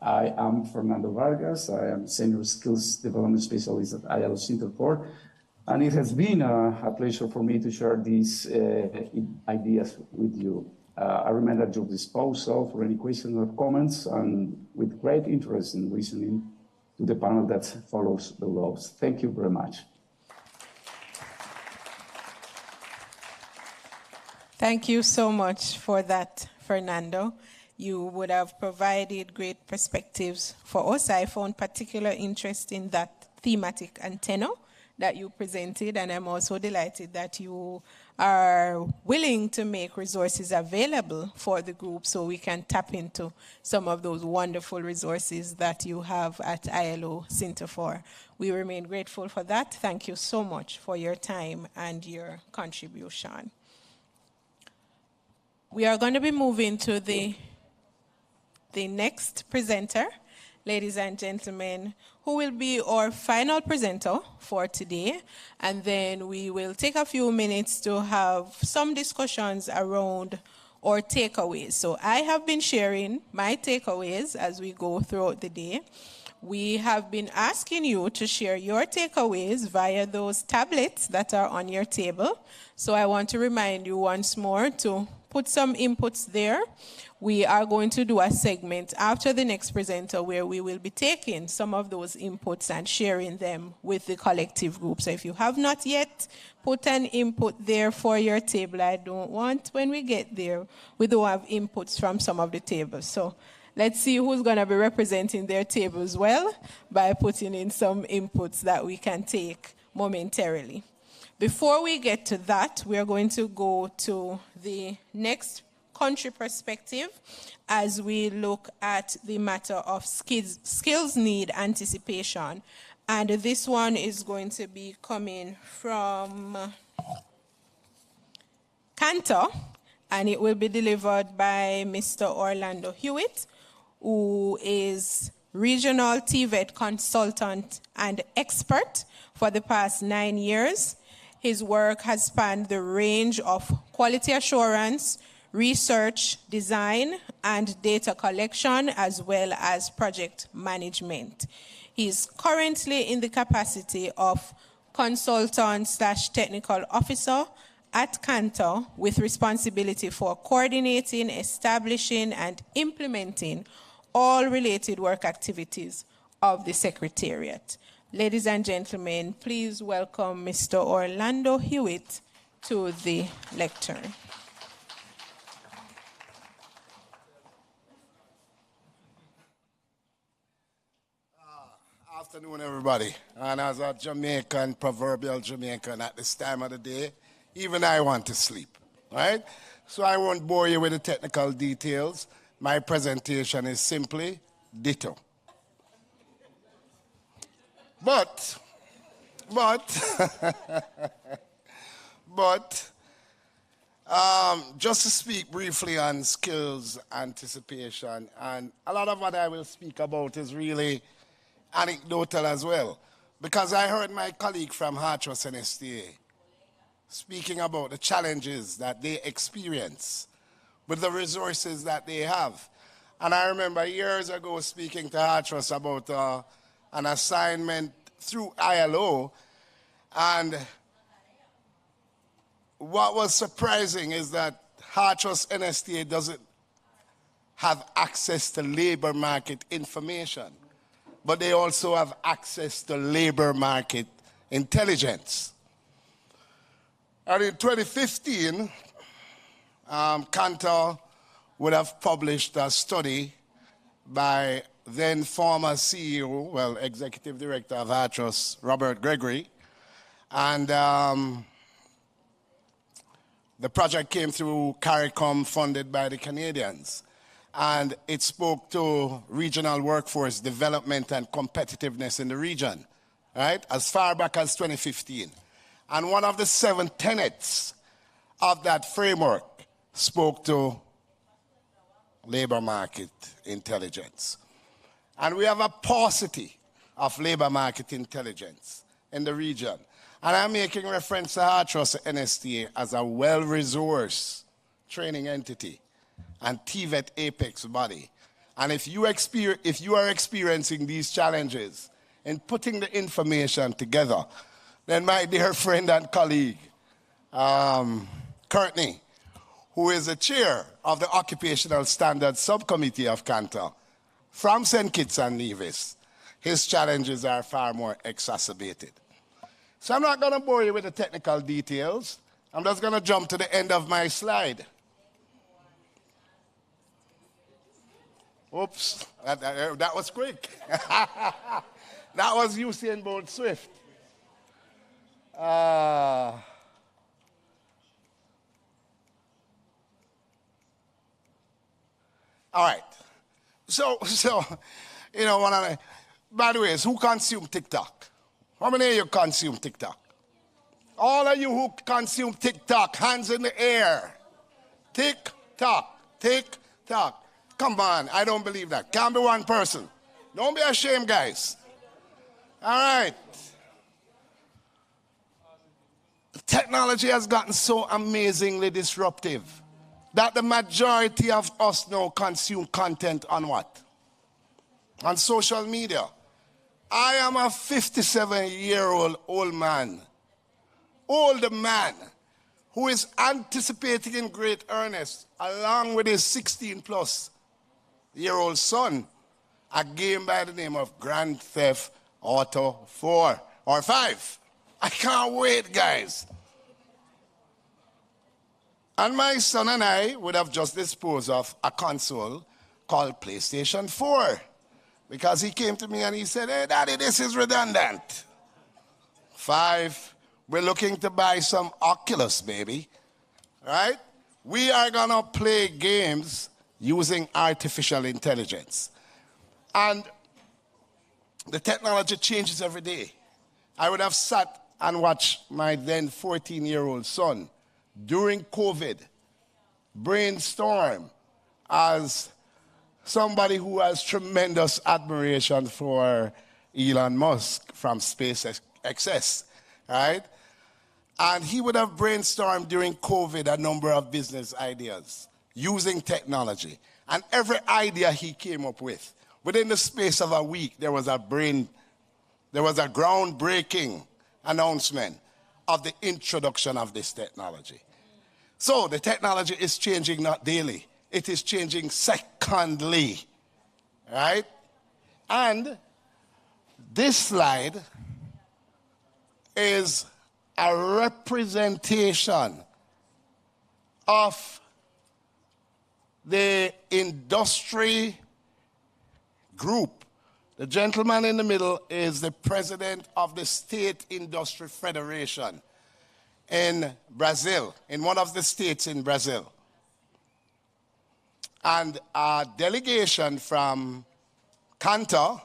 I am Fernando Vargas. I am Senior Skills Development Specialist at ILO CINTERFOR. And it has been a pleasure for me to share these ideas with you. I remain at your disposal for any questions or comments, and with great interest in listening to the panel that follows below. Thank you very much. Thank you so much for that, Fernando. You would have provided great perspectives for us. I found particular interest in that thematic antenna that you presented, and I'm also delighted that you are willing to make resources available for the group so we can tap into some of those wonderful resources that you have at ILO CINTERFOR. We remain grateful for that. Thank you so much for your time and your contribution. We are going to be moving to the next presenter, ladies and gentlemen, who will be our final presenter for today. And then we will take a few minutes to have some discussions around our takeaways. So I have been sharing my takeaways as we go throughout the day. We have been asking you to share your takeaways via those tablets that are on your table. So I want to remind you once more to put some inputs there. We are going to do a segment after the next presenter where we will be taking some of those inputs and sharing them with the collective group. So if you have not yet put an input there for your table, I don't want when we get there, we don't have inputs from some of the tables. So let's see who's going to be representing their tables well by putting in some inputs that we can take momentarily. Before we get to that, we're going to go to the next country perspective as we look at the matter of skills need anticipation. And this one is going to be coming from Cantor, and it will be delivered by Mr. Orlando Hewitt, who is regional TVET consultant and expert for the past 9 years. His work has spanned the range of quality assurance, research, design, and data collection, as well as project management. He is currently in the capacity of consultant/technical officer at Cantor with responsibility for coordinating, establishing, and implementing all related work activities of the Secretariat. Ladies and gentlemen, please welcome Mr. Orlando Hewitt to the lectern. Afternoon, everybody. And as a Jamaican, proverbial Jamaican, at this time of the day, even I want to sleep, right? So I won't bore you with the technical details. My presentation is simply ditto. But, just to speak briefly on skills anticipation, and a lot of what I will speak about is really anecdotal as well, because I heard my colleague from Trust NSTA speaking about the challenges that they experience with the resources that they have. And I remember years ago speaking to Trust about an assignment through ILO, and what was surprising is that Trust NSTA doesn't have access to labor market information, but they also have access to labor market intelligence. And in 2015, Cantor would have published a study by then former CEO, well, Executive Director of Trust, Robert Gregory, and the project came through CARICOM, funded by the Canadians. And it spoke to regional workforce development and competitiveness in the region, right, as far back as 2015. And one of the 7 tenets of that framework spoke to labor market intelligence. And we have a paucity of labor market intelligence in the region. And I'm making reference to Trust NSTA as a well-resourced training entity and TVET apex body. And if you are experiencing these challenges in putting the information together, then my dear friend and colleague, Courtney, who is the chair of the Occupational Standards Subcommittee of Cantor from St. Kitts and Nevis, his challenges are far more exacerbated. So I'm not going to bore you with the technical details. I'm just going to jump to the end of my slide. Oops, that was quick. That was Usain Bolt Swift. All right. So, you know, by the way, who consume TikTok? How many of you consume TikTok? All of you who consume TikTok, hands in the air. TikTok, TikTok. Come on, I don't believe that. Can't be one person. Don't be ashamed, guys. All right. Technology has gotten so amazingly disruptive that the majority of us now consume content on what? On social media. I am a 57-year-old old man, who is anticipating in great earnest, along with his 16-plus-year-old son, a game by the name of Grand Theft Auto 4 or 5. I can't wait, guys. And my son and I would have just disposed of a console called PlayStation 4 because he came to me and he said, "Hey, Daddy, this is redundant." 5, we're looking to buy some Oculus, baby. Right? We are going to play games using artificial intelligence. And the technology changes every day. I would have sat and watched my then 14-year-old son during COVID brainstorm as somebody who has tremendous admiration for Elon Musk from SpaceX, right? And he would have brainstormed during COVID a number of business ideas using technology. And every idea he came up with, within the space of a week, there was a groundbreaking announcement of the introduction of this technology. So the technology is changing not daily, it is changing secondly, right? And this slide is a representation of the industry group. The gentleman in the middle is the president of the State Industry Federation in Brazil, in one of the states in Brazil. And a delegation from Cantor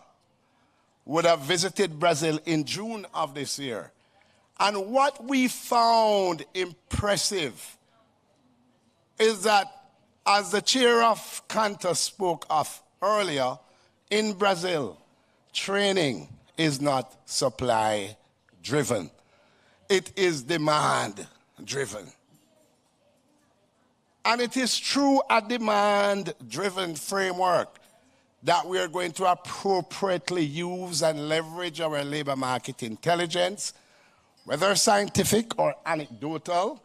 would have visited Brazil in June of this year. And what we found impressive is that, as the chair of Cantor spoke of earlier, in Brazil, training is not supply driven. It is demand driven. And it is through a demand driven framework that we are going to appropriately use and leverage our labor market intelligence, whether scientific or anecdotal.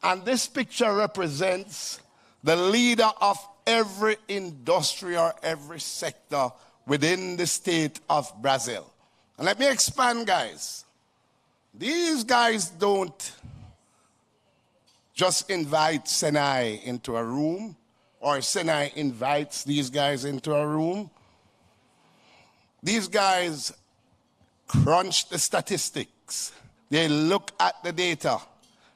And this picture represents the leader of every industry or every sector within the state of Brazil. And let me expand, guys. These guys don't just invite Senai into a room, or Senai invites these guys into a room. These guys crunch the statistics. They look at the data.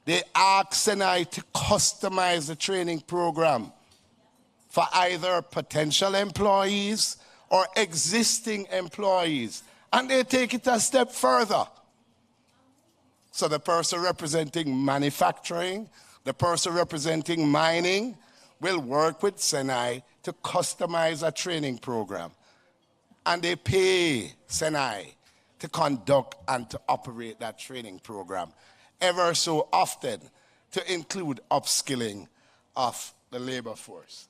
They ask Senai to customize the training program for either potential employees or existing employees. And they take it a step further. So the person representing manufacturing, the person representing mining will work with Senai to customize a training program. And they pay Senai to conduct and to operate that training program ever so often to include upskilling of the labor force.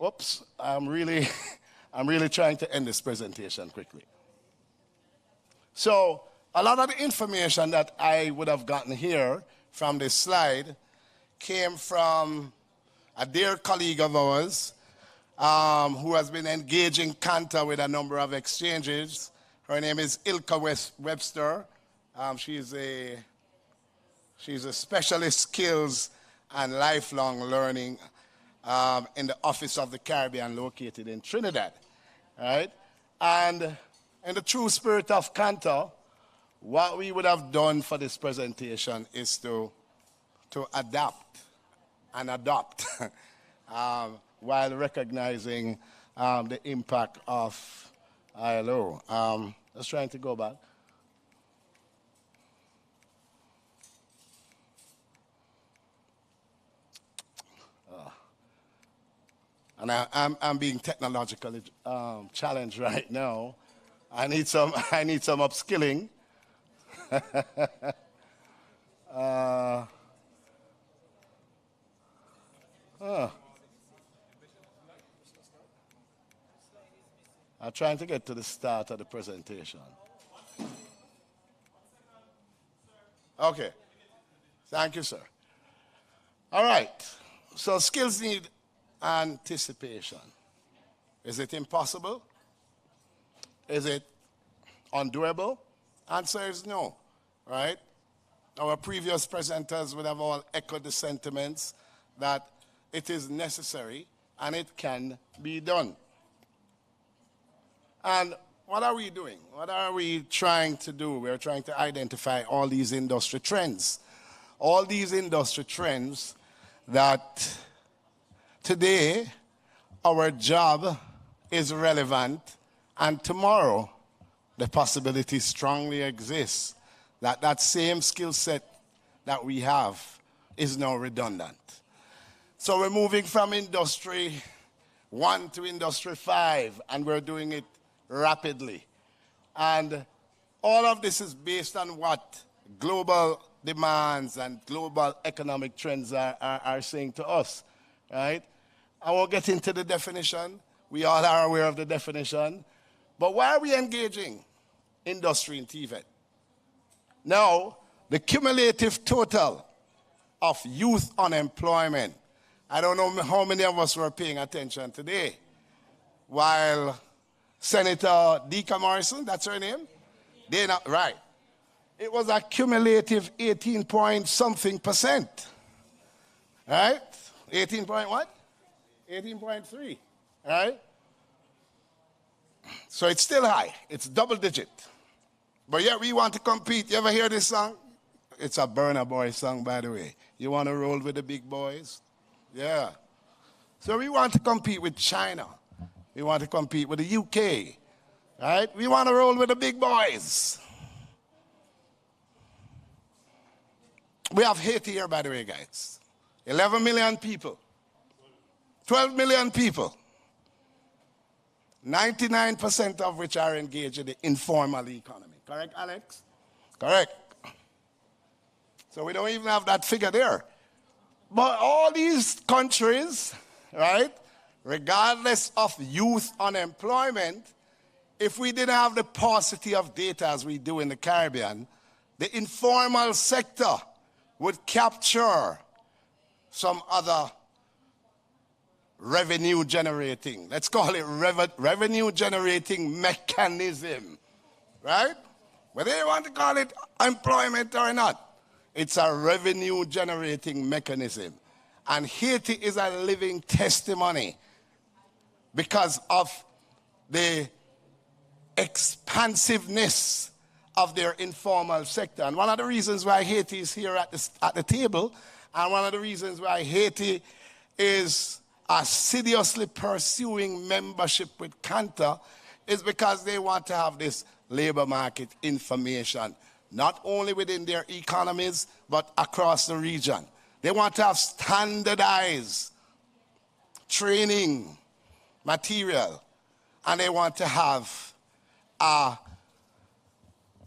Oops, I'm really trying to end this presentation quickly. So a lot of the information that I would have gotten here from this slide came from a dear colleague of ours who has been engaging Cantor with a number of exchanges. Her name is Ilka Webster. She's a specialist skills and lifelong learning in the Office of the Caribbean located in Trinidad, right? And in the true spirit of Cantor, what we would have done for this presentation is to adapt and adopt while recognizing the impact of ILO. Just trying to go back. And I'm being technologically challenged right now. I need some upskilling. I'm trying to get to the start of the presentation. Okay. Thank you, sir. All right. So skills need anticipation. Is it impossible? Is it undoable? Answer is no, right? Our previous presenters would have all echoed the sentiments that it is necessary and it can be done. And what are we doing? What are we trying to do? We're trying to identify all these industry trends. All these industry trends that today our job is relevant, and tomorrow the possibility strongly exists that that same skill set that we have is now redundant. So we're moving from industry 1 to industry 5, and we're doing it rapidly. And all of this is based on what global demands and global economic trends are saying to us, right? I won't get into the definition. We all are aware of the definition. But why are we engaging industry in TVET? Now, the cumulative total of youth unemployment, I don't know how many of us were paying attention today, while Senator Deacon Morrison, that's her name? Right. It was a cumulative 18 point something %. Right? 18 point what? 18.3. Right? So it's still high. It's double digit. But yet we want to compete. You ever hear this song? It's a Burna Boy song, by the way. You want to roll with the big boys? Yeah. So we want to compete with China. We want to compete with the UK. Right? We want to roll with the big boys. We have Haiti here, by the way, guys. 11 million people. 12 million people. 99% of which are engaged in the informal economy. Correct, Alex? Correct. So we don't even have that figure there. But all these countries, right, regardless of youth unemployment, if we didn't have the paucity of data as we do in the Caribbean, the informal sector would capture some other revenue generating, let's call it revenue generating mechanism, right? Whether you want to call it employment or not, it's a revenue generating mechanism. And Haiti is a living testimony because of the expansiveness of their informal sector. And one of the reasons why Haiti is here at the table, and one of the reasons why Haiti is assiduously pursuing membership with CANTA is because they want to have this labor market information, not only within their economies, but across the region. They want to have standardized training material, and they want to have a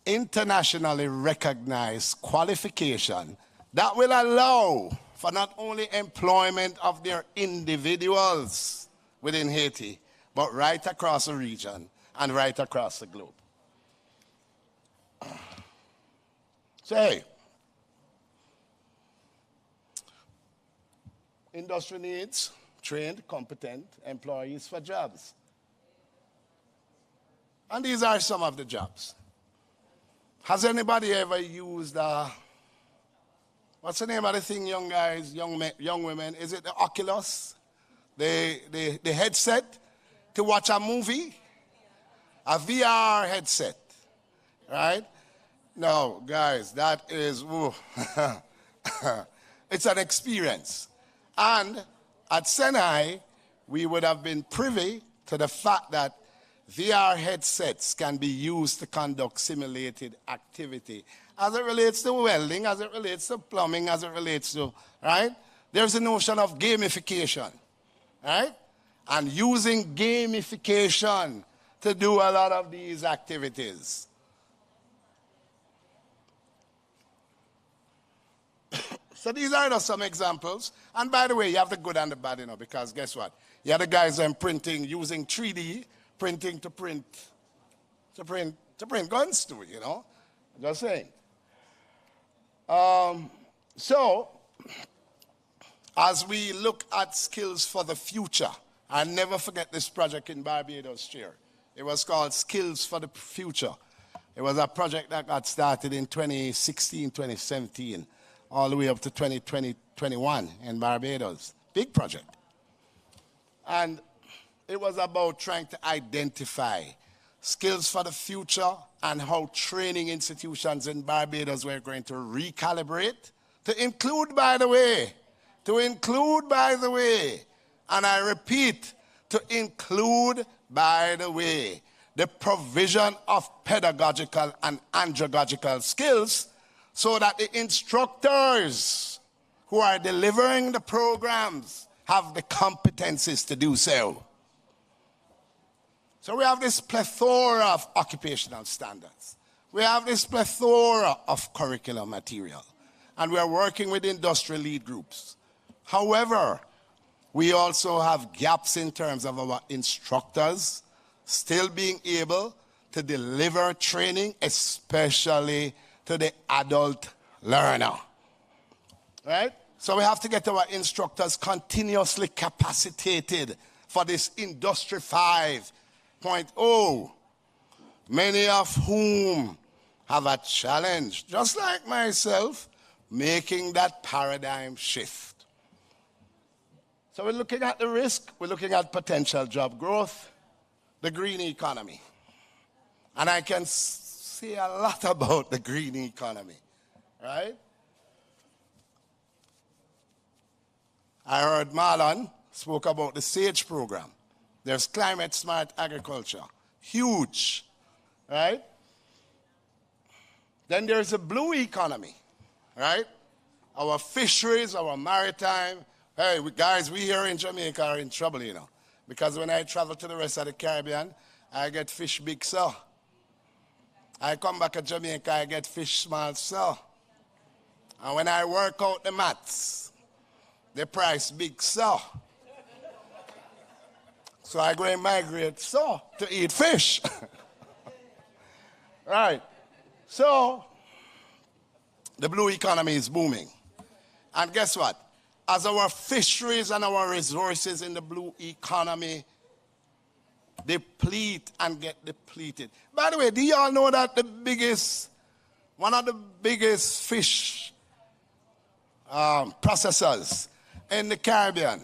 internationally recognized qualification that will allow for not only employment of their individuals within Haiti, but right across the region and right across the globe. So, hey, industry needs trained, competent employees for jobs. And these are some of the jobs. Has anybody ever used what's the name of the thing, young guys, young women? Is it the Oculus? The headset to watch a movie? A VR headset, right? No, guys, that is, ooh, it's an experience. And at Senai, we would have been privy to the fact that VR headsets can be used to conduct simulated activity as it relates to welding, as it relates to plumbing, as it relates to, right? There's a notion of gamification, right? And using gamification to do a lot of these activities. So these are just some examples. And by the way, you have the good and the bad, you know, because guess what? You have the guys that are printing, using 3D printing to print guns to it, you know. Just saying. So, as we look at skills for the future, I'll never forget this project in Barbados, Chair. It was called Skills for the Future. It was a project that got started in 2016, 2017, all the way up to 2020, 21 in Barbados. Big project. And it was about trying to identify skills for the future and how training institutions in Barbados were going to recalibrate to include, by the way, and I repeat, to include, by the way, the provision of pedagogical and andragogical skills so that the instructors who are delivering the programs have the competencies to do so. So we have this plethora of occupational standards. We have this plethora of curriculum material. And we are working with industrial lead groups. However, we also have gaps in terms of our instructors still being able to deliver training, especially to the adult learner. Right? So we have to get our instructors continuously capacitated for this Industry 5.0, many of whom have a challenge, just like myself, making that paradigm shift. So we're looking at the risk, we're looking at potential job growth, the green economy. And I can say a lot about the green economy, right? I heard Marlon spoke about the SAGE program. There's climate smart agriculture, huge, right? Then there's a blue economy, right? Our fisheries, our maritime. Hey, guys, we here in Jamaica are in trouble, you know, because when I travel to the rest of the Caribbean, I get fish big, so. I come back to Jamaica, I get fish small, so. And when I work out the maths, the price big, so. So I go and migrate, so, to eat fish. Right. So, the blue economy is booming. And guess what? As our fisheries and our resources in the blue economy deplete and get depleted. By the way, do you all know that one of the biggest fish processors in the Caribbean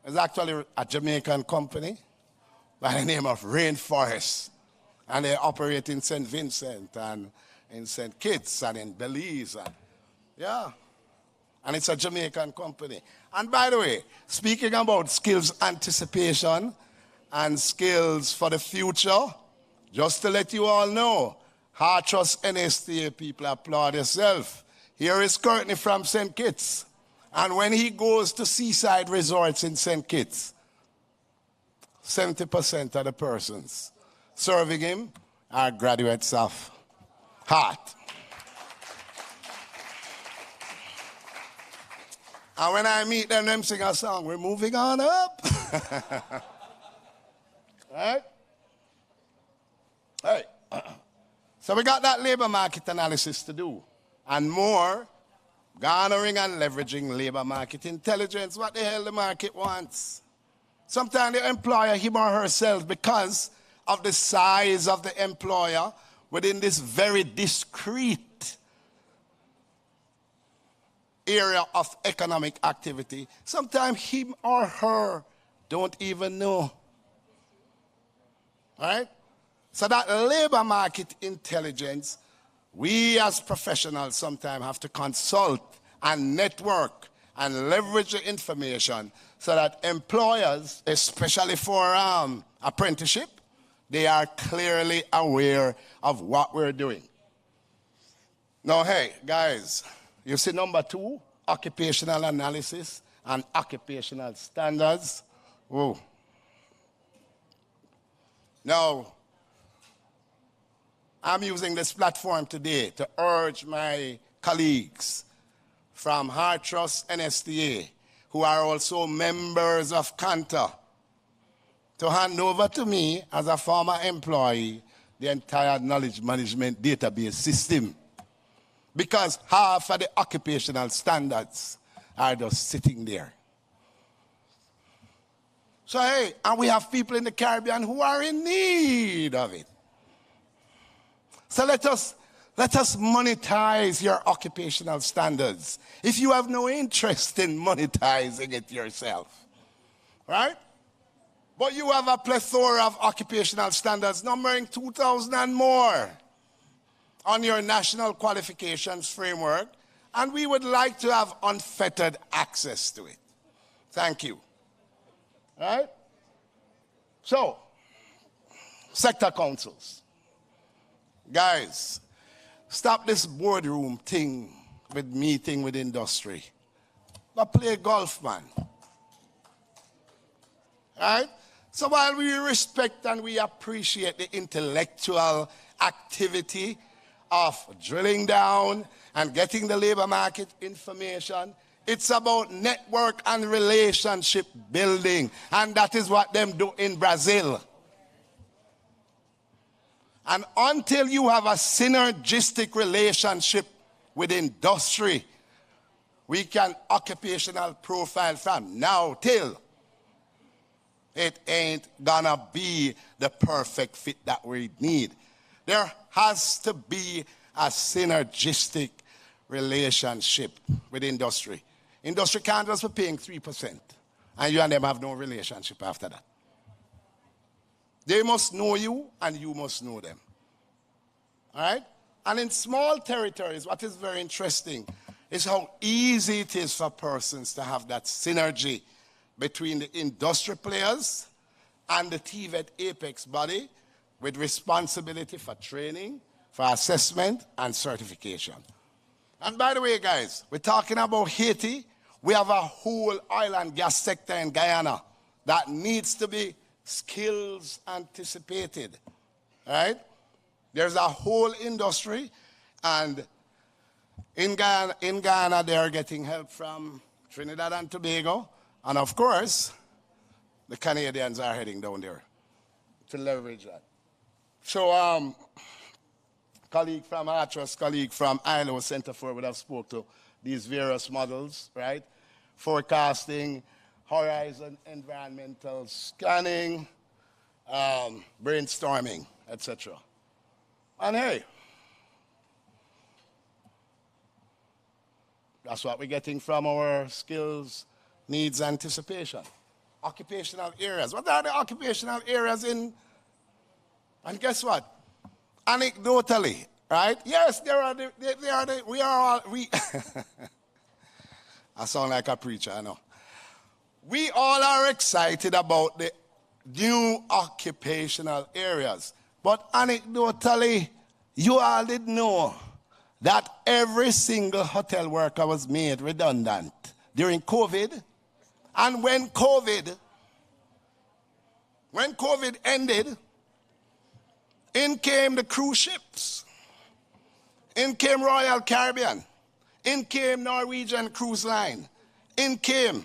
is actually a Jamaican company by the name of Rainforest. And they operate in St. Vincent and in St. Kitts and in Belize. Yeah. And it's a Jamaican company. And by the way, speaking about skills anticipation and skills for the future, just to let you all know, Heart Trust NSTA people, applaud yourself. Here is Courtney from St. Kitts. And when he goes to seaside resorts in St. Kitts, 70% of the persons serving him are graduates of Heart. And when I meet them sing a song, we're moving on up. Right? Hey. So we got that labor market analysis to do. And more, garnering and leveraging labor market intelligence, what the hell the market wants. Sometimes the employer, him or herself, because of the size of the employer within this very discrete area of economic activity, sometimes him or her don't even know. Right? So that labor market intelligence we as professionals sometimes have to consult and network and leverage the information so that employers, especially for apprenticeship, they are clearly aware of what we're doing. Now, hey, guys, you see number 2, occupational analysis and occupational standards. Whoa. Now, I'm using this platform today to urge my colleagues from Heart Trust NSTA, who are also members of CANTA, to hand over to me as a former employee the entire knowledge management database system. Because half of the occupational standards are just sitting there. So hey, and we have people in the Caribbean who are in need of it. So let us monetize your occupational standards if you have no interest in monetizing it yourself, right? But you have a plethora of occupational standards numbering 2,000 and more on your national qualifications framework, and we would like to have unfettered access to it. Thank you. Right? So, sector councils. Guys, stop this boardroom thing with meeting with industry. But play golf, man. Right? So while we respect and we appreciate the intellectual activity of drilling down and getting the labor market information, it's about network and relationship building. And that is what them do in Brazil. And until you have a synergistic relationship with industry, we can occupational profile from now till it ain't gonna be the perfect fit that we need. There has to be a synergistic relationship with industry. Industry can't just be paying 3%, and you and them have no relationship after that. They must know you, and you must know them. All right? And in small territories, what is very interesting is how easy it is for persons to have that synergy between the industry players and the TVET apex body with responsibility for training, for assessment, and certification. And by the way, guys, we're talking about Haiti. We have a whole oil and gas sector in Guyana that needs to be skills anticipated, right? There's a whole industry, and in Guyana they are getting help from Trinidad and Tobago, and of course, the Canadians are heading down there to leverage that. So, colleague from Artrust, colleague from ILO CINTERFOR would have spoke to these various models, right? Forecasting, horizon environmental scanning, brainstorming, etc. And hey, that's what we're getting from our skills needs anticipation. Occupational areas. What are the occupational areas in? And guess what? Anecdotally, right? Yes, we are all, I sound like a preacher, I know. We all are excited about the new occupational areas. But anecdotally, you all did know that every single hotel worker was made redundant during COVID. And when COVID ended, in came the cruise ships. In came Royal Caribbean. In came Norwegian Cruise Line. In came,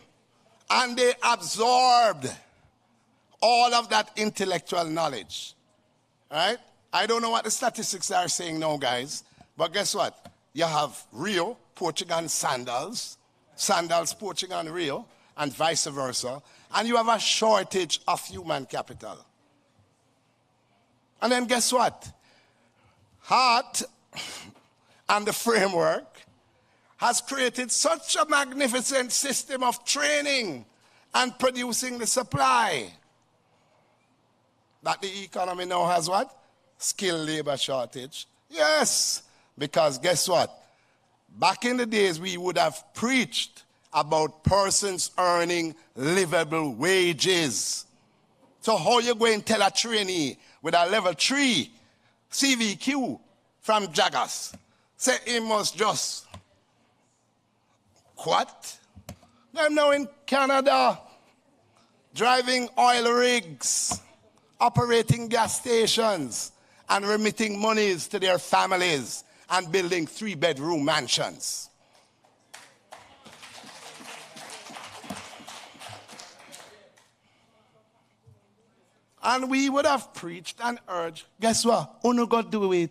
and they absorbed all of that intellectual knowledge. Right? I don't know what the statistics are saying now, guys, but guess what? You have Rio poaching on sandals, sandals poaching on Rio, and vice versa, and you have a shortage of human capital. And then guess what? Heart and the framework has created such a magnificent system of training and producing the supply that the economy now has what? Skilled labor shortage. Yes, Because guess what? Back in the days, we would have preached about persons earning livable wages. So how you going to tell a trainee with a level 3 CVQ from Jaggers, say he must just, what? I'm now in Canada, driving oil rigs, operating gas stations, and remitting monies to their families and building 3-bedroom mansions. And we would have preached and urged, guess what? Uno got do it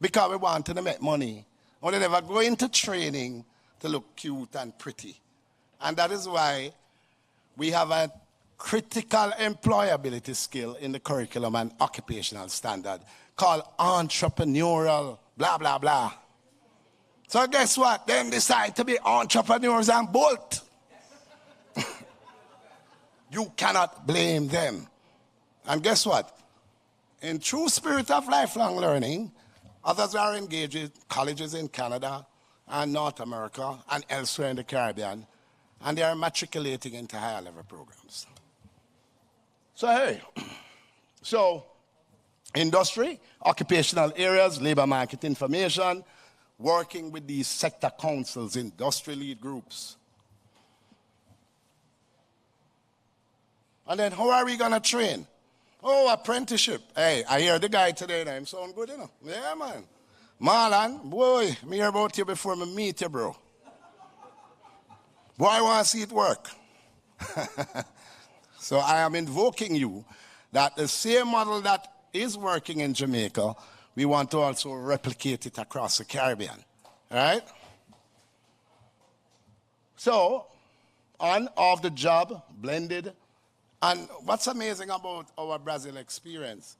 because we wanted to make money. We never go into training to look cute and pretty. And that is why we have a critical employability skill in the curriculum and occupational standard called entrepreneurial blah, blah, blah. So guess what? Them decide to be entrepreneurs and bolt. You cannot blame them. And guess what? In true spirit of lifelong learning, others are engaged in colleges in Canada and North America and elsewhere in the Caribbean, and they are matriculating into higher level programs. So hey, so industry, occupational areas, labor market information, working with these sector councils, industry lead groups. And then how are we going to train? Oh, apprenticeship. Hey, I hear the guy today, and I'm sound good, you know. Yeah, man. Marlon, boy, me hear about you before me meet you, bro. Boy, I want to see it work. So I am invoking you that the same model that is working in Jamaica, we want to also replicate it across the Caribbean. All right? So, on, off the job, blended. And what's amazing about our Brazil experience,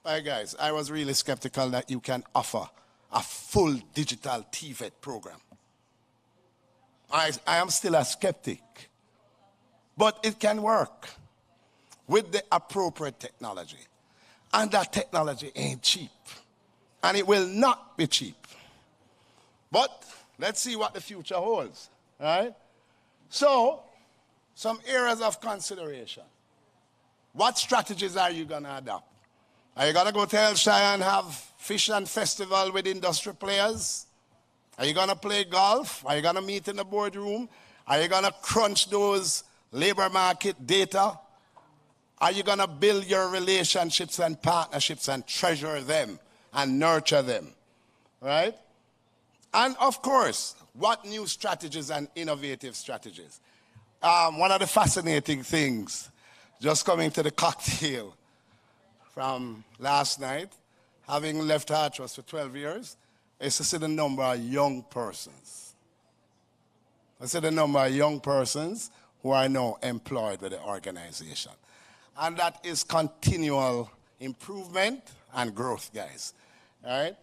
right, guys, I was really skeptical that you can offer a full digital TVET program. I am still a skeptic. But it can work with the appropriate technology. And that technology ain't cheap. And it will not be cheap. But let's see what the future holds, right? So, some areas of consideration. What strategies are you going to adopt? Are you going to go to El Shai and have fish and festival with industry players? Are you going to play golf? Are you going to meet in the boardroom? Are you going to crunch those labor market data? Are you going to build your relationships and partnerships and treasure them and nurture them, right? And of course, what new strategies and innovative strategies? One of the fascinating things, just coming to the cocktail from last night, having left Heart Trust for 12 years, is to see the number of young persons. I see the number of young persons who are now employed with the organization. And that is continual improvement and growth, guys. All right?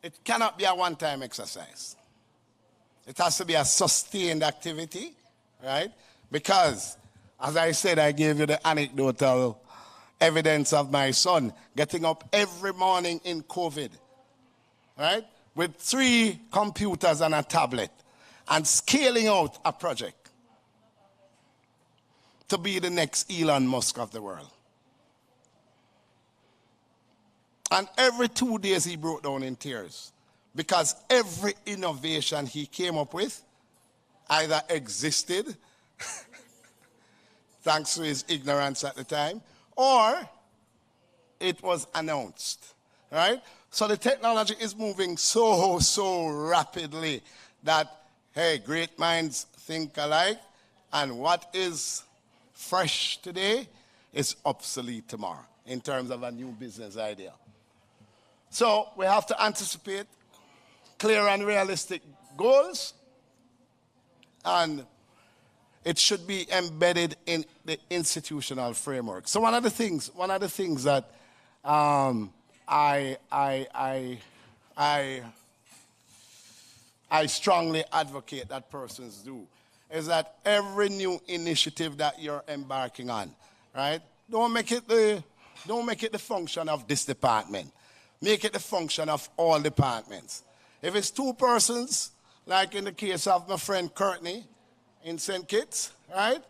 It cannot be a one-time exercise. It has to be a sustained activity, right? Because, as I said, I gave you the anecdotal evidence of my son getting up every morning in COVID, right? With 3 computers and a tablet and scaling out a project to be the next Elon Musk of the world. And every 2 days he broke down in tears because every innovation he came up with either existed, thanks to his ignorance at the time, or it was announced, right? So the technology is moving so rapidly that, hey, great minds think alike, and what is fresh today is obsolete tomorrow in terms of a new business idea. So we have to anticipate clear and realistic goals, and it should be embedded in the institutional framework. So one of the things that I strongly advocate that persons do is that every new initiative that you're embarking on, right? Don't make it the Don't make it the function of this department. Make it the function of all departments. If it's 2 persons, like in the case of my friend Courtney in St. Kitts, right?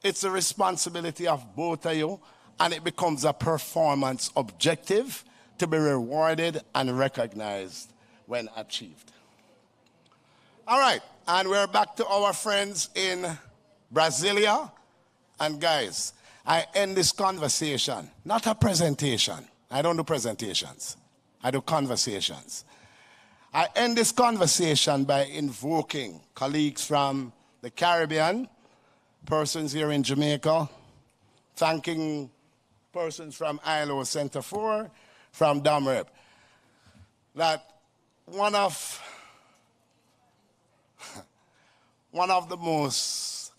It's the responsibility of both of you, and it becomes a performance objective to be rewarded and recognized when achieved. All right, and we're back to our friends in Brasilia. And guys, I end this conversation, not a presentation. I don't do presentations. I do conversations. I end this conversation by invoking colleagues from the Caribbean, persons here in Jamaica, thanking persons from ILO CINTERFOR, from DOMREP, that one of the most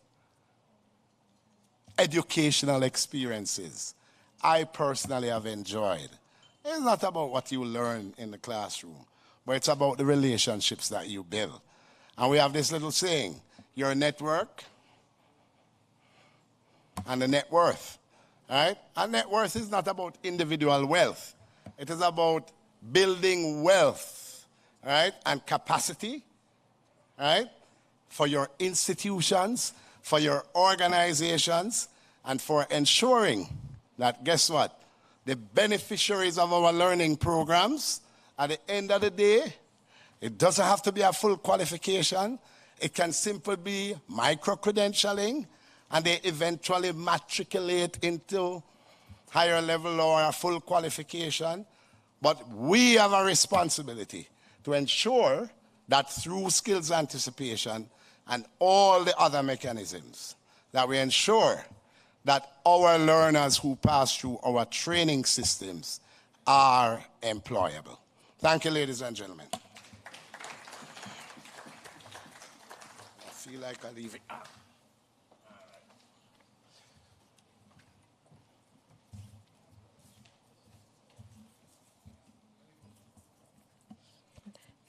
educational experiences I personally have enjoyed. It's not about what you learn in the classroom, but it's about the relationships that you build. And we have this little saying, your network and the net worth, right? And net worth is not about individual wealth. It is about building wealth, right? And capacity, right? For your institutions, for your organizations, and for ensuring that, guess what? The beneficiaries of our learning programs, at the end of the day, it doesn't have to be a full qualification. It can simply be micro-credentialing, and they eventually matriculate into higher level or a full qualification. But we have a responsibility to ensure that through skills anticipation and all the other mechanisms, that we ensure that our learners who pass through our training systems are employable. Thank you, ladies and gentlemen. I feel like I leave it out.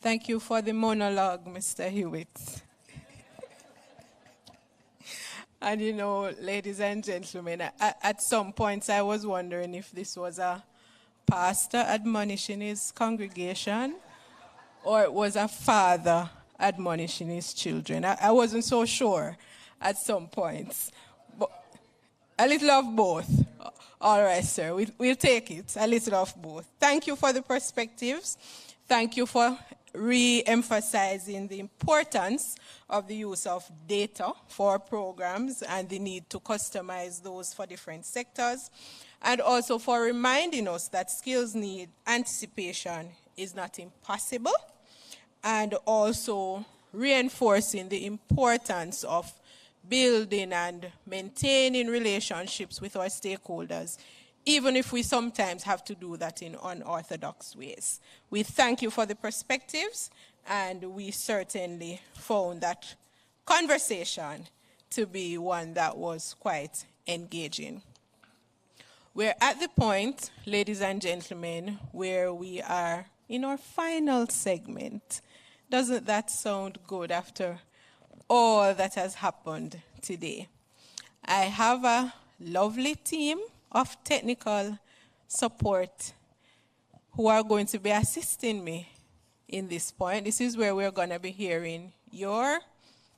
Thank you for the monologue, Mr. Hewitt. And you know, ladies and gentlemen, at some points I was wondering if this was a pastor admonishing his congregation or it was a father admonishing his children. I wasn't so sure at some points. But a little of both. All right, sir, we'll take it, a little of both. Thank you for the perspectives. Thank you for re-emphasizing the importance of the use of data for programs and the need to customize those for different sectors, and also for reminding us that skills need anticipation is not impossible, and also reinforcing the importance of building and maintaining relationships with our stakeholders, even if we sometimes have to do that in unorthodox ways. We thank you for the perspectives, and we certainly found that conversation to be one that was quite engaging. We're at the point, ladies and gentlemen, where we are in our final segment. Doesn't that sound good after all that has happened today? I have a lovely team of technical support who are going to be assisting me in this point. This is where we're going to be hearing your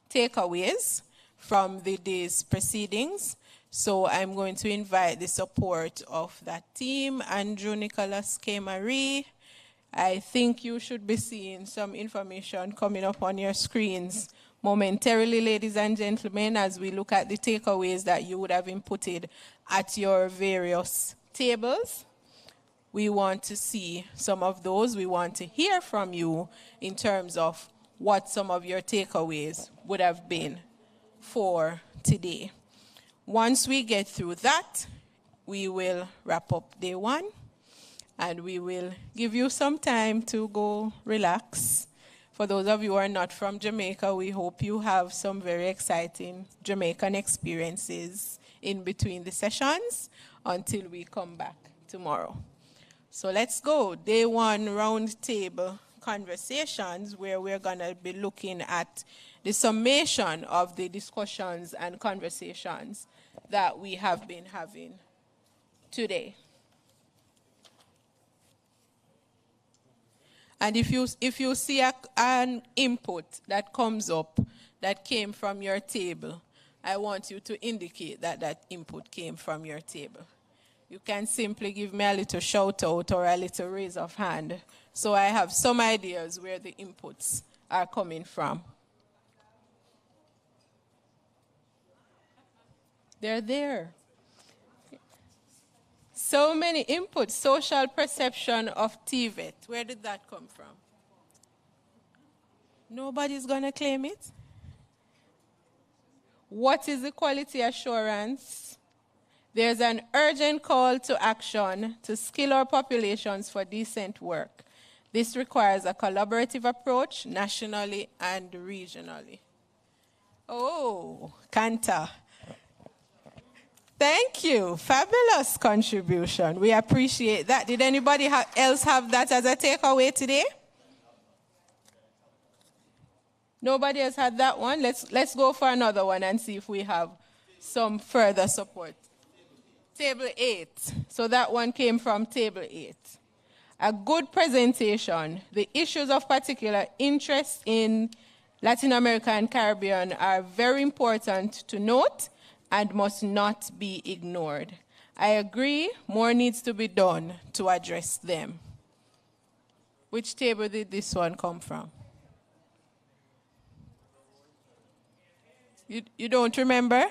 takeaways from the day's proceedings. So I'm going to invite the support of that team. Andrew, Nicholas, K. Marie. I think you should be seeing some information coming up on your screens momentarily, ladies and gentlemen, as we look at the takeaways that you would have inputted at your various tables. We want to see some of those. We want to hear from you in terms of what some of your takeaways would have been for today. Once we get through that, we will wrap up day one, and we will give you some time to go relax. For those of you who are not from Jamaica, we hope you have some very exciting Jamaican experiences in between the sessions until we come back tomorrow. So let's go. Day one roundtable conversations, where we're going to be looking at the summation of the discussions and conversations that we have been having today. And if you see an input that comes up that came from your table, I want you to indicate that that input came from your table. You can simply give me a little shout out or a little raise of hand, so I have some ideas where the inputs are coming from. They're there. So many inputs. Social perception of TVET. Where did that come from? Nobody's going to claim it. What is the quality assurance? There's an urgent call to action to skill our populations for decent work. This requires a collaborative approach nationally and regionally. Oh, Kanta. Thank you. Fabulous contribution. We appreciate that. Did anybody else have that as a takeaway today? Nobody else had that one? Let's go for another one and see if we have some further support. Table 8. So that one came from Table 8. A good presentation. The issues of particular interest in Latin America and Caribbean are very important to note and must not be ignored. I agree, more needs to be done to address them. Which table did this one come from? You don't remember?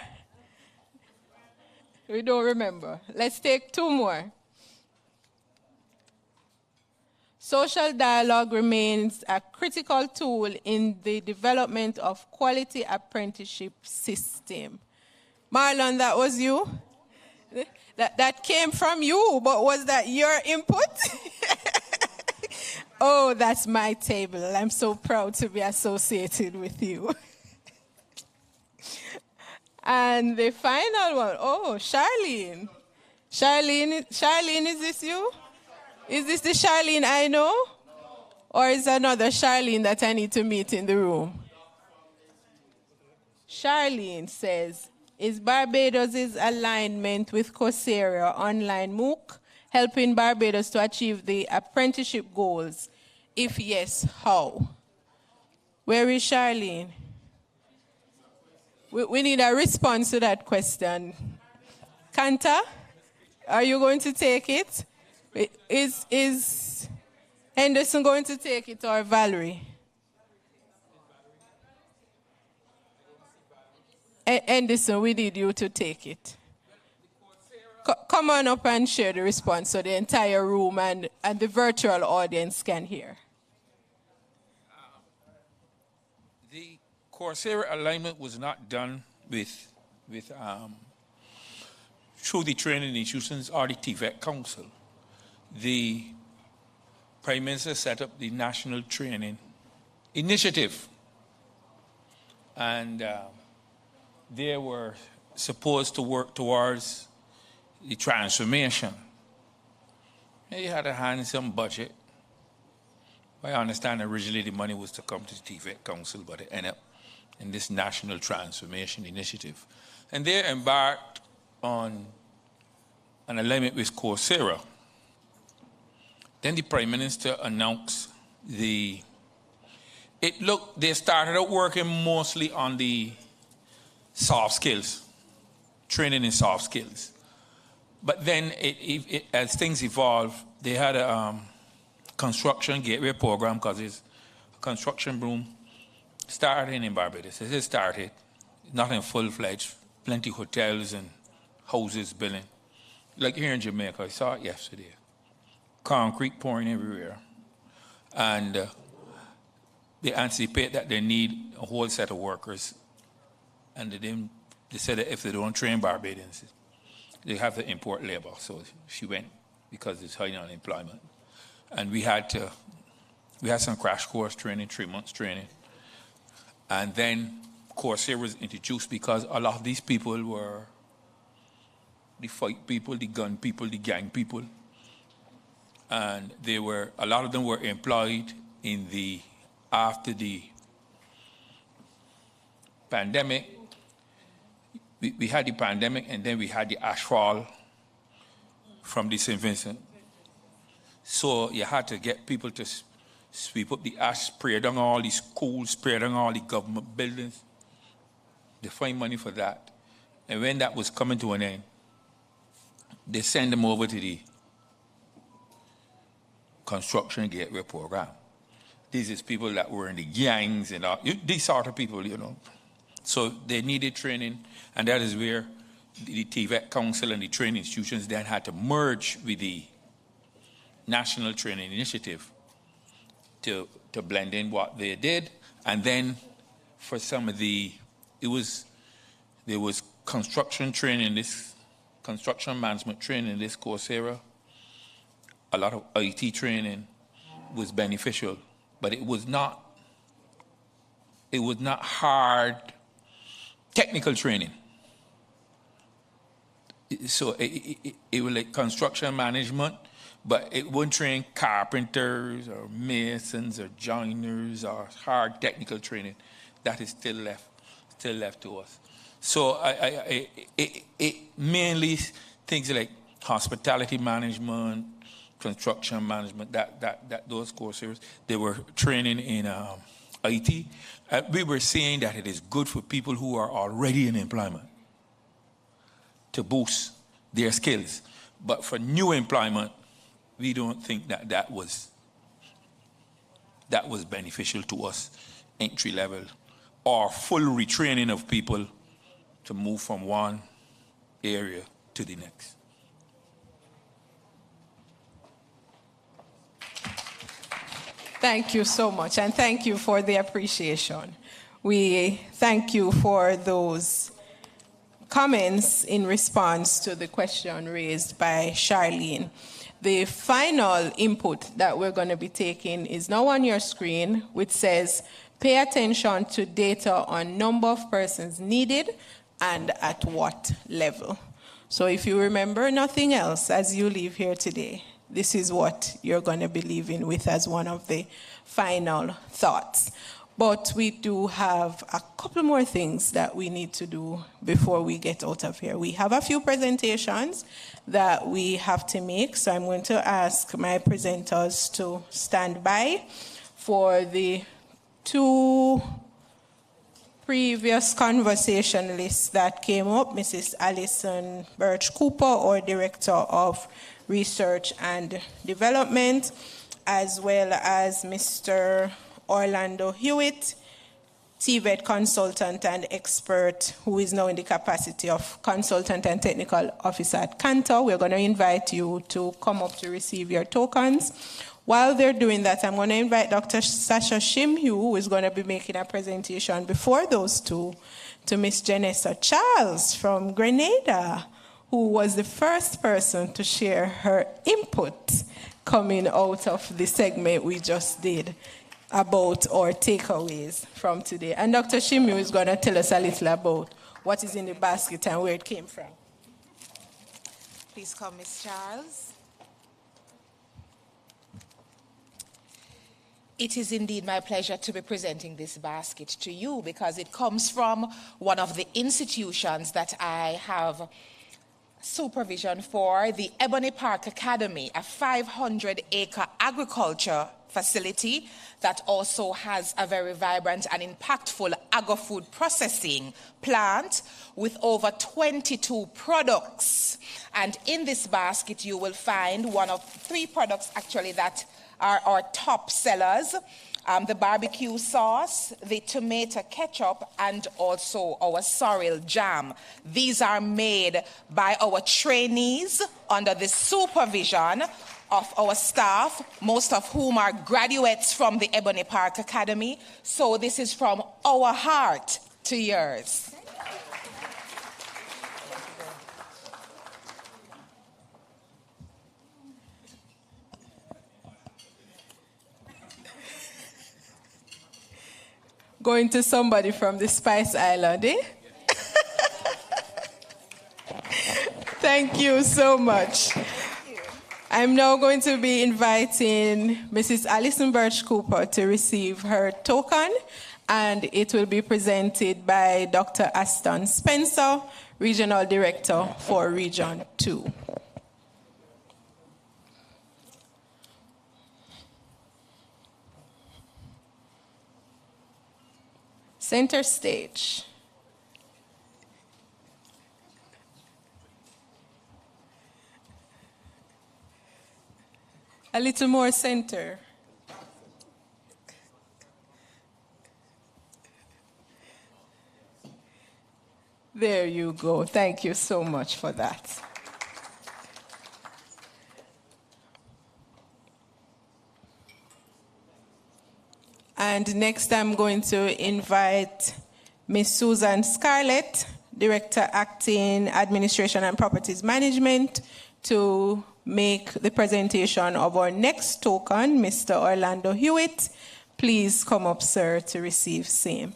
We don't remember. Let's take two more. Social dialogue remains a critical tool in the development of quality apprenticeship system. Marlon, that was you? That came from you, but was that your input? Oh, that's my table. I'm so proud to be associated with you. And the final one, oh, Charlene. Charlene, is this you? Is this the Charlene I know? Or is another Charlene that I need to meet in the room? Charlene says, is Barbados' alignment with Coursera online MOOC helping Barbados to achieve the apprenticeship goals? If yes, how? Where is Charlene? We need a response to that question. Kanta, are you going to take it? Is Henderson going to take it or Valerie? Henderson, we need you to take it. Come on up and share the response so the entire room and the virtual audience can hear. The Coursera alignment was not done through the training institutions or the TVET Council. The Prime Minister set up the National Training Initiative, and they were supposed to work towards the transformation. They had a handsome budget. I understand originally the money was to come to the TVET Council, but it ended up in this National Transformation Initiative. And they embarked on an alignment with Coursera. Then the Prime Minister announced they started out working mostly on the soft skills, training in soft skills. But then as things evolved, they had a construction gateway program, because it's a construction boom starting in Barbados. It started, not in full-fledged, plenty of hotels and houses building. Like here in Jamaica, I saw it yesterday. Concrete pouring everywhere. And they anticipate that they need a whole set of workers. And they said that if they don't train Barbadians, they have to import labor. So she went because it's high unemployment. And we had some crash course training, 3 months training. And then Coursera was introduced because a lot of these people were the fight people, the gun people, the gang people. And a lot of them were employed after the pandemic. We had the pandemic, and then we had the ashfall from the St. Vincent. So you had to get people to sweep up the ash, spray down all the schools, spray down all the government buildings. They find money for that. And when that was coming to an end, they send them over to the construction gateway program. These is people that were in the gangs and all, these sort of people, you know. So they needed training, and that is where the TVET Council and the training institutions then had to merge with the National Training Initiative to blend in what they did. And then for some of there was construction training, this construction management training in this course area. A lot of IT training was beneficial, but it was not hard technical training. So it was like construction management, but it wouldn't train carpenters or masons or joiners or hard technical training. That is still left to us. So it mainly things like hospitality management, construction management, that those courses, they were training in IT. We were saying that it is good for people who are already in employment to boost their skills. But for new employment, we don't think that was beneficial to us, entry level, or full retraining of people to move from one area to the next. Thank you so much, and thank you for the appreciation. We thank you for those comments in response to the question raised by Charlene. The final input that we're going to be taking is now on your screen, which says, pay attention to data on number of persons needed and at what level. So if you remember nothing else as you leave here today, this is what you're going to be leaving with as one of the final thoughts. But we do have a couple more things that we need to do before we get out of here. We have a few presentations that we have to make, so I'm going to ask my presenters to stand by for the two previous conversation lists that came up. Mrs. Alison Birch Cooper, our Director of Research and Development, as well as Mr. Orlando Hewitt, TVET consultant and expert, who is now in the capacity of consultant and technical officer at Cantor. We're going to invite you to come up to receive your tokens. While they're doing that, I'm going to invite Dr. Sasha Shimhu, who is going to be making a presentation before those two, to Miss Janessa Charles from Grenada, who was the first person to share her input coming out of the segment we just did about our takeaways from today. And Dr. Shimhu is going to tell us a little about what is in the basket and where it came from. Please come, Ms. Charles. It is indeed my pleasure to be presenting this basket to you because it comes from one of the institutions that I have supervision for, the Ebony Park Academy, a 500-acre agriculture facility that also has a very vibrant and impactful agri-food processing plant with over 22 products. And in this basket, you will find one of 3 products actually that are our top sellers. The barbecue sauce, the tomato ketchup, and also our sorrel jam. These are made by our trainees under the supervision of our staff, most of whom are graduates from the Ebony Park Academy. So this is from our heart to yours. Going to somebody from the Spice Island, eh? Thank you so much. I'm now going to be inviting Mrs. Alison Birch Cooper to receive her token, and it will be presented by Dr. Aston Spencer, Regional Director for Region 2. Center stage. A little more center. There you go. Thank you so much for that. And next I'm going to invite Ms. Susan Scarlett, Director Acting Administration and Properties Management, to make the presentation of our next token, Mr. Orlando Hewitt. Please come up, sir, to receive same.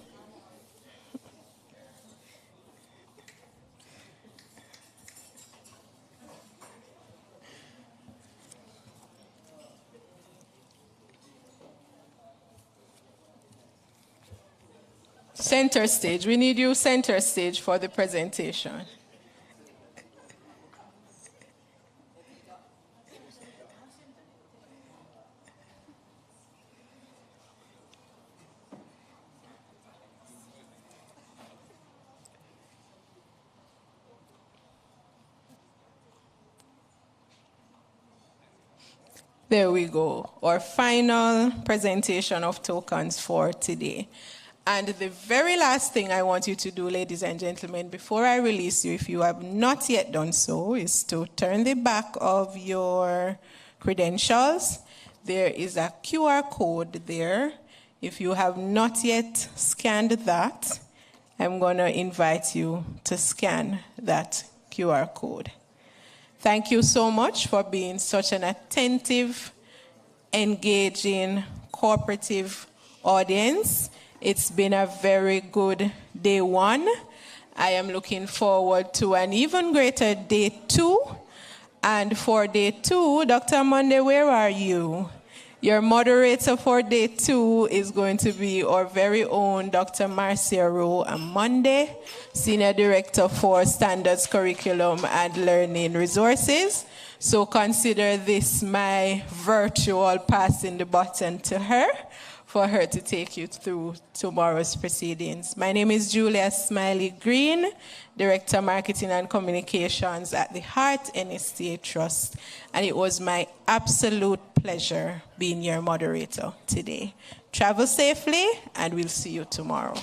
Center stage. We need you center stage for the presentation. There we go. Our final presentation of tokens for today. And the very last thing I want you to do, ladies and gentlemen, before I release you, if you have not yet done so, is to turn the back of your credentials. There is a QR code there. If you have not yet scanned that, I'm going to invite you to scan that QR code. Thank you so much for being such an attentive, engaging, cooperative audience. It's been a very good day one. I am looking forward to an even greater day two. And for day two, Dr. Monday, where are you? Your moderator for day two is going to be our very own Dr. Marcia Rowe Monday, Senior Director for Standards, Curriculum, and Learning Resources. So consider this my virtual passing the baton to her, for her to take you through tomorrow's proceedings. My name is Julia Smiley Green, Director Marketing and Communications at the Heart NSTA Trust, and it was my absolute pleasure being your moderator today. Travel safely, and we'll see you tomorrow.